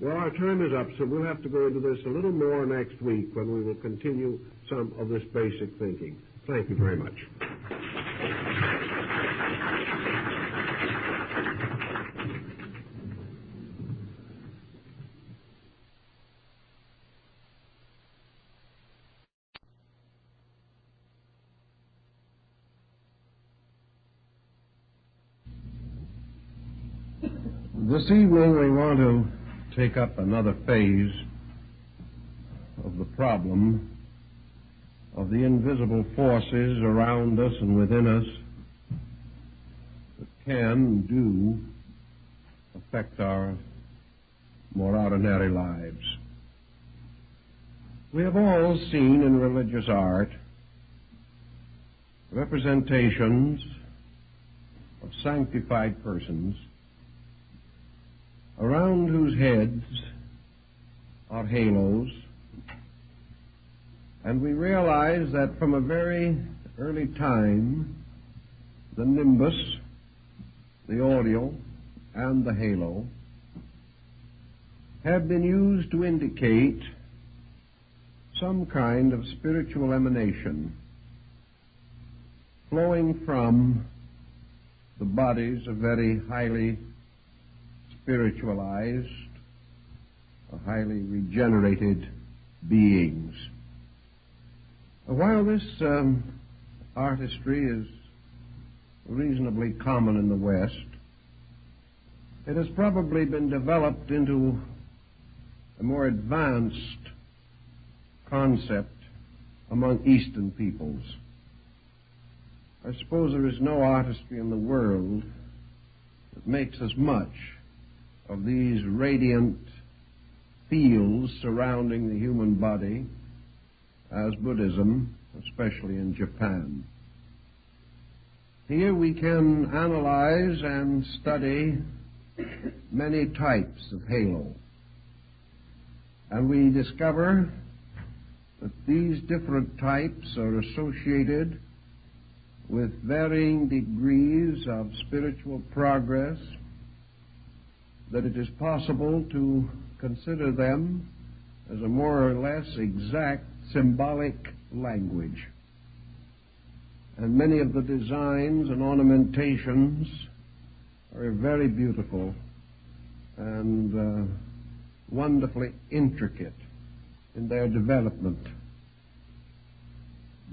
Well, our time is up, so we'll have to go into this a little more next week when we will continue some of this basic thinking. Thank you very much. This evening we want to take up another phase of the problem of the invisible forces around us and within us that can and do affect our more ordinary lives. We have all seen in religious art representations of sanctified persons around whose heads are halos, and we realize that from a very early time, the nimbus, the aureole, and the halo have been used to indicate some kind of spiritual emanation flowing from the bodies of very highly spiritualized, highly regenerated beings. While this artistry is reasonably common in the West, it has probably been developed into a more advanced concept among Eastern peoples. I suppose there is no artistry in the world that makes as much of these radiant fields surrounding the human body as Buddhism, especially in Japan. Here we can analyze and study many types of halo, and we discover that these different types are associated with varying degrees of spiritual progress, that it is possible to consider them as a more or less exact symbolic language. And many of the designs and ornamentations are very beautiful and wonderfully intricate in their development.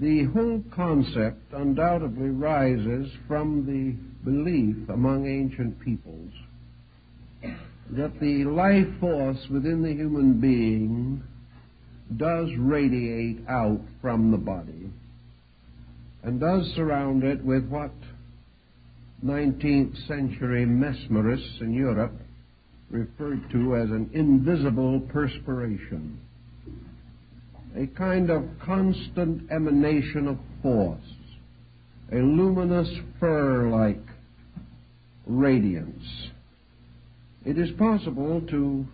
The whole concept undoubtedly rises from the belief among ancient peoples that the life force within the human being does radiate out from the body and does surround it with what 19th century mesmerists in Europe referred to as an invisible perspiration, a kind of constant emanation of force, a luminous fur-like radiance. It is possible to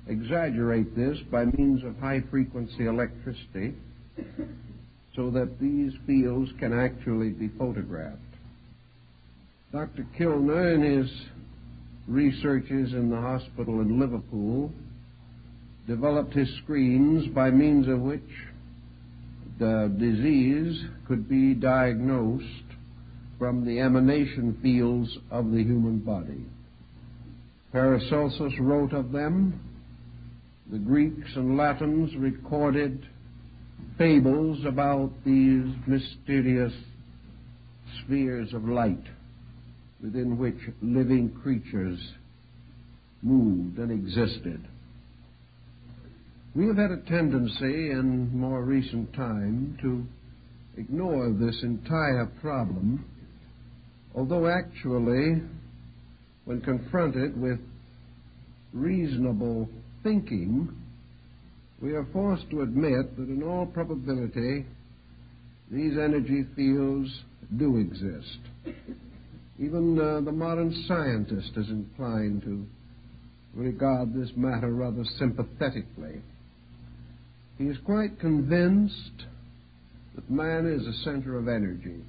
exaggerate this by means of high-frequency electricity so that these fields can actually be photographed. Dr. Kilner, in his researches in the hospital in Liverpool, developed his screens by means of which the disease could be diagnosed from the emanation fields of the human body. Paracelsus wrote of them. The Greeks and Latins recorded fables about these mysterious spheres of light within which living creatures moved and existed. We have had a tendency in more recent time to ignore this entire problem, although actually, when confronted with reasonable thinking, we are forced to admit that in all probability these energy fields do exist. Even the modern scientist is inclined to regard this matter rather sympathetically. He is quite convinced that man is a center of energy,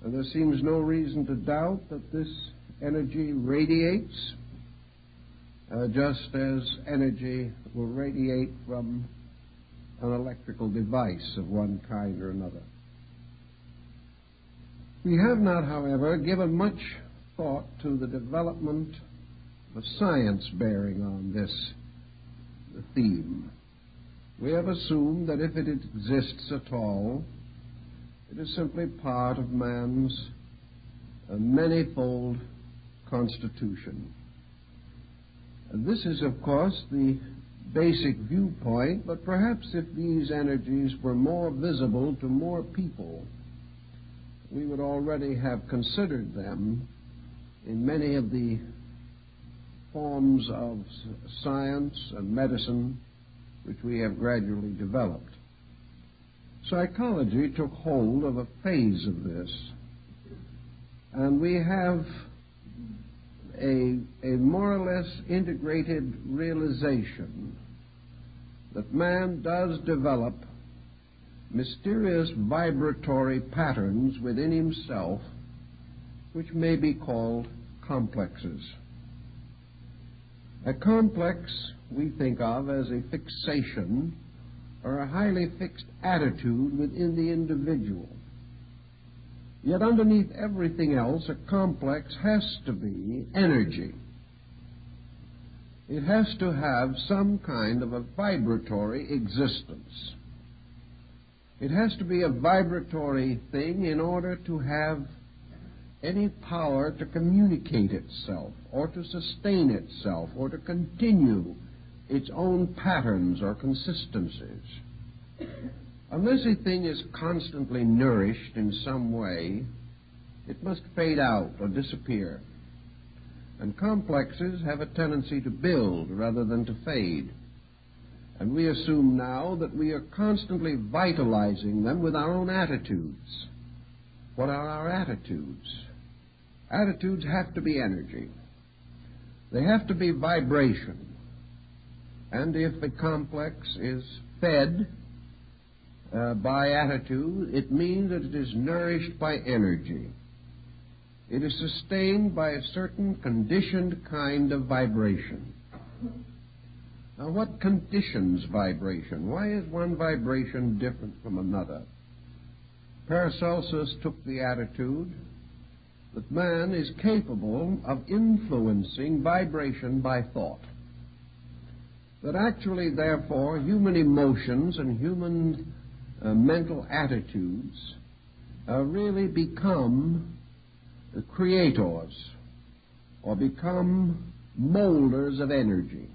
and there seems no reason to doubt that this energy radiates just as energy will radiate from an electrical device of one kind or another. We have not, however, given much thought to the development of science bearing on this theme. We have assumed that if it exists at all, it is simply part of man's manifold constitution. And this is, of course, the basic viewpoint, but perhaps if these energies were more visible to more people, we would already have considered them in many of the forms of science and medicine which we have gradually developed. Psychology took hold of a phase of this, and we have a more or less integrated realization that man does develop mysterious vibratory patterns within himself which may be called complexes. A complex we think of as a fixation or a highly fixed attitude within the individual. Yet underneath everything else, a complex has to be energy. It has to have some kind of a vibratory existence. It has to be a vibratory thing in order to have any power to communicate itself or to sustain itself or to continue its own patterns or consistencies. Unless a thing is constantly nourished in some way, it must fade out or disappear. And complexes have a tendency to build rather than to fade. And we assume now that we are constantly vitalizing them with our own attitudes. What are our attitudes? Attitudes have to be energy. They have to be vibration. And if a complex is fed by attitude, it means that it is nourished by energy. It is sustained by a certain conditioned kind of vibration. Now, what conditions vibration? Why is one vibration different from another? Paracelsus took the attitude that man is capable of influencing vibration by thought. That actually, therefore, human emotions and human mental attitudes really become creators or become molders of energy.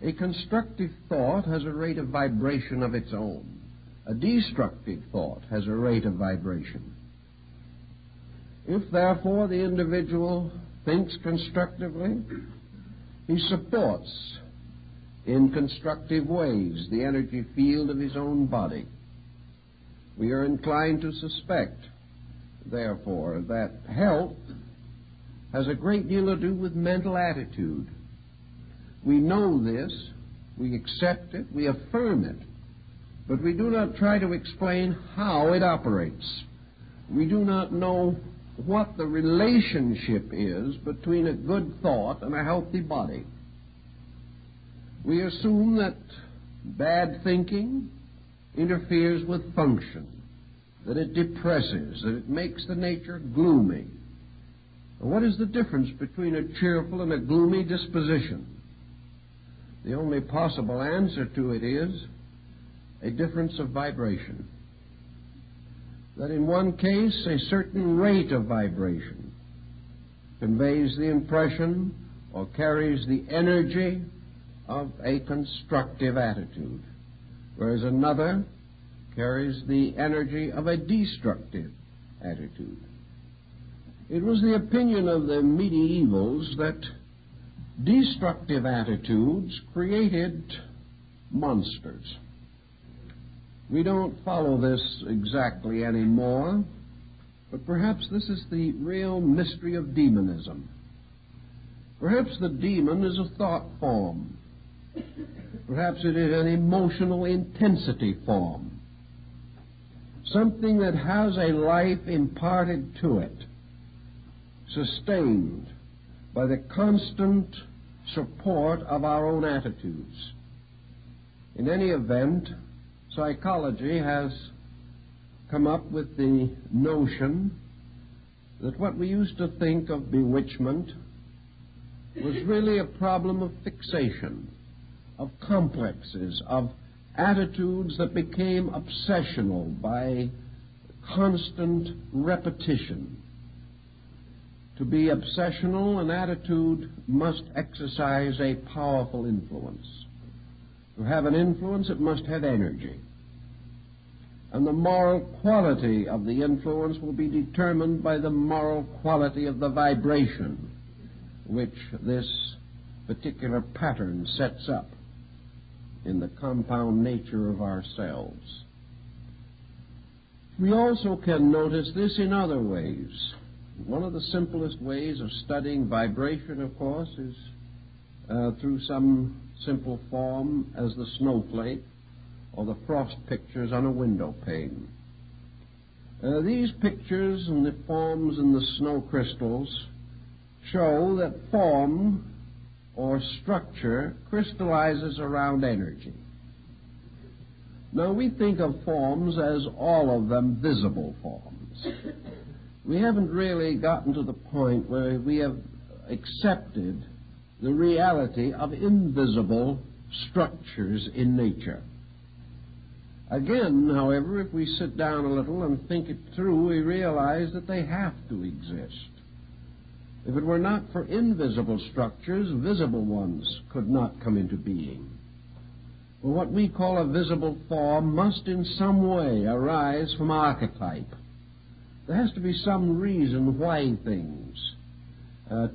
A constructive thought has a rate of vibration of its own. A destructive thought has a rate of vibration. If, therefore, the individual thinks constructively, he supports in constructive ways the energy field of his own body. We are inclined to suspect, therefore, that health has a great deal to do with mental attitude. We know this, we accept it, we affirm it, but we do not try to explain how it operates. We do not know what the relationship is between a good thought and a healthy body. We assume that bad thinking interferes with function, that it depresses, that it makes the nature gloomy. What is the difference between a cheerful and a gloomy disposition? The only possible answer to it is a difference of vibration. that in one case a certain rate of vibration conveys the impression or carries the energy of a constructive attitude, whereas another carries the energy of a destructive attitude. It was the opinion of the medievals that destructive attitudes created monsters. We don't follow this exactly anymore, but perhaps this is the real mystery of demonism. Perhaps the demon is a thought form. Perhaps it is an emotional intensity form. Something that has a life imparted to it, sustained by the constant support of our own attitudes. In any event, psychology has come up with the notion that what we used to think of bewitchment was really a problem of fixation, of complexes, of attitudes that became obsessional by constant repetition. To be obsessional, an attitude must exercise a powerful influence. To have an influence, it must have energy. And the moral quality of the influence will be determined by the moral quality of the vibration which this particular pattern sets up in the compound nature of our cells. We also can notice this in other ways. One of the simplest ways of studying vibration, of course, is through some simple form as the snowflake or the frost pictures on a window pane. These pictures and the forms in the snow crystals show that form or structure crystallizes around energy. Now, we think of forms as all of them visible forms. We haven't really gotten to the point where we have accepted the reality of invisible structures in nature. Again, however, if we sit down a little and think it through, we realize that they have to exist. If it were not for invisible structures, visible ones could not come into being. Well, what we call a visible form must in some way arise from archetype. There has to be some reason why things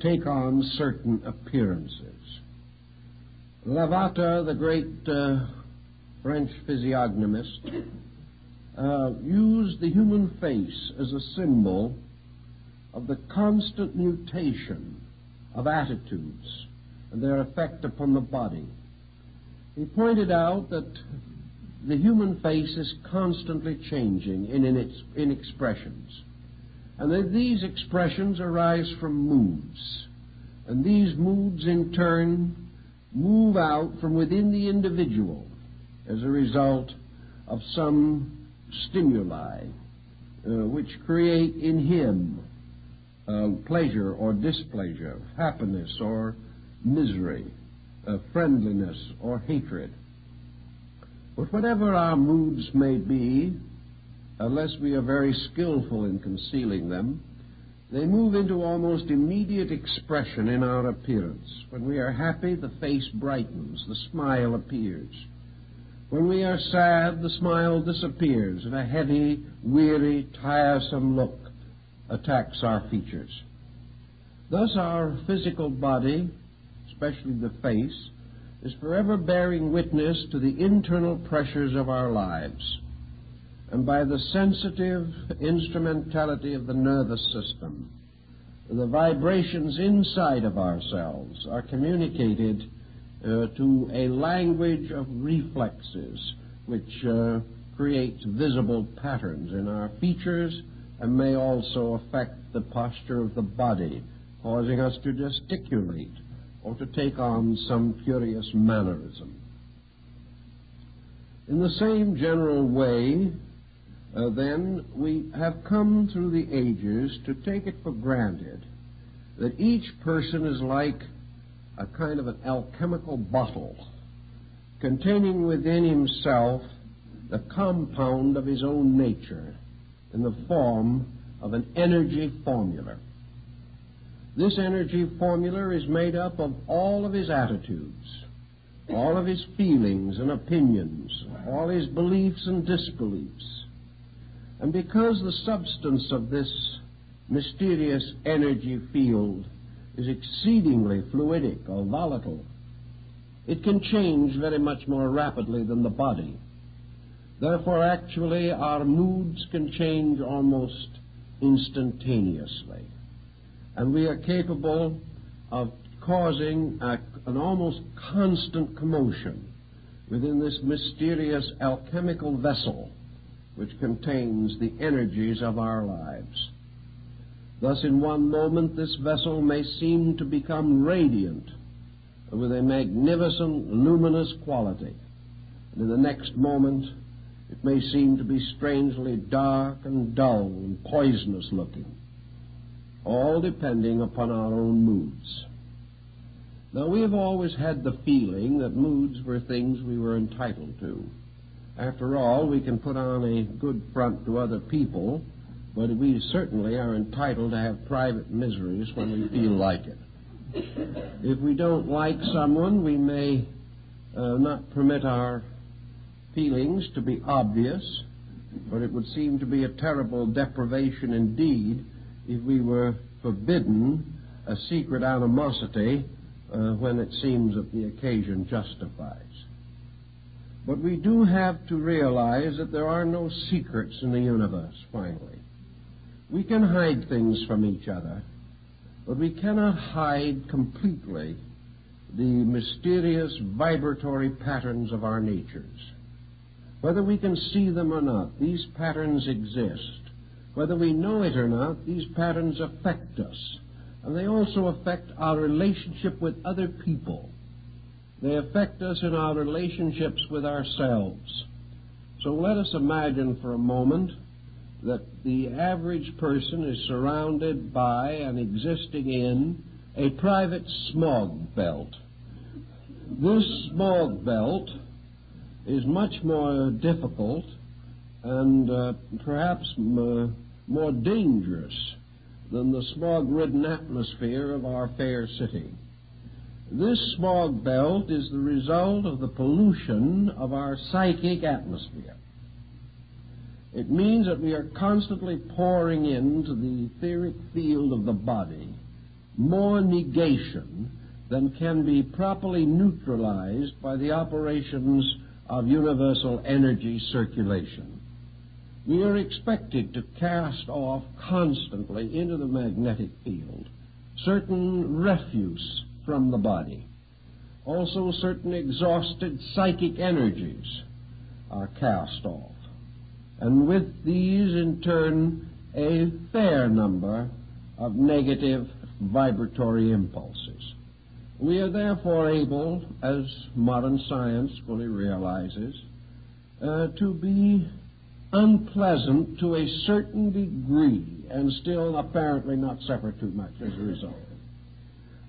take on certain appearances. Lavater, the great French physiognomist, used the human face as a symbol of the constant mutation of attitudes and their effect upon the body. He pointed out that the human face is constantly changing in expressions, and that these expressions arise from moods, and these moods in turn move out from within the individual as a result of some stimuli which create in him pleasure or displeasure, happiness or misery, friendliness or hatred. But whatever our moods may be, unless we are very skillful in concealing them, they move into almost immediate expression in our appearance. When we are happy, the face brightens, the smile appears. When we are sad, the smile disappears, and a heavy, weary, tiresome look attacks our features. Thus our physical body, especially the face, is forever bearing witness to the internal pressures of our lives. And by the sensitive instrumentality of the nervous system, the vibrations inside of ourselves are communicated to a language of reflexes which creates visible patterns in our features and may also affect the posture of the body, causing us to gesticulate or to take on some curious mannerism. In the same general way, then, we have come through the ages to take it for granted that each person is like a kind of an alchemical bottle containing within himself the compound of his own nature, in the form of an energy formula. This energy formula is made up of all of his attitudes, all of his feelings and opinions, all his beliefs and disbeliefs. And because the substance of this mysterious energy field is exceedingly fluidic or volatile, it can change very much more rapidly than the body. Therefore, actually, our moods can change almost instantaneously. And we are capable of causing an almost constant commotion within this mysterious alchemical vessel which contains the energies of our lives. Thus, in one moment, this vessel may seem to become radiant with a magnificent, luminous quality. And in the next moment, it may seem to be strangely dark and dull and poisonous looking, all depending upon our own moods. Now, we have always had the feeling that moods were things we were entitled to. After all, we can put on a good front to other people, but we certainly are entitled to have private miseries when we feel like it. If we don't like someone, we may not permit our feelings to be obvious, but it would seem to be a terrible deprivation indeed if we were forbidden a secret animosity when it seems that the occasion justifies. But we do have to realize that there are no secrets in the universe, finally. We can hide things from each other, but we cannot hide completely the mysterious vibratory patterns of our natures. Whether we can see them or not, these patterns exist. Whether we know it or not, these patterns affect us. And they also affect our relationship with other people. They affect us in our relationships with ourselves. So let us imagine for a moment that the average person is surrounded by and existing in a private smog belt. This smog belt is much more difficult and perhaps more dangerous than the smog-ridden atmosphere of our fair city. This smog belt is the result of the pollution of our psychic atmosphere. It means that we are constantly pouring into the etheric field of the body more negation than can be properly neutralized by the operations of universal energy circulation. We are expected to cast off constantly into the magnetic field certain refuse from the body. Also, certain exhausted psychic energies are cast off. And with these, in turn, a fair number of negative vibratory impulses. We are therefore able, as modern science fully realizes, to be unpleasant to a certain degree and still apparently not suffer too much as a result.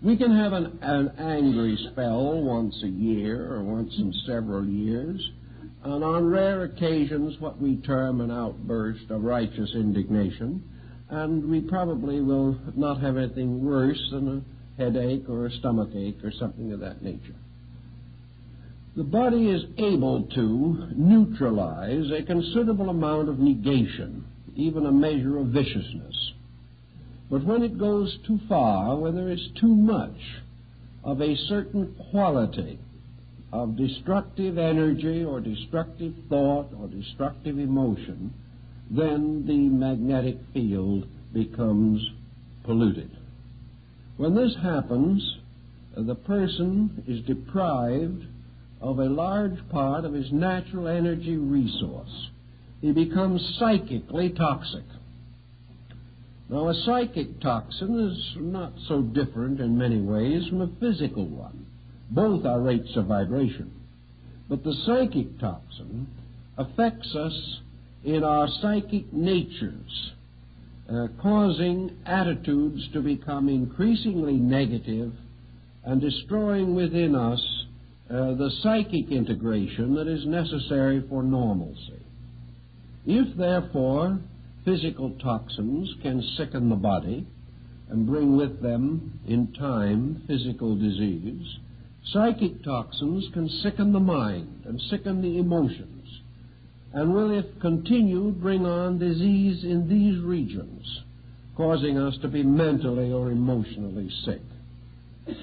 We can have an angry spell once a year or once in several years, and on rare occasions what we term an outburst of righteous indignation, and we probably will not have anything worse than a headache or a stomachache or something of that nature. The body is able to neutralize a considerable amount of negation, even a measure of viciousness. But when it goes too far, when there is too much of a certain quality of destructive energy or destructive thought or destructive emotion, then the magnetic field becomes polluted. When this happens, the person is deprived of a large part of his natural energy resource. He becomes psychically toxic. Now, a psychic toxin is not so different in many ways from a physical one. Both are rates of vibration. But the psychic toxin affects us in our psychic natures, causing attitudes to become increasingly negative and destroying within us the psychic integration that is necessary for normalcy. If, therefore, physical toxins can sicken the body and bring with them, in time, physical disease. Psychic toxins can sicken the mind and sicken the emotions, and will, if continued, bring on disease in these regions, causing us to be mentally or emotionally sick.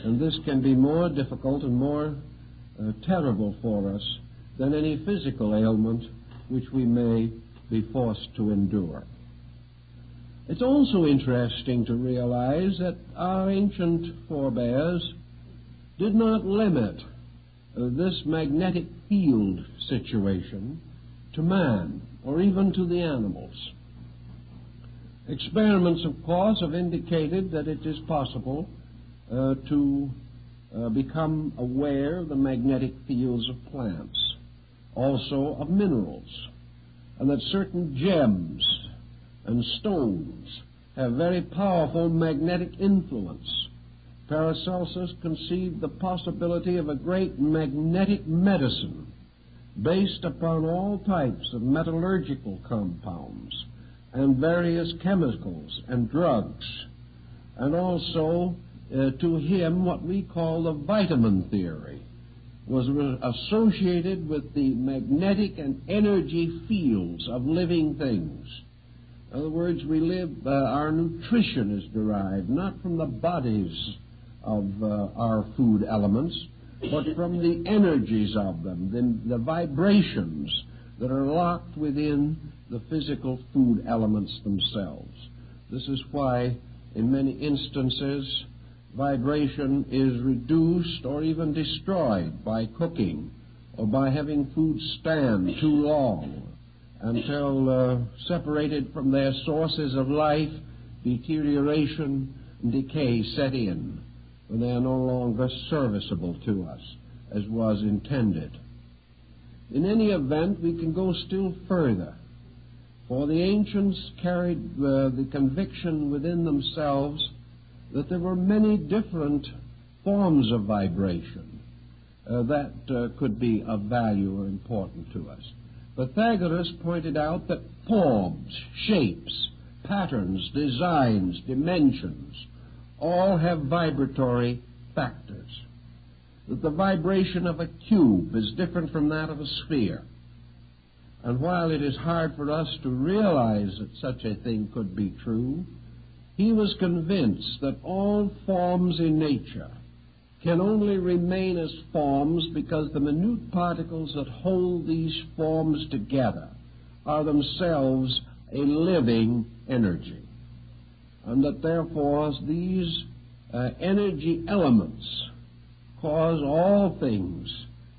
And this can be more difficult and more terrible for us than any physical ailment which we may be forced to endure. It's also interesting to realize that our ancient forebears did not limit this magnetic field situation to man or even to the animals. Experiments, of course, have indicated that it is possible to become aware of the magnetic fields of plants, also of minerals, and that certain gems and stones have very powerful magnetic influence. Paracelsus conceived the possibility of a great magnetic medicine based upon all types of metallurgical compounds and various chemicals and drugs, and also to him what we call the vitamin theory was associated with the magnetic and energy fields of living things. In other words, we live, our nutrition is derived not from the bodies of our food elements, but from the energies of them, the vibrations that are locked within the physical food elements themselves. This is why, in many instances, vibration is reduced or even destroyed by cooking or by having food stand too long until separated from their sources of life, deterioration and decay set in, when they are no longer serviceable to us as was intended. In any event, we can go still further, for the ancients carried the conviction within themselves that there were many different forms of vibration that could be of value or important to us. Pythagoras pointed out that forms, shapes, patterns, designs, dimensions, all have vibratory factors. That the vibration of a cube is different from that of a sphere. And while it is hard for us to realize that such a thing could be true, he was convinced that all forms in nature can only remain as forms because the minute particles that hold these forms together are themselves a living energy, and that therefore these energy elements cause all things,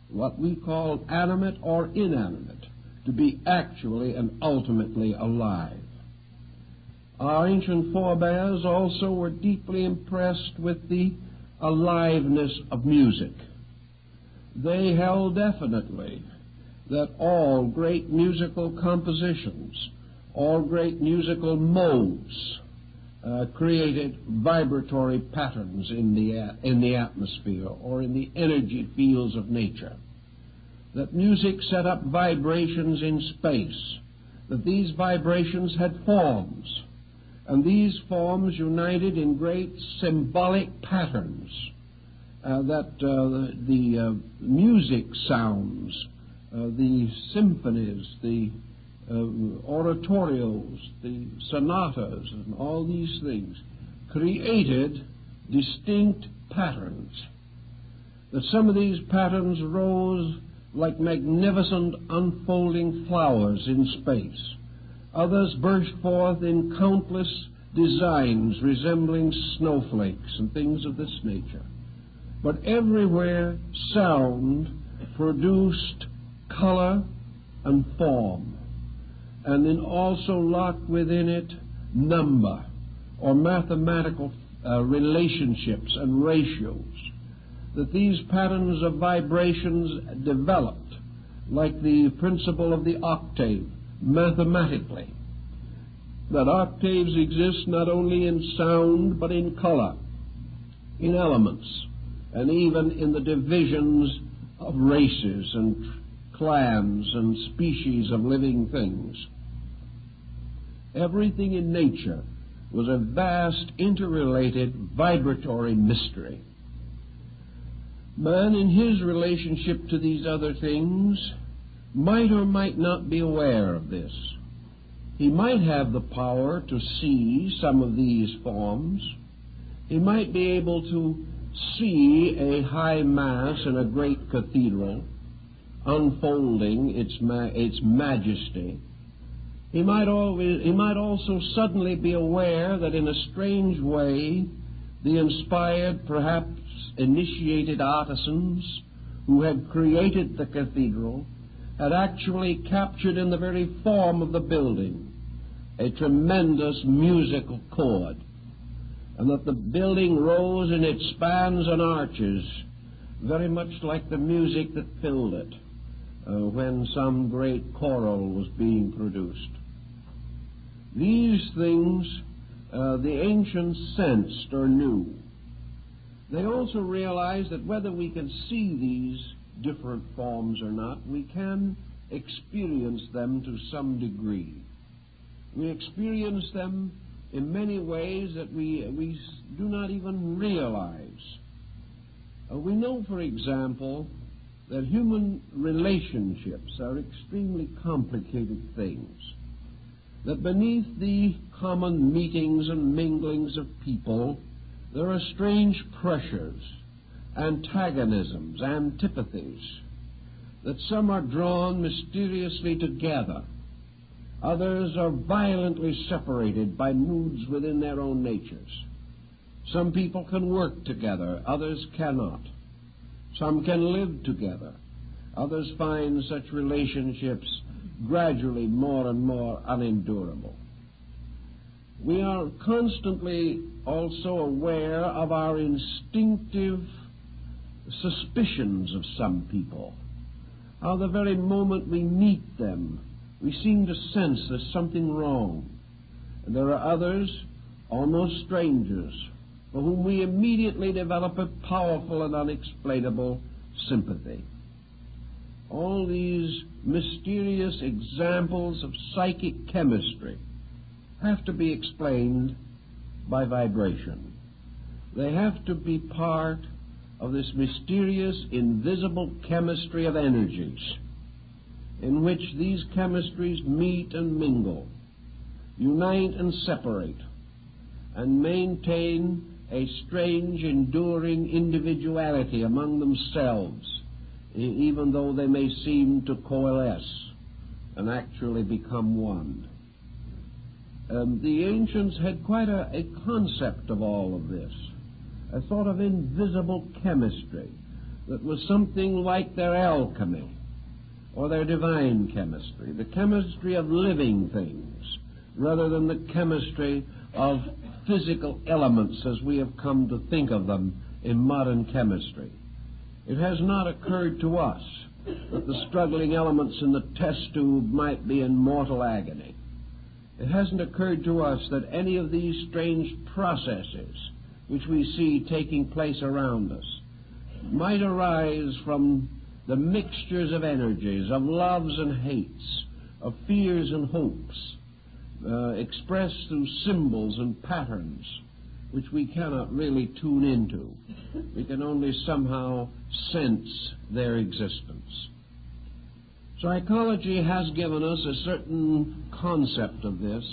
what we call animate or inanimate, to be actually and ultimately alive. Our ancient forebears also were deeply impressed with the aliveness of music. They held definitely that all great musical compositions, all great musical modes created vibratory patterns in the atmosphere or in the energy fields of nature. That music set up vibrations in space, that these vibrations had forms, and these forms united in great symbolic patterns, that the music sounds, the symphonies, the oratorios, the sonatas, and all these things created distinct patterns. That some of these patterns rose like magnificent unfolding flowers in space. Others burst forth in countless designs resembling snowflakes and things of this nature. But everywhere sound produced color and form, and then also locked within it number or mathematical relationships and ratios. That these patterns of vibrations developed like the principle of the octave mathematically. That octaves exist not only in sound but in color, in elements, and even in the divisions of races and clans and species of living things. Everything in nature was a vast, interrelated, vibratory mystery. Man, in his relationship to these other things, might or might not be aware of this. He might have the power to see some of these forms. He might be able to see a high mass in a great cathedral unfolding its majesty. He might also suddenly be aware that in a strange way the inspired, perhaps initiated artisans who had created the cathedral had actually captured in the very form of the building a tremendous musical chord, and that the building rose in its spans and arches very much like the music that filled it when some great choral was being produced. These things the ancients sensed or knew. They also realized that whether we can see these different forms or not, we can experience them to some degree. We experience them in many ways that we do not even realize. We know, for example, that human relationships are extremely complicated things, that beneath the common meetings and minglings of people there are strange pressures, antagonisms, antipathies, that some are drawn mysteriously together, others are violently separated by moods within their own natures. Some people can work together, others cannot. Some can live together. Others find such relationships gradually more and more unendurable. We are constantly also aware of our instinctive suspicions of some people. How the very moment we meet them, we seem to sense there's something wrong. And there are others, almost strangers, for whom we immediately develop a powerful and unexplainable sympathy. All these mysterious examples of psychic chemistry have to be explained by vibration. They have to be part of this mysterious, invisible chemistry of energies, in which these chemistries meet and mingle, unite and separate, and maintain a strange, enduring individuality among themselves, even though they may seem to coalesce and actually become one. The ancients had quite a concept of all of this, a sort of invisible chemistry that was something like their alchemy or their divine chemistry, the chemistry of living things rather than the chemistry of physical elements as we have come to think of them in modern chemistry. It has not occurred to us that the struggling elements in the test tube might be in mortal agony. It hasn't occurred to us that any of these strange processes which we see taking place around us might arise from the mixtures of energies, of loves and hates, of fears and hopes, expressed through symbols and patterns which we cannot really tune into. We can only somehow sense their existence. Psychology has given us a certain concept of this,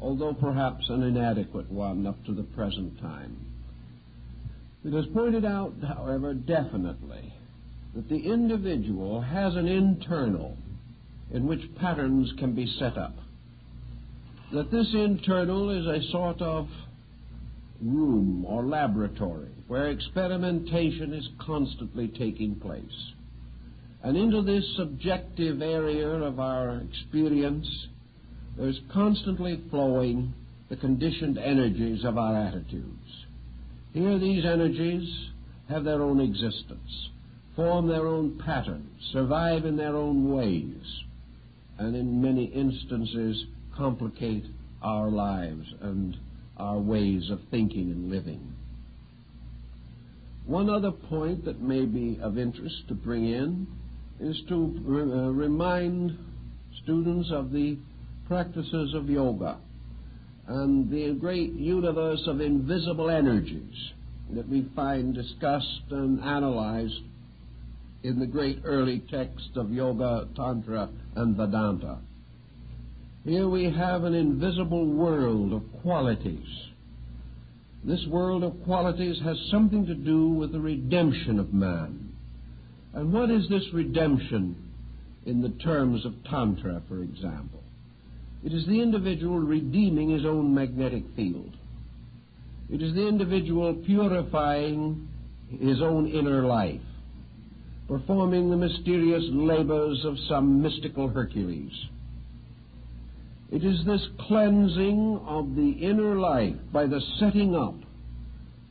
although perhaps an inadequate one up to the present time. It has pointed out, however, definitely that the individual has an internal in which patterns can be set up, that this internal is a sort of room or laboratory where experimentation is constantly taking place. And into this subjective area of our experience, there's constantly flowing the conditioned energies of our attitudes. Here these energies have their own existence, form their own patterns, survive in their own ways, and in many instances complicate our lives and our ways of thinking and living. One other point that may be of interest to bring in is to remind students of the practices of yoga. and the great universe of invisible energies that we find discussed and analyzed in the great early texts of Yoga, Tantra, and Vedanta. Here we have an invisible world of qualities. This world of qualities has something to do with the redemption of man. And what is this redemption in the terms of Tantra, for example? It is the individual redeeming his own magnetic field. It is the individual purifying his own inner life, performing the mysterious labors of some mystical Hercules. It is this cleansing of the inner life by the setting up,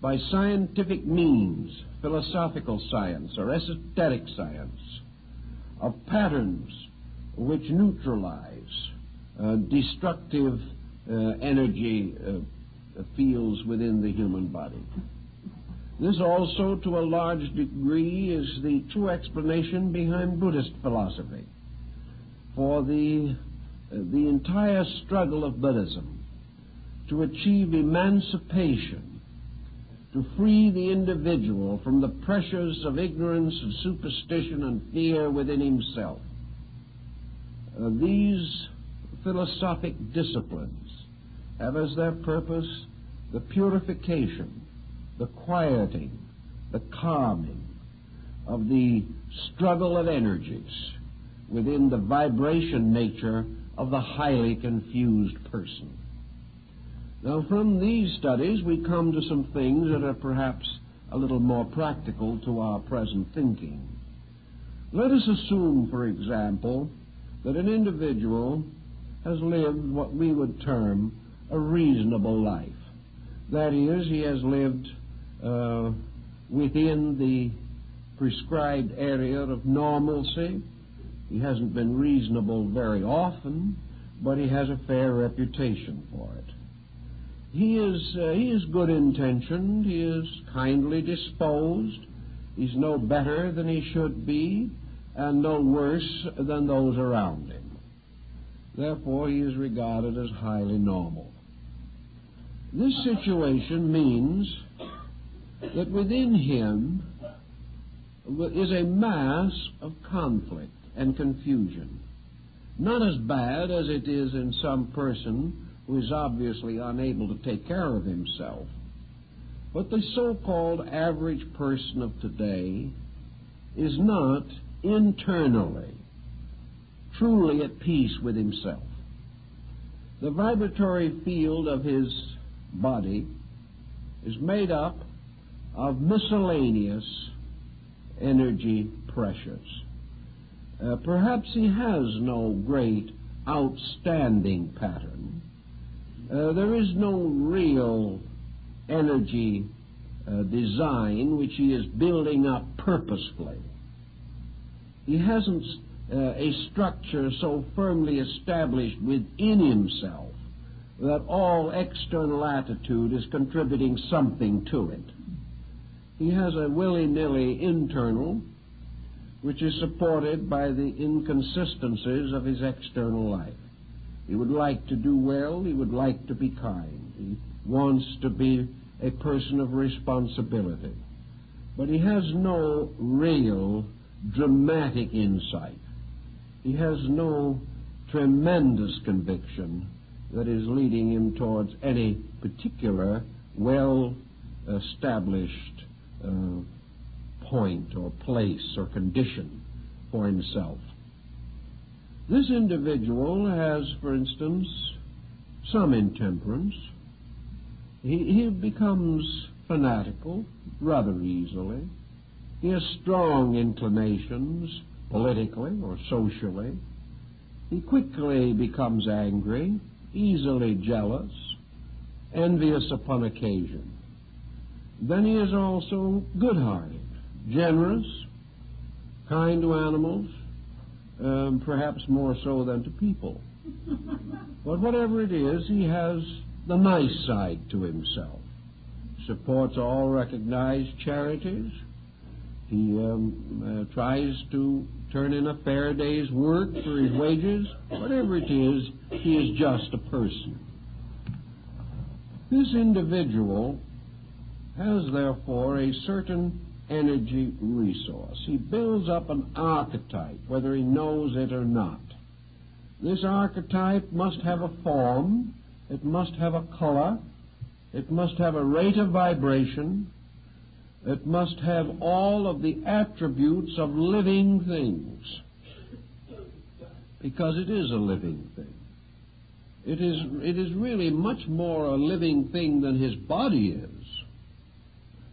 by scientific means, philosophical science or esoteric science, of patterns which neutralize destructive energy fields within the human body. This also, to a large degree, is the true explanation behind Buddhist philosophy. For the entire struggle of Buddhism to achieve emancipation, to free the individual from the pressures of ignorance and superstition and fear within himself. These philosophic disciplines have as their purpose the purification, the quieting, the calming of the struggle of energies within the vibration nature of the highly confused person. Now, from these studies, we come to some things that are perhaps a little more practical to our present thinking. Let us assume, for example, that an individual has lived what we would term a reasonable life. That is, he has lived within the prescribed area of normalcy. He hasn't been reasonable very often, but he has a fair reputation for it. He is good intentioned, he is kindly disposed, he's no better than he should be, and no worse than those around him. Therefore, he is regarded as highly normal. This situation means that within him is a mass of conflict and confusion. Not as bad as it is in some person who is obviously unable to take care of himself. But the so-called average person of today is not internally truly at peace with himself. The vibratory field of his body is made up of miscellaneous energy pressures. Perhaps he has no great outstanding pattern. There is no real energy design which he is building up purposefully. He hasn't a structure so firmly established within himself that all external attitude is contributing something to it. He has a willy-nilly internal which is supported by the inconsistencies of his external life. He would like to do well, he would like to be kind, he wants to be a person of responsibility. But he has no real dramatic insight. He has no tremendous conviction that is leading him towards any particular well-established point or place or condition for himself. This individual has, for instance, some intemperance. He becomes fanatical rather easily. He has strong inclinations politically or socially. He quickly becomes angry, easily jealous, envious upon occasion. Then he is also good-hearted, generous, kind to animals, perhaps more so than to people. But whatever it is, he has the nice side to himself. Supports all recognized charities. He tries to turn in a fair day's work for his wages. Whatever it is, he is just a person. This individual has, therefore, a certain energy resource. He builds up an archetype, whether he knows it or not. This archetype must have a form, it must have a color, it must have a rate of vibration, it must have all of the attributes of living things, because it is a living thing. It is really much more a living thing than his body is,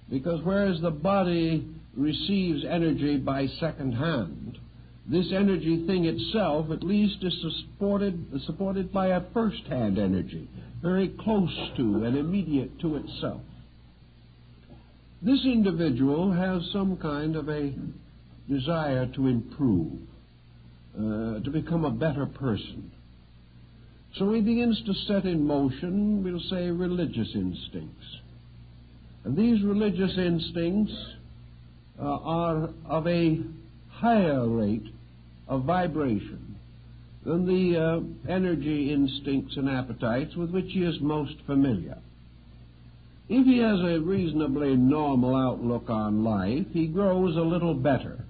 because whereas the body receives energy by second hand, this energy thing itself at least is supported by a first-hand energy, very close to and immediate to itself. This individual has some kind of a desire to improve, to become a better person. So he begins to set in motion, we'll say, religious instincts. And these religious instincts are of a higher rate of vibration than the energy instincts and appetites with which he is most familiar. If he has a reasonably normal outlook on life, he grows a little better.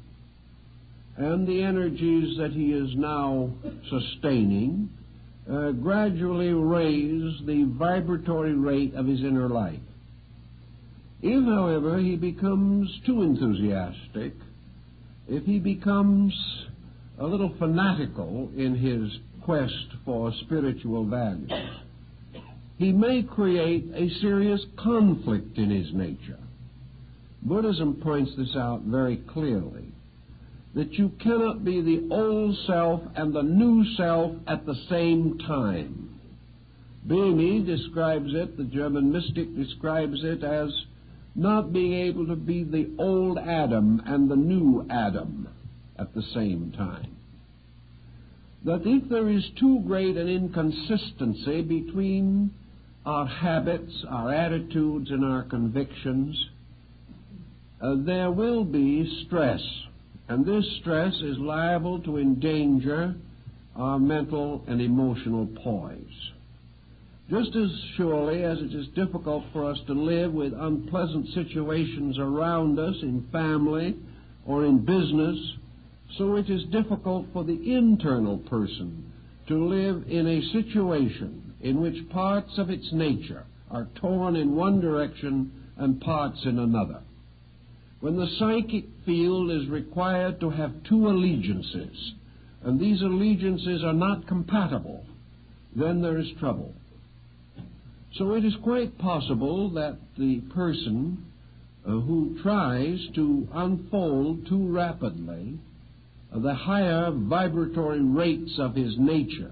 And the energies that he is now sustaining gradually raise the vibratory rate of his inner life. If, however, he becomes too enthusiastic, if he becomes a little fanatical in his quest for spiritual values, he may create a serious conflict in his nature. Buddhism points this out very clearly, that you cannot be the old self and the new self at the same time. Bhumi describes it, the German mystic describes it as not being able to be the old Adam and the new Adam at the same time. That if there is too great an inconsistency between our habits, our attitudes, and our convictions, there will be stress. And this stress is liable to endanger our mental and emotional poise. Just as surely as it is difficult for us to live with unpleasant situations around us in family or in business, so it is difficult for the internal person to live in a situation in which parts of its nature are torn in one direction and parts in another. When the psychic field is required to have two allegiances, and these allegiances are not compatible, then there is trouble. So it is quite possible that the person who tries to unfold too rapidly the higher vibratory rates of his nature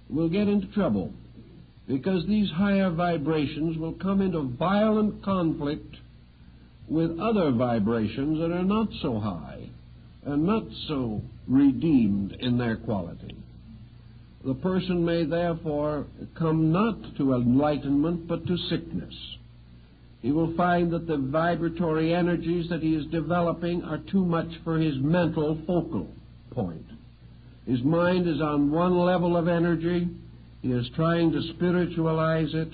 will get into trouble, because these higher vibrations will come into violent conflict with other vibrations that are not so high and not so redeemed in their quality. The person may therefore come not to enlightenment but to sickness. He will find that the vibratory energies that he is developing are too much for his mental focal point. His mind is on one level of energy. He is trying to spiritualize it,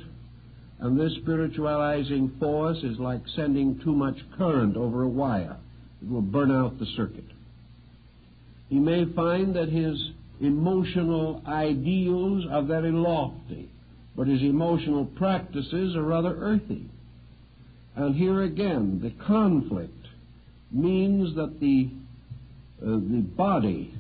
and this spiritualizing force is like sending too much current over a wire. It will burn out the circuit. He may find that his emotional ideals are very lofty, but his emotional practices are rather earthy. And here again, the conflict means that the body,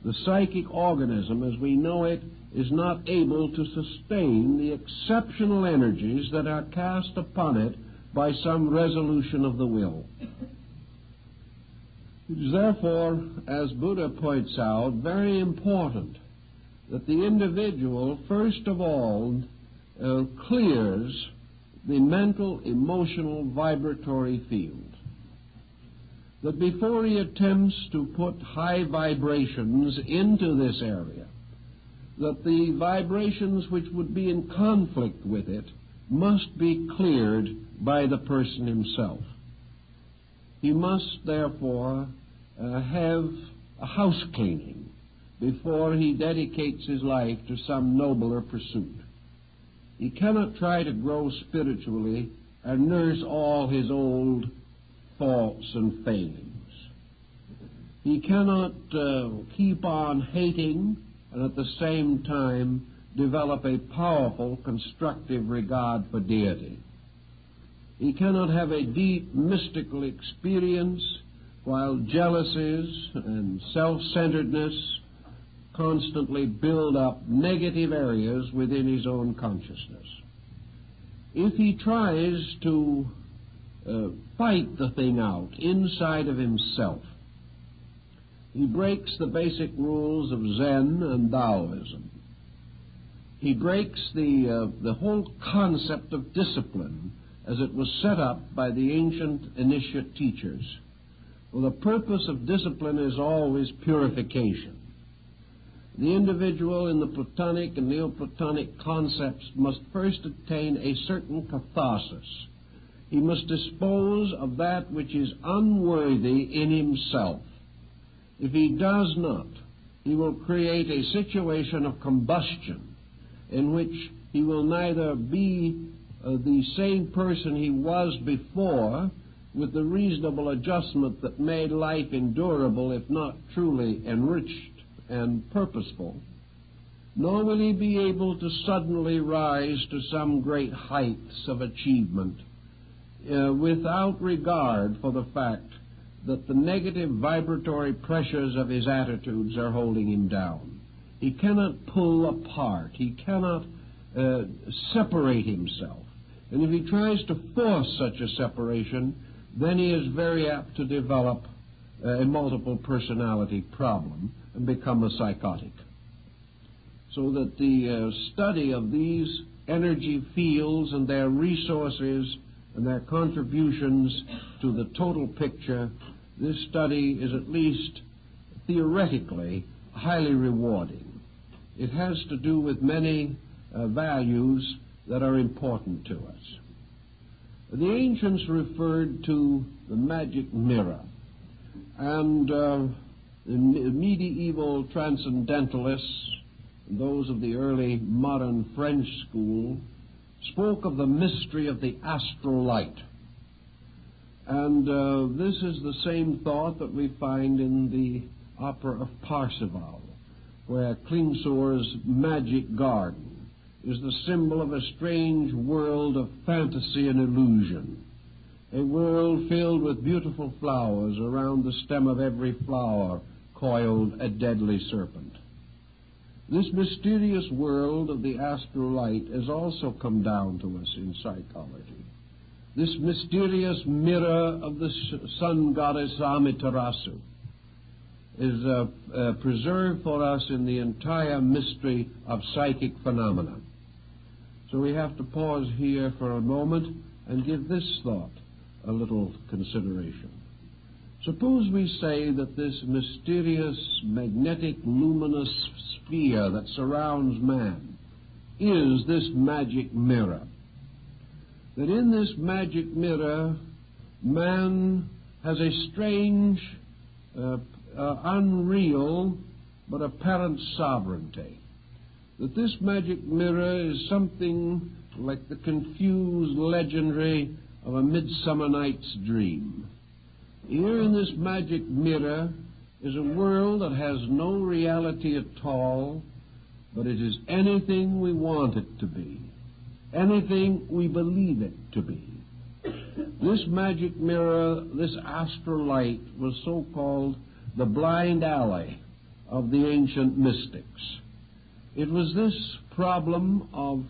the psychic organism as we know it, is not able to sustain the exceptional energies that are cast upon it by some resolution of the will. It is therefore, as Buddha points out, very important that the individual, first of all, clears the mental, emotional, vibratory field. That before he attempts to put high vibrations into this area, that the vibrations which would be in conflict with it must be cleared by the person himself. He must, therefore, have a house cleaning before he dedicates his life to some nobler pursuit. He cannot try to grow spiritually and nurse all his old faults and failings. He cannot keep on hating and at the same time develop a powerful, constructive regard for deity. He cannot have a deep mystical experience while jealousies and self-centeredness constantly build up negative areas within his own consciousness. If he tries to fight the thing out inside of himself, he breaks the basic rules of Zen and Taoism. He breaks the whole concept of discipline as it was set up by the ancient initiate teachers. Well, the purpose of discipline is always purification. The individual in the Platonic and Neoplatonic concepts must first attain a certain catharsis. He must dispose of that which is unworthy in himself. If he does not, he will create a situation of combustion in which he will neither be the same person he was before, with the reasonable adjustment that made life endurable, if not truly enriched and purposeful, nor will he be able to suddenly rise to some great heights of achievement without regard for the fact that the negative vibratory pressures of his attitudes are holding him down. He cannot pull apart. He cannot separate himself. And if he tries to force such a separation, then he is very apt to develop a multiple personality problem and become a psychotic. So that the study of these energy fields and their resources and their contributions to the total picture, this study is at least theoretically highly rewarding. It has to do with many values that are important to us. The ancients referred to the magic mirror, and the medieval transcendentalists, those of the early modern French school, spoke of the mystery of the astral light. And this is the same thought that we find in the opera of Parsifal, where Klingsor's magic garden is the symbol of a strange world of fantasy and illusion, a world filled with beautiful flowers, around the stem of every flower coiled a deadly serpent. This mysterious world of the astral light has also come down to us in psychology. This mysterious mirror of the sun goddess Amaterasu is preserved for us in the entire mystery of psychic phenomena. So we have to pause here for a moment and give this thought a little consideration. Suppose we say that this mysterious, magnetic, luminous sphere that surrounds man is this magic mirror. That in this magic mirror, man has a strange, unreal, but apparent sovereignty. That this magic mirror is something like the confused legendary of a Midsummer Night's Dream. Here in this magic mirror is a world that has no reality at all, but it is anything we want it to be, anything we believe it to be. This magic mirror, this astral light, was so-called the blind alley of the ancient mystics. It was this problem of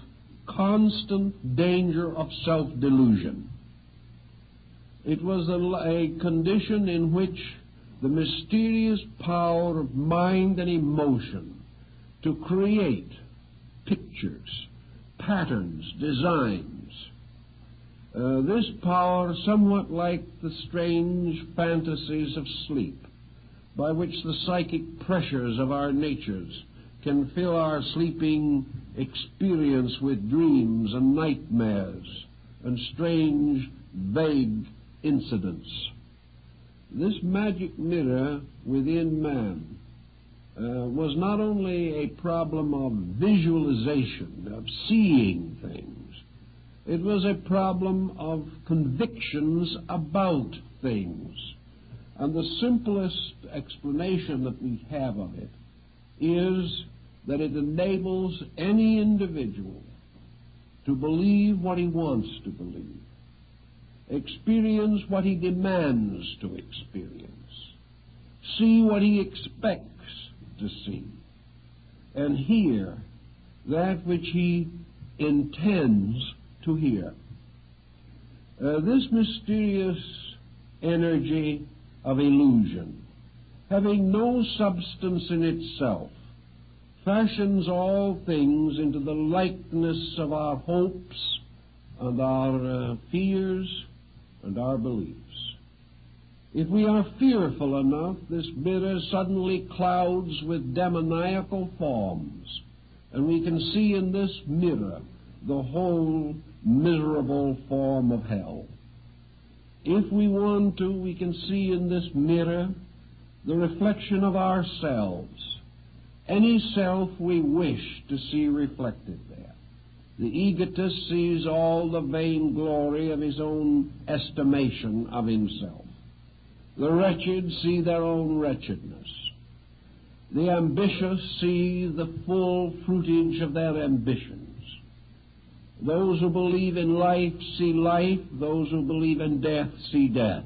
constant danger of self-delusion. It was a condition in which the mysterious power of mind and emotion to create pictures, patterns, designs, this power, somewhat like the strange fantasies of sleep, by which the psychic pressures of our natures can fill our sleeping experience with dreams and nightmares and strange, vague incidents. This magic mirror within man was not only a problem of visualization, of seeing things. It was a problem of convictions about things. And the simplest explanation that we have of it is that it enables any individual to believe what he wants to believe, experience what he demands to experience, see what he expects to see, and hear that which he intends to hear. This mysterious energy of illusion, having no substance in itself, fashions all things into the likeness of our hopes and our fears and our beliefs. If we are fearful enough, this mirror suddenly clouds with demoniacal forms, and we can see in this mirror the whole miserable form of hell. If we want to, we can see in this mirror the reflection of ourselves, any self we wish to see reflected there. The egotist sees all the vainglory of his own estimation of himself. The wretched see their own wretchedness. The ambitious see the full fruitage of their ambitions. Those who believe in life see life. Those who believe in death see death.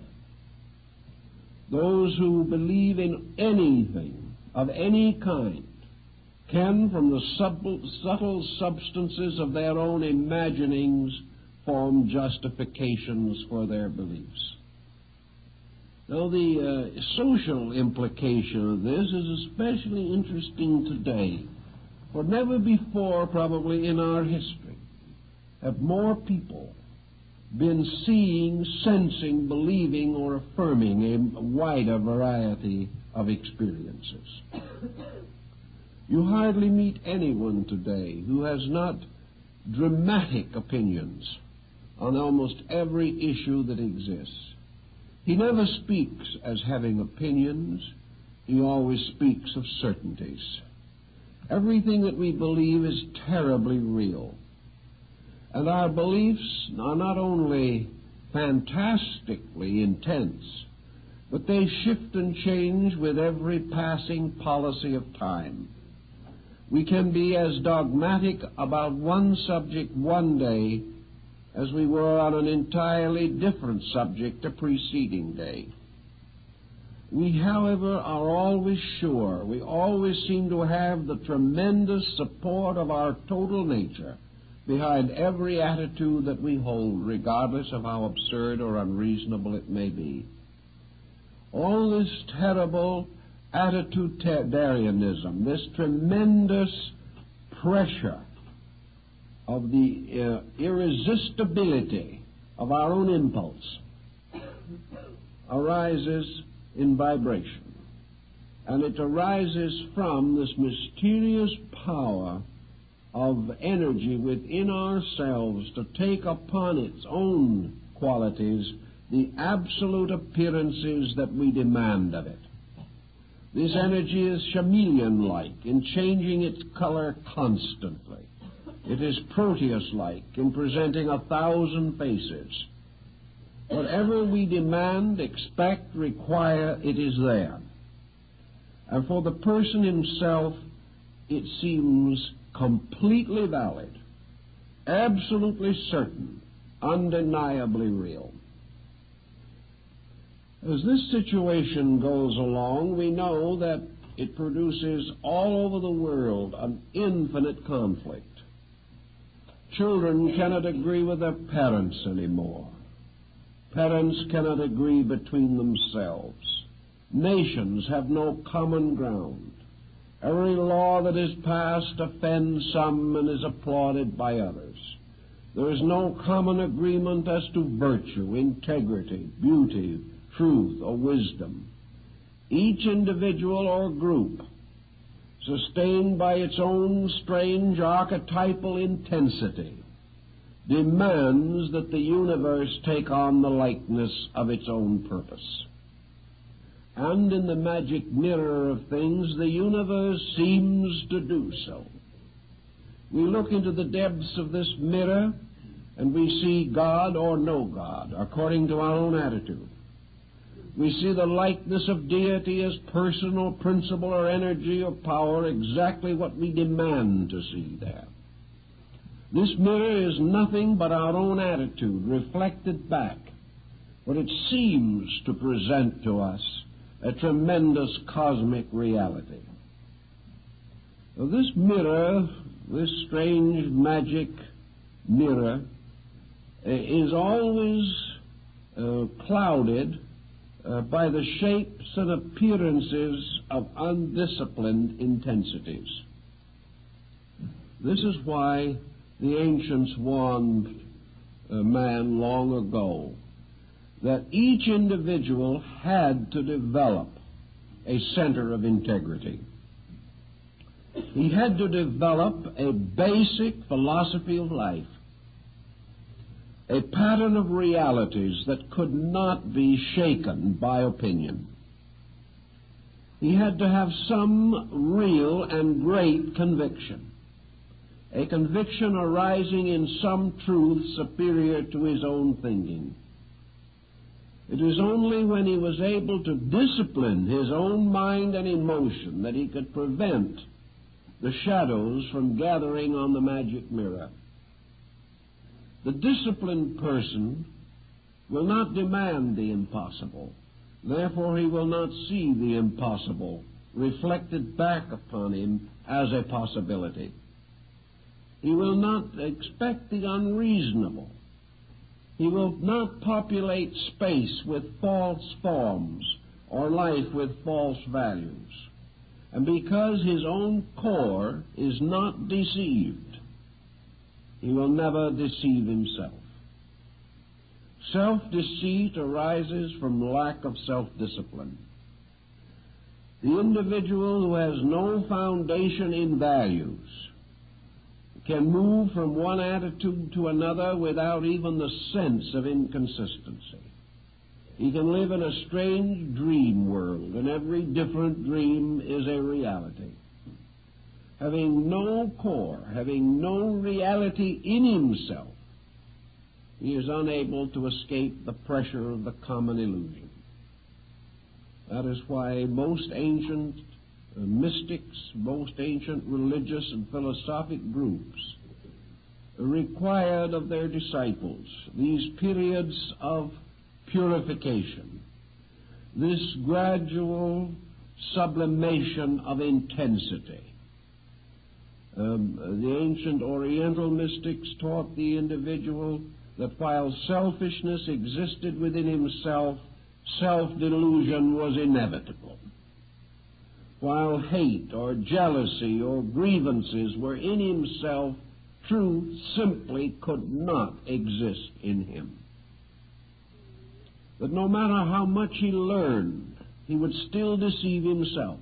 Those who believe in anything of any kind can, from the subtle substances of their own imaginings, form justifications for their beliefs. Now, the social implication of this is especially interesting today, for never before, probably in our history, have more people been seeing, sensing, believing, or affirming a wider variety of experiences. You hardly meet anyone today who has not dramatic opinions on almost every issue that exists. He never speaks as having opinions. He always speaks of certainties. Everything that we believe is terribly real. And our beliefs are not only fantastically intense, but they shift and change with every passing policy of time. We can be as dogmatic about one subject one day as we were on an entirely different subject the preceding day. We, however, are always sure, we always seem to have the tremendous support of our total nature behind every attitude that we hold, regardless of how absurd or unreasonable it may be. All this terrible attitudinarianism, this tremendous pressure of the irresistibility of our own impulse arises in vibration. And it arises from this mysterious power of energy within ourselves to take upon its own qualities the absolute appearances that we demand of it. This energy is chameleon-like in changing its color constantly. It is Proteus-like in presenting 1,000 faces. Whatever we demand, expect, require, it is there. And for the person himself, it seems completely valid, absolutely certain, undeniably real. As this situation goes along, we know that it produces all over the world an infinite conflict. Children cannot agree with their parents anymore. Parents cannot agree between themselves. Nations have no common ground. Every law that is passed offends some and is applauded by others. There is no common agreement as to virtue, integrity, beauty, truth, or wisdom. Each individual or group, sustained by its own strange archetypal intensity, demands that the universe take on the likeness of its own purpose. and in the magic mirror of things, the universe seems to do so. We look into the depths of this mirror, and we see God or no God, according to our own attitude. We see the likeness of deity as personal, principle, or energy or power, exactly what we demand to see there. This mirror is nothing but our own attitude reflected back, but it seems to present to us a tremendous cosmic reality. Now, this mirror, this strange magic mirror, is always clouded by the shapes and appearances of undisciplined intensities. This is why the ancients warned man long ago that each individual had to develop a center of integrity. He had to develop a basic philosophy of life, a pattern of realities that could not be shaken by opinion. He had to have some real and great conviction, a conviction arising in some truth superior to his own thinking. It was only when he was able to discipline his own mind and emotion that he could prevent the shadows from gathering on the magic mirror. The disciplined person will not demand the impossible. Therefore, he will not see the impossible reflected back upon him as a possibility. He will not expect the unreasonable. He will not populate space with false forms or life with false values. And because his own core is not deceived, he will never deceive himself. Self-deceit arises from lack of self-discipline. The individual who has no foundation in values can move from one attitude to another without even the sense of inconsistency. He can live in a strange dream world, and every different dream is a reality. Having no core, having no reality in himself, he is unable to escape the pressure of the common illusion. That is why most ancient mystics, most ancient religious and philosophic groups required of their disciples these periods of purification, this gradual sublimation of intensity. The ancient Oriental mystics taught the individual that while selfishness existed within himself, self-delusion was inevitable. While hate or jealousy or grievances were in himself, truth simply could not exist in him. But no matter how much he learned, he would still deceive himself.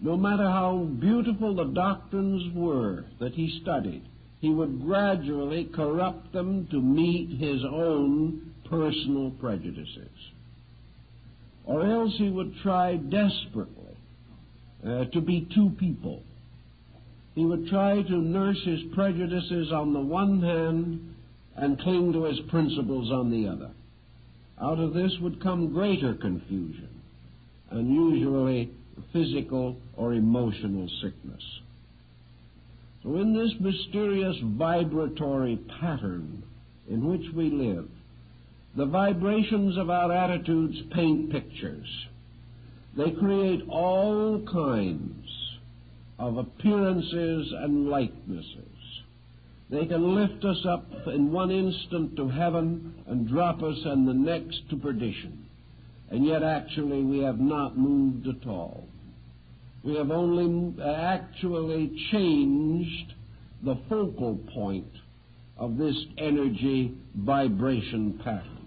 No matter how beautiful the doctrines were that he studied, he would gradually corrupt them to meet his own personal prejudices. Or else he would try desperately to be two people. He would try to nurse his prejudices on the one hand and cling to his principles on the other. Out of this would come greater confusion and usually physical or emotional sickness. So in this mysterious vibratory pattern in which we live, the vibrations of our attitudes paint pictures. They create all kinds of appearances and likenesses. They can lift us up in one instant to heaven and drop us in the next to perdition. And yet actually we have not moved at all. We have only actually changed the focal point of this energy vibration pattern.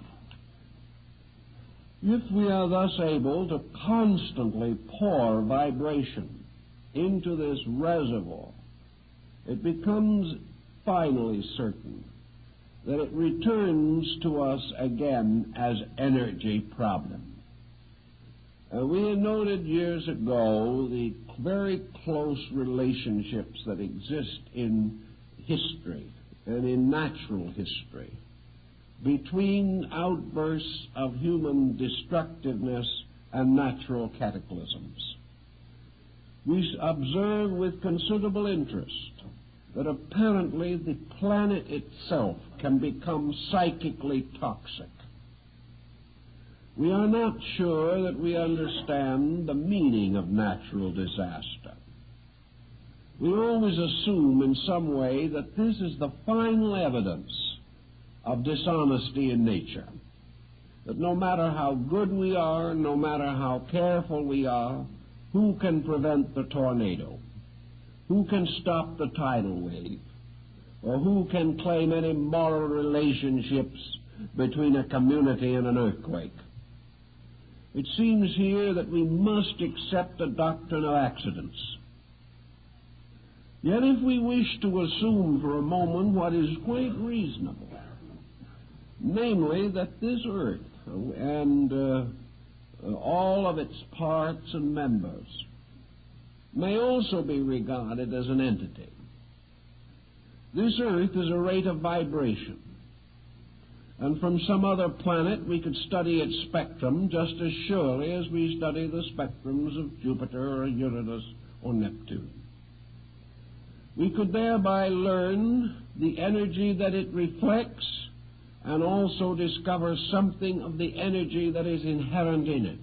If we are thus able to constantly pour vibration into this reservoir, it becomes finally certain that it returns to us again as energy problem. We had noted years ago the very close relationships that exist in history and in natural history between outbursts of human destructiveness and natural cataclysms. We observe with considerable interest that apparently the planet itself can become psychically toxic. We are not sure that we understand the meaning of natural disaster. We always assume in some way that this is the final evidence of dishonesty in nature, that no matter how good we are, no matter how careful we are, who can prevent the tornado? Who can stop the tidal wave? Or who can claim any moral relationships between a community and an earthquake? It seems here that we must accept the doctrine of accidents. Yet if we wish to assume for a moment what is quite reasonable, namely that this earth and all of its parts and members may also be regarded as an entity. This earth is a rate of vibration, and from some other planet we could study its spectrum just as surely as we study the spectrums of Jupiter or Uranus or Neptune. We could thereby learn the energy that it reflects and also discover something of the energy that is inherent in it.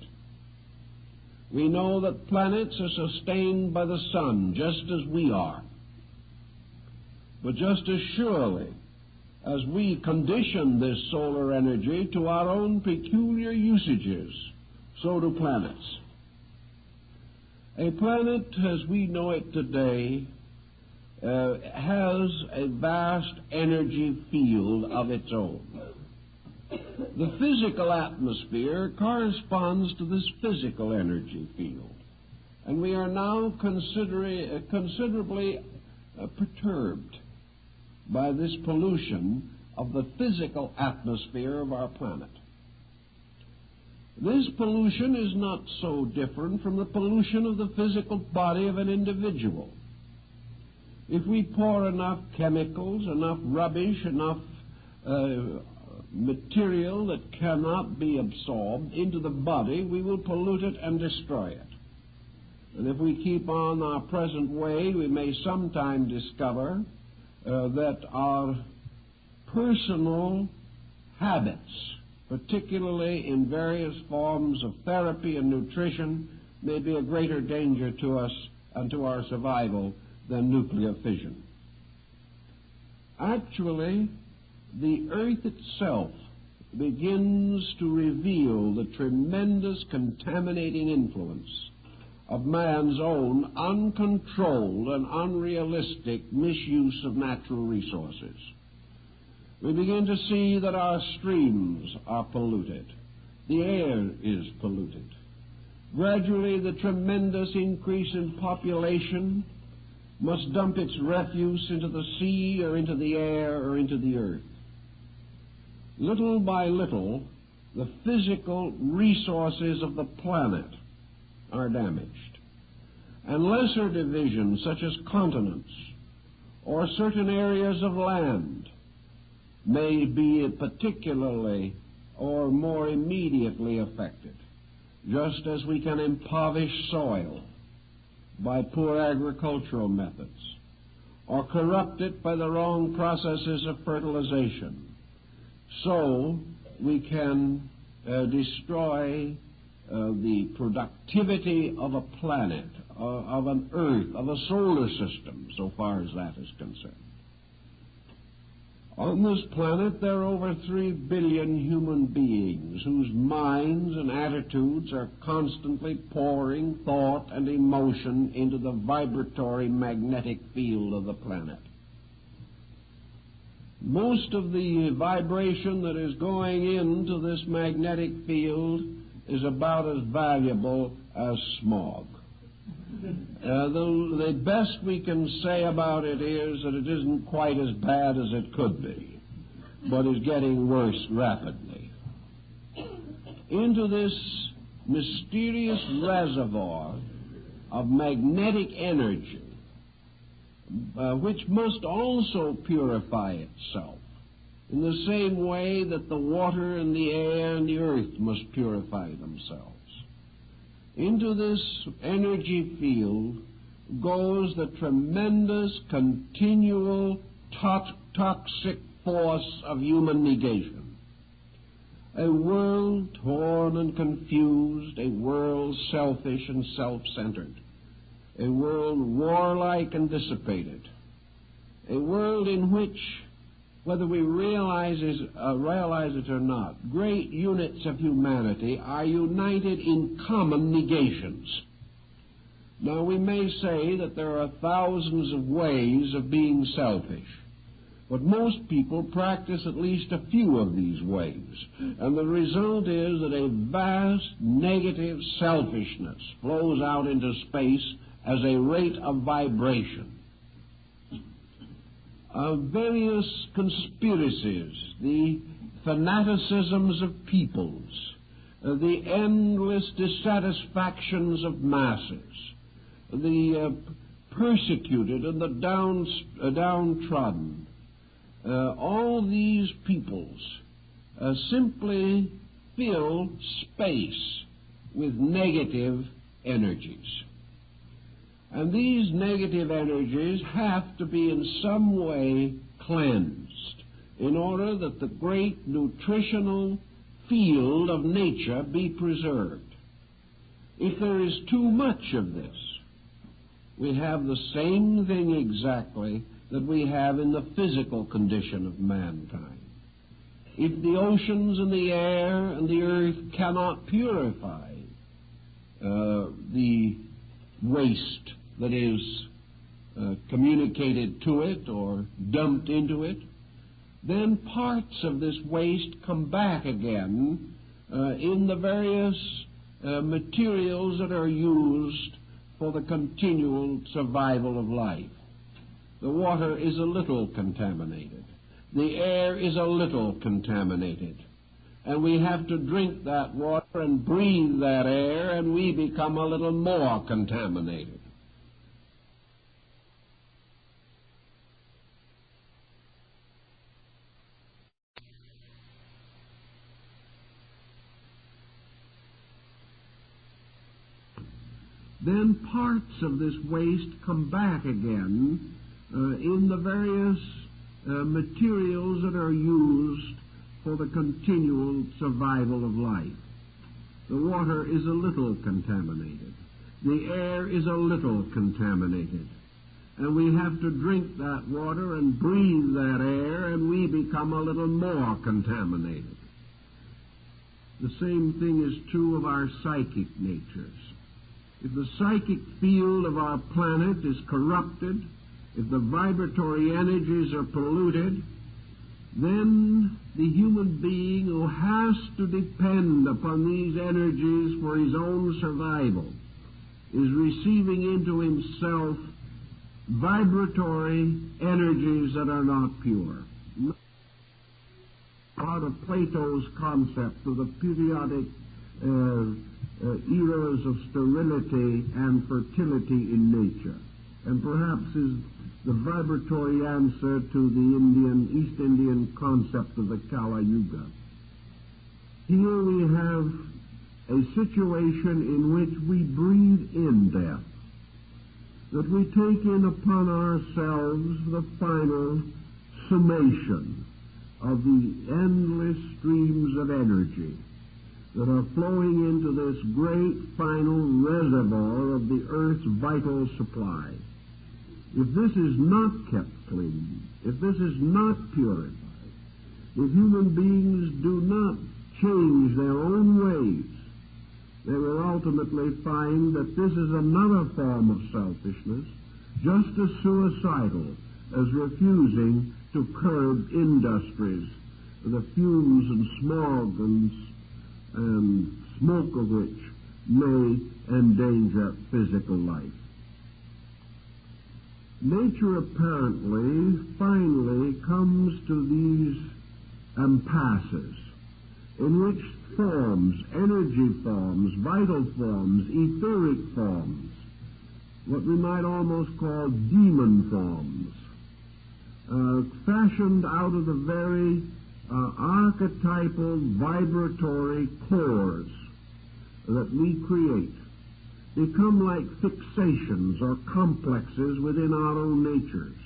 We know that planets are sustained by the sun, just as we are. But just as surely as we condition this solar energy to our own peculiar usages, so do planets. A planet, as we know it today, has a vast energy field of its own. The physical atmosphere corresponds to this physical energy field, and we are now considerably perturbed by this pollution of the physical atmosphere of our planet. This pollution is not so different from the pollution of the physical body of an individual. If we pour enough chemicals, enough rubbish, enough material that cannot be absorbed into the body, we will pollute it and destroy it. And if we keep on our present way, we may sometime discover that our personal habits, particularly in various forms of therapy and nutrition, may be a greater danger to us and to our survival than nuclear fission. Actually, the earth itself begins to reveal the tremendous contaminating influence of man's own uncontrolled and unrealistic misuse of natural resources. We begin to see that our streams are polluted. The air is polluted. Gradually, the tremendous increase in population must dump its refuse into the sea or into the air or into the earth. Little by little, the physical resources of the planet are damaged, and lesser divisions such as continents or certain areas of land may be particularly or more immediately affected, just as we can impoverish soil by poor agricultural methods or corrupt it by the wrong processes of fertilization. So we can destroy the productivity of a planet, of an earth, of a solar system, so far as that is concerned. On this planet, there are over 3 billion human beings whose minds and attitudes are constantly pouring thought and emotion into the vibratory magnetic field of the planet. Most of the vibration that is going into this magnetic field is about as valuable as smog. The best we can say about it is that it isn't quite as bad as it could be, but is getting worse rapidly. Into this mysterious reservoir of magnetic energy, which must also purify itself, in the same way that the water and the air and the earth must purify themselves. Into this energy field goes the tremendous, continual, toxic force of human negation. A world torn and confused, a world selfish and self-centered, a world warlike and dissipated, a world in which, whether we realize it or not, great units of humanity are united in common negations. Now, we may say that there are thousands of ways of being selfish, but most people practice at least a few of these ways, and the result is that a vast negative selfishness flows out into space as a rate of vibration. Various conspiracies, the fanaticisms of peoples, the endless dissatisfactions of masses, the persecuted and the downtrodden, all these peoples simply fill space with negative energies. And these negative energies have to be in some way cleansed in order that the great nutritional field of nature be preserved. If there is too much of this, we have the same thing exactly that we have in the physical condition of mankind. If the oceans and the air and the earth cannot purify the waste that is communicated to it or dumped into it, then parts of this waste come back again in the various materials that are used for the continual survival of life. The water is a little contaminated. The air is a little contaminated. And we have to drink that water and breathe that air, and we become a little more contaminated. Then parts of this waste come back again in the various materials that are used for the continual survival of life. The water is a little contaminated. The air is a little contaminated. And we have to drink that water and breathe that air, and we become a little more contaminated. The same thing is true of our psychic natures. If the psychic field of our planet is corrupted, if the vibratory energies are polluted, then the human being who has to depend upon these energies for his own survival is receiving into himself vibratory energies that are not pure. Out of Plato's concept of the periodic eras of sterility and fertility in nature, and perhaps is the vibratory answer to the East Indian concept of the Kala Yuga. Here we have a situation in which we breathe in death, that we take in upon ourselves the final summation of the endless streams of energy that are flowing into this great final reservoir of the earth's vital supply. If this is not kept clean, if this is not purified, if human beings do not change their own ways, they will ultimately find that this is another form of selfishness, just as suicidal as refusing to curb industries, the fumes and smog and smoke of which may endanger physical life. Nature apparently finally comes to these impasses in which forms, energy forms, vital forms, etheric forms, what we might almost call demon forms, fashioned out of the very archetypal vibratory cores that we create, become like fixations or complexes within our own natures.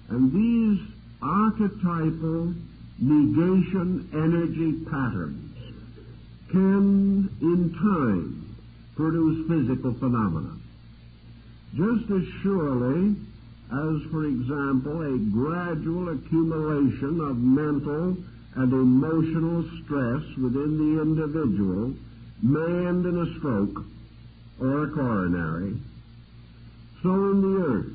And these archetypal negation energy patterns can, in time, produce physical phenomena. Just as surely as, for example, a gradual accumulation of mental and emotional stress within the individual may end in a stroke or a coronary, so in the earth,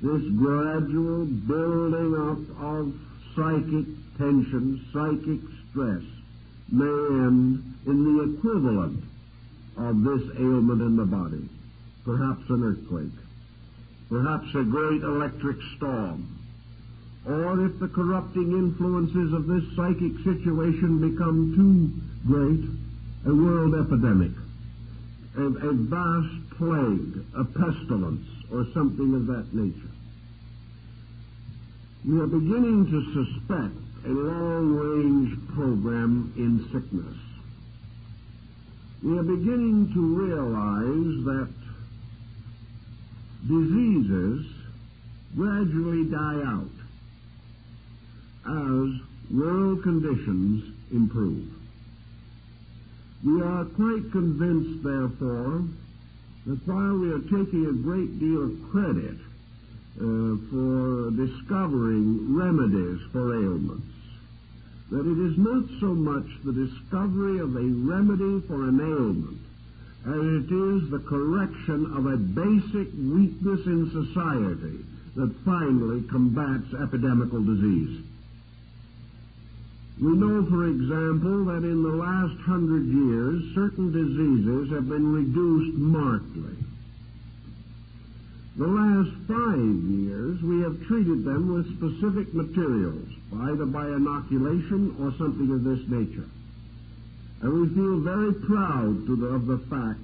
this gradual building up of psychic tension, psychic stress, may end in the equivalent of this ailment in the body, perhaps an earthquake, perhaps a great electric storm, or if the corrupting influences of this psychic situation become too great, a world epidemic, a vast plague, a pestilence, or something of that nature. We are beginning to suspect a long-range program in sickness. We are beginning to realize that diseases gradually die out as world conditions improve. We are quite convinced, therefore, that while we are taking a great deal of credit for discovering remedies for ailments, that it is not so much the discovery of a remedy for an ailment as it is the correction of a basic weakness in society that finally combats epidemical disease. We know, for example, that in the last 100 years, certain diseases have been reduced markedly. The last 5 years, we have treated them with specific materials, either by inoculation or something of this nature. And we feel very proud of the fact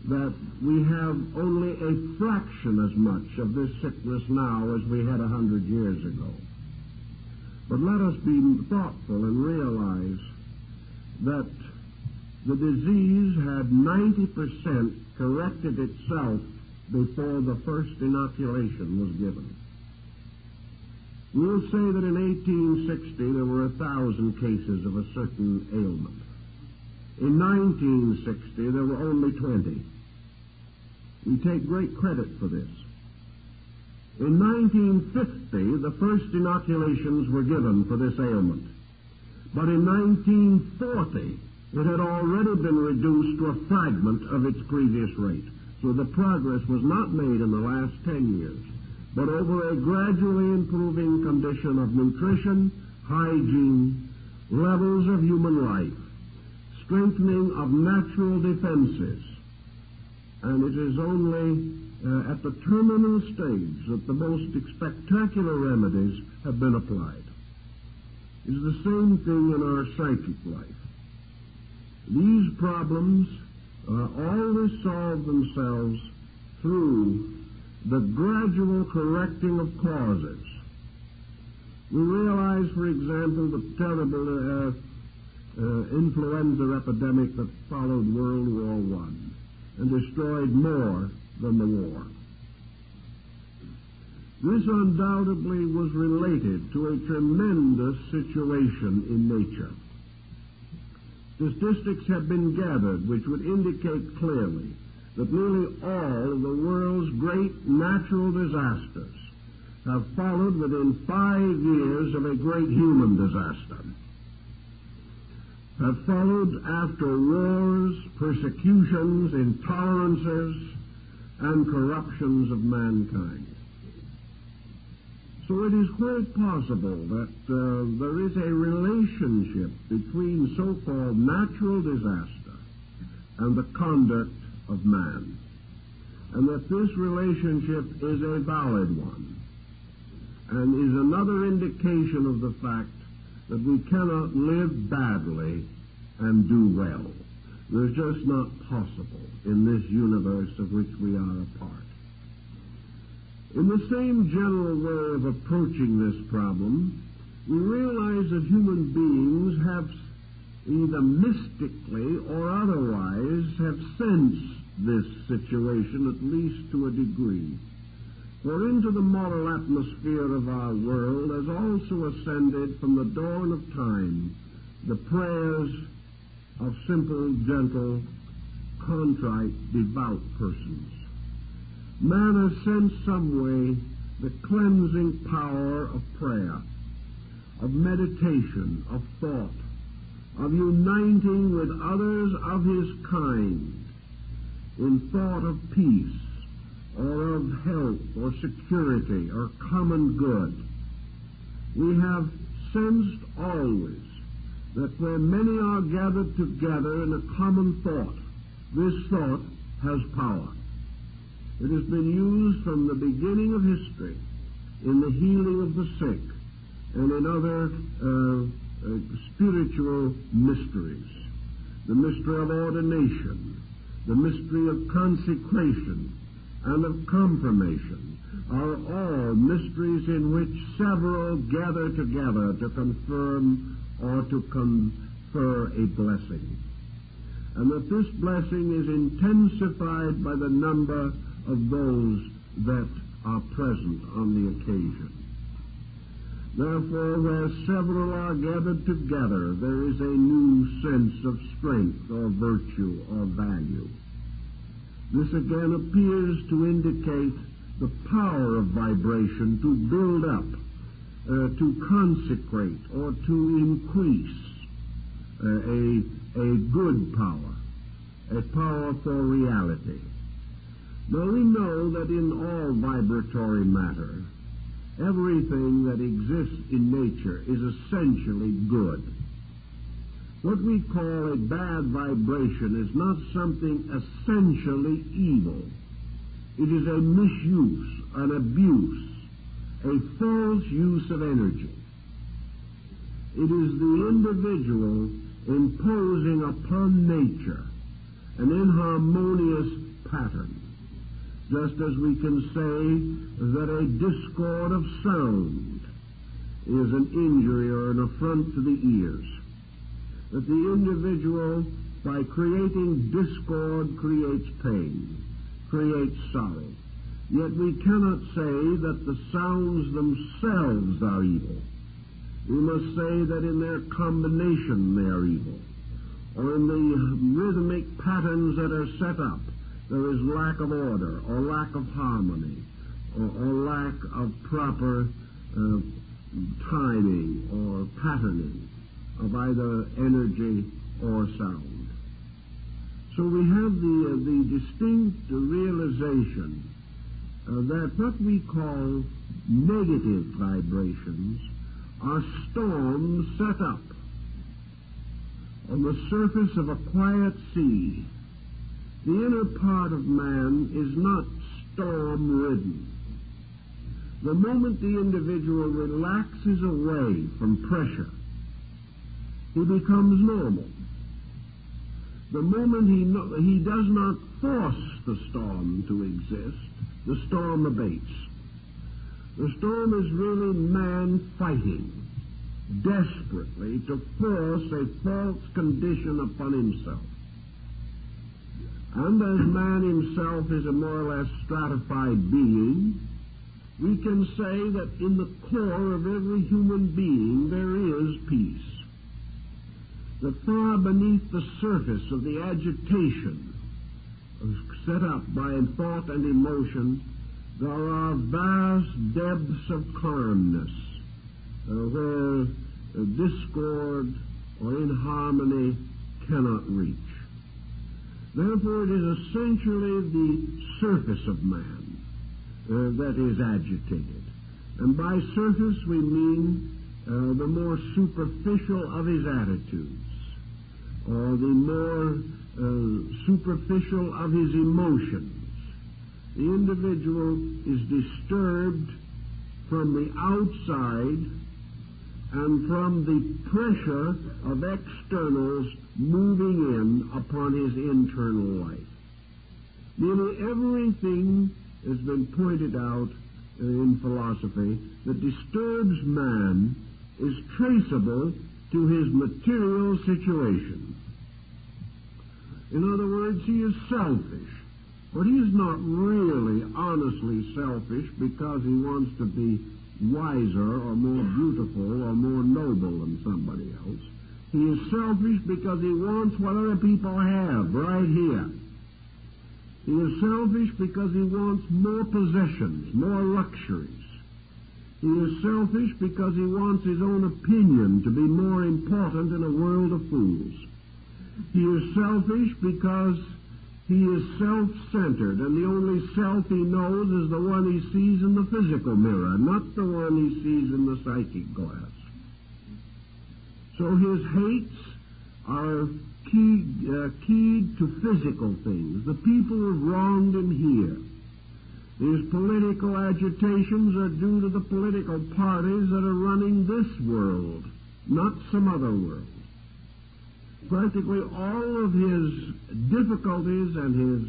that we have only a fraction as much of this sickness now as we had 100 years ago. But let us be thoughtful and realize that the disease had 90% corrected itself before the first inoculation was given. We'll say that in 1860 there were 1,000 cases of a certain ailment. In 1960 there were only 20. We take great credit for this. In 1950, the first inoculations were given for this ailment. But in 1940, it had already been reduced to a fragment of its previous rate. So the progress was not made in the last 10 years, but over a gradually improving condition of nutrition, hygiene, levels of human life, strengthening of natural defenses. And it is only at the terminal stage that the most spectacular remedies have been applied. It is the same thing in our psychic life. These problems always solve themselves through the gradual correcting of causes. We realize, for example, the terrible influenza epidemic that followed World War I and destroyed more than the war. This undoubtedly was related to a tremendous situation in nature. Statistics have been gathered which would indicate clearly that nearly all of the world's great natural disasters have followed within 5 years of a great human disaster, have followed after wars, persecutions, intolerances, and corruptions of mankind. So it is quite possible that there is a relationship between so-called natural disaster and the conduct of man, and that this relationship is a valid one, and is another indication of the fact that we cannot live badly and do well. They're just not possible in this universe of which we are a part. In the same general way of approaching this problem, we realize that human beings have either mystically or otherwise have sensed this situation, at least to a degree. For into the moral atmosphere of our world has also ascended from the dawn of time the prayers of simple, gentle, contrite, devout persons. Man has sensed some way the cleansing power of prayer, of meditation, of thought, of uniting with others of his kind in thought of peace, or of health, or security, or common good. We have sensed always that where many are gathered together in a common thought, this thought has power. It has been used from the beginning of history in the healing of the sick and in other spiritual mysteries. The mystery of ordination, the mystery of consecration, and of confirmation are all mysteries in which several gather together to confirm or to confer a blessing. And that this blessing is intensified by the number of those that are present on the occasion. Therefore, where several are gathered together, there is a new sense of strength or virtue or value. This again appears to indicate the power of vibration to build up, to consecrate, or to increase a good power, a power for reality. Now we know that in all vibratory matter, everything that exists in nature is essentially good. What we call a bad vibration is not something essentially evil. It is a misuse, an abuse, a false use of energy. It is the individual imposing upon nature an inharmonious pattern, just as we can say that a discord of sound is an injury or an affront to the ears. That the individual, by creating discord, creates pain, creates sorrow. Yet we cannot say that the sounds themselves are evil. We must say that in their combination they are evil, or in the rhythmic patterns that are set up, there is lack of order, or lack of harmony, or lack of proper timing or patterning of either energy or sound. So we have the distinct realization that what we call negative vibrations are storms set up on the surface of a quiet sea. The inner part of man is not storm-ridden. The moment the individual relaxes away from pressure, he becomes normal. The moment he does not force the storm to exist, the storm abates. The storm is really man fighting desperately to force a false condition upon himself. And as man himself is a more or less stratified being, we can say that in the core of every human being there is peace. That far beneath the surface of the agitation set up by thought and emotion, there are vast depths of calmness where discord or inharmony cannot reach. Therefore, it is essentially the surface of man that is agitated. And by surface we mean the more superficial of his attitudes, or the more superficial of his emotions. The individual is disturbed from the outside and from the pressure of externals moving in upon his internal life. Nearly everything has been pointed out in philosophy that disturbs man is traceable to his material situation. In other words, he is selfish, but he is not really honestly selfish because he wants to be wiser or more beautiful or more noble than somebody else. He is selfish because he wants what other people have right here. He is selfish because he wants more possessions, more luxuries. He is selfish because he wants his own opinion to be more important in a world of fools. He is selfish because he is self-centered, and the only self he knows is the one he sees in the physical mirror, not the one he sees in the psychic glass. So his hates are keyed to physical things. The people who have wronged him here. His political agitations are due to the political parties that are running this world, not some other world. Practically all of his difficulties and his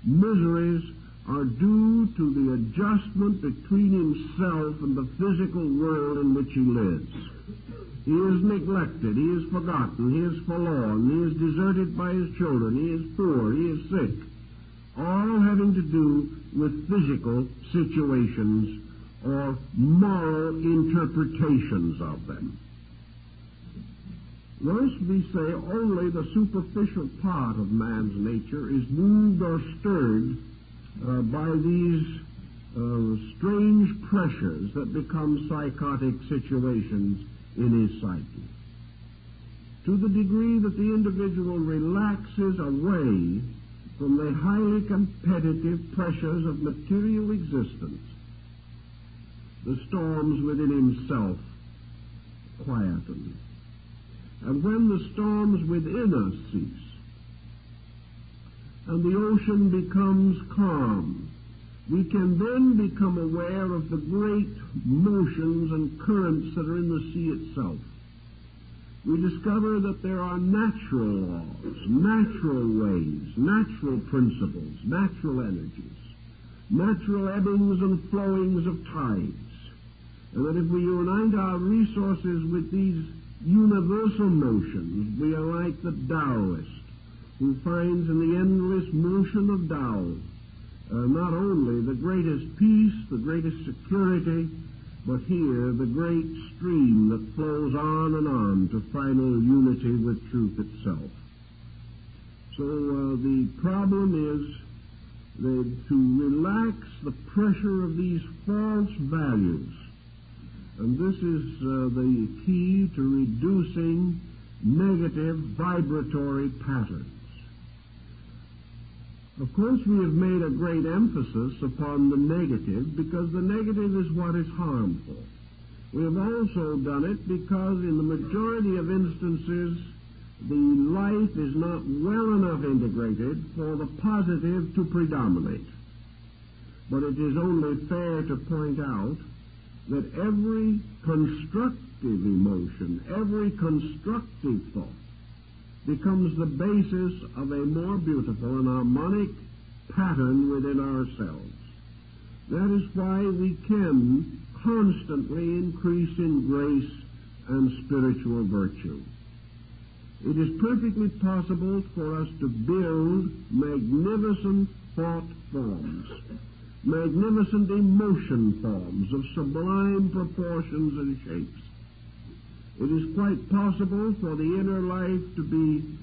miseries are due to the adjustment between himself and the physical world in which he lives. He is neglected, he is forgotten, he is forlorn, he is deserted by his children, he is poor, he is sick, all having to do with physical situations or moral interpretations of them. Thus, we say only the superficial part of man's nature is moved or stirred by these strange pressures that become psychotic situations in his psyche. To the degree that the individual relaxes away from the highly competitive pressures of material existence, the storms within himself quieten. And when the storms within us cease, and the ocean becomes calm, we can then become aware of the great motions and currents that are in the sea itself. We discover that there are natural laws, natural ways, natural principles, natural energies, natural ebbings and flowings of tides, and that if we unite our resources with these universal motions, we are like the Taoist, who finds in the endless motion of Tao not only the greatest peace, the greatest security, but here the great stream that flows on and on to final unity with truth itself. So the problem is to relax the pressure of these false values. And this is the key to reducing negative vibratory patterns. Of course, we have made a great emphasis upon the negative because the negative is what is harmful. We have also done it because in the majority of instances, the life is not well enough integrated for the positive to predominate. But it is only fair to point out that every constructive emotion, every constructive thought, becomes the basis of a more beautiful and harmonic pattern within ourselves. That is why we can constantly increase in grace and spiritual virtue. It is perfectly possible for us to build magnificent thought forms, magnificent emotion forms of sublime proportions and shapes. It is quite possible for the inner life to be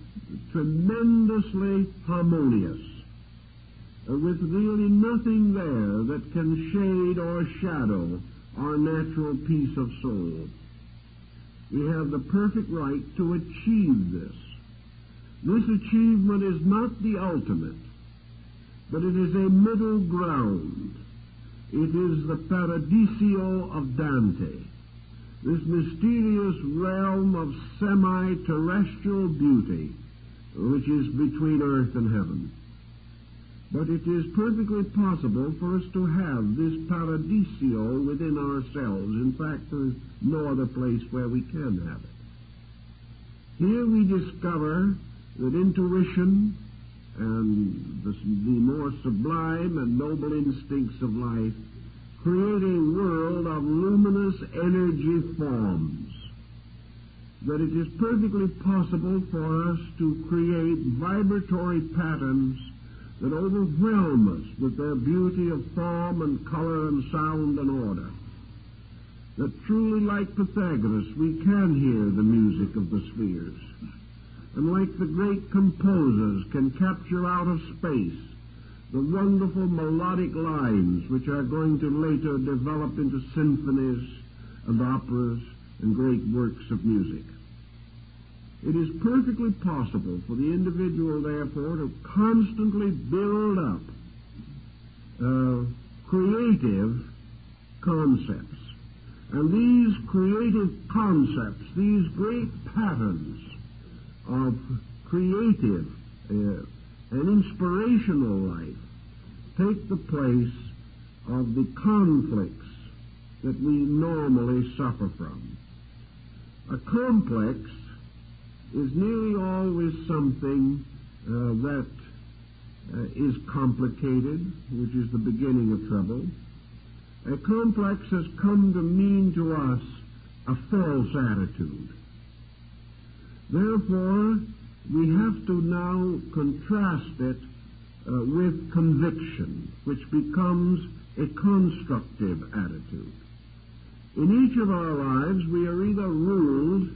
tremendously harmonious, with really nothing there that can shade or shadow our natural peace of soul. We have the perfect right to achieve this. This achievement is not the ultimate, but it is a middle ground. It is the Paradiso of Dante, this mysterious realm of semi-terrestrial beauty which is between earth and heaven. But it is perfectly possible for us to have this paradiso within ourselves. In fact, there is no other place where we can have it. Here we discover that intuition and the more sublime and noble instincts of life create a world of luminous energy forms. That it is perfectly possible for us to create vibratory patterns that overwhelm us with their beauty of form and color and sound and order. That truly, like Pythagoras, we can hear the music of the spheres, and like the great composers can capture out of space the wonderful melodic lines which are going to later develop into symphonies and operas and great works of music. It is perfectly possible for the individual, therefore, to constantly build up creative concepts. And these creative concepts, these great patterns of creative and inspirational life, take the place of the conflicts that we normally suffer from. A complex is nearly always something that is complicated, which is the beginning of trouble. A complex has come to mean to us a false attitude. Therefore, we have to now contrast it with conviction, which becomes a constructive attitude. In each of our lives, we are either ruled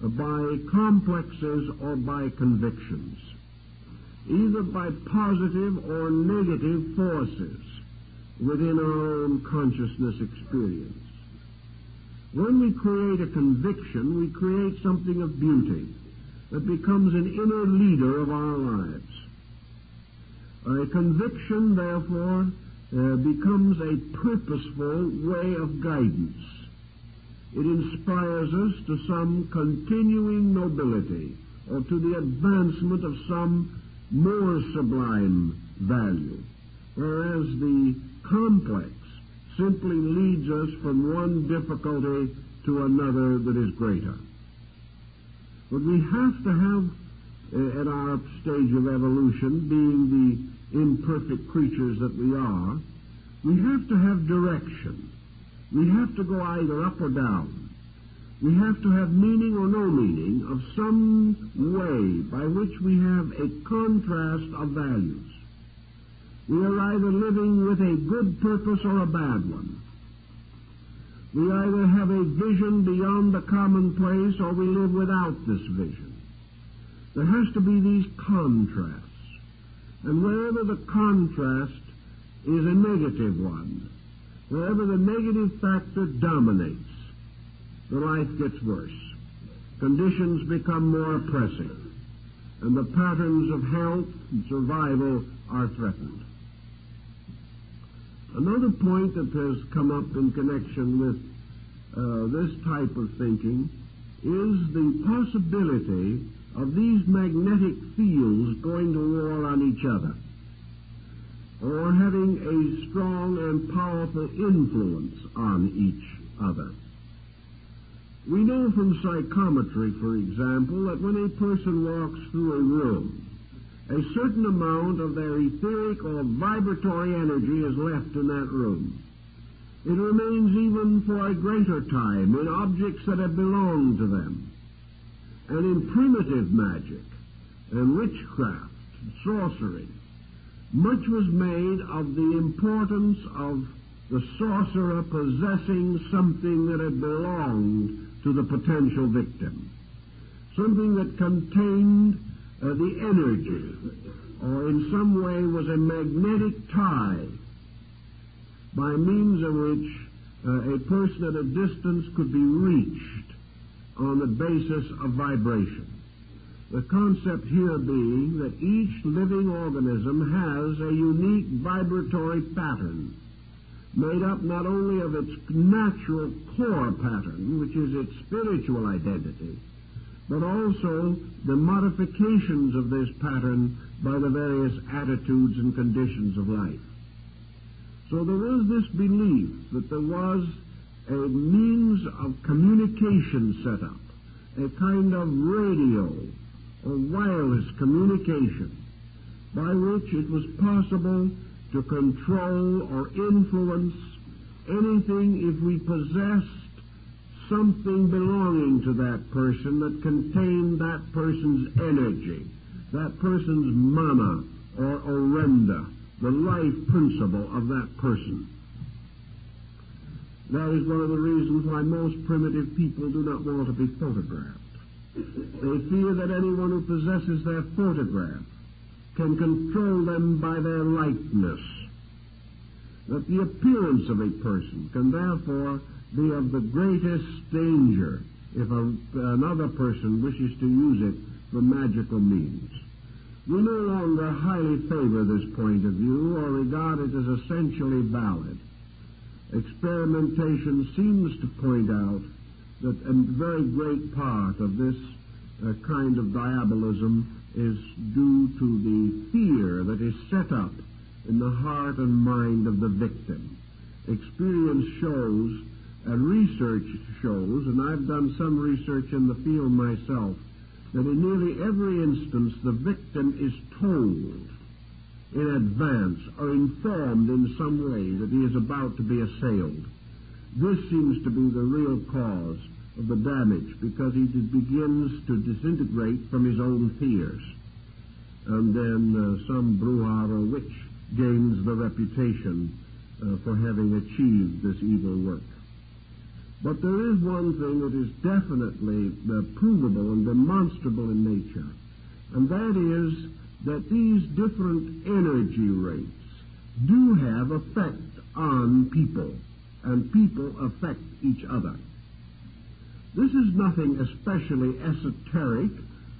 by complexes or by convictions, either by positive or negative forces within our own consciousness experience. When we create a conviction, we create something of beauty that becomes an inner leader of our lives. A conviction, therefore, becomes a purposeful way of guidance. It inspires us to some continuing nobility or to the advancement of some more sublime value, whereas the complex simply leads us from one difficulty to another that is greater. But we have to have, at our stage of evolution, being the imperfect creatures that we are, we have to have direction. We have to go either up or down. We have to have meaning or no meaning of some way by which we have a contrast of values. We are either living with a good purpose or a bad one. We either have a vision beyond the commonplace or we live without this vision. There has to be these contrasts. And wherever the contrast is a negative one, wherever the negative factor dominates, the life gets worse. Conditions become more oppressive, and the patterns of health and survival are threatened. Another point that has come up in connection with this type of thinking is the possibility of these magnetic fields going to war on each other, or having a strong and powerful influence on each other. We know from psychometry, for example, that when a person walks through a room, a certain amount of their etheric or vibratory energy is left in that room. It remains even for a greater time in objects that have belonged to them. And in primitive magic and witchcraft and sorcery, much was made of the importance of the sorcerer possessing something that had belonged to the potential victim, something that contained the energy, or in some way was a magnetic tie by means of which a person at a distance could be reached on the basis of vibration. The concept here being that each living organism has a unique vibratory pattern made up not only of its natural core pattern, which is its spiritual identity, but also the modifications of this pattern by the various attitudes and conditions of life. So there was this belief that there was a means of communication set up, a kind of radio or wireless communication by which it was possible to control or influence anything if we possessed something belonging to that person that contained that person's energy, that person's mana or orenda, the life principle of that person. That is one of the reasons why most primitive people do not want to be photographed. They fear that anyone who possesses their photograph can control them by their likeness, that the appearance of a person can therefore be of the greatest danger if another person wishes to use it for magical means. We no longer highly favor this point of view or regard it as essentially valid. Experimentation seems to point out that a very great part of this kind of diabolism is due to the fear that is set up in the heart and mind of the victim. Experience shows, and research shows, and I've done some research in the field myself, that in nearly every instance the victim is told in advance or informed in some way that he is about to be assailed. This seems to be the real cause of the damage, because he begins to disintegrate from his own fears. And then some bruja or witch gains the reputation for having achieved this evil work. But there is one thing that is definitely provable and demonstrable in nature, and that is that these different energy rates do have effect on people, and people affect each other. This is nothing especially esoteric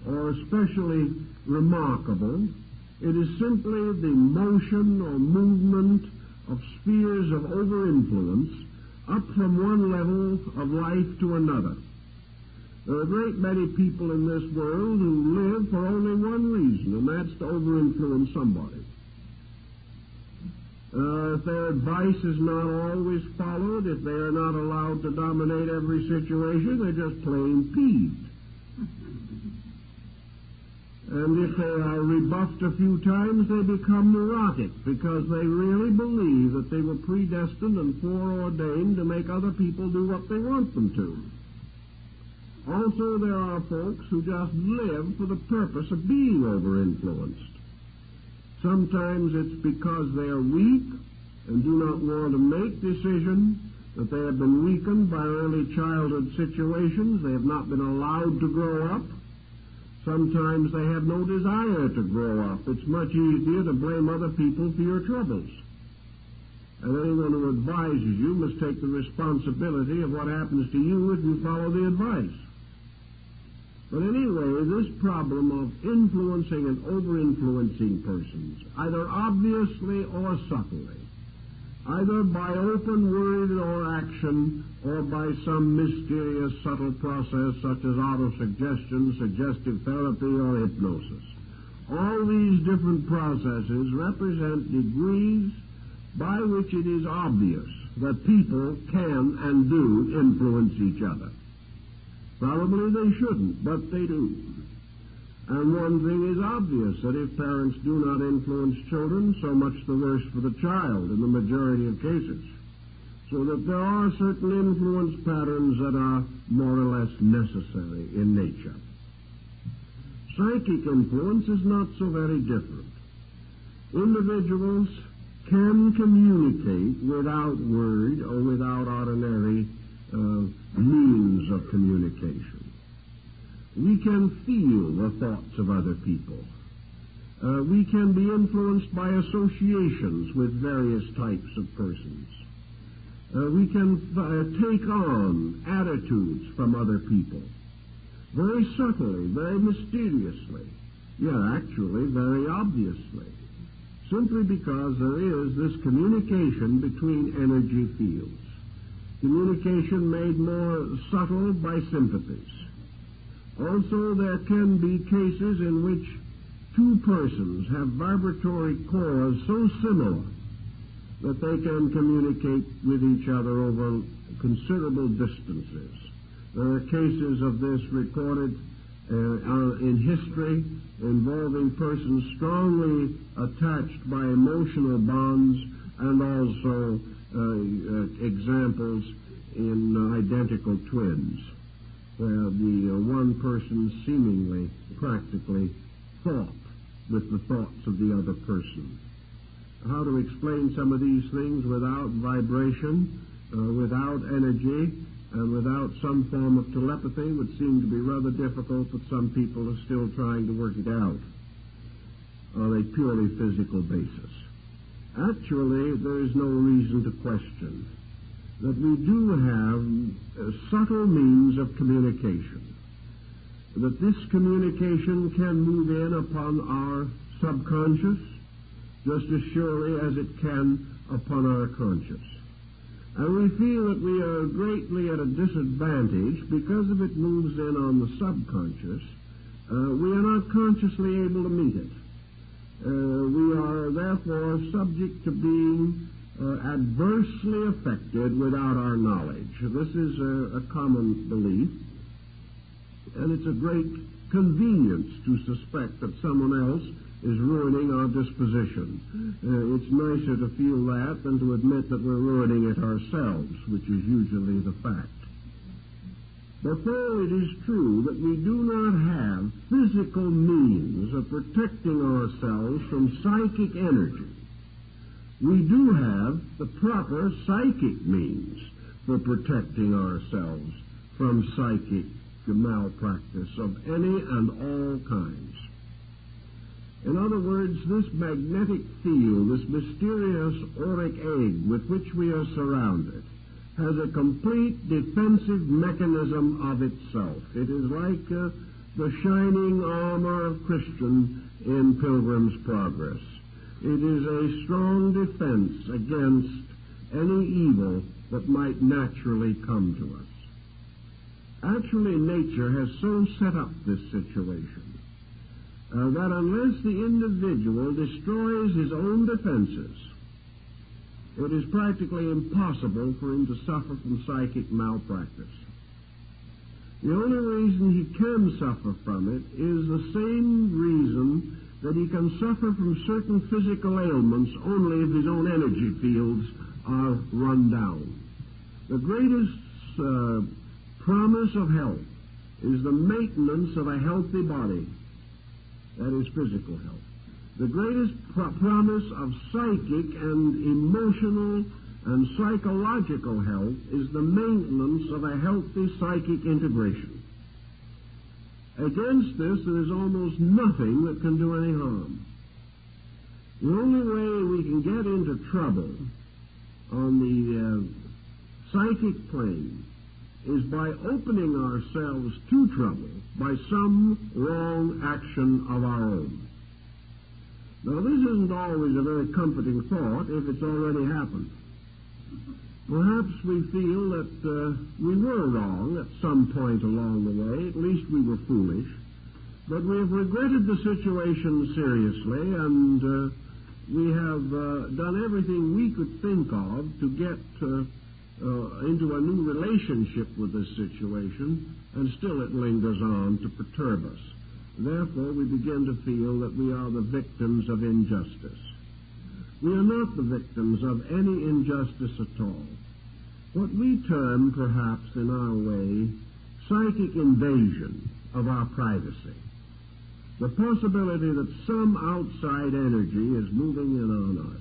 or especially remarkable. It is simply the motion or movement of spheres of over-influence up from one level of life to another. There are a great many people in this world who live for only one reason, and that's to over-influence somebody. If their advice is not always followed, if they are not allowed to dominate every situation, they're just plain peeved. And if they are rebuffed a few times, they become neurotic, because they really believe that they were predestined and foreordained to make other people do what they want them to. Also, there are folks who just live for the purpose of being over-influenced. Sometimes it's because they are weak and do not want to make decisions, that they have been weakened by early childhood situations. They have not been allowed to grow up. Sometimes they have no desire to grow up. It's much easier to blame other people for your troubles. And anyone who advises you must take the responsibility of what happens to you if you follow the advice. But anyway, this problem of influencing and over-influencing persons, either obviously or subtly, either by open word or action, or by some mysterious subtle process such as autosuggestion, suggestive therapy, or hypnosis. All these different processes represent degrees by which it is obvious that people can and do influence each other. Probably they shouldn't, but they do. And one thing is obvious, that if parents do not influence children, so much the worse for the child in the majority of cases. So that there are certain influence patterns that are more or less necessary in nature. Psychic influence is not so very different. Individuals can communicate without word or without ordinary means of communication. We can feel the thoughts of other people. We can be influenced by associations with various types of persons. We can take on attitudes from other people, very subtly, very mysteriously, actually very obviously, simply because there is this communication between energy fields. Communication made more subtle by sympathies. Also, there can be cases in which two persons have vibratory cores so similar that they can communicate with each other over considerable distances. There are cases of this recorded in history involving persons strongly attached by emotional bonds, and also examples in identical twins, where the one person seemingly, practically, thought with the thoughts of the other person. How to explain some of these things without vibration, without energy, and without some form of telepathy would seem to be rather difficult, but some people are still trying to work it out on a purely physical basis. Actually, there is no reason to question that we do have subtle means of communication, that this communication can move in upon our subconscious just as surely as it can upon our conscious. And we feel that we are greatly at a disadvantage because if it moves in on the subconscious, we are not consciously able to meet it. We are therefore subject to being adversely affected without our knowledge. This is a common belief, and it's a great convenience to suspect that someone else is ruining our disposition. It's nicer to feel that than to admit that we're ruining it ourselves, which is usually the fact. But though it is true that we do not have physical means of protecting ourselves from psychic energy, we do have the proper psychic means for protecting ourselves from psychic malpractice of any and all kinds. In other words, this magnetic field, this mysterious auric egg with which we are surrounded, has a complete defensive mechanism of itself. It is like the shining armor of Christian in Pilgrim's Progress. It is a strong defense against any evil that might naturally come to us. Actually, nature has so set up this situation that unless the individual destroys his own defenses, it is practically impossible for him to suffer from psychic malpractice. The only reason he can suffer from it is the same reason that he can suffer from certain physical ailments only if his own energy fields are run down. The greatest promise of health is the maintenance of a healthy body. That is physical health. The greatest promise of psychic and emotional and psychological health is the maintenance of a healthy psychic integration. Against this, there is almost nothing that can do any harm. The only way we can get into trouble on the psychic plane is by opening ourselves to trouble by some wrong action of our own. Now, this isn't always a very comforting thought if it's already happened. Perhaps we feel that we were wrong at some point along the way, at least we were foolish, but we have regretted the situation seriously, and we have done everything we could think of to get into a new relationship with this situation, and still it lingers on to perturb us. Therefore, we begin to feel that we are the victims of injustice. We are not the victims of any injustice at all. What we term, perhaps in our way, psychic invasion of our privacy. The possibility that some outside energy is moving in on us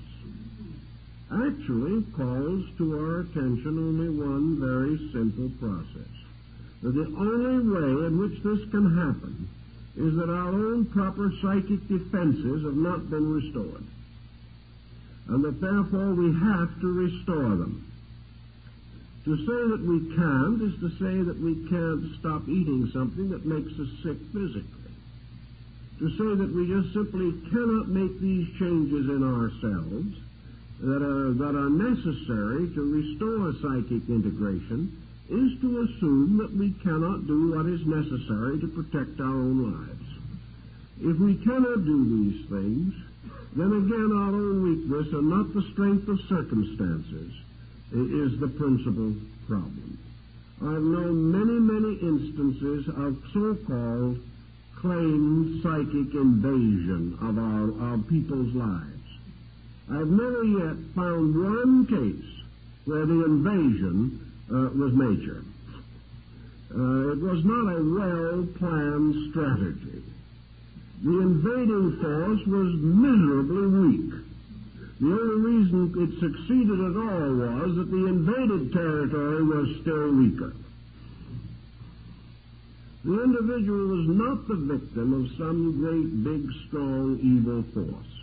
actually calls to our attention only one very simple process. That the only way in which this can happen is that our own proper psychic defenses have not been restored, and that therefore we have to restore them. To say that we can't is to say that we can't stop eating something that makes us sick physically. To say that we just simply cannot make these changes in ourselves that are necessary to restore psychic integration is to assume that we cannot do what is necessary to protect our own lives. If we cannot do these things, then again our own weakness and not the strength of circumstances is the principal problem. I've known many instances of so-called claimed psychic invasion of our people's lives. I've never yet found one case where the invasion was major. It was not a well-planned strategy. The invading force was miserably weak. The only reason it succeeded at all was that the invaded territory was still weaker. The individual was not the victim of some great, big, strong, evil force.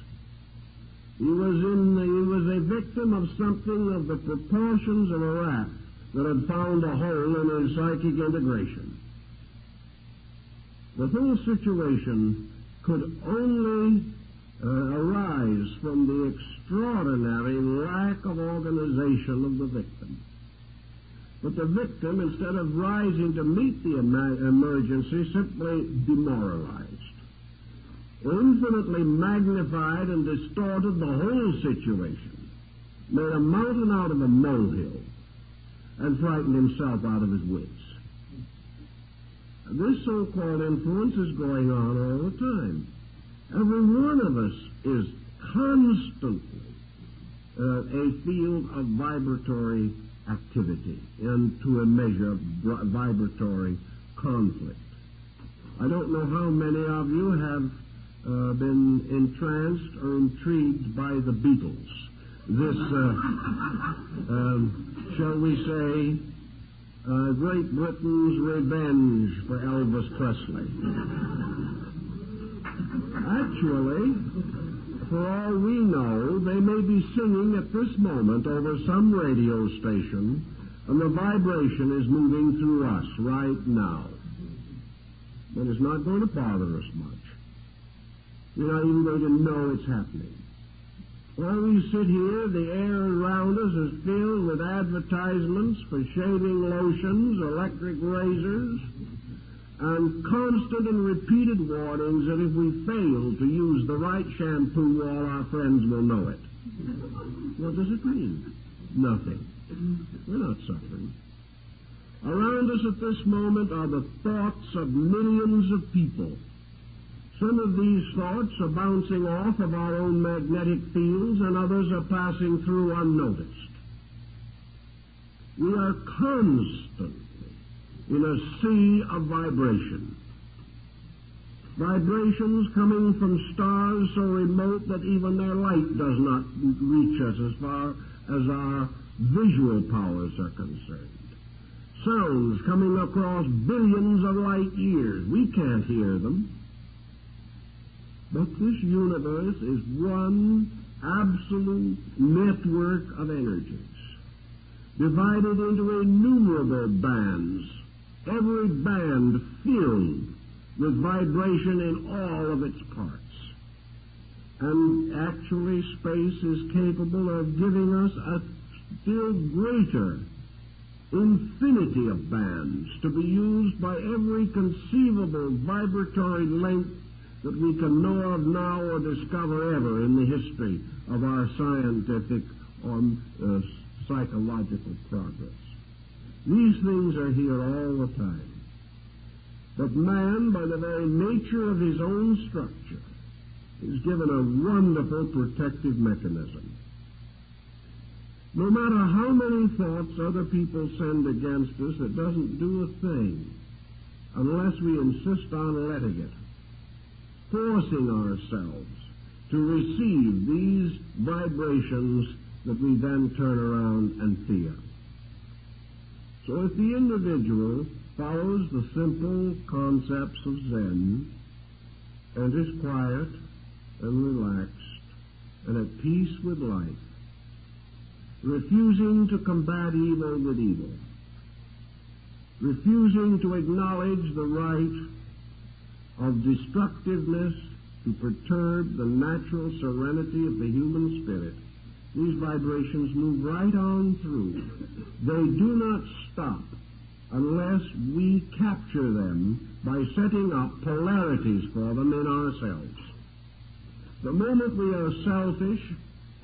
He was a victim of something of the proportions of a rat that had found a hole in his psychic integration. The whole situation could only arise from the extraordinary lack of organization of the victim. But the victim, instead of rising to meet the emergency, simply demoralized, infinitely magnified and distorted the whole situation, made a mountain out of a molehill, and frightened himself out of his wits. This so-called influence is going on all the time. Every one of us is constantly a field of vibratory activity and, to a measure, vibratory conflict. I don't know how many of you have been entranced or intrigued by the Beatles. This, shall we say, Great Britain's revenge for Elvis Presley. Actually, for all we know, they may be singing at this moment over some radio station, and the vibration is moving through us right now. But it's not going to bother us much. We're not even going to know it's happening. While we sit here, the air around us is filled with advertisements for shaving lotions, electric razors, and constant and repeated warnings that if we fail to use the right shampoo, all our friends will know it. What does it mean? Nothing. We're not suffering. Around us at this moment are the thoughts of millions of people. Some of these thoughts are bouncing off of our own magnetic fields, and others are passing through unnoticed. We are constantly in a sea of vibration. Vibrations coming from stars so remote that even their light does not reach us as far as our visual powers are concerned. Sounds coming across billions of light years. We can't hear them. But this universe is one absolute network of energies, divided into innumerable bands, every band filled with vibration in all of its parts. And actually space is capable of giving us a still greater infinity of bands to be used by every conceivable vibratory length that we can know of now or discover ever in the history of our scientific or psychological progress. These things are here all the time. But man, by the very nature of his own structure, is given a wonderful protective mechanism. No matter how many thoughts other people send against us, it doesn't do a thing unless we insist on letting it, forcing ourselves to receive these vibrations that we then turn around and feel. So if the individual follows the simple concepts of Zen and is quiet and relaxed and at peace with life, refusing to combat evil with evil, refusing to acknowledge the right of destructiveness to perturb the natural serenity of the human spirit, these vibrations move right on through. They do not stop unless we capture them by setting up polarities for them in ourselves. The moment we are selfish,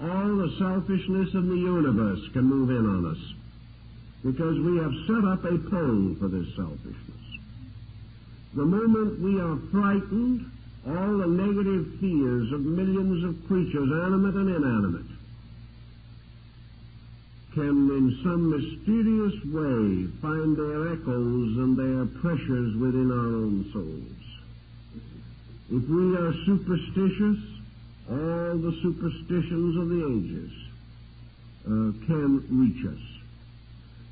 all the selfishness in the universe can move in on us, because we have set up a pole for this selfishness. The moment we are frightened, all the negative fears of millions of creatures, animate and inanimate, can in some mysterious way find their echoes and their pressures within our own souls. If we are superstitious, all the superstitions of the ages can reach us.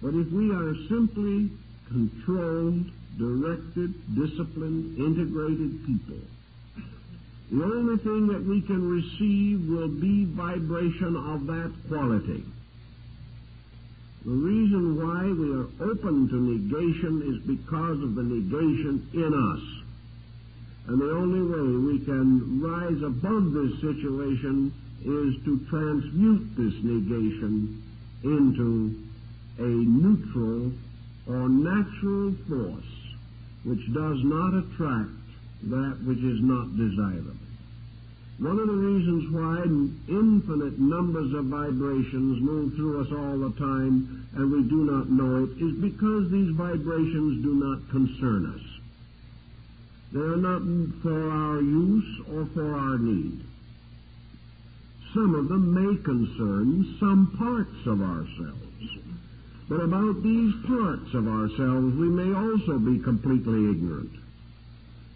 But if we are simply controlled, directed, disciplined, integrated people, the only thing that we can receive will be vibration of that quality. The reason why we are open to negation is because of the negation in us. And the only way we can rise above this situation is to transmute this negation into a neutral or natural force which does not attract that which is not desirable. One of the reasons why infinite numbers of vibrations move through us all the time and we do not know it is because these vibrations do not concern us. They are not for our use or for our need. Some of them may concern some parts of ourselves, but about these parts of ourselves we may also be completely ignorant.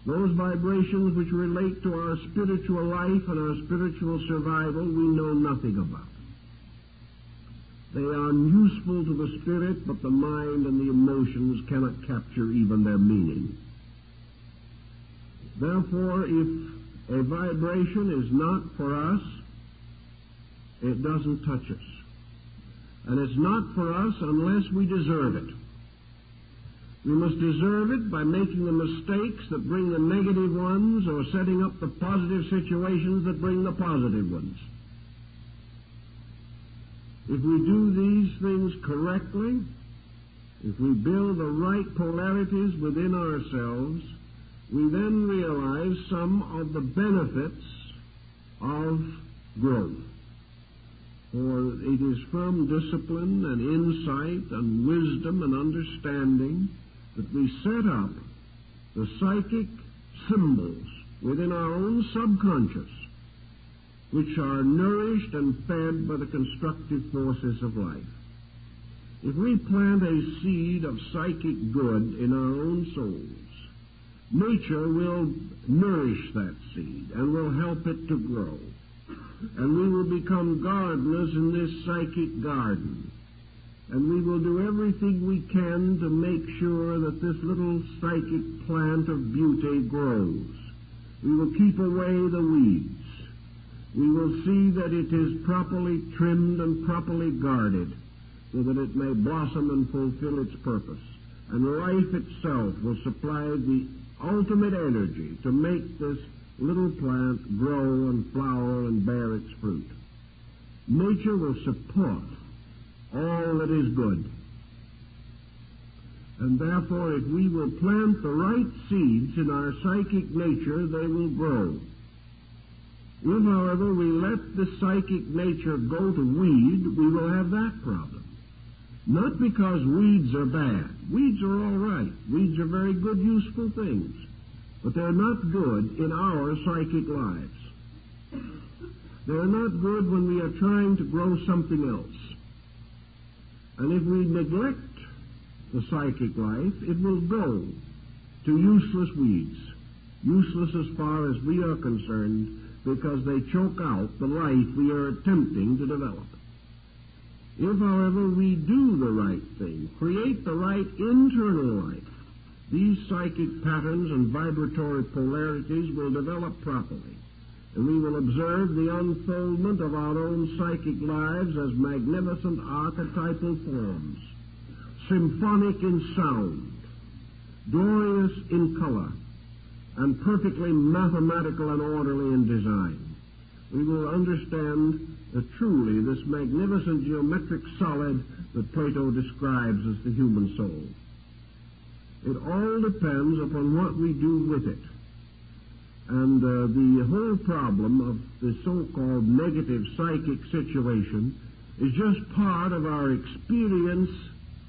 Those vibrations which relate to our spiritual life and our spiritual survival we know nothing about. They are useful to the spirit, but the mind and the emotions cannot capture even their meaning. Therefore, if a vibration is not for us, it doesn't touch us. And it's not for us unless we deserve it. We must deserve it by making the mistakes that bring the negative ones or setting up the positive situations that bring the positive ones. If we do these things correctly, if we build the right polarities within ourselves, we then realize some of the benefits of growth. For it is from discipline and insight and wisdom and understanding that we set up the psychic symbols within our own subconscious, which are nourished and fed by the constructive forces of life. If we plant a seed of psychic good in our own souls, nature will nourish that seed and will help it to grow. And we will become gardeners in this psychic garden. And we will do everything we can to make sure that this little psychic plant of beauty grows. We will keep away the weeds. We will see that it is properly trimmed and properly guarded so that it may blossom and fulfill its purpose. And life itself will supply the ultimate energy to make this little plant grow and flower and bear its fruit. Nature will support all that is good. And therefore, if we will plant the right seeds in our psychic nature, they will grow. If, however, we let the psychic nature go to weed, we will have that problem. Not because weeds are bad. Weeds are all right. Weeds are very good, useful things. But they're not good in our psychic lives. They're not good when we are trying to grow something else. And if we neglect the psychic life, it will go to useless weeds. Useless as far as we are concerned, because they choke out the life we are attempting to develop. If, however, we do the right thing, create the right internal life, these psychic patterns and vibratory polarities will develop properly, and we will observe the unfoldment of our own psychic lives as magnificent archetypal forms, symphonic in sound, glorious in color, and perfectly mathematical and orderly in design. We will understand truly this magnificent geometric solid that Plato describes as the human soul. It all depends upon what we do with it. And the whole problem of the so-called negative psychic situation is just part of our experience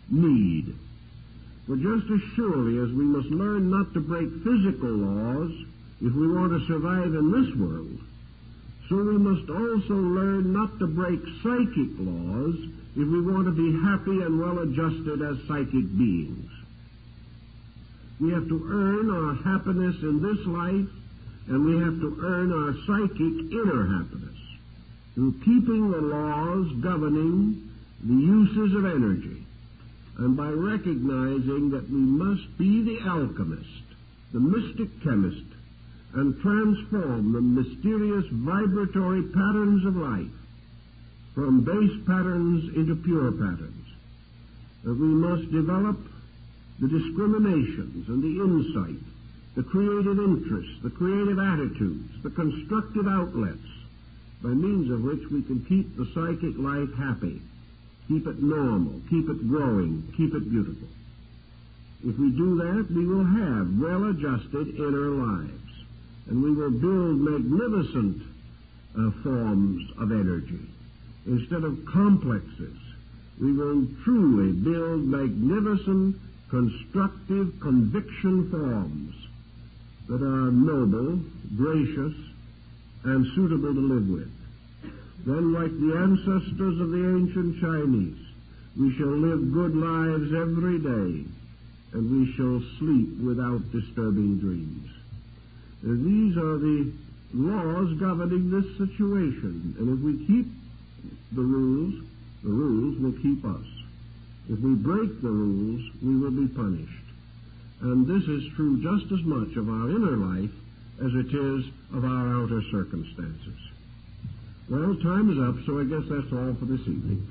need. But just as surely as we must learn not to break physical laws if we want to survive in this world, so we must also learn not to break psychic laws if we want to be happy and well-adjusted as psychic beings. We have to earn our happiness in this life, and we have to earn our psychic inner happiness through keeping the laws governing the uses of energy, and by recognizing that we must be the alchemist, the mystic chemist, and transform the mysterious vibratory patterns of life from base patterns into pure patterns. That we must develop the discriminations and the insight, the creative interests, the creative attitudes, the constructive outlets, by means of which we can keep the psychic life happy, keep it normal, keep it growing, keep it beautiful. If we do that, we will have well-adjusted inner lives, and we will build magnificent forms of energy. Instead of complexes, we will truly build magnificent, constructive conviction forms that are noble, gracious, and suitable to live with. Then, like the ancestors of the ancient Chinese, we shall live good lives every day, and we shall sleep without disturbing dreams. These are the laws governing this situation, and if we keep the rules will keep us. If we break the rules, we will be punished. And this is true just as much of our inner life as it is of our outer circumstances. Well, time is up, so I guess that's all for this evening.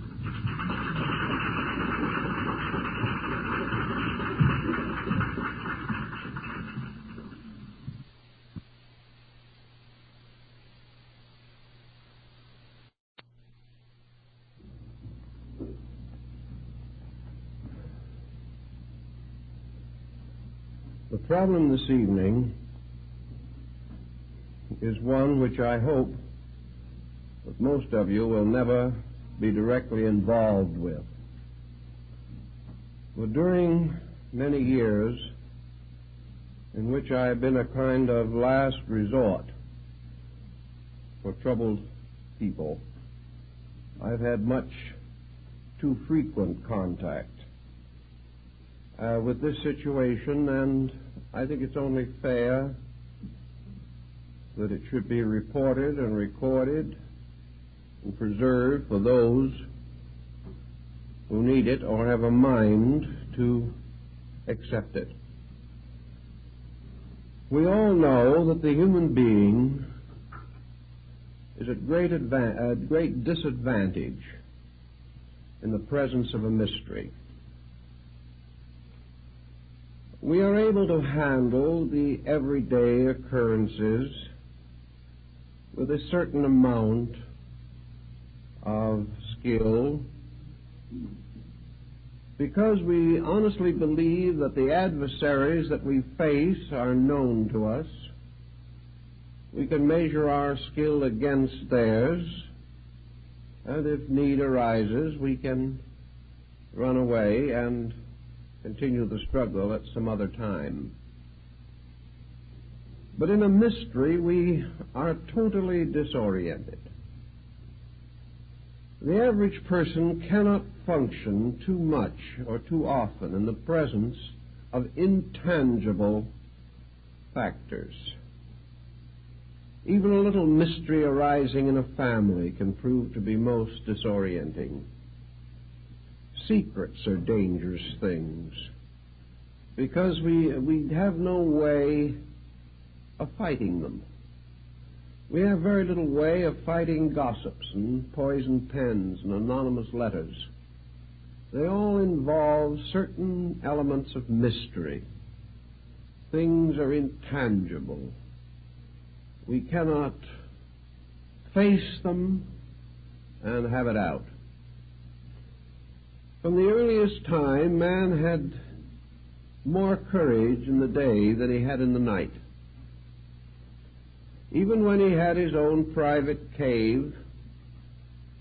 The problem this evening is one which I hope that most of you will never be directly involved with. But during many years in which I have been a kind of last resort for troubled people, I've had much too frequent contact with this situation, and I think it's only fair that it should be reported and recorded and preserved for those who need it or have a mind to accept it. We all know that the human being is at great disadvantage in the presence of a mystery. We are able to handle the everyday occurrences with a certain amount of skill because we honestly believe that the adversaries that we face are known to us. We can measure our skill against theirs, and if need arises, we can run away and continue the struggle at some other time. But in a mystery, we are totally disoriented. The average person cannot function too much or too often in the presence of intangible factors. Even a little mystery arising in a family can prove to be most disorienting. Secrets are dangerous things because we have no way of fighting them. We have very little way of fighting gossips and poisoned pens and anonymous letters. They all involve certain elements of mystery. Things are intangible. We cannot face them and have it out. From the earliest time, man had more courage in the day than he had in the night. Even when he had his own private cave,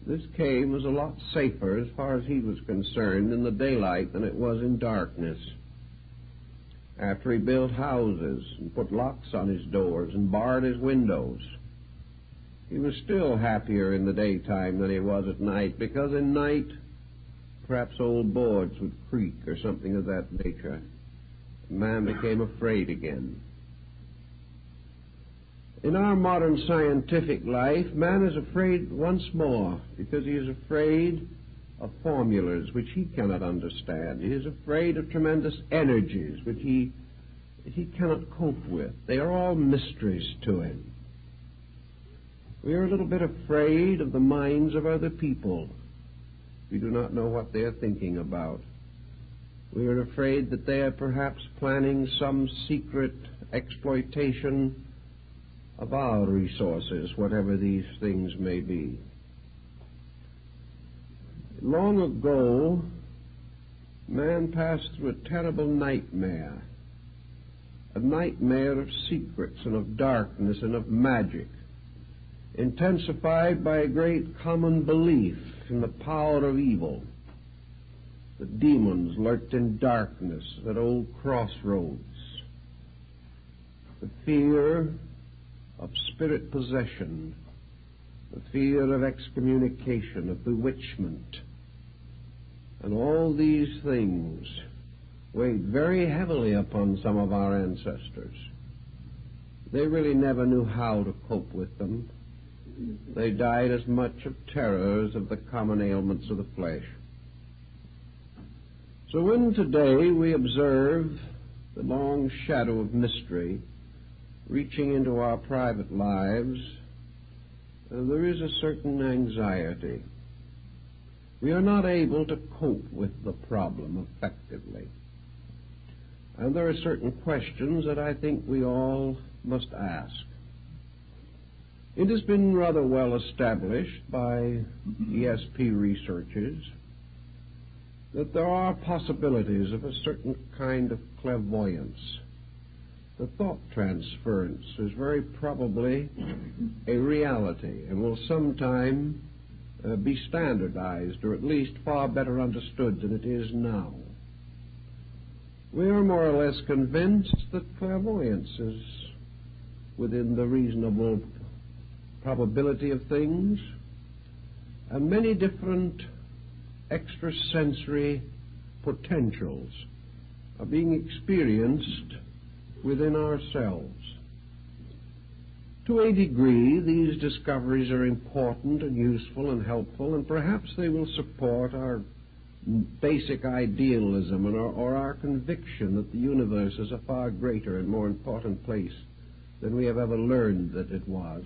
this cave was a lot safer as far as he was concerned in the daylight than it was in darkness. After he built houses and put locks on his doors and barred his windows, he was still happier in the daytime than he was at night, because in night perhaps old boards would creak or something of that nature. Man became afraid again. In our modern scientific life, man is afraid once more because he is afraid of formulas which he cannot understand. He is afraid of tremendous energies which he cannot cope with. They are all mysteries to him. We are a little bit afraid of the minds of other people. We do not know what they are thinking about. We are afraid that they are perhaps planning some secret exploitation of our resources, whatever these things may be. Long ago, man passed through a terrible nightmare, a nightmare of secrets and of darkness and of magic, intensified by a great common belief in the power of evil. The demons lurked in darkness at old crossroads. The fear of spirit possession, the fear of excommunication, of bewitchment, and all these things weighed very heavily upon some of our ancestors. They really never knew how to cope with them. They died as much of terror as of the common ailments of the flesh. So when today we observe the long shadow of mystery reaching into our private lives, there is a certain anxiety. We are not able to cope with the problem effectively. And there are certain questions that I think we all must ask. It has been rather well established by ESP researchers that there are possibilities of a certain kind of clairvoyance. The thought transference is very probably a reality and will sometime be standardized, or at least far better understood than it is now. We are more or less convinced that clairvoyance is within the reasonable probability of things, and many different extrasensory potentials are being experienced within ourselves. To a degree, these discoveries are important and useful and helpful, and perhaps they will support our basic idealism or our conviction that the universe is a far greater and more important place than we have ever learned that it was.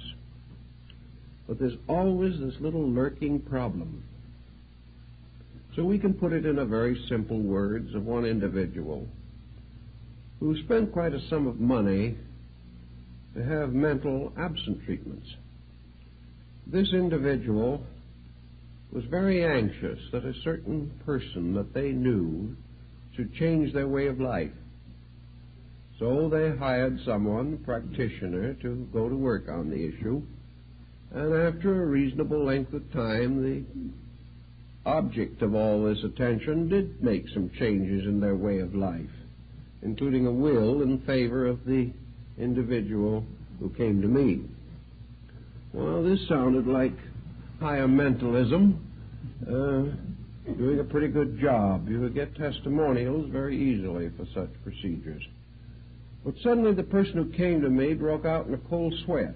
But there's always this little lurking problem. So we can put it in a very simple words of one individual who spent quite a sum of money to have mental absent treatments. This individual was very anxious that a certain person that they knew should change their way of life. So they hired someone, a practitioner, to go to work on the issue, and after a reasonable length of time, the object of all this attention did make some changes in their way of life, including a will in favor of the individual who came to me. Well, this sounded like higher mentalism, doing a pretty good job. You would get testimonials very easily for such procedures. But suddenly the person who came to me broke out in a cold sweat.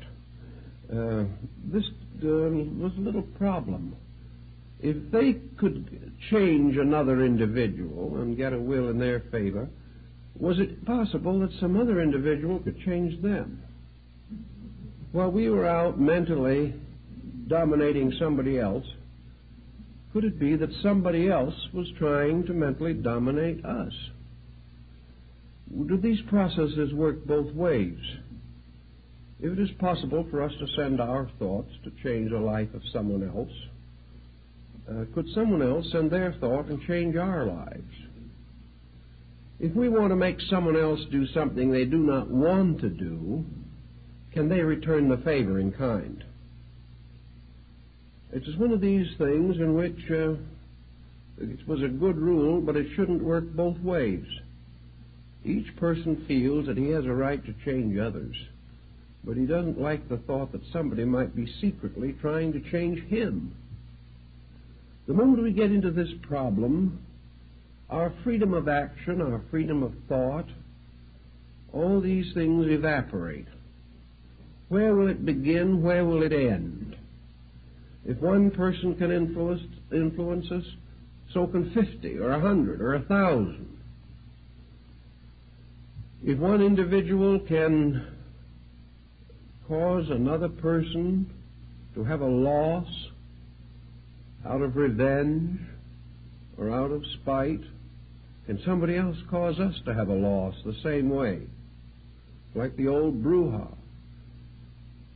This was a little problem. If they could change another individual and get a will in their favor, was it possible that some other individual could change them? While we were out mentally dominating somebody else, could it be that somebody else was trying to mentally dominate us? Do these processes work both ways? If it is possible for us to send our thoughts to change the life of someone else, could someone else send their thought and change our lives? If we want to make someone else do something they do not want to do, can they return the favor in kind? It is one of these things in which it was a good rule, but it shouldn't work both ways. Each person feels that he has a right to change others, but he doesn't like the thought that somebody might be secretly trying to change him. The moment we get into this problem, our freedom of action, our freedom of thought, all these things evaporate. Where will it begin? Where will it end? If one person can influence us, so can 50 or 100 or 1,000. If one individual can cause another person to have a loss out of revenge or out of spite, can somebody else cause us to have a loss the same way? Like the old brouhaha.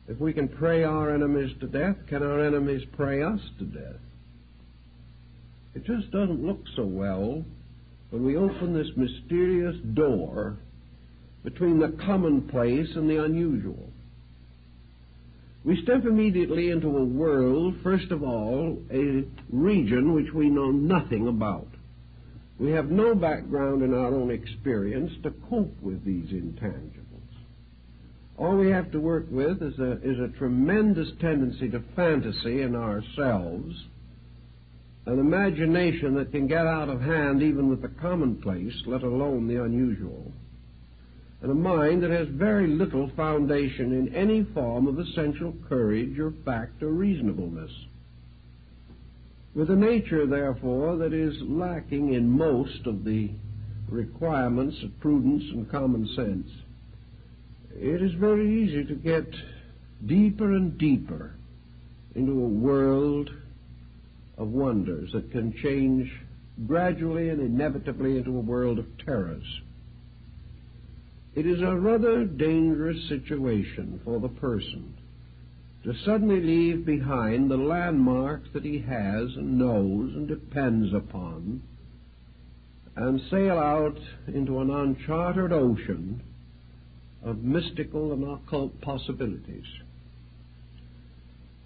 If we can pray our enemies to death, can our enemies pray us to death? It just doesn't look so well when we open this mysterious door between the commonplace and the unusual. We step immediately into a world, first of all, a region which we know nothing about. We have no background in our own experience to cope with these intangibles. All we have to work with is a tremendous tendency to fantasy in ourselves, an imagination that can get out of hand even with the commonplace, let alone the unusual, and a mind that has very little foundation in any form of essential courage or fact or reasonableness. With a nature, therefore, that is lacking in most of the requirements of prudence and common sense, it is very easy to get deeper and deeper into a world of wonders that can change gradually and inevitably into a world of terrors. It is a rather dangerous situation for the person to suddenly leave behind the landmarks that he has and knows and depends upon and sail out into an uncharted ocean of mystical and occult possibilities.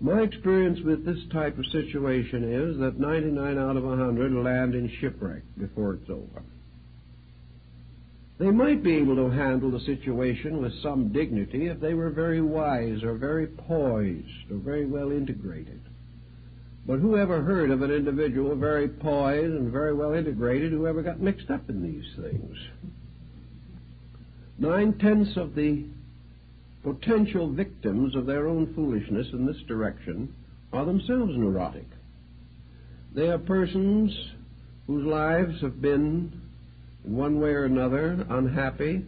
My experience with this type of situation is that 99 out of 100 land in shipwreck before it's over. They might be able to handle the situation with some dignity if they were very wise or very poised or very well integrated. But who ever heard of an individual very poised and very well integrated who ever got mixed up in these things? 9/10 of the potential victims of their own foolishness in this direction are themselves neurotic. They are persons whose lives have been, in one way or another, unhappy,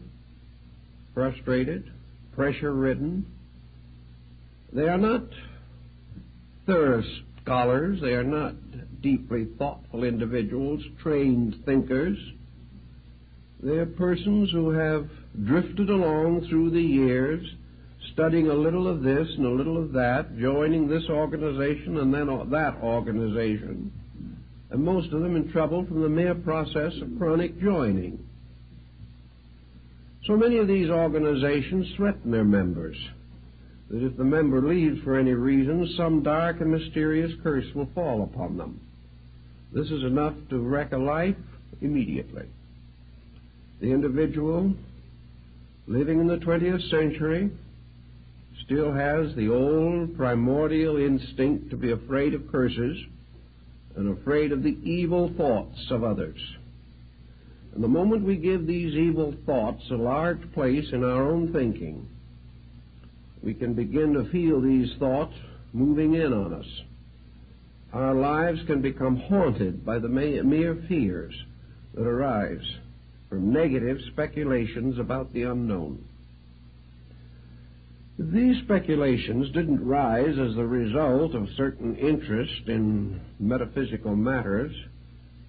frustrated, pressure-ridden. They are not thorough scholars. They are not deeply thoughtful individuals, trained thinkers. They are persons who have drifted along through the years, studying a little of this and a little of that, joining this organization and then that organization, and most of them in trouble from the mere process of chronic joining. So many of these organizations threaten their members that if the member leaves for any reason, some dark and mysterious curse will fall upon them. This is enough to wreck a life immediately. The individual living in the 20th century still has the old primordial instinct to be afraid of curses and afraid of the evil thoughts of others. And the moment we give these evil thoughts a large place in our own thinking, we can begin to feel these thoughts moving in on us. Our lives can become haunted by the mere fears that arise from negative speculations about the unknown. If these speculations didn't rise as the result of certain interest in metaphysical matters,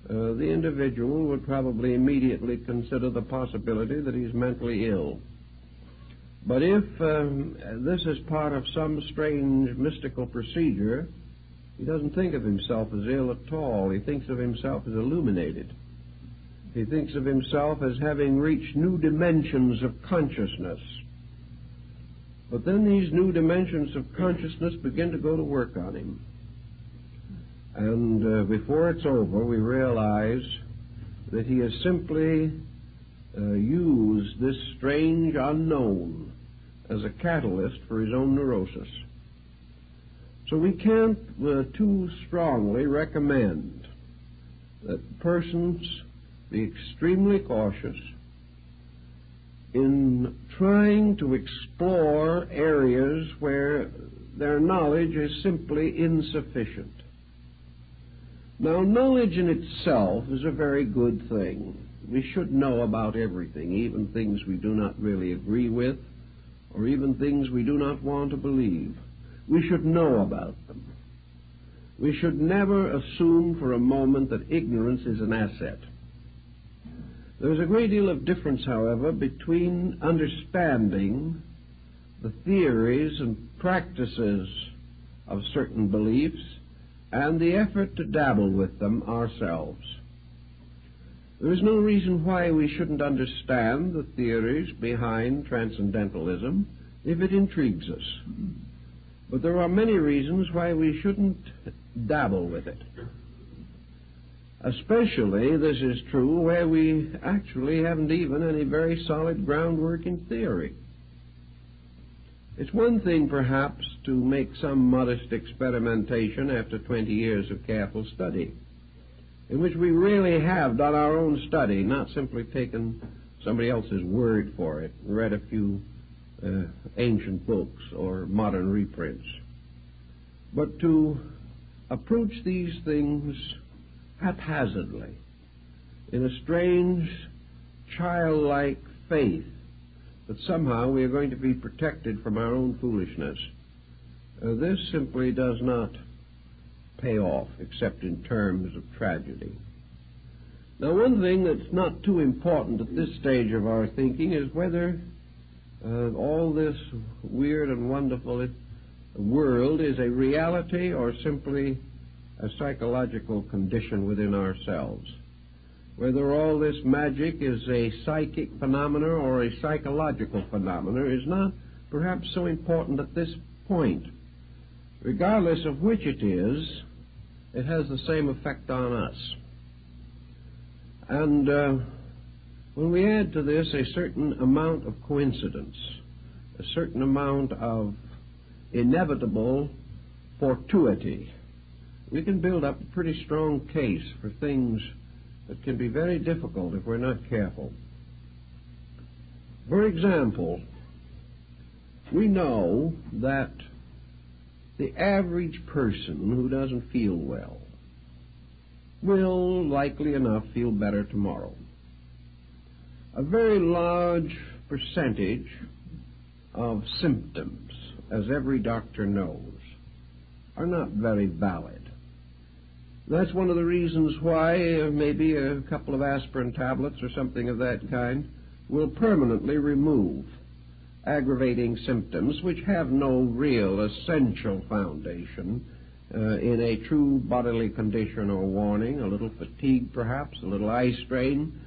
the individual would probably immediately consider the possibility that he's mentally ill. But if this is part of some strange mystical procedure, he doesn't think of himself as ill at all. He thinks of himself as illuminated. He thinks of himself as having reached new dimensions of consciousness. But then these new dimensions of consciousness begin to go to work on him. And before it's over, we realize that he has simply used this strange unknown as a catalyst for his own neurosis. So we can't too strongly recommend that persons be extremely cautious in trying to explore areas where their knowledge is simply insufficient. Now, knowledge in itself is a very good thing. We should know about everything, even things we do not really agree with, or even things we do not want to believe. We should know about them. We should never assume for a moment that ignorance is an asset. There's a great deal of difference, however, between understanding the theories and practices of certain beliefs and the effort to dabble with them ourselves. There is no reason why we shouldn't understand the theories behind transcendentalism if it intrigues us. But there are many reasons why we shouldn't dabble with it. Especially this is true where we actually haven't even any very solid groundwork in theory. It's one thing, perhaps, to make some modest experimentation after 20 years of careful study, in which we really have done our own study, not simply taken somebody else's word for it, and read a few ancient books or modern reprints. But to approach these things haphazardly, in a strange, childlike faith that somehow we are going to be protected from our own foolishness, this simply does not pay off, except in terms of tragedy. Now, one thing that's not too important at this stage of our thinking is whether all this weird and wonderful world is a reality or simply a psychological condition within ourselves. Whether all this magic is a psychic phenomenon or a psychological phenomenon is not perhaps so important at this point. Regardless of which it is, it has the same effect on us. And when we add to this a certain amount of coincidence, a certain amount of inevitable fortuity, we can build up a pretty strong case for things that can be very difficult if we're not careful. For example, we know that the average person who doesn't feel well will, likely enough, feel better tomorrow. A very large percentage of symptoms, as every doctor knows, are not very valid. That's one of the reasons why maybe a couple of aspirin tablets or something of that kind will permanently remove aggravating symptoms which have no real essential foundation in a true bodily condition or warning. A little fatigue, perhaps, a little eye strain,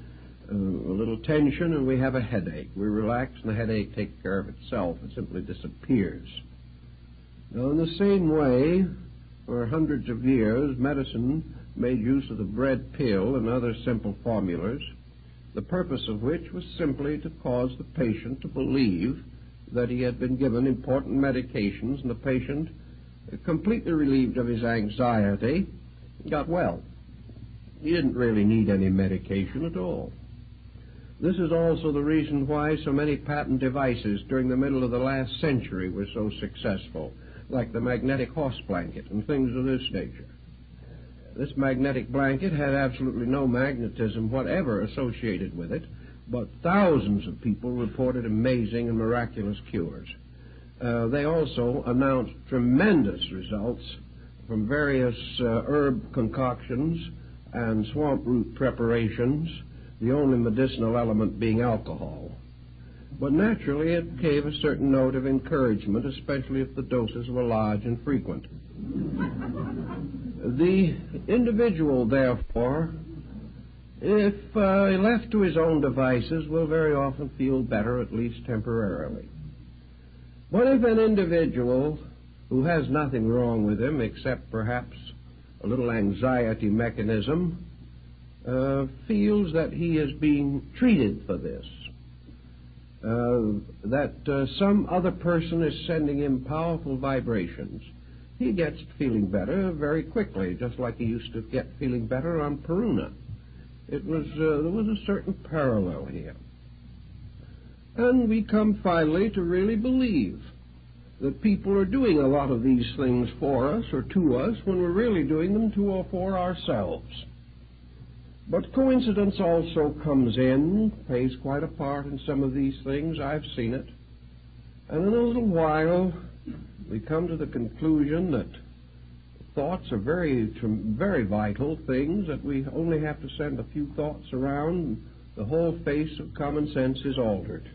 a little tension, and we have a headache. We relax, and the headache takes care of itself. It simply disappears. Now, in the same way, for hundreds of years, medicine made use of the bread pill and other simple formulas, the purpose of which was simply to cause the patient to believe that he had been given important medications, and the patient, completely relieved of his anxiety, got well. He didn't really need any medication at all. This is also the reason why so many patent devices during the middle of the last century were so successful, like the magnetic horse blanket and things of this nature. This magnetic blanket had absolutely no magnetism whatever associated with it, but thousands of people reported amazing and miraculous cures. They also announced tremendous results from various herb concoctions and swamp root preparations, the only medicinal element being alcohol. But naturally it gave a certain note of encouragement, especially if the doses were large and frequent. The individual, therefore, if left to his own devices, will very often feel better, at least temporarily. But if an individual who has nothing wrong with him except perhaps a little anxiety mechanism feels that he is being treated for this, that some other person is sending him powerful vibrations, he gets feeling better very quickly, just like he used to get feeling better on Peruna. There was a certain parallel here. And we come finally to really believe that people are doing a lot of these things for us or to us when we're really doing them to or for ourselves. But coincidence also comes in, plays quite a part in some of these things. I've seen it. And in a little while, we come to the conclusion that thoughts are very vital things, that we only have to send a few thoughts around and the whole face of common sense is altered.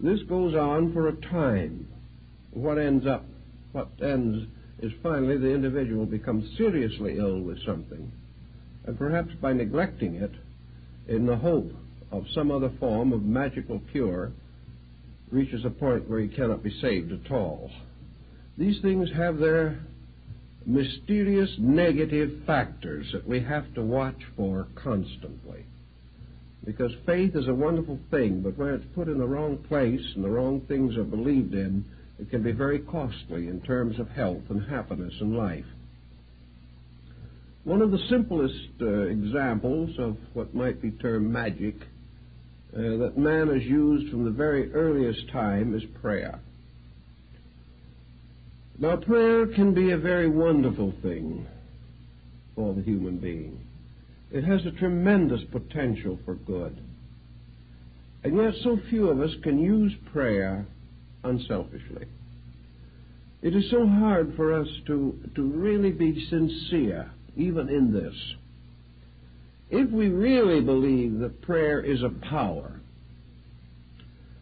This goes on for a time. What ends is finally the individual becomes seriously ill with something, and perhaps by neglecting it, in the hope of some other form of magical cure, reaches a point where he cannot be saved at all. These things have their mysterious negative factors that we have to watch for constantly. Because faith is a wonderful thing, but when it's put in the wrong place and the wrong things are believed in, it can be very costly in terms of health and happiness in life. One of the simplest examples of what might be termed magic that man has used from the very earliest time is prayer. Now, prayer can be a very wonderful thing for the human being. It has a tremendous potential for good. And yet so few of us can use prayer unselfishly. It is so hard for us to really be sincere, even in this. If we really believe that prayer is a power,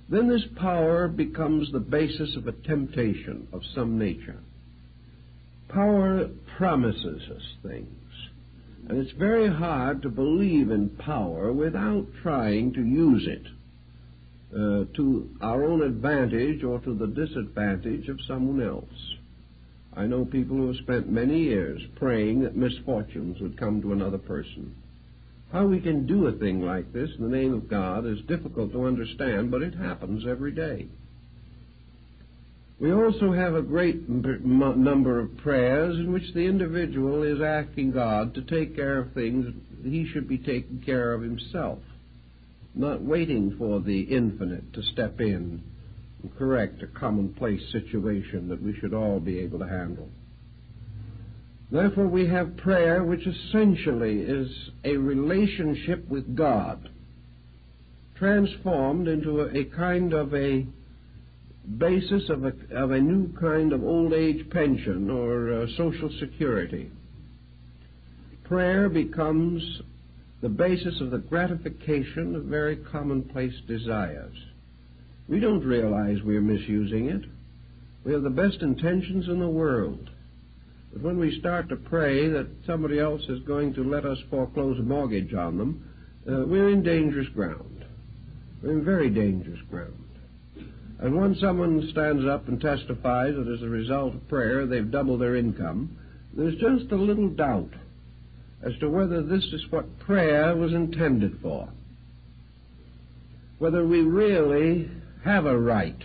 then this power becomes the basis of a temptation of some nature. Power promises us things, and it's very hard to believe in power without trying to use it to our own advantage or to the disadvantage of someone else. I know people who have spent many years praying that misfortunes would come to another person. How we can do a thing like this in the name of God is difficult to understand, but it happens every day. We also have a great number of prayers in which the individual is asking God to take care of things he should be taking care of himself, not waiting for the infinite to step in and correct a commonplace situation that we should all be able to handle. Therefore, we have prayer, which essentially is a relationship with God, transformed into a kind of a basis of a new kind of old age pension or social security. Prayer becomes the basis of the gratification of very commonplace desires. We don't realize we're misusing it. We have the best intentions in the world. But when we start to pray that somebody else is going to let us foreclose a mortgage on them, we're in dangerous ground. We're in very dangerous ground. And when someone stands up and testifies that as a result of prayer they've doubled their income, there's just a little doubt as to whether this is what prayer was intended for. Whether we really have a right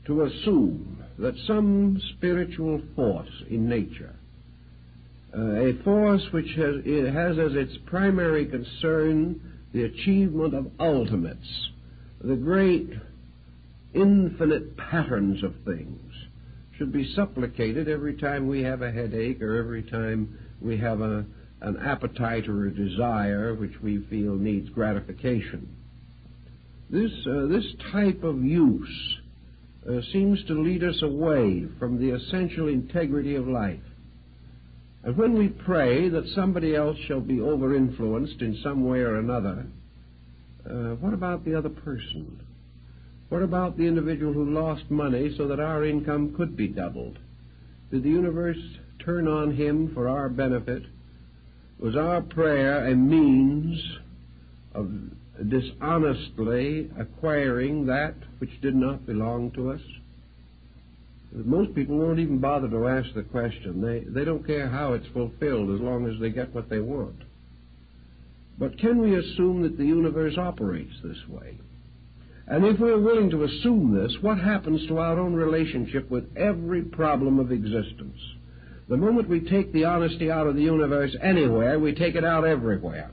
to assume that some spiritual force in nature, a force which has as its primary concern the achievement of ultimates, the great infinite patterns of things, should be supplicated every time we have a headache or every time we have an appetite or a desire which we feel needs gratification. This type of use seems to lead us away from the essential integrity of life. And when we pray that somebody else shall be over-influenced in some way or another, what about the other person? What about the individual who lost money so that our income could be doubled? Did the universe turn on him for our benefit Was our prayer a means of dishonestly acquiring that which did not belong to us? Most people won't even bother to ask the question. They don't care how it's fulfilled as long as they get what they want. But can we assume that the universe operates this way? And if we're willing to assume this, what happens to our own relationship with every problem of existence? The moment we take the honesty out of the universe anywhere, we take it out everywhere.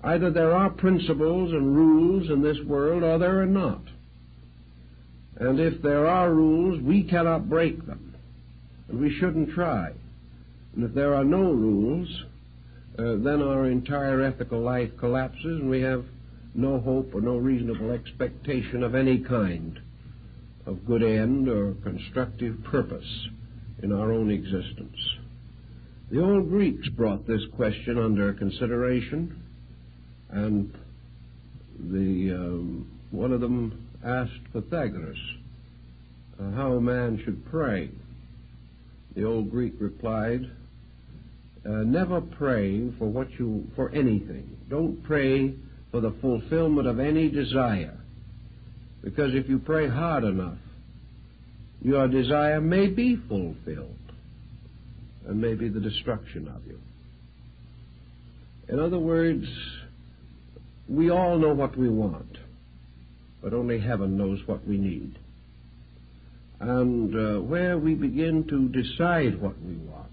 Either there are principles and rules in this world, or there are not. And if there are rules, we cannot break them, and we shouldn't try. And if there are no rules, then our entire ethical life collapses, and we have no hope or no reasonable expectation of any kind of good end or constructive purpose in our own existence. The old Greeks brought this question under consideration, and one of them asked Pythagoras how a man should pray. The old Greek replied, never pray for anything. Don't pray for the fulfillment of any desire, because if you pray hard enough, your desire may be fulfilled, and may be the destruction of you. In other words, we all know what we want, but only heaven knows what we need. And where we begin to decide what we want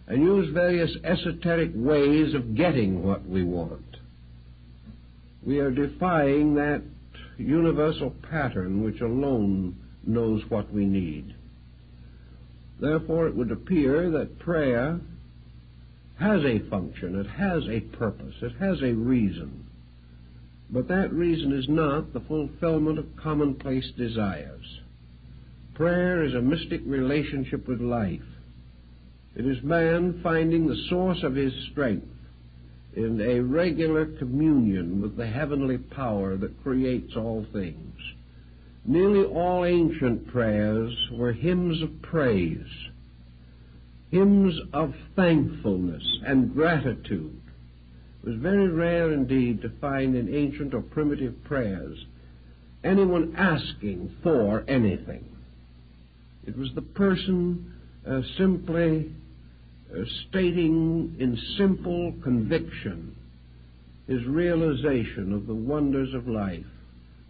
and use various esoteric ways of getting what we want, we are defying that universal pattern which alone knows what we need. Therefore, it would appear that prayer has a function, it has a purpose, it has a reason. But that reason is not the fulfillment of commonplace desires. Prayer is a mystic relationship with life. It is man finding the source of his strength in a regular communion with the heavenly power that creates all things. Nearly all ancient prayers were hymns of praise, hymns of thankfulness and gratitude. It was very rare indeed to find in ancient or primitive prayers anyone asking for anything. It was the person simply stating in simple conviction his realization of the wonders of life,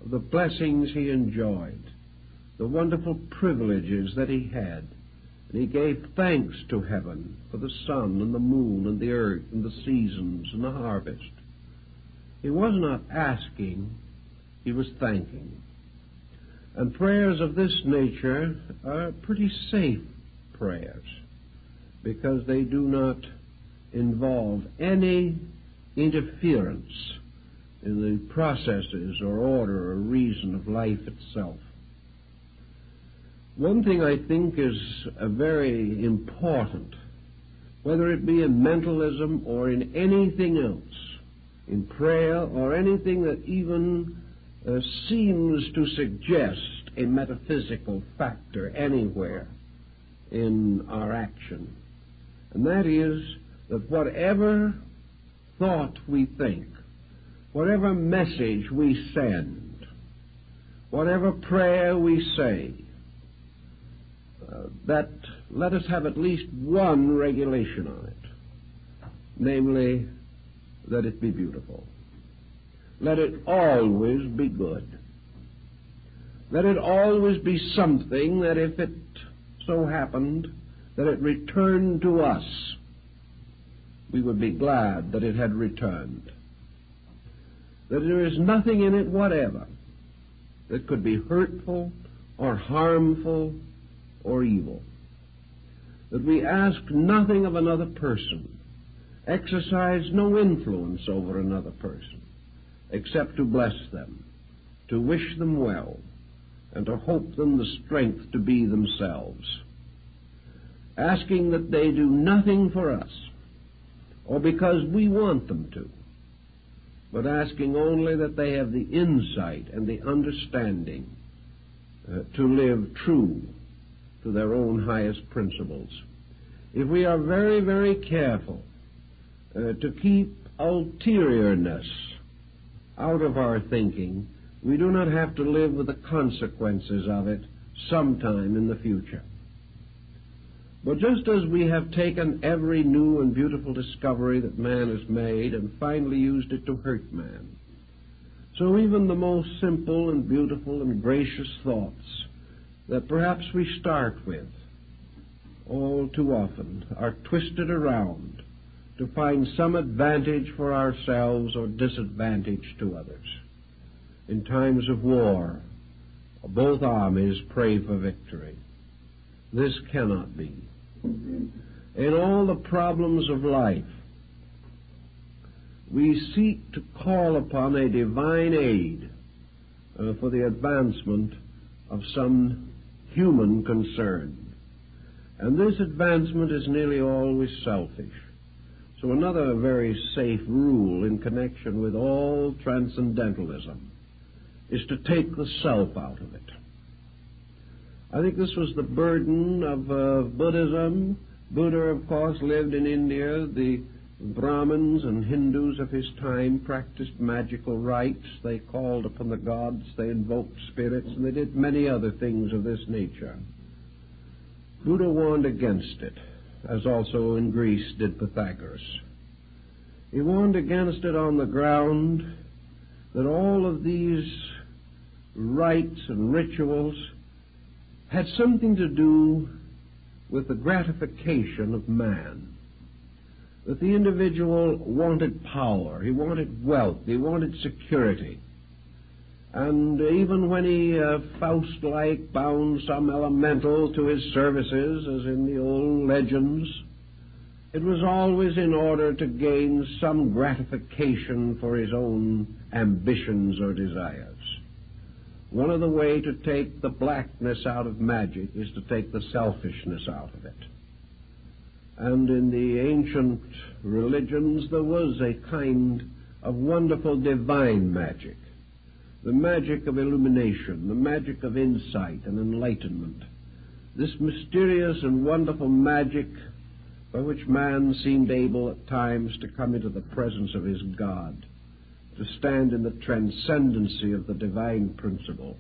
of the blessings he enjoyed, the wonderful privileges that he had. And he gave thanks to heaven for the sun and the moon and the earth and the seasons and the harvest. He was not asking, he was thanking. And prayers of this nature are pretty safe prayers, because they do not involve any interference in the processes or order or reason of life itself. One thing I think is very important, whether it be in mentalism or in anything else, in prayer or anything that even seems to suggest a metaphysical factor anywhere in our action, and that is that whatever thought we think, whatever message we send, whatever prayer we say, that let us have at least one regulation on it, namely, that it be beautiful. Let it always be good. Let it always be something that if it so happened that it returned to us, we would be glad that it had returned. That there is nothing in it whatever that could be hurtful or harmful or evil. That we ask nothing of another person, exercise no influence over another person, except to bless them, to wish them well, and to hope them the strength to be themselves. Asking that they do nothing for us, or because we want them to, but asking only that they have the insight and the understanding to live true to their own highest principles. If we are very, very careful to keep ulteriourness out of our thinking, we do not have to live with the consequences of it sometime in the future. But just as we have taken every new and beautiful discovery that man has made and finally used it to hurt man, so even the most simple and beautiful and gracious thoughts that perhaps we start with all too often are twisted around to find some advantage for ourselves or disadvantage to others. In times of war, both armies pray for victory. This cannot be. In all the problems of life, we seek to call upon a divine aid for the advancement of some human concern. And this advancement is nearly always selfish. So another very safe rule in connection with all transcendentalism is to take the self out of it. I think this was the burden of Buddhism. Buddha, of course, lived in India. The Brahmins and Hindus of his time practiced magical rites. They called upon the gods, they invoked spirits, and they did many other things of this nature. Buddha warned against it, as also in Greece did Pythagoras. He warned against it on the ground that all of these rites and rituals had something to do with the gratification of man. That the individual wanted power, he wanted wealth, he wanted security. And even when he, Faust-like, bound some elemental to his services, as in the old legends, it was always in order to gain some gratification for his own ambitions or desires. One of the ways to take the blackness out of magic is to take the selfishness out of it. And in the ancient religions there was a kind of wonderful divine magic. The magic of illumination, the magic of insight and enlightenment. This mysterious and wonderful magic by which man seemed able at times to come into the presence of his God, to stand in the transcendency of the divine principle,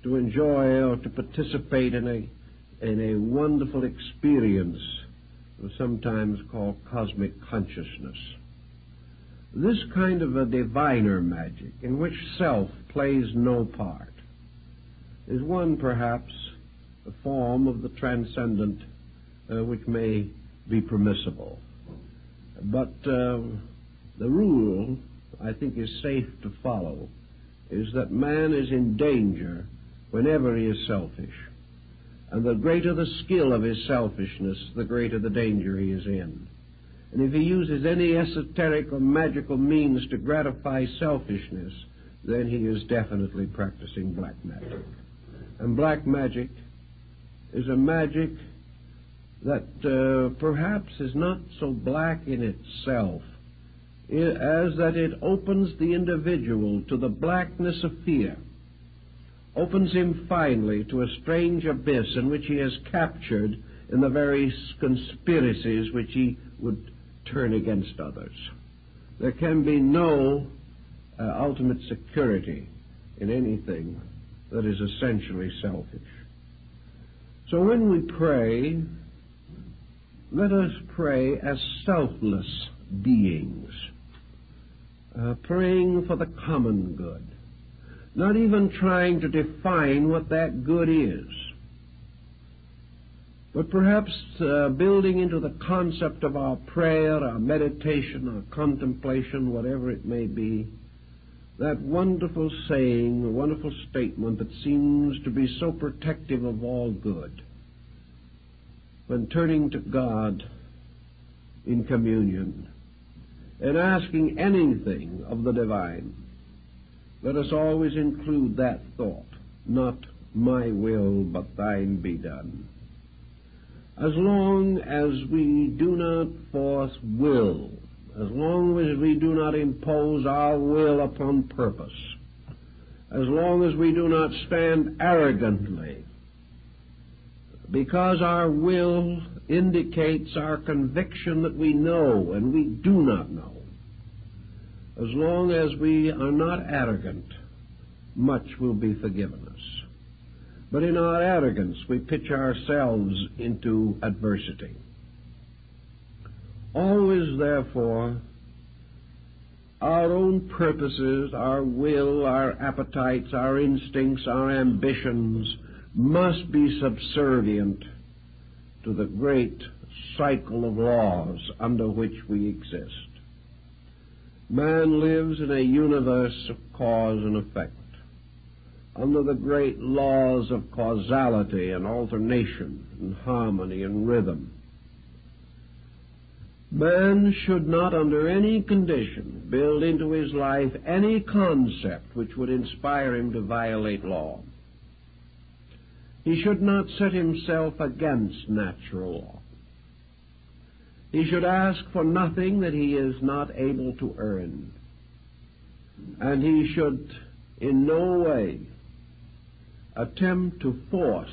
to enjoy or to participate in a wonderful experience sometimes called cosmic consciousness. This kind of a diviner magic, in which self plays no part, is one, perhaps, a form of the transcendent which may be permissible. But the rule, I think, is safe to follow, is that man is in danger whenever he is selfish. And the greater the skill of his selfishness, the greater the danger he is in. And if he uses any esoteric or magical means to gratify selfishness, then he is definitely practicing black magic. And black magic is a magic that perhaps is not so black in itself, as that it opens the individual to the blackness of fear, opens him finally to a strange abyss in which he is captured in the very conspiracies which he would turn against others. There can be no ultimate security in anything that is essentially selfish. So when we pray, let us pray as selfless beings, praying for the common good, not even trying to define what that good is, but perhaps building into the concept of our prayer, our meditation, our contemplation, whatever it may be, that wonderful saying, a wonderful statement that seems to be so protective of all good. When turning to God in communion and asking anything of the divine, let us always include that thought, not my will, but thine be done. As long as we do not force will, as long as we do not impose our will upon purpose, as long as we do not stand arrogantly, because our will indicates our conviction that we know and we do not know. As long as we are not arrogant, much will be forgiven us. But in our arrogance, we pitch ourselves into adversity. Always, therefore, our own purposes, our will, our appetites, our instincts, our ambitions must be subservient to the great cycle of laws under which we exist. Man lives in a universe of cause and effect, under the great laws of causality and alternation and harmony and rhythm. Man should not under any condition build into his life any concept which would inspire him to violate law. He should not set himself against natural law. He should ask for nothing that he is not able to earn. And he should in no way attempt to force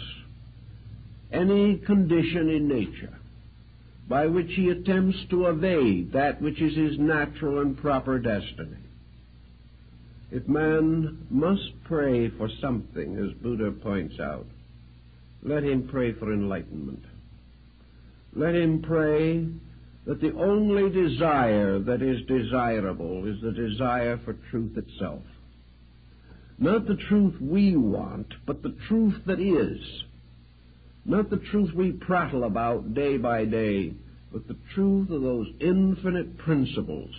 any condition in nature by which he attempts to evade that which is his natural and proper destiny. If man must pray for something, as Buddha points out, let him pray for enlightenment. Let him pray that the only desire that is desirable is the desire for truth itself. Not the truth we want, but the truth that is. Not the truth we prattle about day by day, but the truth of those infinite principles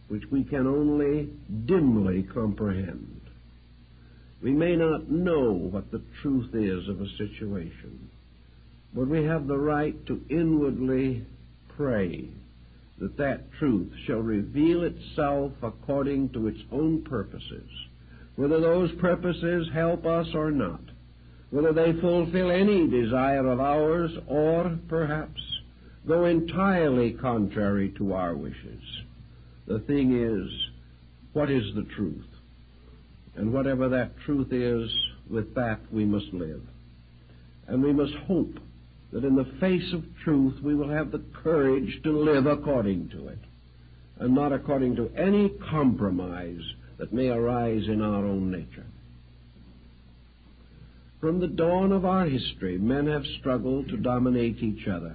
which we can only dimly comprehend. We may not know what the truth is of a situation, but we have the right to inwardly pray that that truth shall reveal itself according to its own purposes, whether those purposes help us or not, whether they fulfill any desire of ours or perhaps go entirely contrary to our wishes. The thing is, what is the truth? And whatever that truth is, with that we must live. And we must hope that in the face of truth we will have the courage to live according to it, and not according to any compromise that may arise in our own nature. From the dawn of our history, men have struggled to dominate each other,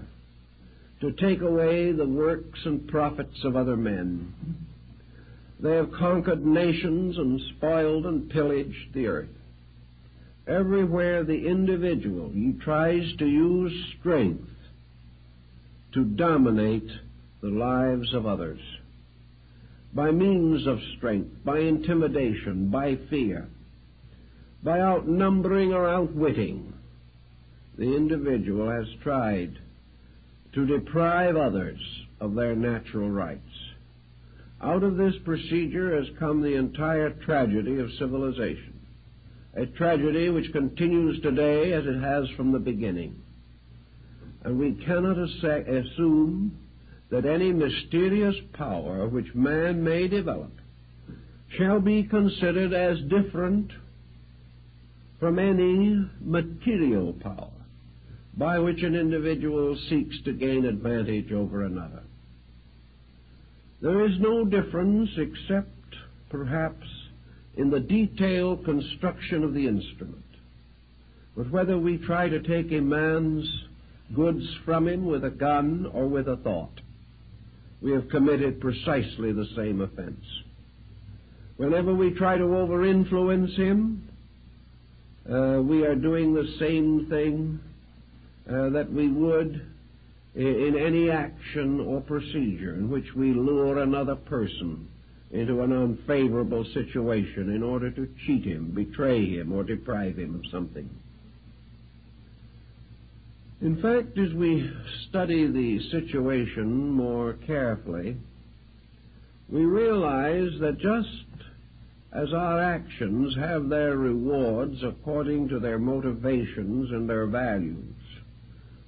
to take away the works and profits of other men. They have conquered nations and spoiled and pillaged the earth. Everywhere the individual tries to use strength to dominate the lives of others, by means of strength, by intimidation, by fear, by outnumbering or outwitting, the individual has tried to deprive others of their natural rights. Out of this procedure has come the entire tragedy of civilization, a tragedy which continues today as it has from the beginning. And we cannot assume that any mysterious power which man may develop shall be considered as different from any material power by which an individual seeks to gain advantage over another. There is no difference except, perhaps, in the detailed construction of the instrument. But whether we try to take a man's goods from him with a gun or with a thought, we have committed precisely the same offense. Whenever we try to over-influence him, we are doing the same thing that we would in any action or procedure in which we lure another person into an unfavorable situation in order to cheat him, betray him, or deprive him of something. In fact, as we study the situation more carefully, we realize that just as our actions have their rewards according to their motivations and their values,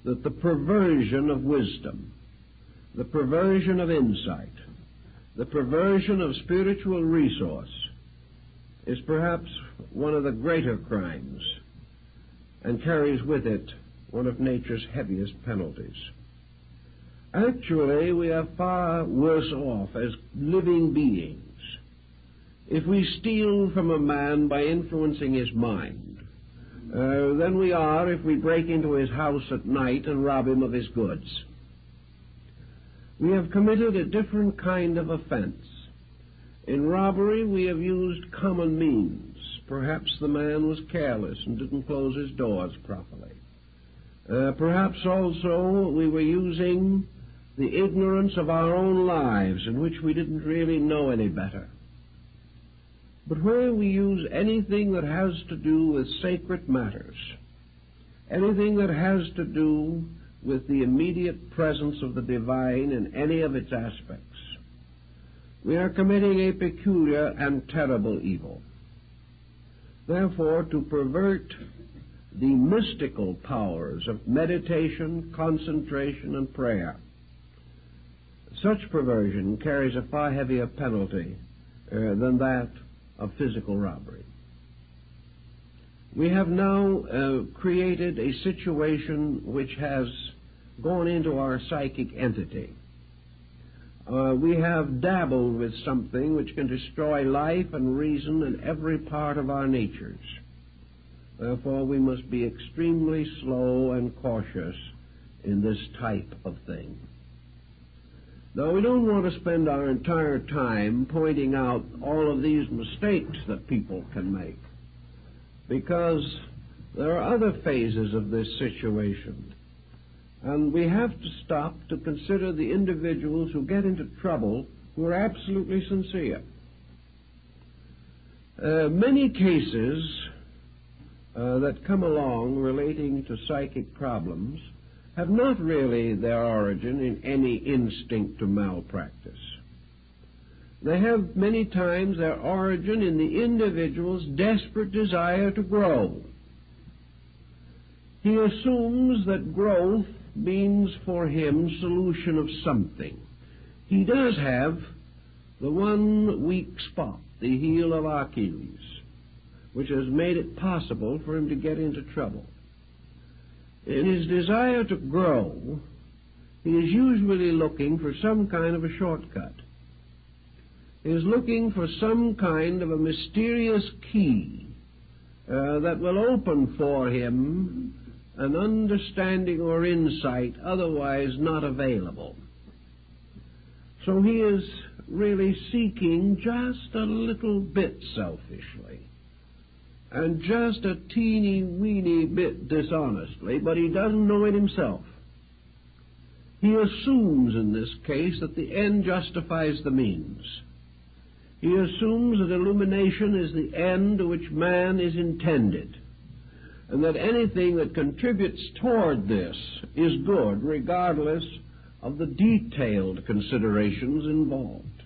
that the perversion of wisdom, the perversion of insight, the perversion of spiritual resource is perhaps one of the greater crimes and carries with it one of nature's heaviest penalties. Actually, we are far worse off as living beings if we steal from a man by influencing his mind than we are if we break into his house at night and rob him of his goods. We have committed a different kind of offense. In robbery, we have used common means. Perhaps the man was careless and didn't close his doors properly. Perhaps also we were using the ignorance of our own lives, in which we didn't really know any better. But where we use anything that has to do with sacred matters, anything that has to do with the immediate presence of the divine in any of its aspects, we are committing a peculiar and terrible evil. Therefore, to pervert the mystical powers of meditation, concentration, and prayer, such perversion carries a far heavier penalty than that of physical robbery. We have now created a situation which has gone into our psychic entity. We have dabbled with something which can destroy life and reason in every part of our natures. Therefore, we must be extremely slow and cautious in this type of thing. Now, we don't want to spend our entire time pointing out all of these mistakes that people can make, because there are other phases of this situation, and we have to stop to consider the individuals who get into trouble who are absolutely sincere. Many cases that come along relating to psychic problems have not really their origin in any instinct to malpractice. They have many times their origin in the individual's desperate desire to grow. He assumes that growth means for him solution of something. He does have the one weak spot, the heel of Achilles, which has made it possible for him to get into trouble. In his desire to grow, he is usually looking for some kind of a shortcut. He is looking for some kind of a mysterious key that will open for him an understanding or insight otherwise not available. So he is really seeking just a little bit selfishly, and just a teeny-weeny bit dishonestly, but he doesn't know it himself. He assumes in this case that the end justifies the means. He assumes that illumination is the end to which man is intended, and that anything that contributes toward this is good, regardless of the detailed considerations involved.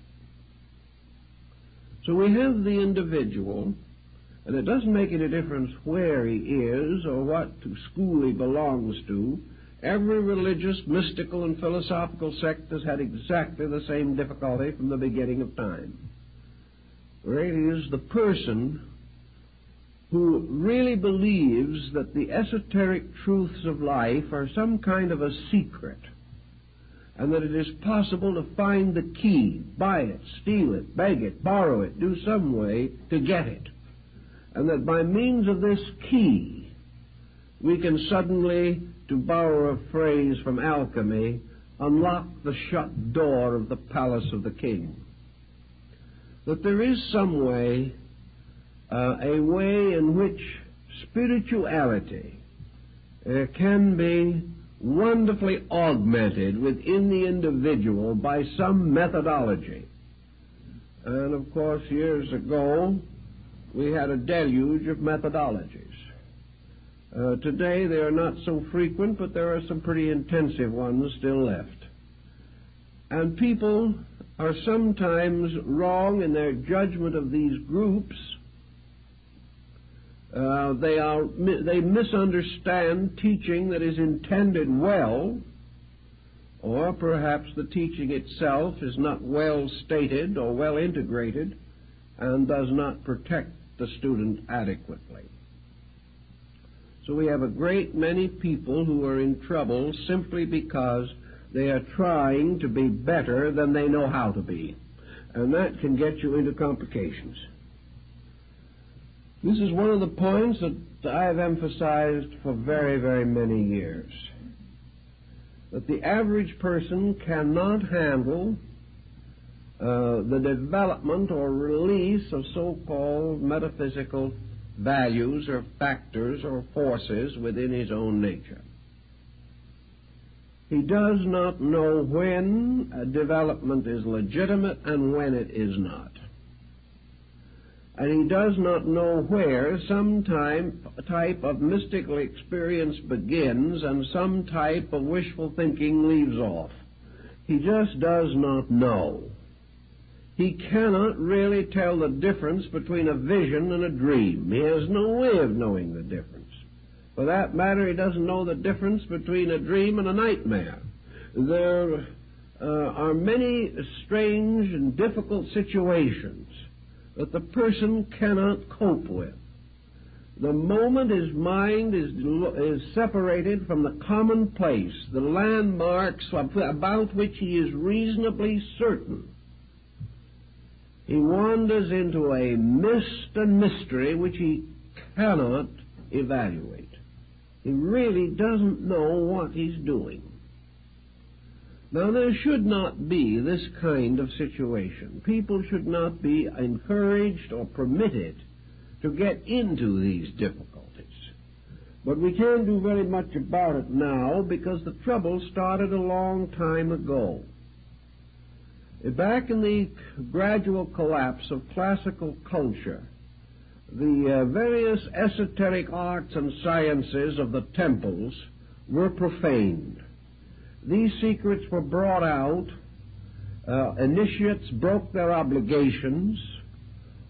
So we have the individual, and it doesn't make any difference where he is or what school he belongs to. Every religious, mystical, and philosophical sect has had exactly the same difficulty from the beginning of time. Where it is the person who really believes that the esoteric truths of life are some kind of a secret, and that it is possible to find the key, buy it, steal it, beg it, borrow it, do some way to get it, and that by means of this key we can suddenly, to borrow a phrase from alchemy, unlock the shut door of the palace of the king. That there is some way, a way in which spirituality can be wonderfully augmented within the individual by some methodology. And of course, years ago, we had a deluge of methodologies. Today, they are not so frequent, but there are some pretty intensive ones still left. And people are sometimes wrong in their judgment of these groups. They misunderstand teaching that is intended well, or perhaps the teaching itself is not well stated or well integrated and does not protect the student adequately. So we have a great many people who are in trouble simply because They are trying to be better than they know how to be. And that can get you into complications. This is one of the points that I have emphasized for very, very many years. That the average person cannot handle the development or release of so-called metaphysical values or factors or forces within his own nature. He does not know when a development is legitimate and when it is not. And he does not know where some type of mystical experience begins and some type of wishful thinking leaves off. He just does not know. He cannot really tell the difference between a vision and a dream. He has no way of knowing the difference. For that matter, he doesn't know the difference between a dream and a nightmare. There are many strange and difficult situations that the person cannot cope with. The moment his mind is separated from the commonplace, the landmarks about which he is reasonably certain, he wanders into a mist and mystery which he cannot evaluate. He really doesn't know what he's doing. Now, there should not be this kind of situation. People should not be encouraged or permitted to get into these difficulties. But we can't do very much about it now because the trouble started a long time ago. Back in the gradual collapse of classical culture, the various esoteric arts and sciences of the temples were profaned. These secrets were brought out, initiates broke their obligations,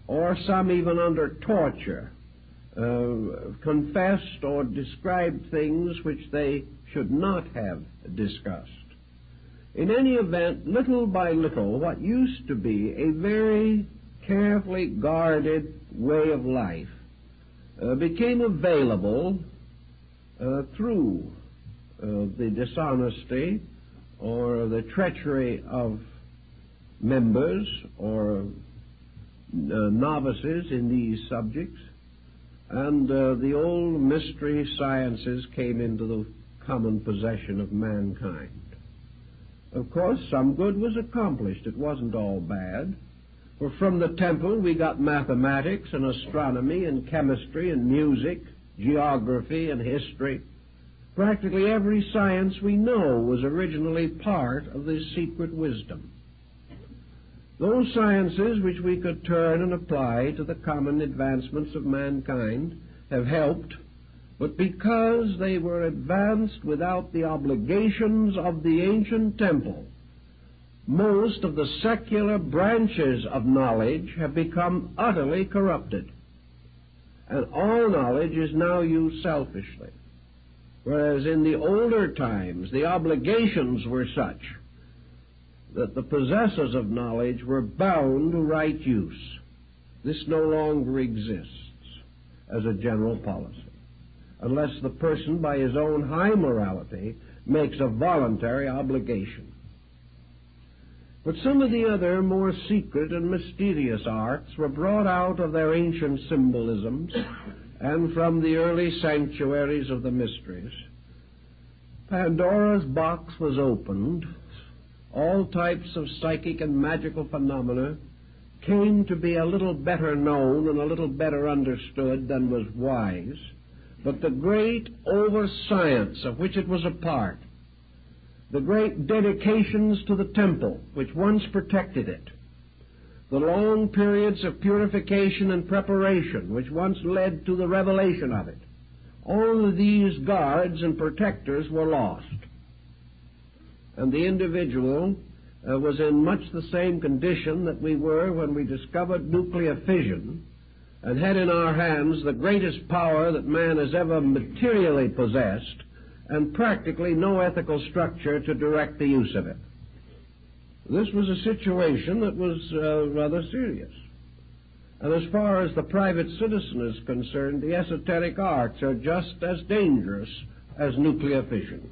or some even under torture confessed or described things which they should not have discussed. In any event, little by little, what used to be a very carefully guarded way of life became available through the dishonesty or the treachery of members or novices in these subjects, and the old mystery sciences came into the common possession of mankind. Of course, some good was accomplished. It wasn't all bad. For from the temple we got mathematics and astronomy and chemistry and music, geography and history. Practically every science we know was originally part of this secret wisdom. Those sciences which we could turn and apply to the common advancements of mankind have helped, but because they were advanced without the obligations of the ancient temple, most of the secular branches of knowledge have become utterly corrupted, and all knowledge is now used selfishly. Whereas in the older times, the obligations were such that the possessors of knowledge were bound to right use. This no longer exists as a general policy, unless the person, by his own high morality, makes a voluntary obligation. But some of the other more secret and mysterious arts were brought out of their ancient symbolisms and from the early sanctuaries of the mysteries. Pandora's box was opened. All types of psychic and magical phenomena came to be a little better known and a little better understood than was wise. But the great over-science of which it was a part, the great dedications to the temple which once protected it, the long periods of purification and preparation which once led to the revelation of it, all of these guards and protectors were lost. And the individual was in much the same condition that we were when we discovered nuclear fission and had in our hands the greatest power that man has ever materially possessed and practically no ethical structure to direct the use of it. This was a situation that was rather serious. And as far as the private citizen is concerned, the esoteric arts are just as dangerous as nuclear fission.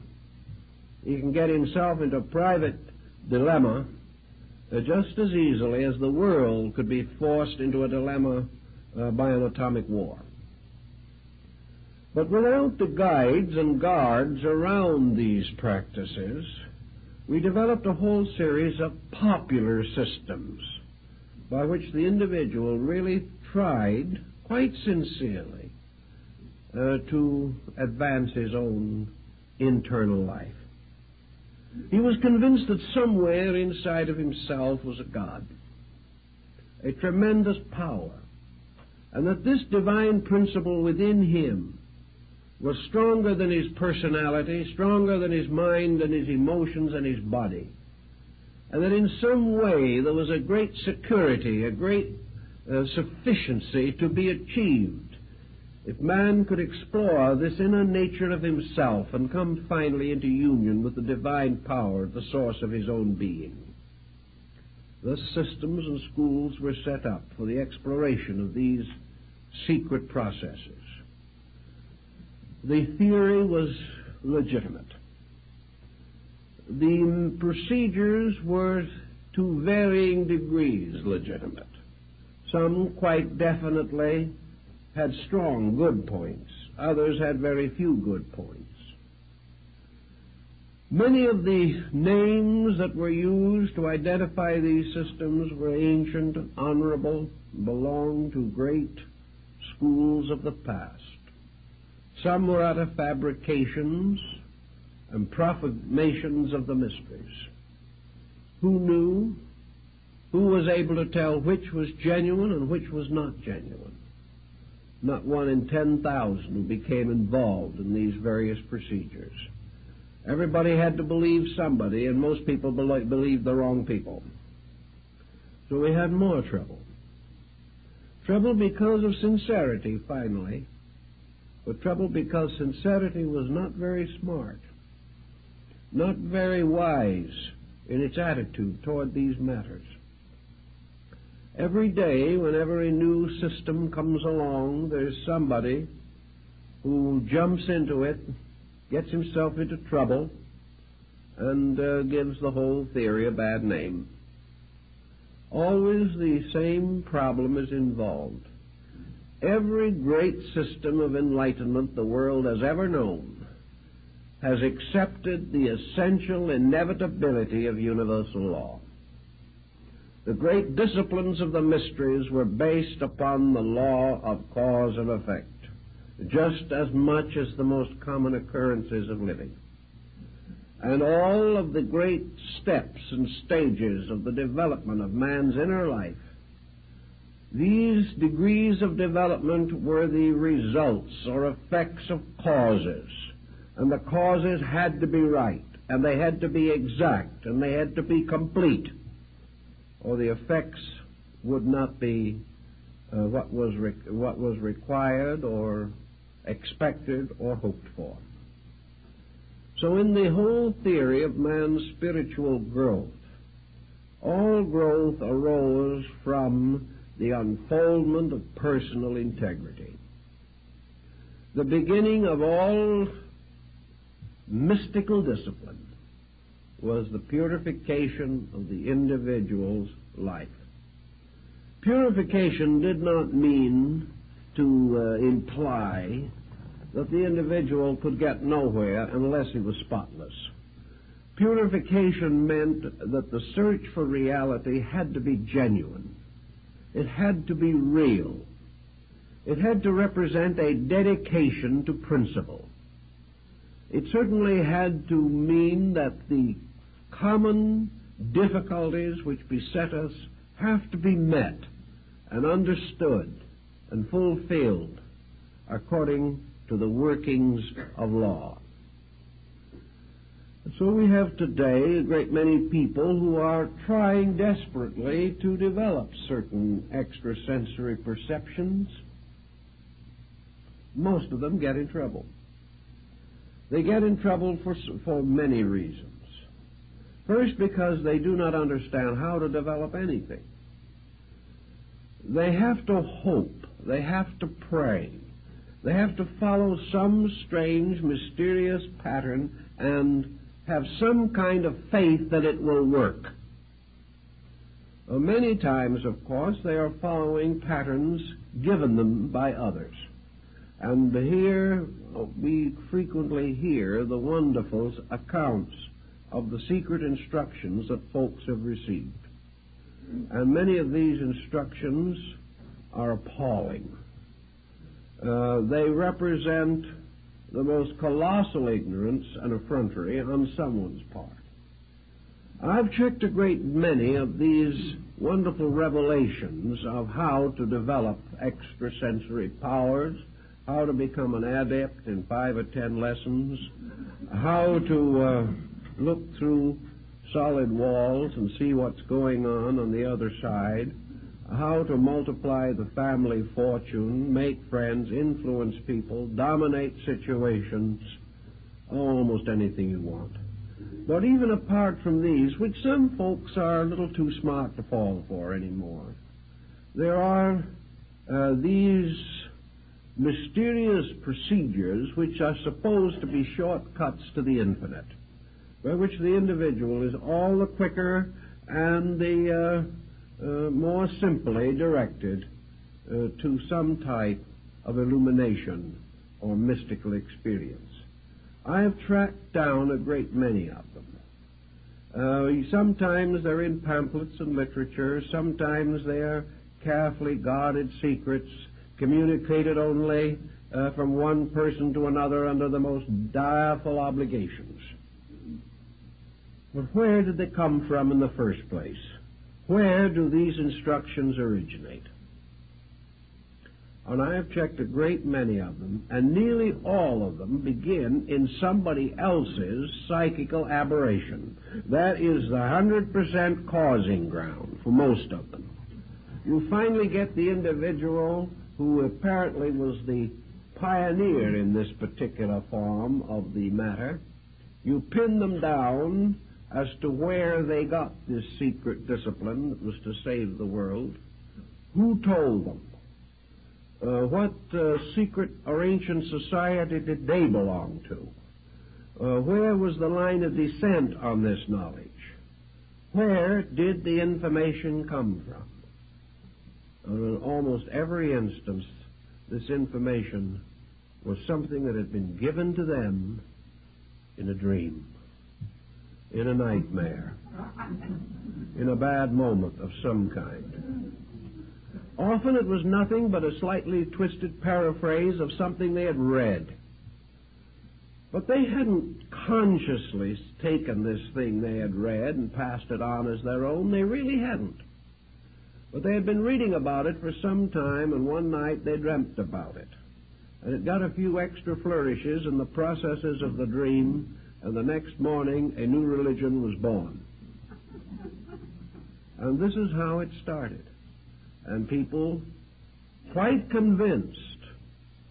he can get himself into a private dilemma just as easily as the world could be forced into a dilemma by an atomic war. But without the guides and guards around these practices, we developed a whole series of popular systems by which the individual really tried, quite sincerely, to advance his own internal life. He was convinced that somewhere inside of himself was a God, a tremendous power, and that this divine principle within him was stronger than his personality, stronger than his mind and his emotions and his body, and that in some way there was a great security, a great sufficiency to be achieved if man could explore this inner nature of himself and come finally into union with the divine power at the source of his own being. Thus systems and schools were set up for the exploration of these secret processes. The theory was legitimate. The procedures were to varying degrees legitimate. Some quite definitely had strong good points. Others had very few good points. Many of the names that were used to identify these systems were ancient, honorable, belonged to great schools of the past. Some were out of fabrications and proclamations of the mysteries. Who knew? Who was able to tell which was genuine and which was not genuine? Not 1 in 10,000 who became involved in these various procedures. Everybody had to believe somebody, and most people believed the wrong people. So we had more trouble. Trouble because of sincerity, finally, but trouble because sincerity was not very smart, not very wise in its attitude toward these matters. Every day, whenever a new system comes along, there's somebody who jumps into it, gets himself into trouble, and gives the whole theory a bad name. Always the same problem is involved. Every great system of enlightenment the world has ever known has accepted the essential inevitability of universal law. The great disciplines of the mysteries were based upon the law of cause and effect, just as much as the most common occurrences of living. And all of the great steps and stages of the development of man's inner life, these degrees of development were the results or effects of causes, and the causes had to be right, and they had to be exact, and they had to be complete, or the effects would not be what was required or expected or hoped for. So in the whole theory of man's spiritual growth, all growth arose from the unfoldment of personal integrity. The beginning of all mystical discipline was the purification of the individual's life. Purification did not mean to imply that the individual could get nowhere unless he was spotless. Purification meant that the search for reality had to be genuine. It had to be real. It had to represent a dedication to principle. It certainly had to mean that the common difficulties which beset us have to be met and understood and fulfilled according to the workings of law. So we have today a great many people who are trying desperately to develop certain extrasensory perceptions. Most of them get in trouble. They get in trouble for many reasons. First, because they do not understand how to develop anything. They have to hope. They have to pray. They have to follow some strange, mysterious pattern and have some kind of faith that it will work. Many times, of course, they are following patterns given them by others. And here we frequently hear the wonderful accounts of the secret instructions that folks have received. And many of these instructions are appalling. They represent the most colossal ignorance and effrontery on someone's part. I've checked a great many of these wonderful revelations of how to develop extrasensory powers, how to become an adept in 5 or 10 lessons, how to look through solid walls and see what's going on the other side, how to multiply the family fortune, make friends, influence people, dominate situations, almost anything you want. But even apart from these, which some folks are a little too smart to fall for anymore, there are these mysterious procedures which are supposed to be shortcuts to the infinite, by which the individual is all the quicker and the more simply directed to some type of illumination or mystical experience. I have tracked down a great many of them. Sometimes they're in pamphlets and literature, sometimes they're carefully guarded secrets, communicated only from one person to another under the most direful obligations. But where did they come from in the first place? Where do these instructions originate? And I have checked a great many of them, and nearly all of them begin in somebody else's psychical aberration. That is the 100% causing ground for most of them. You finally get the individual who apparently was the pioneer in this particular form of the matter. You pin them down as to where they got this secret discipline that was to save the world. Who told them? What secret or ancient society did they belong to? Where was the line of descent on this knowledge? Where did the information come from? In almost every instance, this information was something that had been given to them in a dream, in a nightmare, in a bad moment of some kind. Often it was nothing but a slightly twisted paraphrase of something they had read. But they hadn't consciously taken this thing they had read and passed it on as their own. They really hadn't. But they had been reading about it for some time, and one night they dreamt about it. And it got a few extra flourishes in the processes of the dream, and the next morning a new religion was born. And this is how it started. And people, quite convinced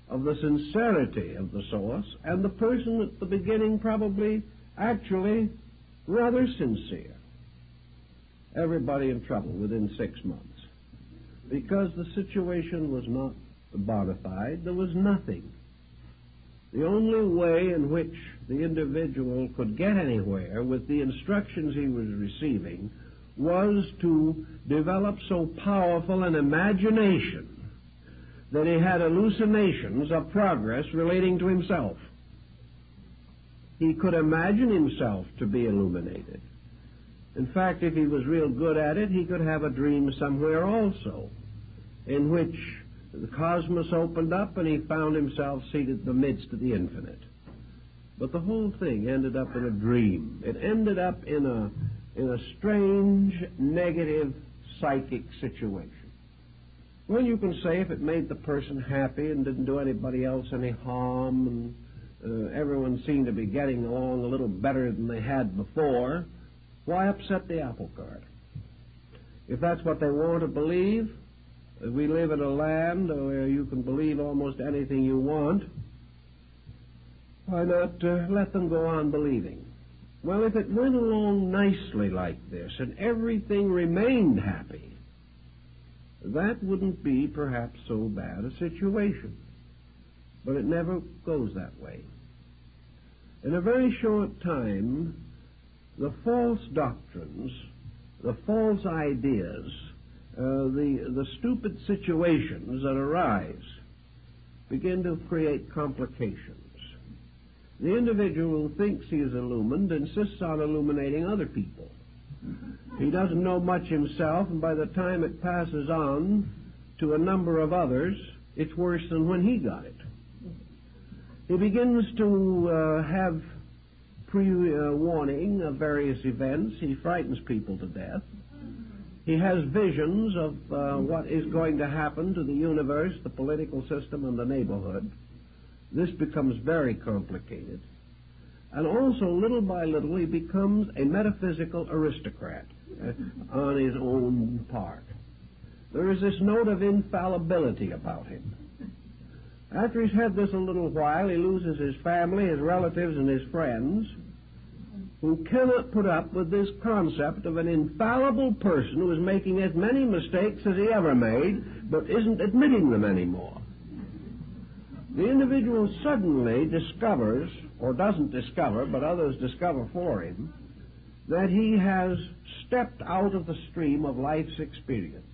of the sincerity of the source, and the person at the beginning probably actually rather sincere. Everybody in trouble within 6 months. Because the situation was not bona fide, there was nothing. The only way in which the individual could get anywhere with the instructions he was receiving was to develop so powerful an imagination that he had hallucinations of progress relating to himself. He could imagine himself to be illuminated. In fact, if he was real good at it, he could have a dream somewhere also, in which the cosmos opened up and he found himself seated in the midst of the infinite. But the whole thing ended up in a dream. It ended up in a strange, negative, psychic situation. Well, you can say if it made the person happy and didn't do anybody else any harm, and everyone seemed to be getting along a little better than they had before, why upset the apple cart? If that's what they want to believe, we live in a land where you can believe almost anything you want, why not let them go on believing? Well, if it went along nicely like this and everything remained happy, that wouldn't be perhaps so bad a situation. But it never goes that way. In a very short time, the false doctrines, the false ideas, the stupid situations that arise begin to create complications. The individual who thinks he is illumined insists on illuminating other people. He doesn't know much himself, and by the time it passes on to a number of others, it's worse than when he got it. He begins to have pre-warning of various events. He frightens people to death. He has visions of what is going to happen to the universe, the political system, and the neighborhood. This becomes very complicated. And also, little by little, he becomes a metaphysical aristocrat on his own part. There is this note of infallibility about him. After he's had this a little while, he loses his family, his relatives, and his friends, who cannot put up with this concept of an infallible person who is making as many mistakes as he ever made, but isn't admitting them anymore. The individual suddenly discovers, or doesn't discover, but others discover for him, that he has stepped out of the stream of life's experience.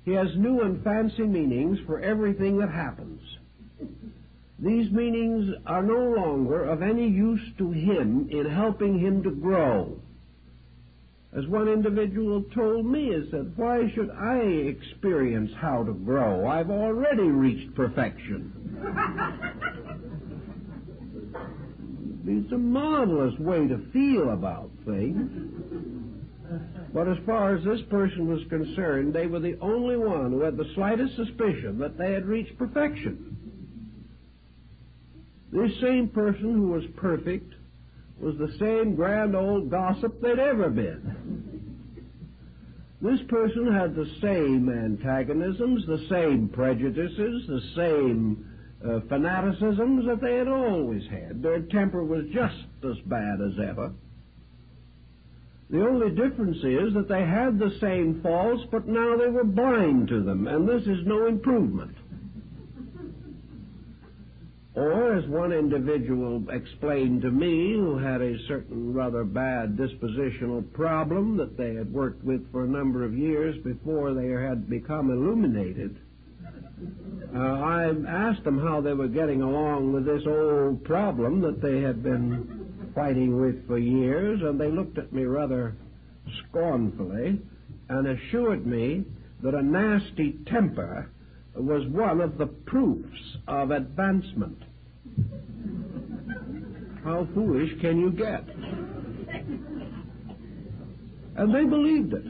He has new and fancy meanings for everything that happens. These meanings are no longer of any use to him in helping him to grow. As one individual told me, he said, "Why should I experience how to grow? I've already reached perfection." It's a marvelous way to feel about things. But as far as this person was concerned, they were the only one who had the slightest suspicion that they had reached perfection. This same person who was perfect was the same grand old gossip they'd ever been. This person had the same antagonisms, the same prejudices, the same fanaticisms that they had always had. Their temper was just as bad as ever. The only difference is that they had the same faults, but now they were blind to them, and this is no improvement. Or, as one individual explained to me, who had a certain rather bad dispositional problem that they had worked with for a number of years before they had become illuminated, I asked them how they were getting along with this old problem that they had been fighting with for years, and they looked at me rather scornfully and assured me that a nasty temper was one of the proofs of advancement. How foolish can you get? And they believed it.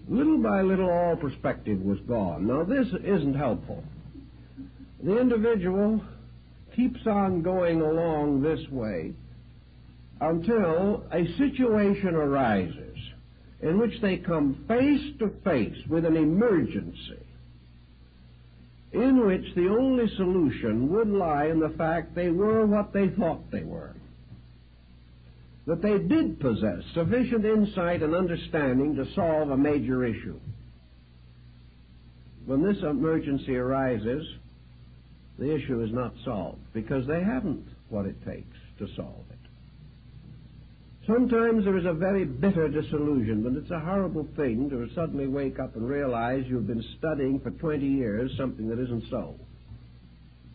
Little by little, all perspective was gone. Now, this isn't helpful. The individual keeps on going along this way until a situation arises in which they come face to face with an emergency in which the only solution would lie in the fact they were what they thought they were. That they did possess sufficient insight and understanding to solve a major issue. When this emergency arises, the issue is not solved because they haven't what it takes to solve it. Sometimes there is a very bitter disillusionment. It's a horrible thing to suddenly wake up and realize you've been studying for 20 years something that isn't so.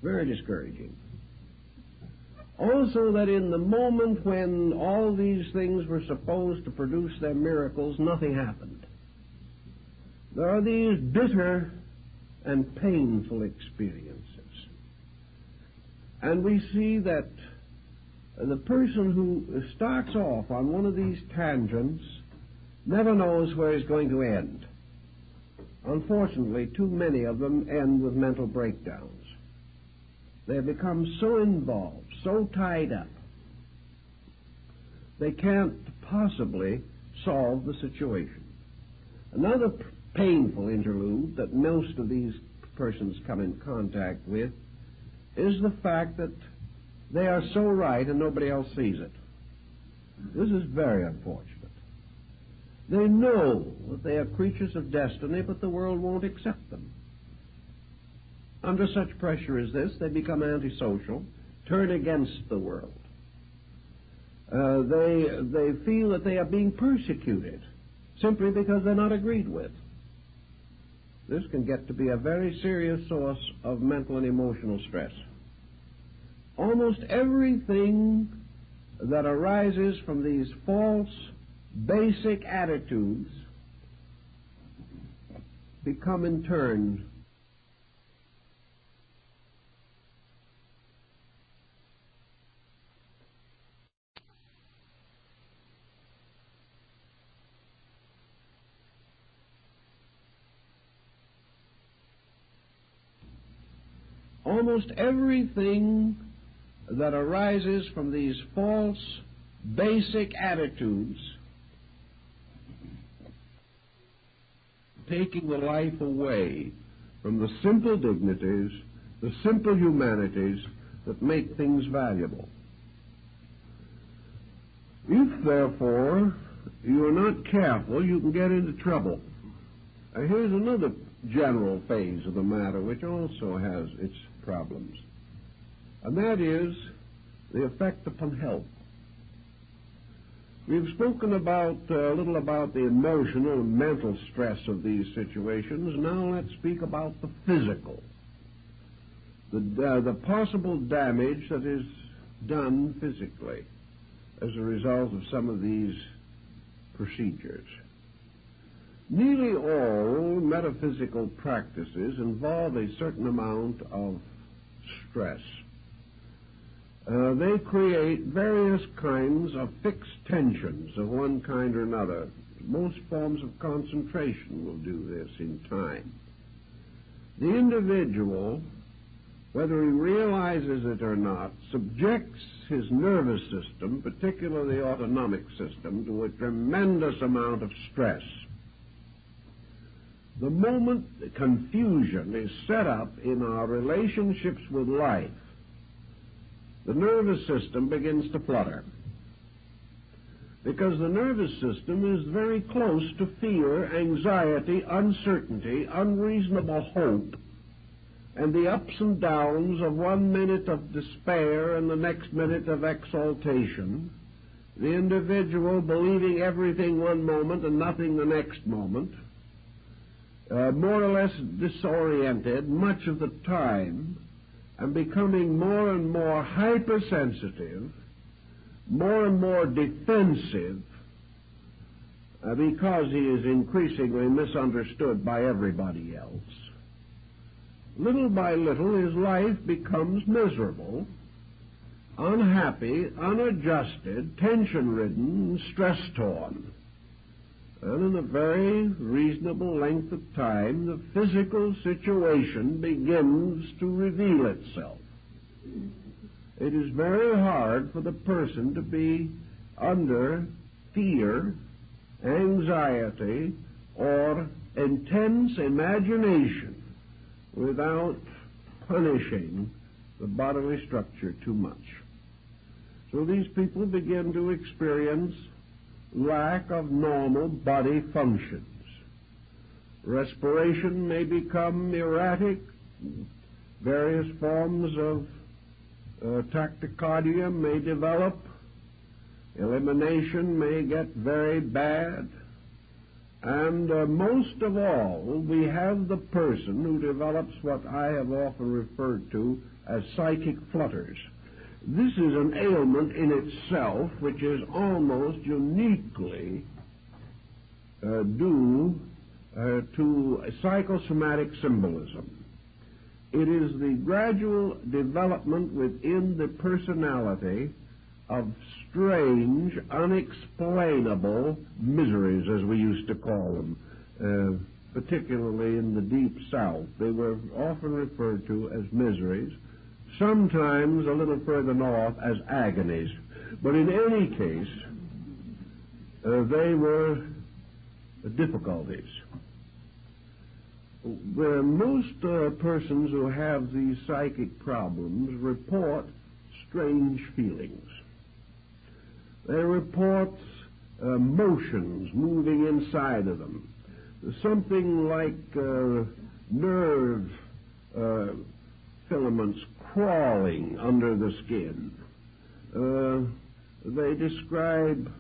Very discouraging. Also, that in the moment when all these things were supposed to produce their miracles, nothing happened. There are these bitter and painful experiences. And we see that the person who starts off on one of these tangents never knows where he's going to end. Unfortunately, too many of them end with mental breakdowns. They have become so involved, so tied up, they can't possibly solve the situation. Another painful interlude that most of these persons come in contact with is the fact that they are so right and nobody else sees it. This is very unfortunate. They know that they are creatures of destiny, but the world won't accept them. Under such pressure as this, they become antisocial, turn against the world. They feel that they are being persecuted simply because they're not agreed with. This can get to be a very serious source of mental and emotional stress. Almost everything that arises from these false, basic attitudes become in turn almost everything that arises from these false, basic attitudes taking the life away from the simple dignities, the simple humanities that make things valuable. If, therefore, you are not careful, you can get into trouble. Here's another general phase of the matter which also has its problems, and that is the effect upon health. We've spoken about a little about the emotional and mental stress of these situations. Now let's speak about the physical, the possible damage that is done physically as a result of some of these procedures. Nearly all metaphysical practices involve a certain amount of stress. They create various kinds of fixed tensions of one kind or another. Most forms of concentration will do this in time. The individual, whether he realizes it or not, subjects his nervous system, particularly the autonomic system, to a tremendous amount of stress. The moment confusion is set up in our relationships with life, the nervous system begins to flutter, because the nervous system is very close to fear, anxiety, uncertainty, unreasonable hope, and the ups and downs of 1 minute of despair and the next minute of exaltation, the individual believing everything one moment and nothing the next moment, more or less disoriented much of the time, and becoming more and more hypersensitive, more and more defensive, because he is increasingly misunderstood by everybody else. Little by little, his life becomes miserable, unhappy, unadjusted, tension-ridden, stress-torn. And in a very reasonable length of time, the physical situation begins to reveal itself. It is very hard for the person to be under fear, anxiety, or intense imagination without punishing the bodily structure too much. So these people begin to experience lack of normal body functions. Respiration may become erratic. Various forms of tachycardia may develop. Elimination may get very bad. And most of all, we have the person who develops what I have often referred to as psychic flutters. This is an ailment in itself which is almost uniquely due to psychosomatic symbolism. It is the gradual development within the personality of strange, unexplainable miseries, as we used to call them, particularly in the Deep South. They were often referred to as miseries, sometimes a little further north as agonies. But in any case, they were difficulties. Most persons who have these psychic problems report strange feelings. They report motions moving inside of them, something like nerve filaments crawling under the skin. They describe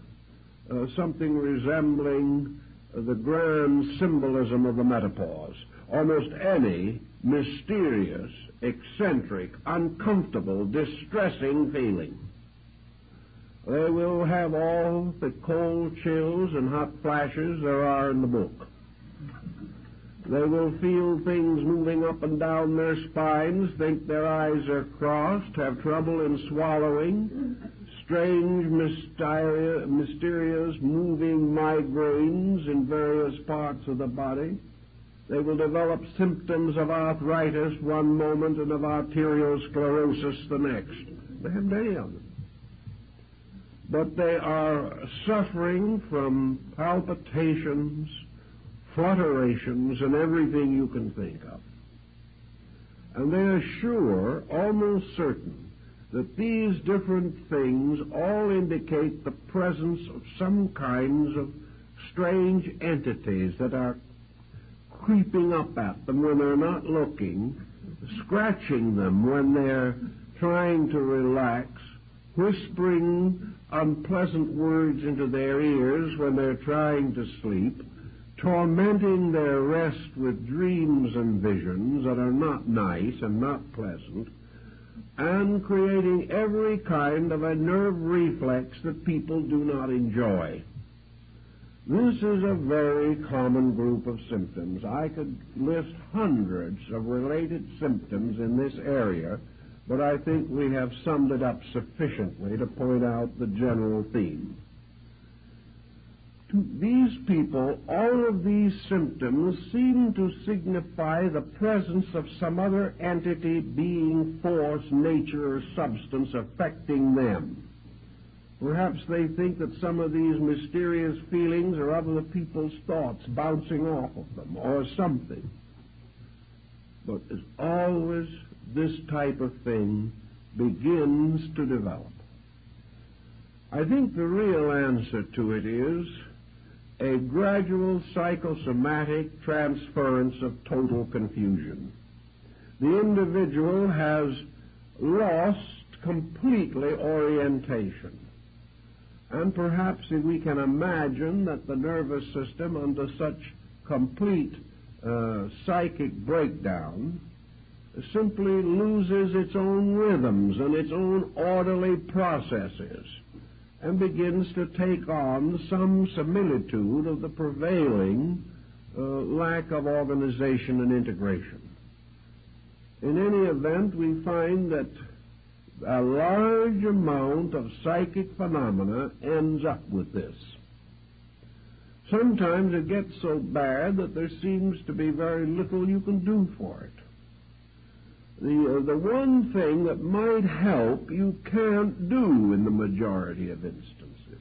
something resembling the grand symbolism of the menopause. Almost any mysterious, eccentric, uncomfortable, distressing feeling. They will have all the cold chills and hot flashes there are in the book. They will feel things moving up and down their spines, think their eyes are crossed, have trouble in swallowing, strange, mysterious moving migraines in various parts of the body. They will develop symptoms of arthritis one moment and of arteriosclerosis the next. They have many of them. But they are suffering from palpitations, fluterations, and everything you can think of. And they are sure, almost certain, that these different things all indicate the presence of some kinds of strange entities that are creeping up at them when they're not looking, scratching them when they're trying to relax, whispering unpleasant words into their ears when they're trying to sleep, tormenting their rest with dreams and visions that are not nice and not pleasant, and creating every kind of a nerve reflex that people do not enjoy. This is a very common group of symptoms. I could list hundreds of related symptoms in this area, but I think we have summed it up sufficiently to point out the general theme. To these people, all of these symptoms seem to signify the presence of some other entity, being, force, nature, or substance affecting them. Perhaps they think that some of these mysterious feelings are other people's thoughts bouncing off of them, or something. But as always, this type of thing begins to develop. I think the real answer to it is a gradual psychosomatic transference of total confusion. The individual has lost completely orientation. And perhaps if we can imagine that the nervous system under such complete psychic breakdown simply loses its own rhythms and its own orderly processes and begins to take on some similitude of the prevailing lack of organization and integration. In any event, we find that a large amount of psychic phenomena ends up with this. Sometimes it gets so bad that there seems to be very little you can do for it. The one thing that might help you can't do in the majority of instances,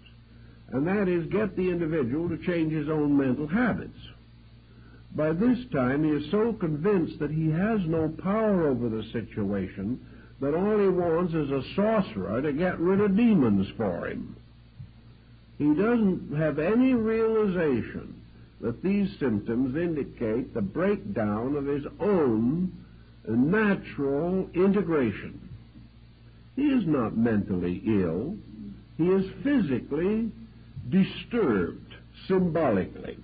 and that is get the individual to change his own mental habits. By this time he is so convinced that he has no power over the situation that all he wants is a sorcerer to get rid of demons for him. He doesn't have any realization that these symptoms indicate the breakdown of his own natural integration. He is not mentally ill. He is physically disturbed, symbolically.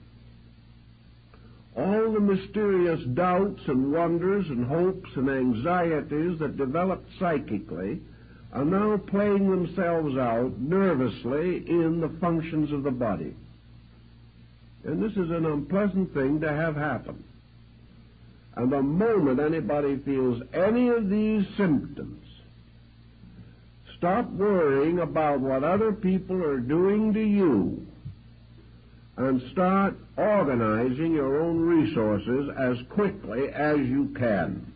All the mysterious doubts and wonders and hopes and anxieties that developed psychically are now playing themselves out nervously in the functions of the body. And this is an unpleasant thing to have happen. And the moment anybody feels any of these symptoms, stop worrying about what other people are doing to you and start organizing your own resources as quickly as you can.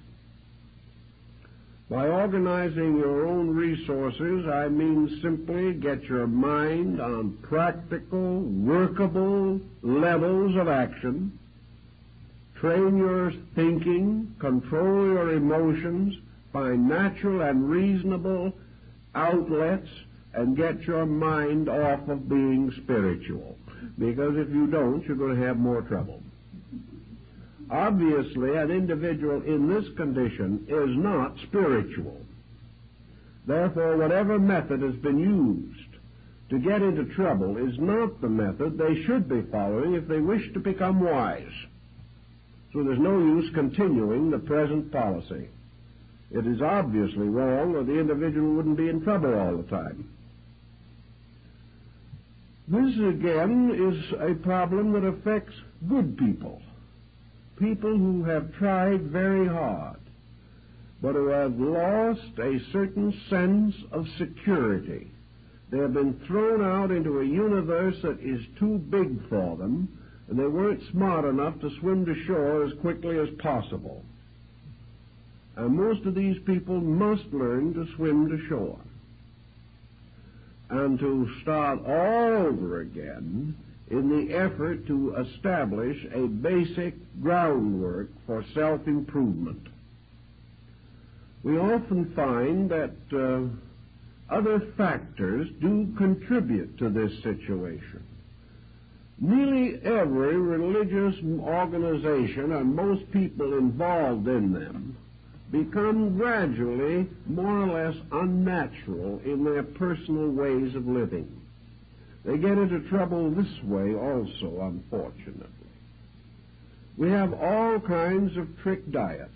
By organizing your own resources, I mean simply get your mind on practical, workable levels of action, train your thinking, control your emotions, find natural and reasonable outlets, and get your mind off of being spiritual. Because if you don't, you're going to have more trouble. Obviously, an individual in this condition is not spiritual. Therefore, whatever method has been used to get into trouble is not the method they should be following if they wish to become wise. So there's no use continuing the present policy. It is obviously wrong, or the individual wouldn't be in trouble all the time. This, again, is a problem that affects good people, people who have tried very hard, but who have lost a certain sense of security. They have been thrown out into a universe that is too big for them, and they weren't smart enough to swim to shore as quickly as possible. And most of these people must learn to swim to shore and to start all over again in the effort to establish a basic groundwork for self-improvement. We often find that other factors do contribute to this situation. Nearly every religious organization and most people involved in them become gradually more or less unnatural in their personal ways of living. They get into trouble this way also, unfortunately. We have all kinds of trick diets.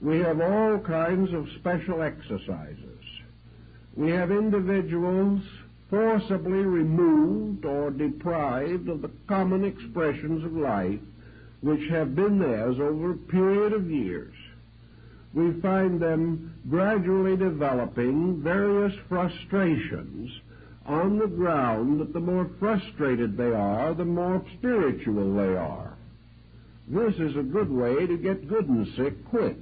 We have all kinds of special exercises. We have individuals forcibly removed or deprived of the common expressions of life which have been theirs over a period of years. We find them gradually developing various frustrations on the ground that the more frustrated they are, the more spiritual they are. This is a good way to get good and sick quick,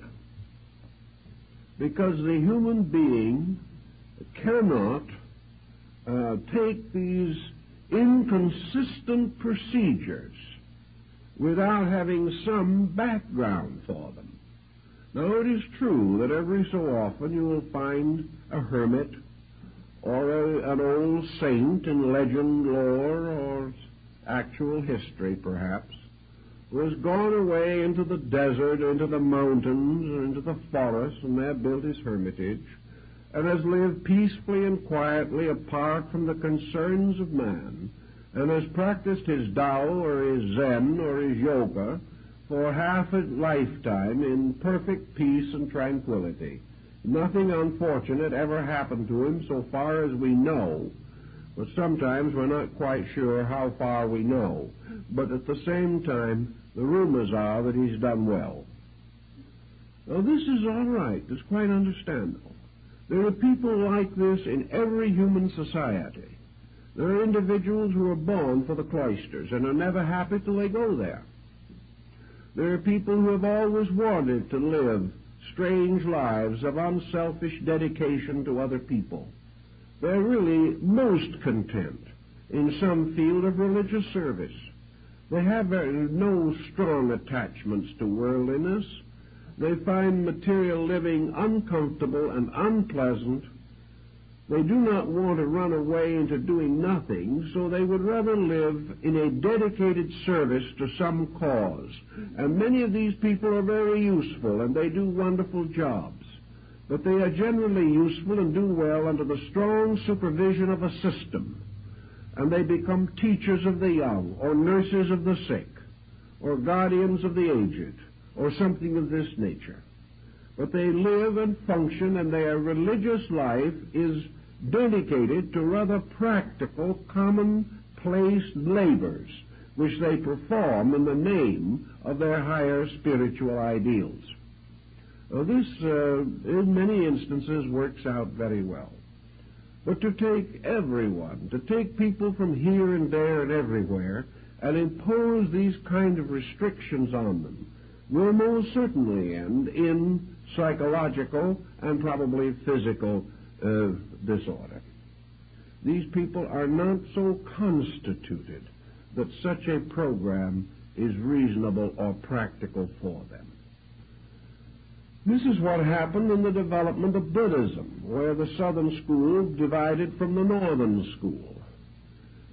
because the human being cannot take these inconsistent procedures without having some background for them. Now, it is true that every so often you will find a hermit or an old saint in legend, lore, or actual history, perhaps, who has gone away into the desert, into the mountains, or into the forest, and there built his hermitage, and has lived peacefully and quietly apart from the concerns of man, and has practiced his Tao or his Zen or his Yoga for half a lifetime in perfect peace and tranquility. Nothing unfortunate ever happened to him so far as we know, but sometimes we're not quite sure how far we know. But at the same time, the rumors are that he's done well. Now, this is all right. It's quite understandable. There are people like this in every human society. There are individuals who are born for the cloisters and are never happy till they go there. There are people who have always wanted to live strange lives of unselfish dedication to other people. They're really most content in some field of religious service. They have no strong attachments to worldliness. They find material living uncomfortable and unpleasant. They do not want to run away into doing nothing, so they would rather live in a dedicated service to some cause. And many of these people are very useful, and they do wonderful jobs. But they are generally useful and do well under the strong supervision of a system. And they become teachers of the young, or nurses of the sick, or guardians of the aged, or something of this nature. But they live and function, and their religious life is dedicated to rather practical, commonplace labors, which they perform in the name of their higher spiritual ideals. This, in many instances, works out very well. But to take everyone, to take people from here and there and everywhere, and impose these kind of restrictions on them, will most certainly end in psychological and probably physical disorder. These people are not so constituted that such a program is reasonable or practical for them. This is what happened in the development of Buddhism, where the Southern school divided from the Northern school.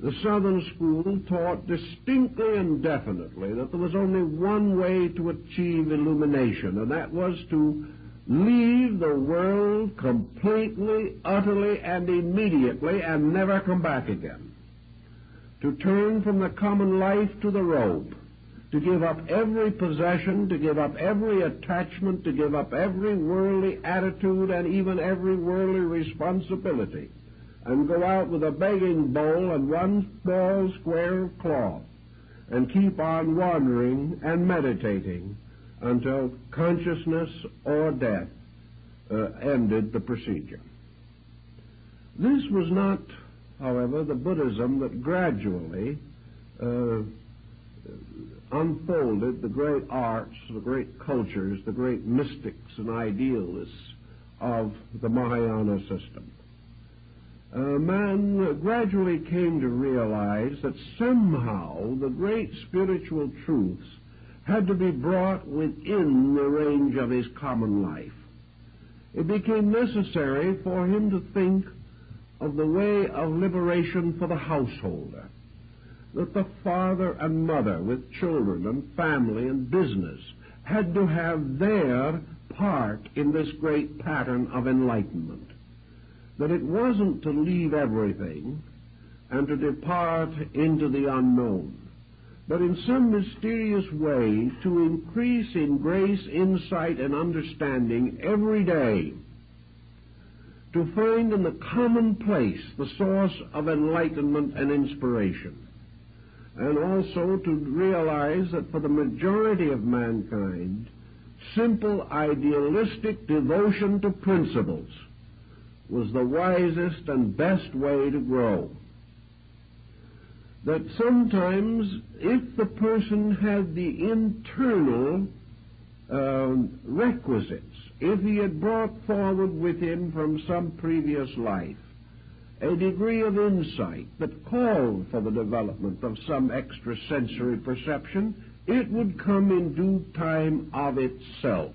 The Southern school taught distinctly and definitely that there was only one way to achieve illumination, and that was to leave the world completely, utterly, and immediately, and never come back again. To turn from the common life to the robe, to give up every possession, to give up every attachment, to give up every worldly attitude and even every worldly responsibility, and go out with a begging bowl and one small square of cloth, and keep on wandering and meditating until consciousness or death ended the procedure. This was not, however, the Buddhism that gradually unfolded the great arts, the great cultures, the great mystics and idealists of the Mahayana system. Man gradually came to realize that somehow the great spiritual truths had to be brought within the range of his common life. It became necessary for him to think of the way of liberation for the householder, that the father and mother with children and family and business had to have their part in this great pattern of enlightenment, that it wasn't to leave everything and to depart into the unknown, but in some mysterious way to increase in grace, insight, and understanding every day, to find in the commonplace the source of enlightenment and inspiration, and also to realize that for the majority of mankind, simple idealistic devotion to principles was the wisest and best way to grow. That sometimes, if the person had the internal requisites, if he had brought forward with him from some previous life a degree of insight that called for the development of some extrasensory perception, it would come in due time of itself.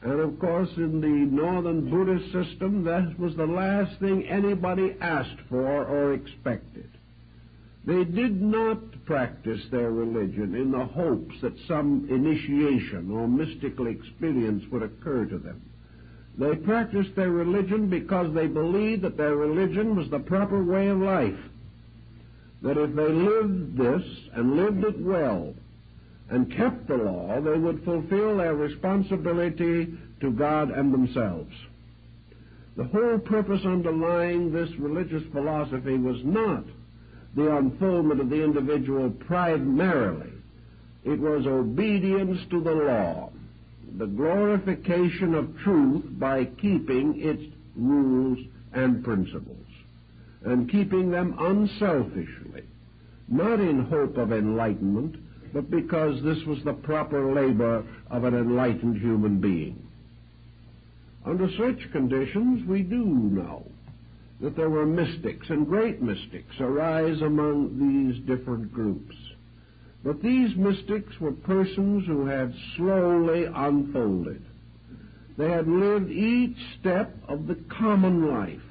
And of course, in the Northern Buddhist system, that was the last thing anybody asked for or expected. They did not practice their religion in the hopes that some initiation or mystical experience would occur to them. They practiced their religion because they believed that their religion was the proper way of life, that if they lived this and lived it well and kept the law, they would fulfill their responsibility to God and themselves. The whole purpose underlying this religious philosophy was not the unfoldment of the individual primarily. It was obedience to the law, the glorification of truth by keeping its rules and principles, and keeping them unselfishly, not in hope of enlightenment, but because this was the proper labor of an enlightened human being. Under such conditions, we do know that there were mystics, and great mystics arise among these different groups. But these mystics were persons who had slowly unfolded. They had lived each step of the common life.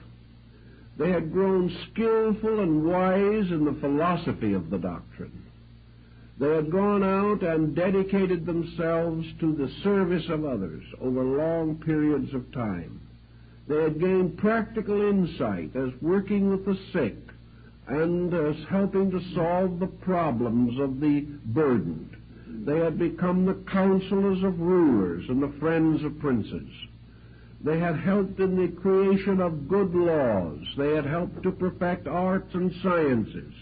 They had grown skillful and wise in the philosophy of the doctrine. They had gone out and dedicated themselves to the service of others over long periods of time. They had gained practical insight as working with the sick and as helping to solve the problems of the burdened. They had become the counselors of rulers and the friends of princes. They had helped in the creation of good laws. They had helped to perfect arts and sciences.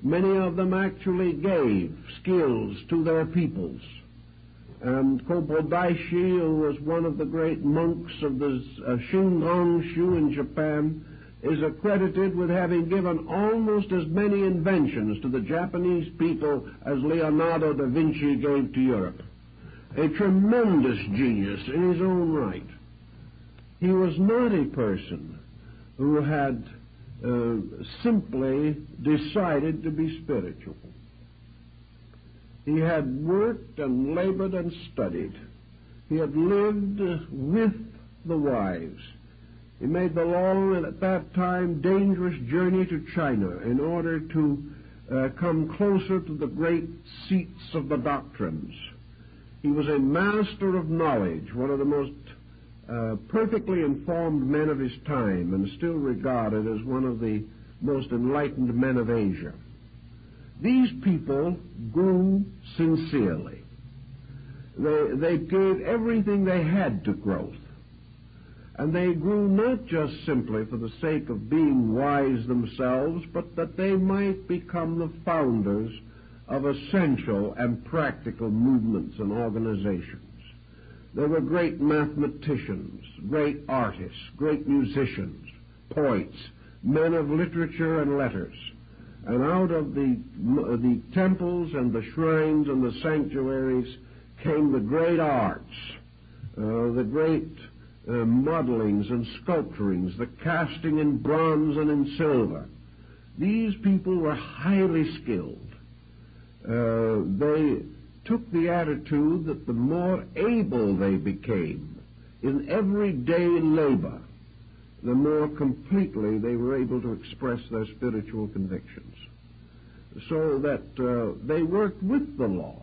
Many of them actually gave skills to their peoples. And Kobodaishi, who was one of the great monks of the Shingon-shu in Japan, is accredited with having given almost as many inventions to the Japanese people as Leonardo da Vinci gave to Europe. A tremendous genius in his own right. He was not a person who had simply decided to be spiritual. He had worked and labored and studied. He had lived with the wise. He made the long and at that time dangerous journey to China in order to come closer to the great seats of the doctrines. He was a master of knowledge, one of the most perfectly informed men of his time and still regarded as one of the most enlightened men of Asia. These people grew sincerely. They gave everything they had to growth. And they grew not just simply for the sake of being wise themselves, but that they might become the founders of essential and practical movements and organizations. They were great mathematicians, great artists, great musicians, poets, men of literature and letters. And out of the temples and the shrines and the sanctuaries came the great arts, the great modelings and sculpturings, the casting in bronze and in silver. These people were highly skilled. They took the attitude that the more able they became in everyday labor, the more completely they were able to express their spiritual convictions. So that they worked with the law.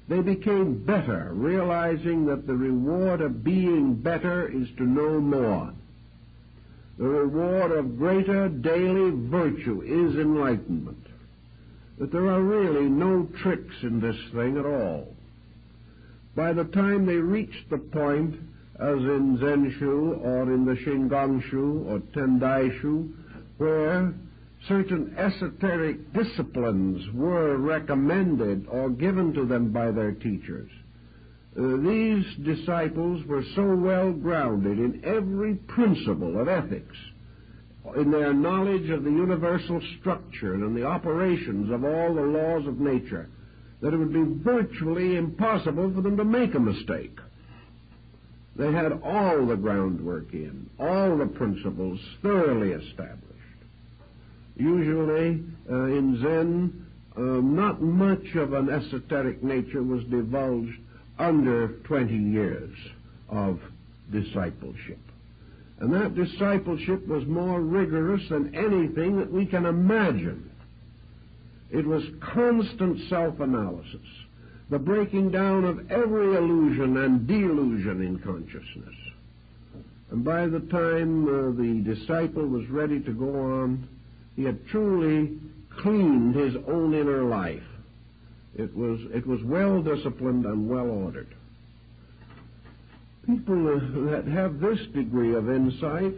They became better, realizing that the reward of being better is to know more. The reward of greater daily virtue is enlightenment. That there are really no tricks in this thing at all. By the time they reached the point, as in Zenshu or in the Shingon-shu or Tendai-shu, where certain esoteric disciplines were recommended or given to them by their teachers, these disciples were so well grounded in every principle of ethics, in their knowledge of the universal structure and the operations of all the laws of nature, that it would be virtually impossible for them to make a mistake. They had all the groundwork in, all the principles thoroughly established. Usually, in Zen, not much of an esoteric nature was divulged under 20 years of discipleship. And that discipleship was more rigorous than anything that we can imagine. It was constant self-analysis, the breaking down of every illusion and delusion in consciousness. And by the time the disciple was ready to go on, he had truly cleaned his own inner life. It was well disciplined and well ordered. People that have this degree of insight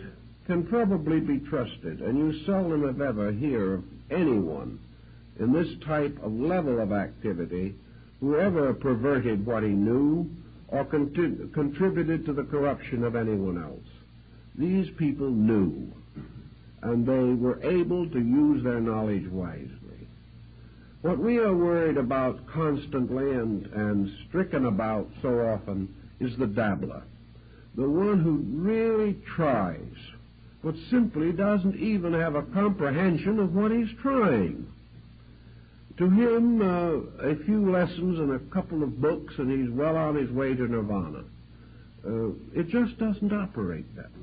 can probably be trusted, and you seldom if ever hear of anyone in this type of level of activity who ever perverted what he knew or contributed to the corruption of anyone else. These people knew, and they were able to use their knowledge wisely. What we are worried about constantly and stricken about so often is the dabbler, the one who really tries, but simply doesn't even have a comprehension of what he's trying. To him, a few lessons and a couple of books, and he's well on his way to nirvana. It just doesn't operate that way.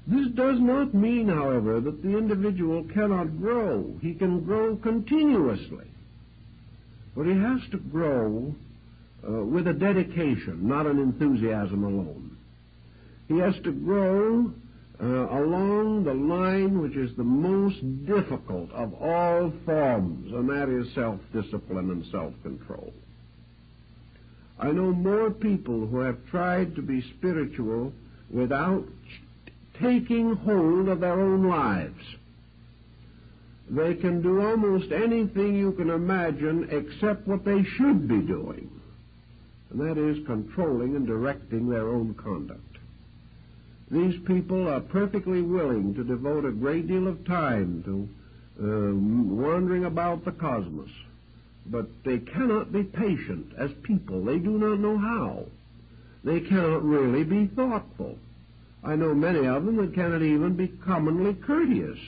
This does not mean, however, that the individual cannot grow. He can grow continuously. But he has to grow with a dedication, not an enthusiasm alone. He has to grow along the line which is the most difficult of all forms, and that is self-discipline and self-control. I know more people who have tried to be spiritual without taking hold of their own lives. They can do almost anything you can imagine except what they should be doing, and that is controlling and directing their own conduct. These people are perfectly willing to devote a great deal of time to wandering about the cosmos, but they cannot be patient as people. They do not know how. They cannot really be thoughtful. I know many of them that cannot even be commonly courteous.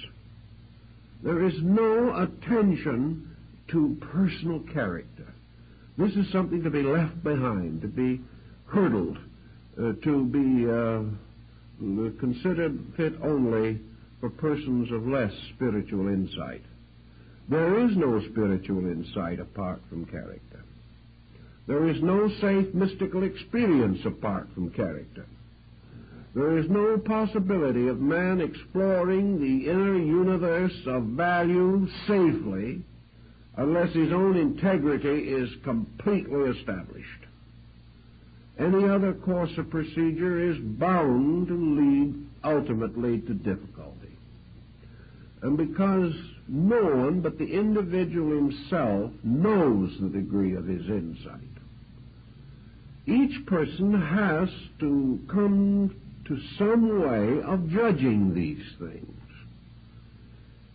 There is no attention to personal character. This is something to be left behind, to be hurdled, to be considered fit only for persons of less spiritual insight. There is no spiritual insight apart from character. There is no safe mystical experience apart from character. There is no possibility of man exploring the inner universe of value safely unless his own integrity is completely established. Any other course of procedure is bound to lead ultimately to difficulty. And because no one but the individual himself knows the degree of his insight, each person has to come to some way of judging these things.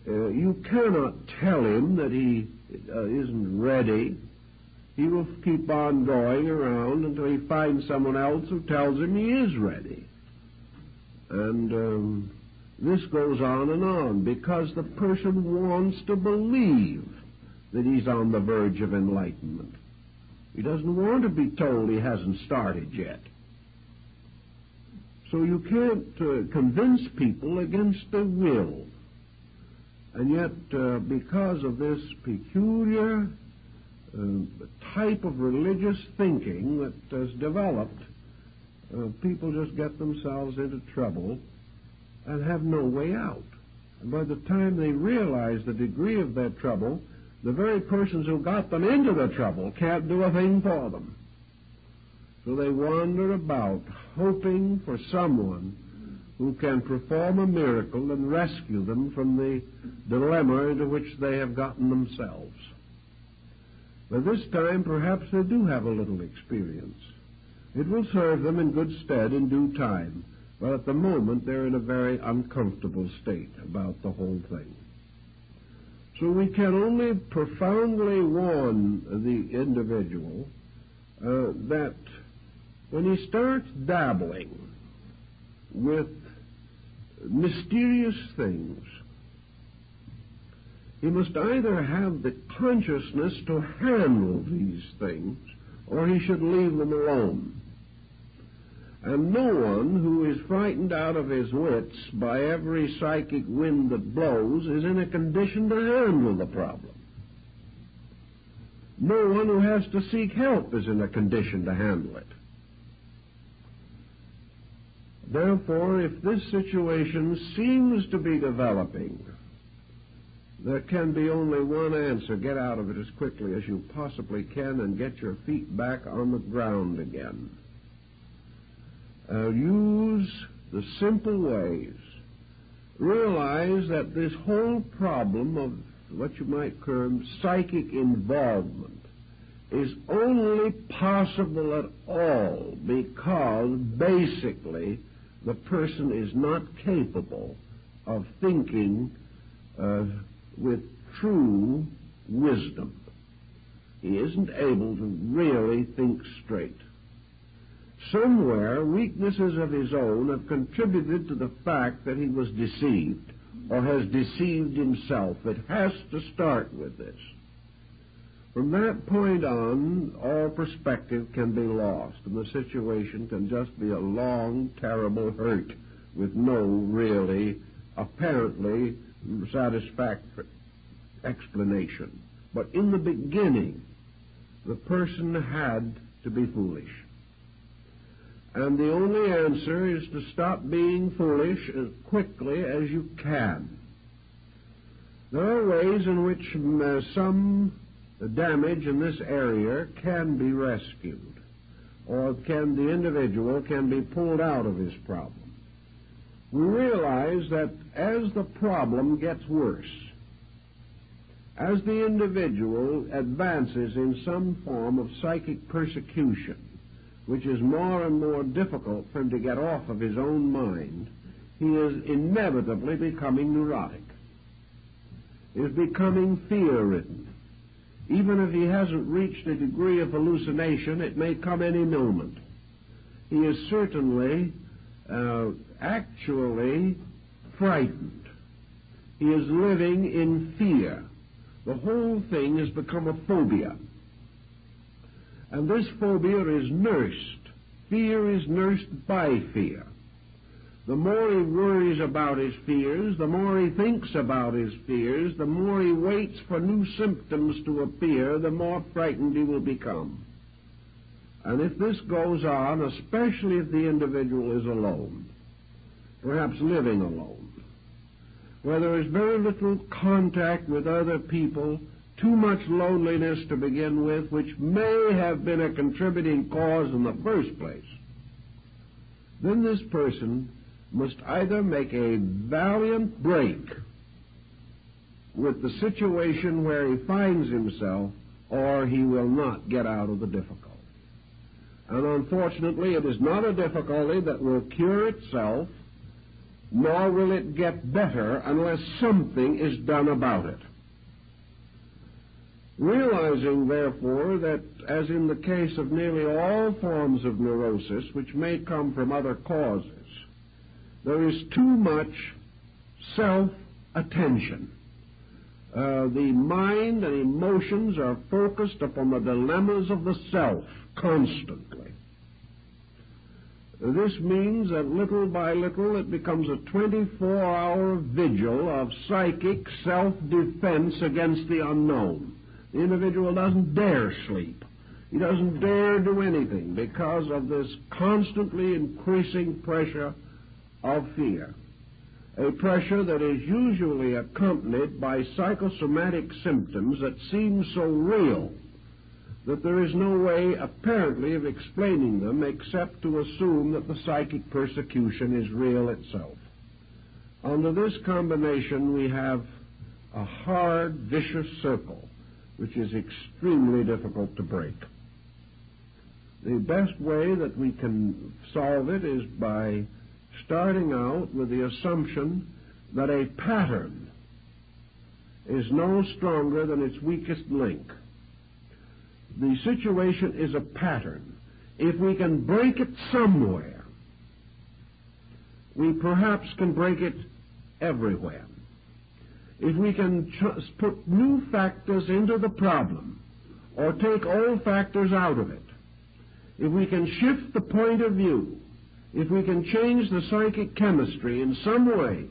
You cannot tell him that he isn't ready. He will keep on going around until he finds someone else who tells him he is ready. And this goes on because the person wants to believe that he's on the verge of enlightenment. He doesn't want to be told he hasn't started yet. So you can't convince people against their will. And yet, because of this peculiar type of religious thinking that has developed, people just get themselves into trouble and have no way out. And by the time they realize the degree of their trouble, the very persons who got them into the trouble can't do a thing for them. So they wander about, hoping for someone who can perform a miracle and rescue them from the dilemma into which they have gotten themselves. By this time, perhaps they do have a little experience. It will serve them in good stead in due time, but at the moment they're in a very uncomfortable state about the whole thing. So we can only profoundly warn the individual that when he starts dabbling with mysterious things, he must either have the consciousness to handle these things, or he should leave them alone. And no one who is frightened out of his wits by every psychic wind that blows is in a condition to handle the problem. No one who has to seek help is in a condition to handle it. Therefore, if this situation seems to be developing, there can be only one answer. Get out of it as quickly as you possibly can and get your feet back on the ground again. Use the simple ways. Realize that this whole problem of what you might term psychic involvement is only possible at all because basically the person is not capable of thinking with true wisdom. He isn't able to really think straight. Somewhere, weaknesses of his own have contributed to the fact that he was deceived, or has deceived himself. It has to start with this. From that point on, all perspective can be lost, and the situation can just be a long, terrible hurt with no really, apparently, satisfactory explanation. But in the beginning, the person had to be foolish. And the only answer is to stop being foolish as quickly as you can. There are ways in which some damage in this area can be rescued, or the individual can be pulled out of his problem. We realize that as the problem gets worse, as the individual advances in some form of psychic persecution, which is more and more difficult for him to get off of his own mind, he is inevitably becoming neurotic. He is becoming fear-ridden. Even if he hasn't reached a degree of hallucination, it may come any moment. He is certainly actually frightened. He is living in fear. The whole thing has become a phobia. And this phobia is nursed. Fear is nursed by fear. The more he worries about his fears, the more he thinks about his fears, the more he waits for new symptoms to appear, the more frightened he will become. And if this goes on, especially if the individual is alone, perhaps living alone, where there is very little contact with other people, too much loneliness to begin with, which may have been a contributing cause in the first place, then this person must either make a valiant break with the situation where he finds himself, or he will not get out of the difficulty. And unfortunately, it is not a difficulty that will cure itself, nor will it get better unless something is done about it. Realizing, therefore, that as in the case of nearly all forms of neurosis, which may come from other causes, there is too much self-attention. The mind and emotions are focused upon the dilemmas of the self constantly. This means that little by little it becomes a 24-hour vigil of psychic self-defense against the unknown. The individual doesn't dare sleep. He doesn't dare do anything because of this constantly increasing pressure of fear. A pressure that is usually accompanied by psychosomatic symptoms that seem so real that there is no way, apparently, of explaining them except to assume that the psychic persecution is real itself. Under this combination, we have a hard, vicious circle, which is extremely difficult to break. The best way that we can solve it is by starting out with the assumption that a pattern is no stronger than its weakest link. The situation is a pattern. If we can break it somewhere, we perhaps can break it everywhere. If we can put new factors into the problem or take old factors out of it, if we can shift the point of view, if we can change the psychic chemistry in some way,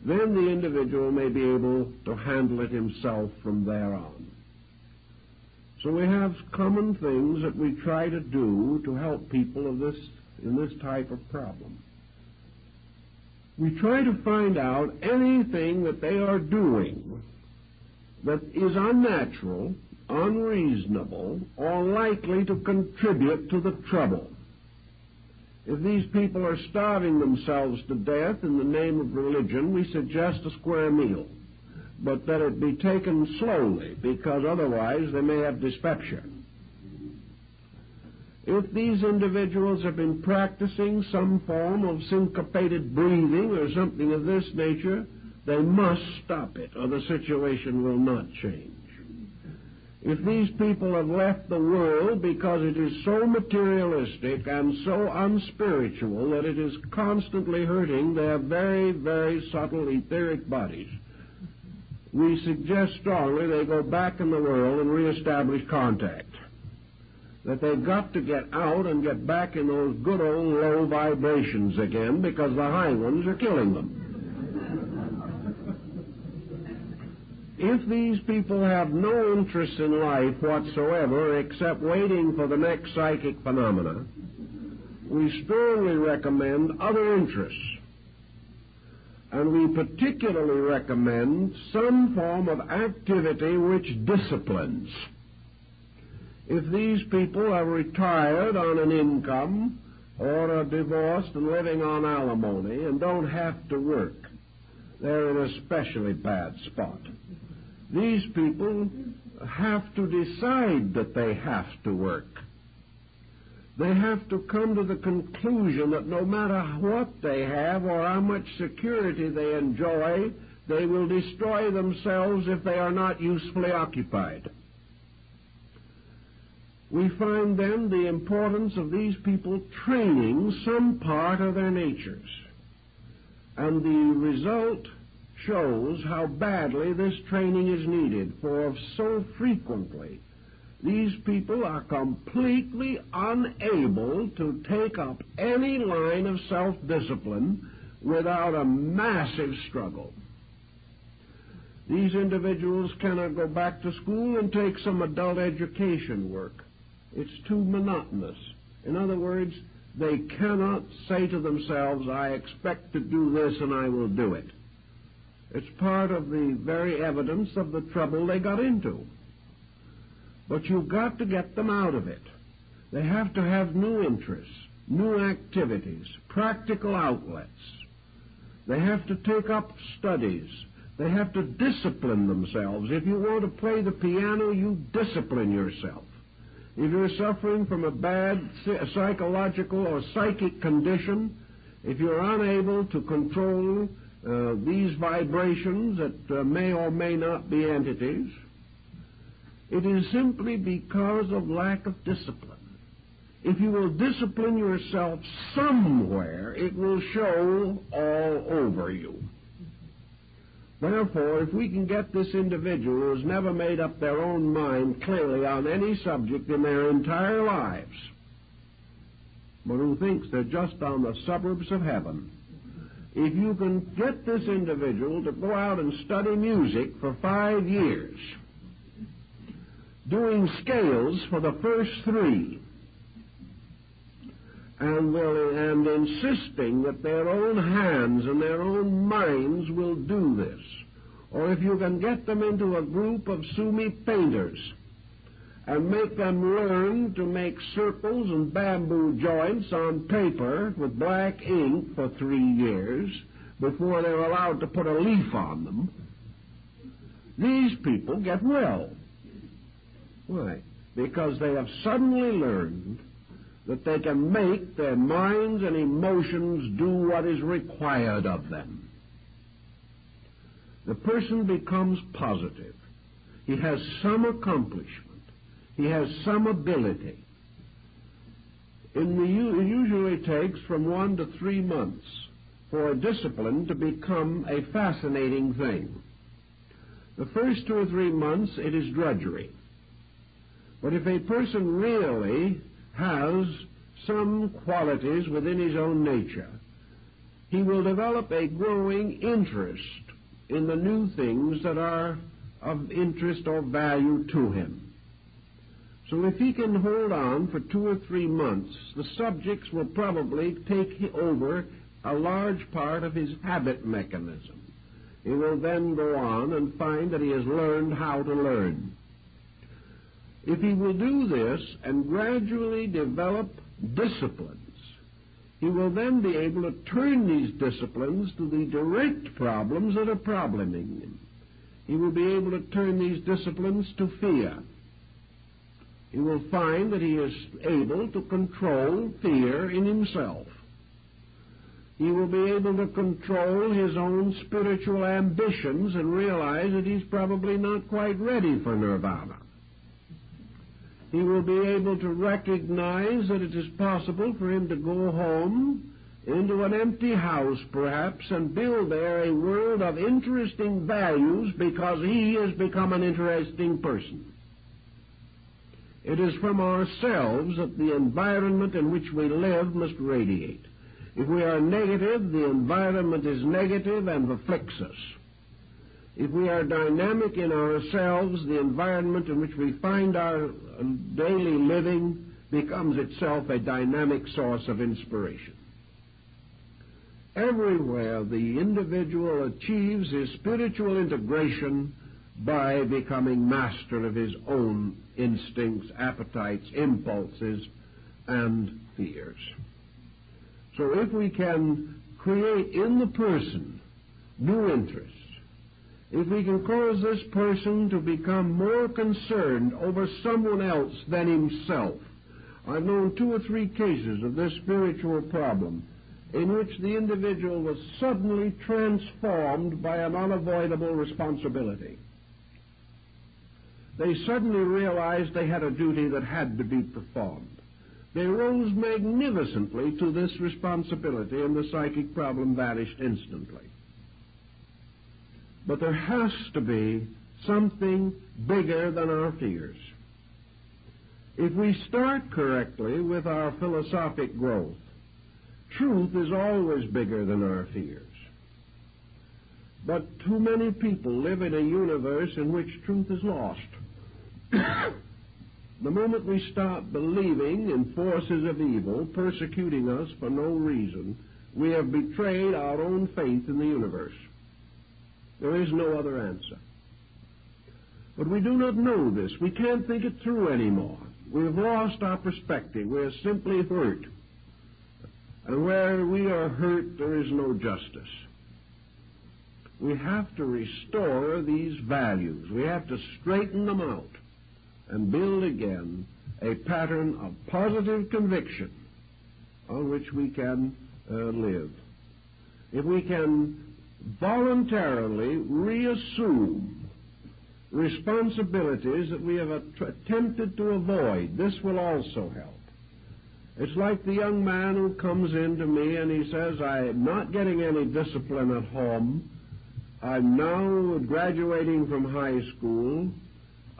then the individual may be able to handle it himself from there on. So we have common things that we try to do to help people in this type of problem. We try to find out anything that they are doing that is unnatural, unreasonable, or likely to contribute to the trouble. If these people are starving themselves to death in the name of religion, we suggest a square meal, but that it be taken slowly, because otherwise they may have dyspepsia. If these individuals have been practicing some form of syncopated breathing or something of this nature, they must stop it, or the situation will not change. If these people have left the world because it is so materialistic and so unspiritual that it is constantly hurting their very, very subtle etheric bodies, we suggest strongly they go back in the world and reestablish contact. That they've got to get out and get back in those good old low vibrations again, because the high ones are killing them. If these people have no interest in life whatsoever except waiting for the next psychic phenomena, we strongly recommend other interests. And we particularly recommend some form of activity which disciplines. If these people are retired on an income or are divorced and living on alimony and don't have to work, they're in a especially bad spot. These people have to decide that they have to work. They have to come to the conclusion that no matter what they have or how much security they enjoy, they will destroy themselves if they are not usefully occupied. We find then the importance of these people training some part of their natures. And the result shows how badly this training is needed, for so frequently these people are completely unable to take up any line of self-discipline without a massive struggle. These individuals cannot go back to school and take some adult education work. It's too monotonous. In other words, They cannot say to themselves, I expect to do this and I will do it. It's part of the very evidence of the trouble they got into. But you've got to get them out of it. They have to have new interests, new activities, practical outlets. They have to take up studies. They have to discipline themselves. If you want to play the piano, you discipline yourself. If you're suffering from a bad psychological or psychic condition, if you're unable to control these vibrations that may or may not be entities, it is simply because of lack of discipline. If you will discipline yourself somewhere, it will show all over you. Therefore, if we can get this individual who has never made up their own mind clearly on any subject in their entire lives, but who thinks they're just on the suburbs of heaven, if you can get this individual to go out and study music for 5 years, doing scales for the first 3, and insisting that their own hands and their own minds will do this, or if you can get them into a group of Sumi painters and make them learn to make circles and bamboo joints on paper with black ink for 3 years before they're allowed to put a leaf on them, these people get well. Why? Because they have suddenly learned that they can make their minds and emotions do what is required of them. The person becomes positive. He has some accomplishment. He has some ability. It usually takes from 1 to 3 months for a discipline to become a fascinating thing. The first 2 or 3 months, it is drudgery. But if a person really has some qualities within his own nature, he will develop a growing interest in the new things that are of interest or value to him. So if he can hold on for 2 or 3 months, the subjects will probably take over a large part of his habit mechanism. He will then go on and find that he has learned how to learn. If he will do this and gradually develop disciplines, he will then be able to turn these disciplines to the direct problems that are probleming him. He will be able to turn these disciplines to fear. He will find that he is able to control fear in himself. He will be able to control his own spiritual ambitions and realize that he's probably not quite ready for nirvana. He will be able to recognize that it is possible for him to go home into an empty house, perhaps, and build there a world of interesting values because he has become an interesting person. It is from ourselves that the environment in which we live must radiate. If we are negative, the environment is negative and afflicts us. If we are dynamic in ourselves, the environment in which we find our daily living becomes itself a dynamic source of inspiration. Everywhere the individual achieves his spiritual integration by becoming master of his own instincts, appetites, impulses, and fears. So if we can create in the person new interests, if we can cause this person to become more concerned over someone else than himself. I've known 2 or 3 cases of this spiritual problem in which the individual was suddenly transformed by an unavoidable responsibility. They suddenly realized they had a duty that had to be performed. They rose magnificently to this responsibility, and the psychic problem vanished instantly. But there has to be something bigger than our fears. If we start correctly with our philosophic growth, truth is always bigger than our fears. But too many people live in a universe in which truth is lost. The moment we stop believing in forces of evil persecuting us for no reason, we have betrayed our own faith in the universe. There is no other answer. But we do not know this. We can't think it through anymore. We have lost our perspective. We are simply hurt. And where we are hurt, there is no justice. We have to restore these values. We have to straighten them out and build again a pattern of positive conviction on which we can live. If we can voluntarily reassume responsibilities that we have attempted to avoid, this will also help. It's like the young man who comes in to me and he says, I'm not getting any discipline at home. I'm now graduating from high school.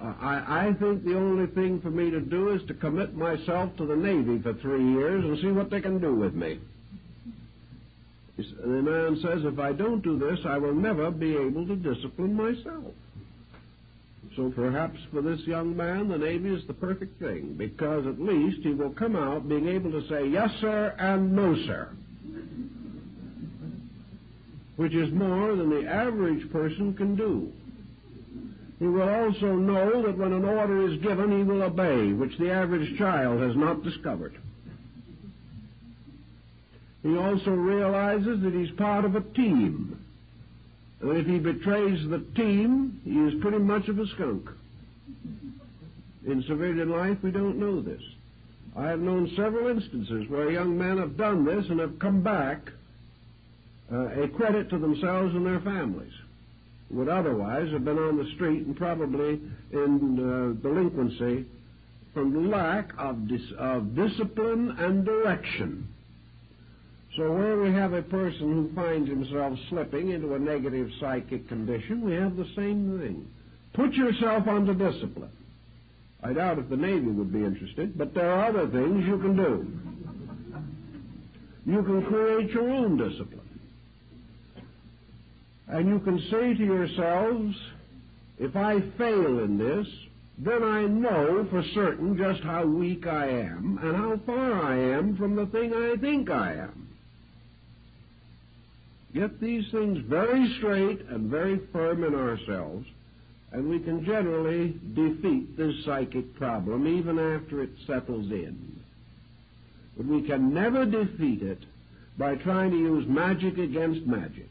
I think the only thing for me to do is to commit myself to the Navy for 3 years and see what they can do with me. The man says, if I don't do this, I will never be able to discipline myself. So perhaps for this young man, the Navy is the perfect thing, because at least he will come out being able to say yes, sir, and no, sir, which is more than the average person can do. He will also know that when an order is given, he will obey, which the average child has not discovered. He also realizes that he's part of a team. And if he betrays the team, he is pretty much of a skunk. In civilian life, we don't know this. I have known several instances where young men have done this and have come back a credit to themselves and their families, who would otherwise have been on the street and probably in delinquency from lack of discipline and direction. So where we have a person who finds himself slipping into a negative psychic condition, we have the same thing. Put yourself under discipline. I doubt if the Navy would be interested, but there are other things you can do. You can create your own discipline. And you can say to yourselves, if I fail in this, then I know for certain just how weak I am and how far I am from the thing I think I am. Get these things very straight and very firm in ourselves, and we can generally defeat this psychic problem even after it settles in. But we can never defeat it by trying to use magic against magic.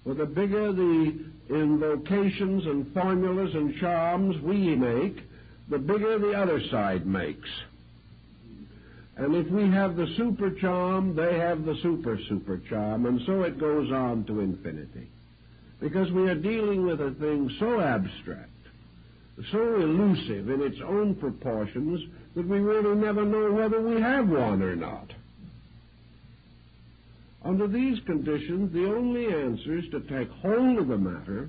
For the bigger the invocations and formulas and charms we make, the bigger the other side makes. And if we have the super charm, they have the super charm, and so it goes on to infinity. Because we are dealing with a thing so abstract, so elusive in its own proportions, that we really never know whether we have one or not. Under these conditions, the only answer is to take hold of the matter.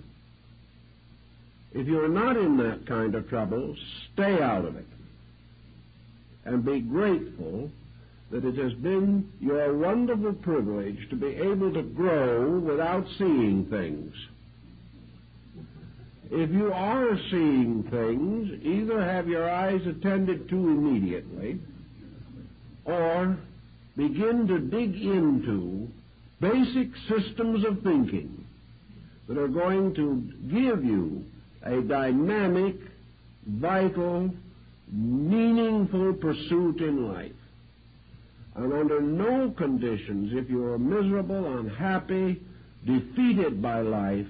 If you're not in that kind of trouble, stay out of it. And be grateful that it has been your wonderful privilege to be able to grow without seeing things. If you are seeing things, either have your eyes attended to immediately, or begin to dig into basic systems of thinking that are going to give you a dynamic, vital, meaningful pursuit in life. And under no conditions, if you are miserable, unhappy, defeated by life,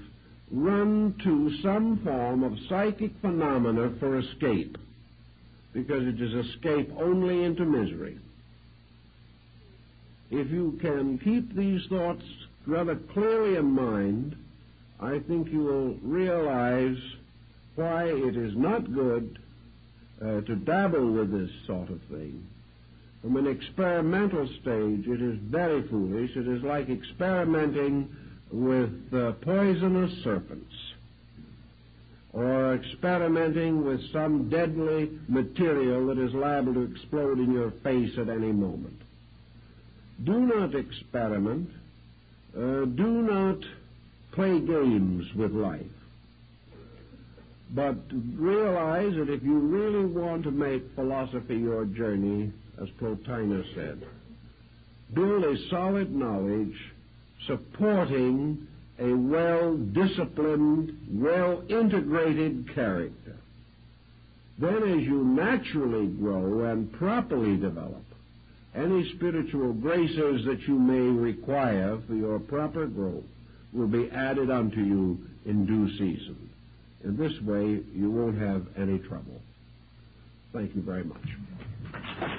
run to some form of psychic phenomena for escape, because it is escape only into misery. If you can keep these thoughts rather clearly in mind, I think you will realize why it is not good to dabble with this sort of thing. From an experimental stage, it is very foolish. It is like experimenting with poisonous serpents, or experimenting with some deadly material that is liable to explode in your face at any moment. Do not experiment. Do not play games with life. But realize that if you really want to make philosophy your journey, as Plotinus said, build a solid knowledge supporting a well-disciplined, well-integrated character. Then as you naturally grow and properly develop, any spiritual graces that you may require for your proper growth will be added unto you in due season. In this way, you won't have any trouble. Thank you very much.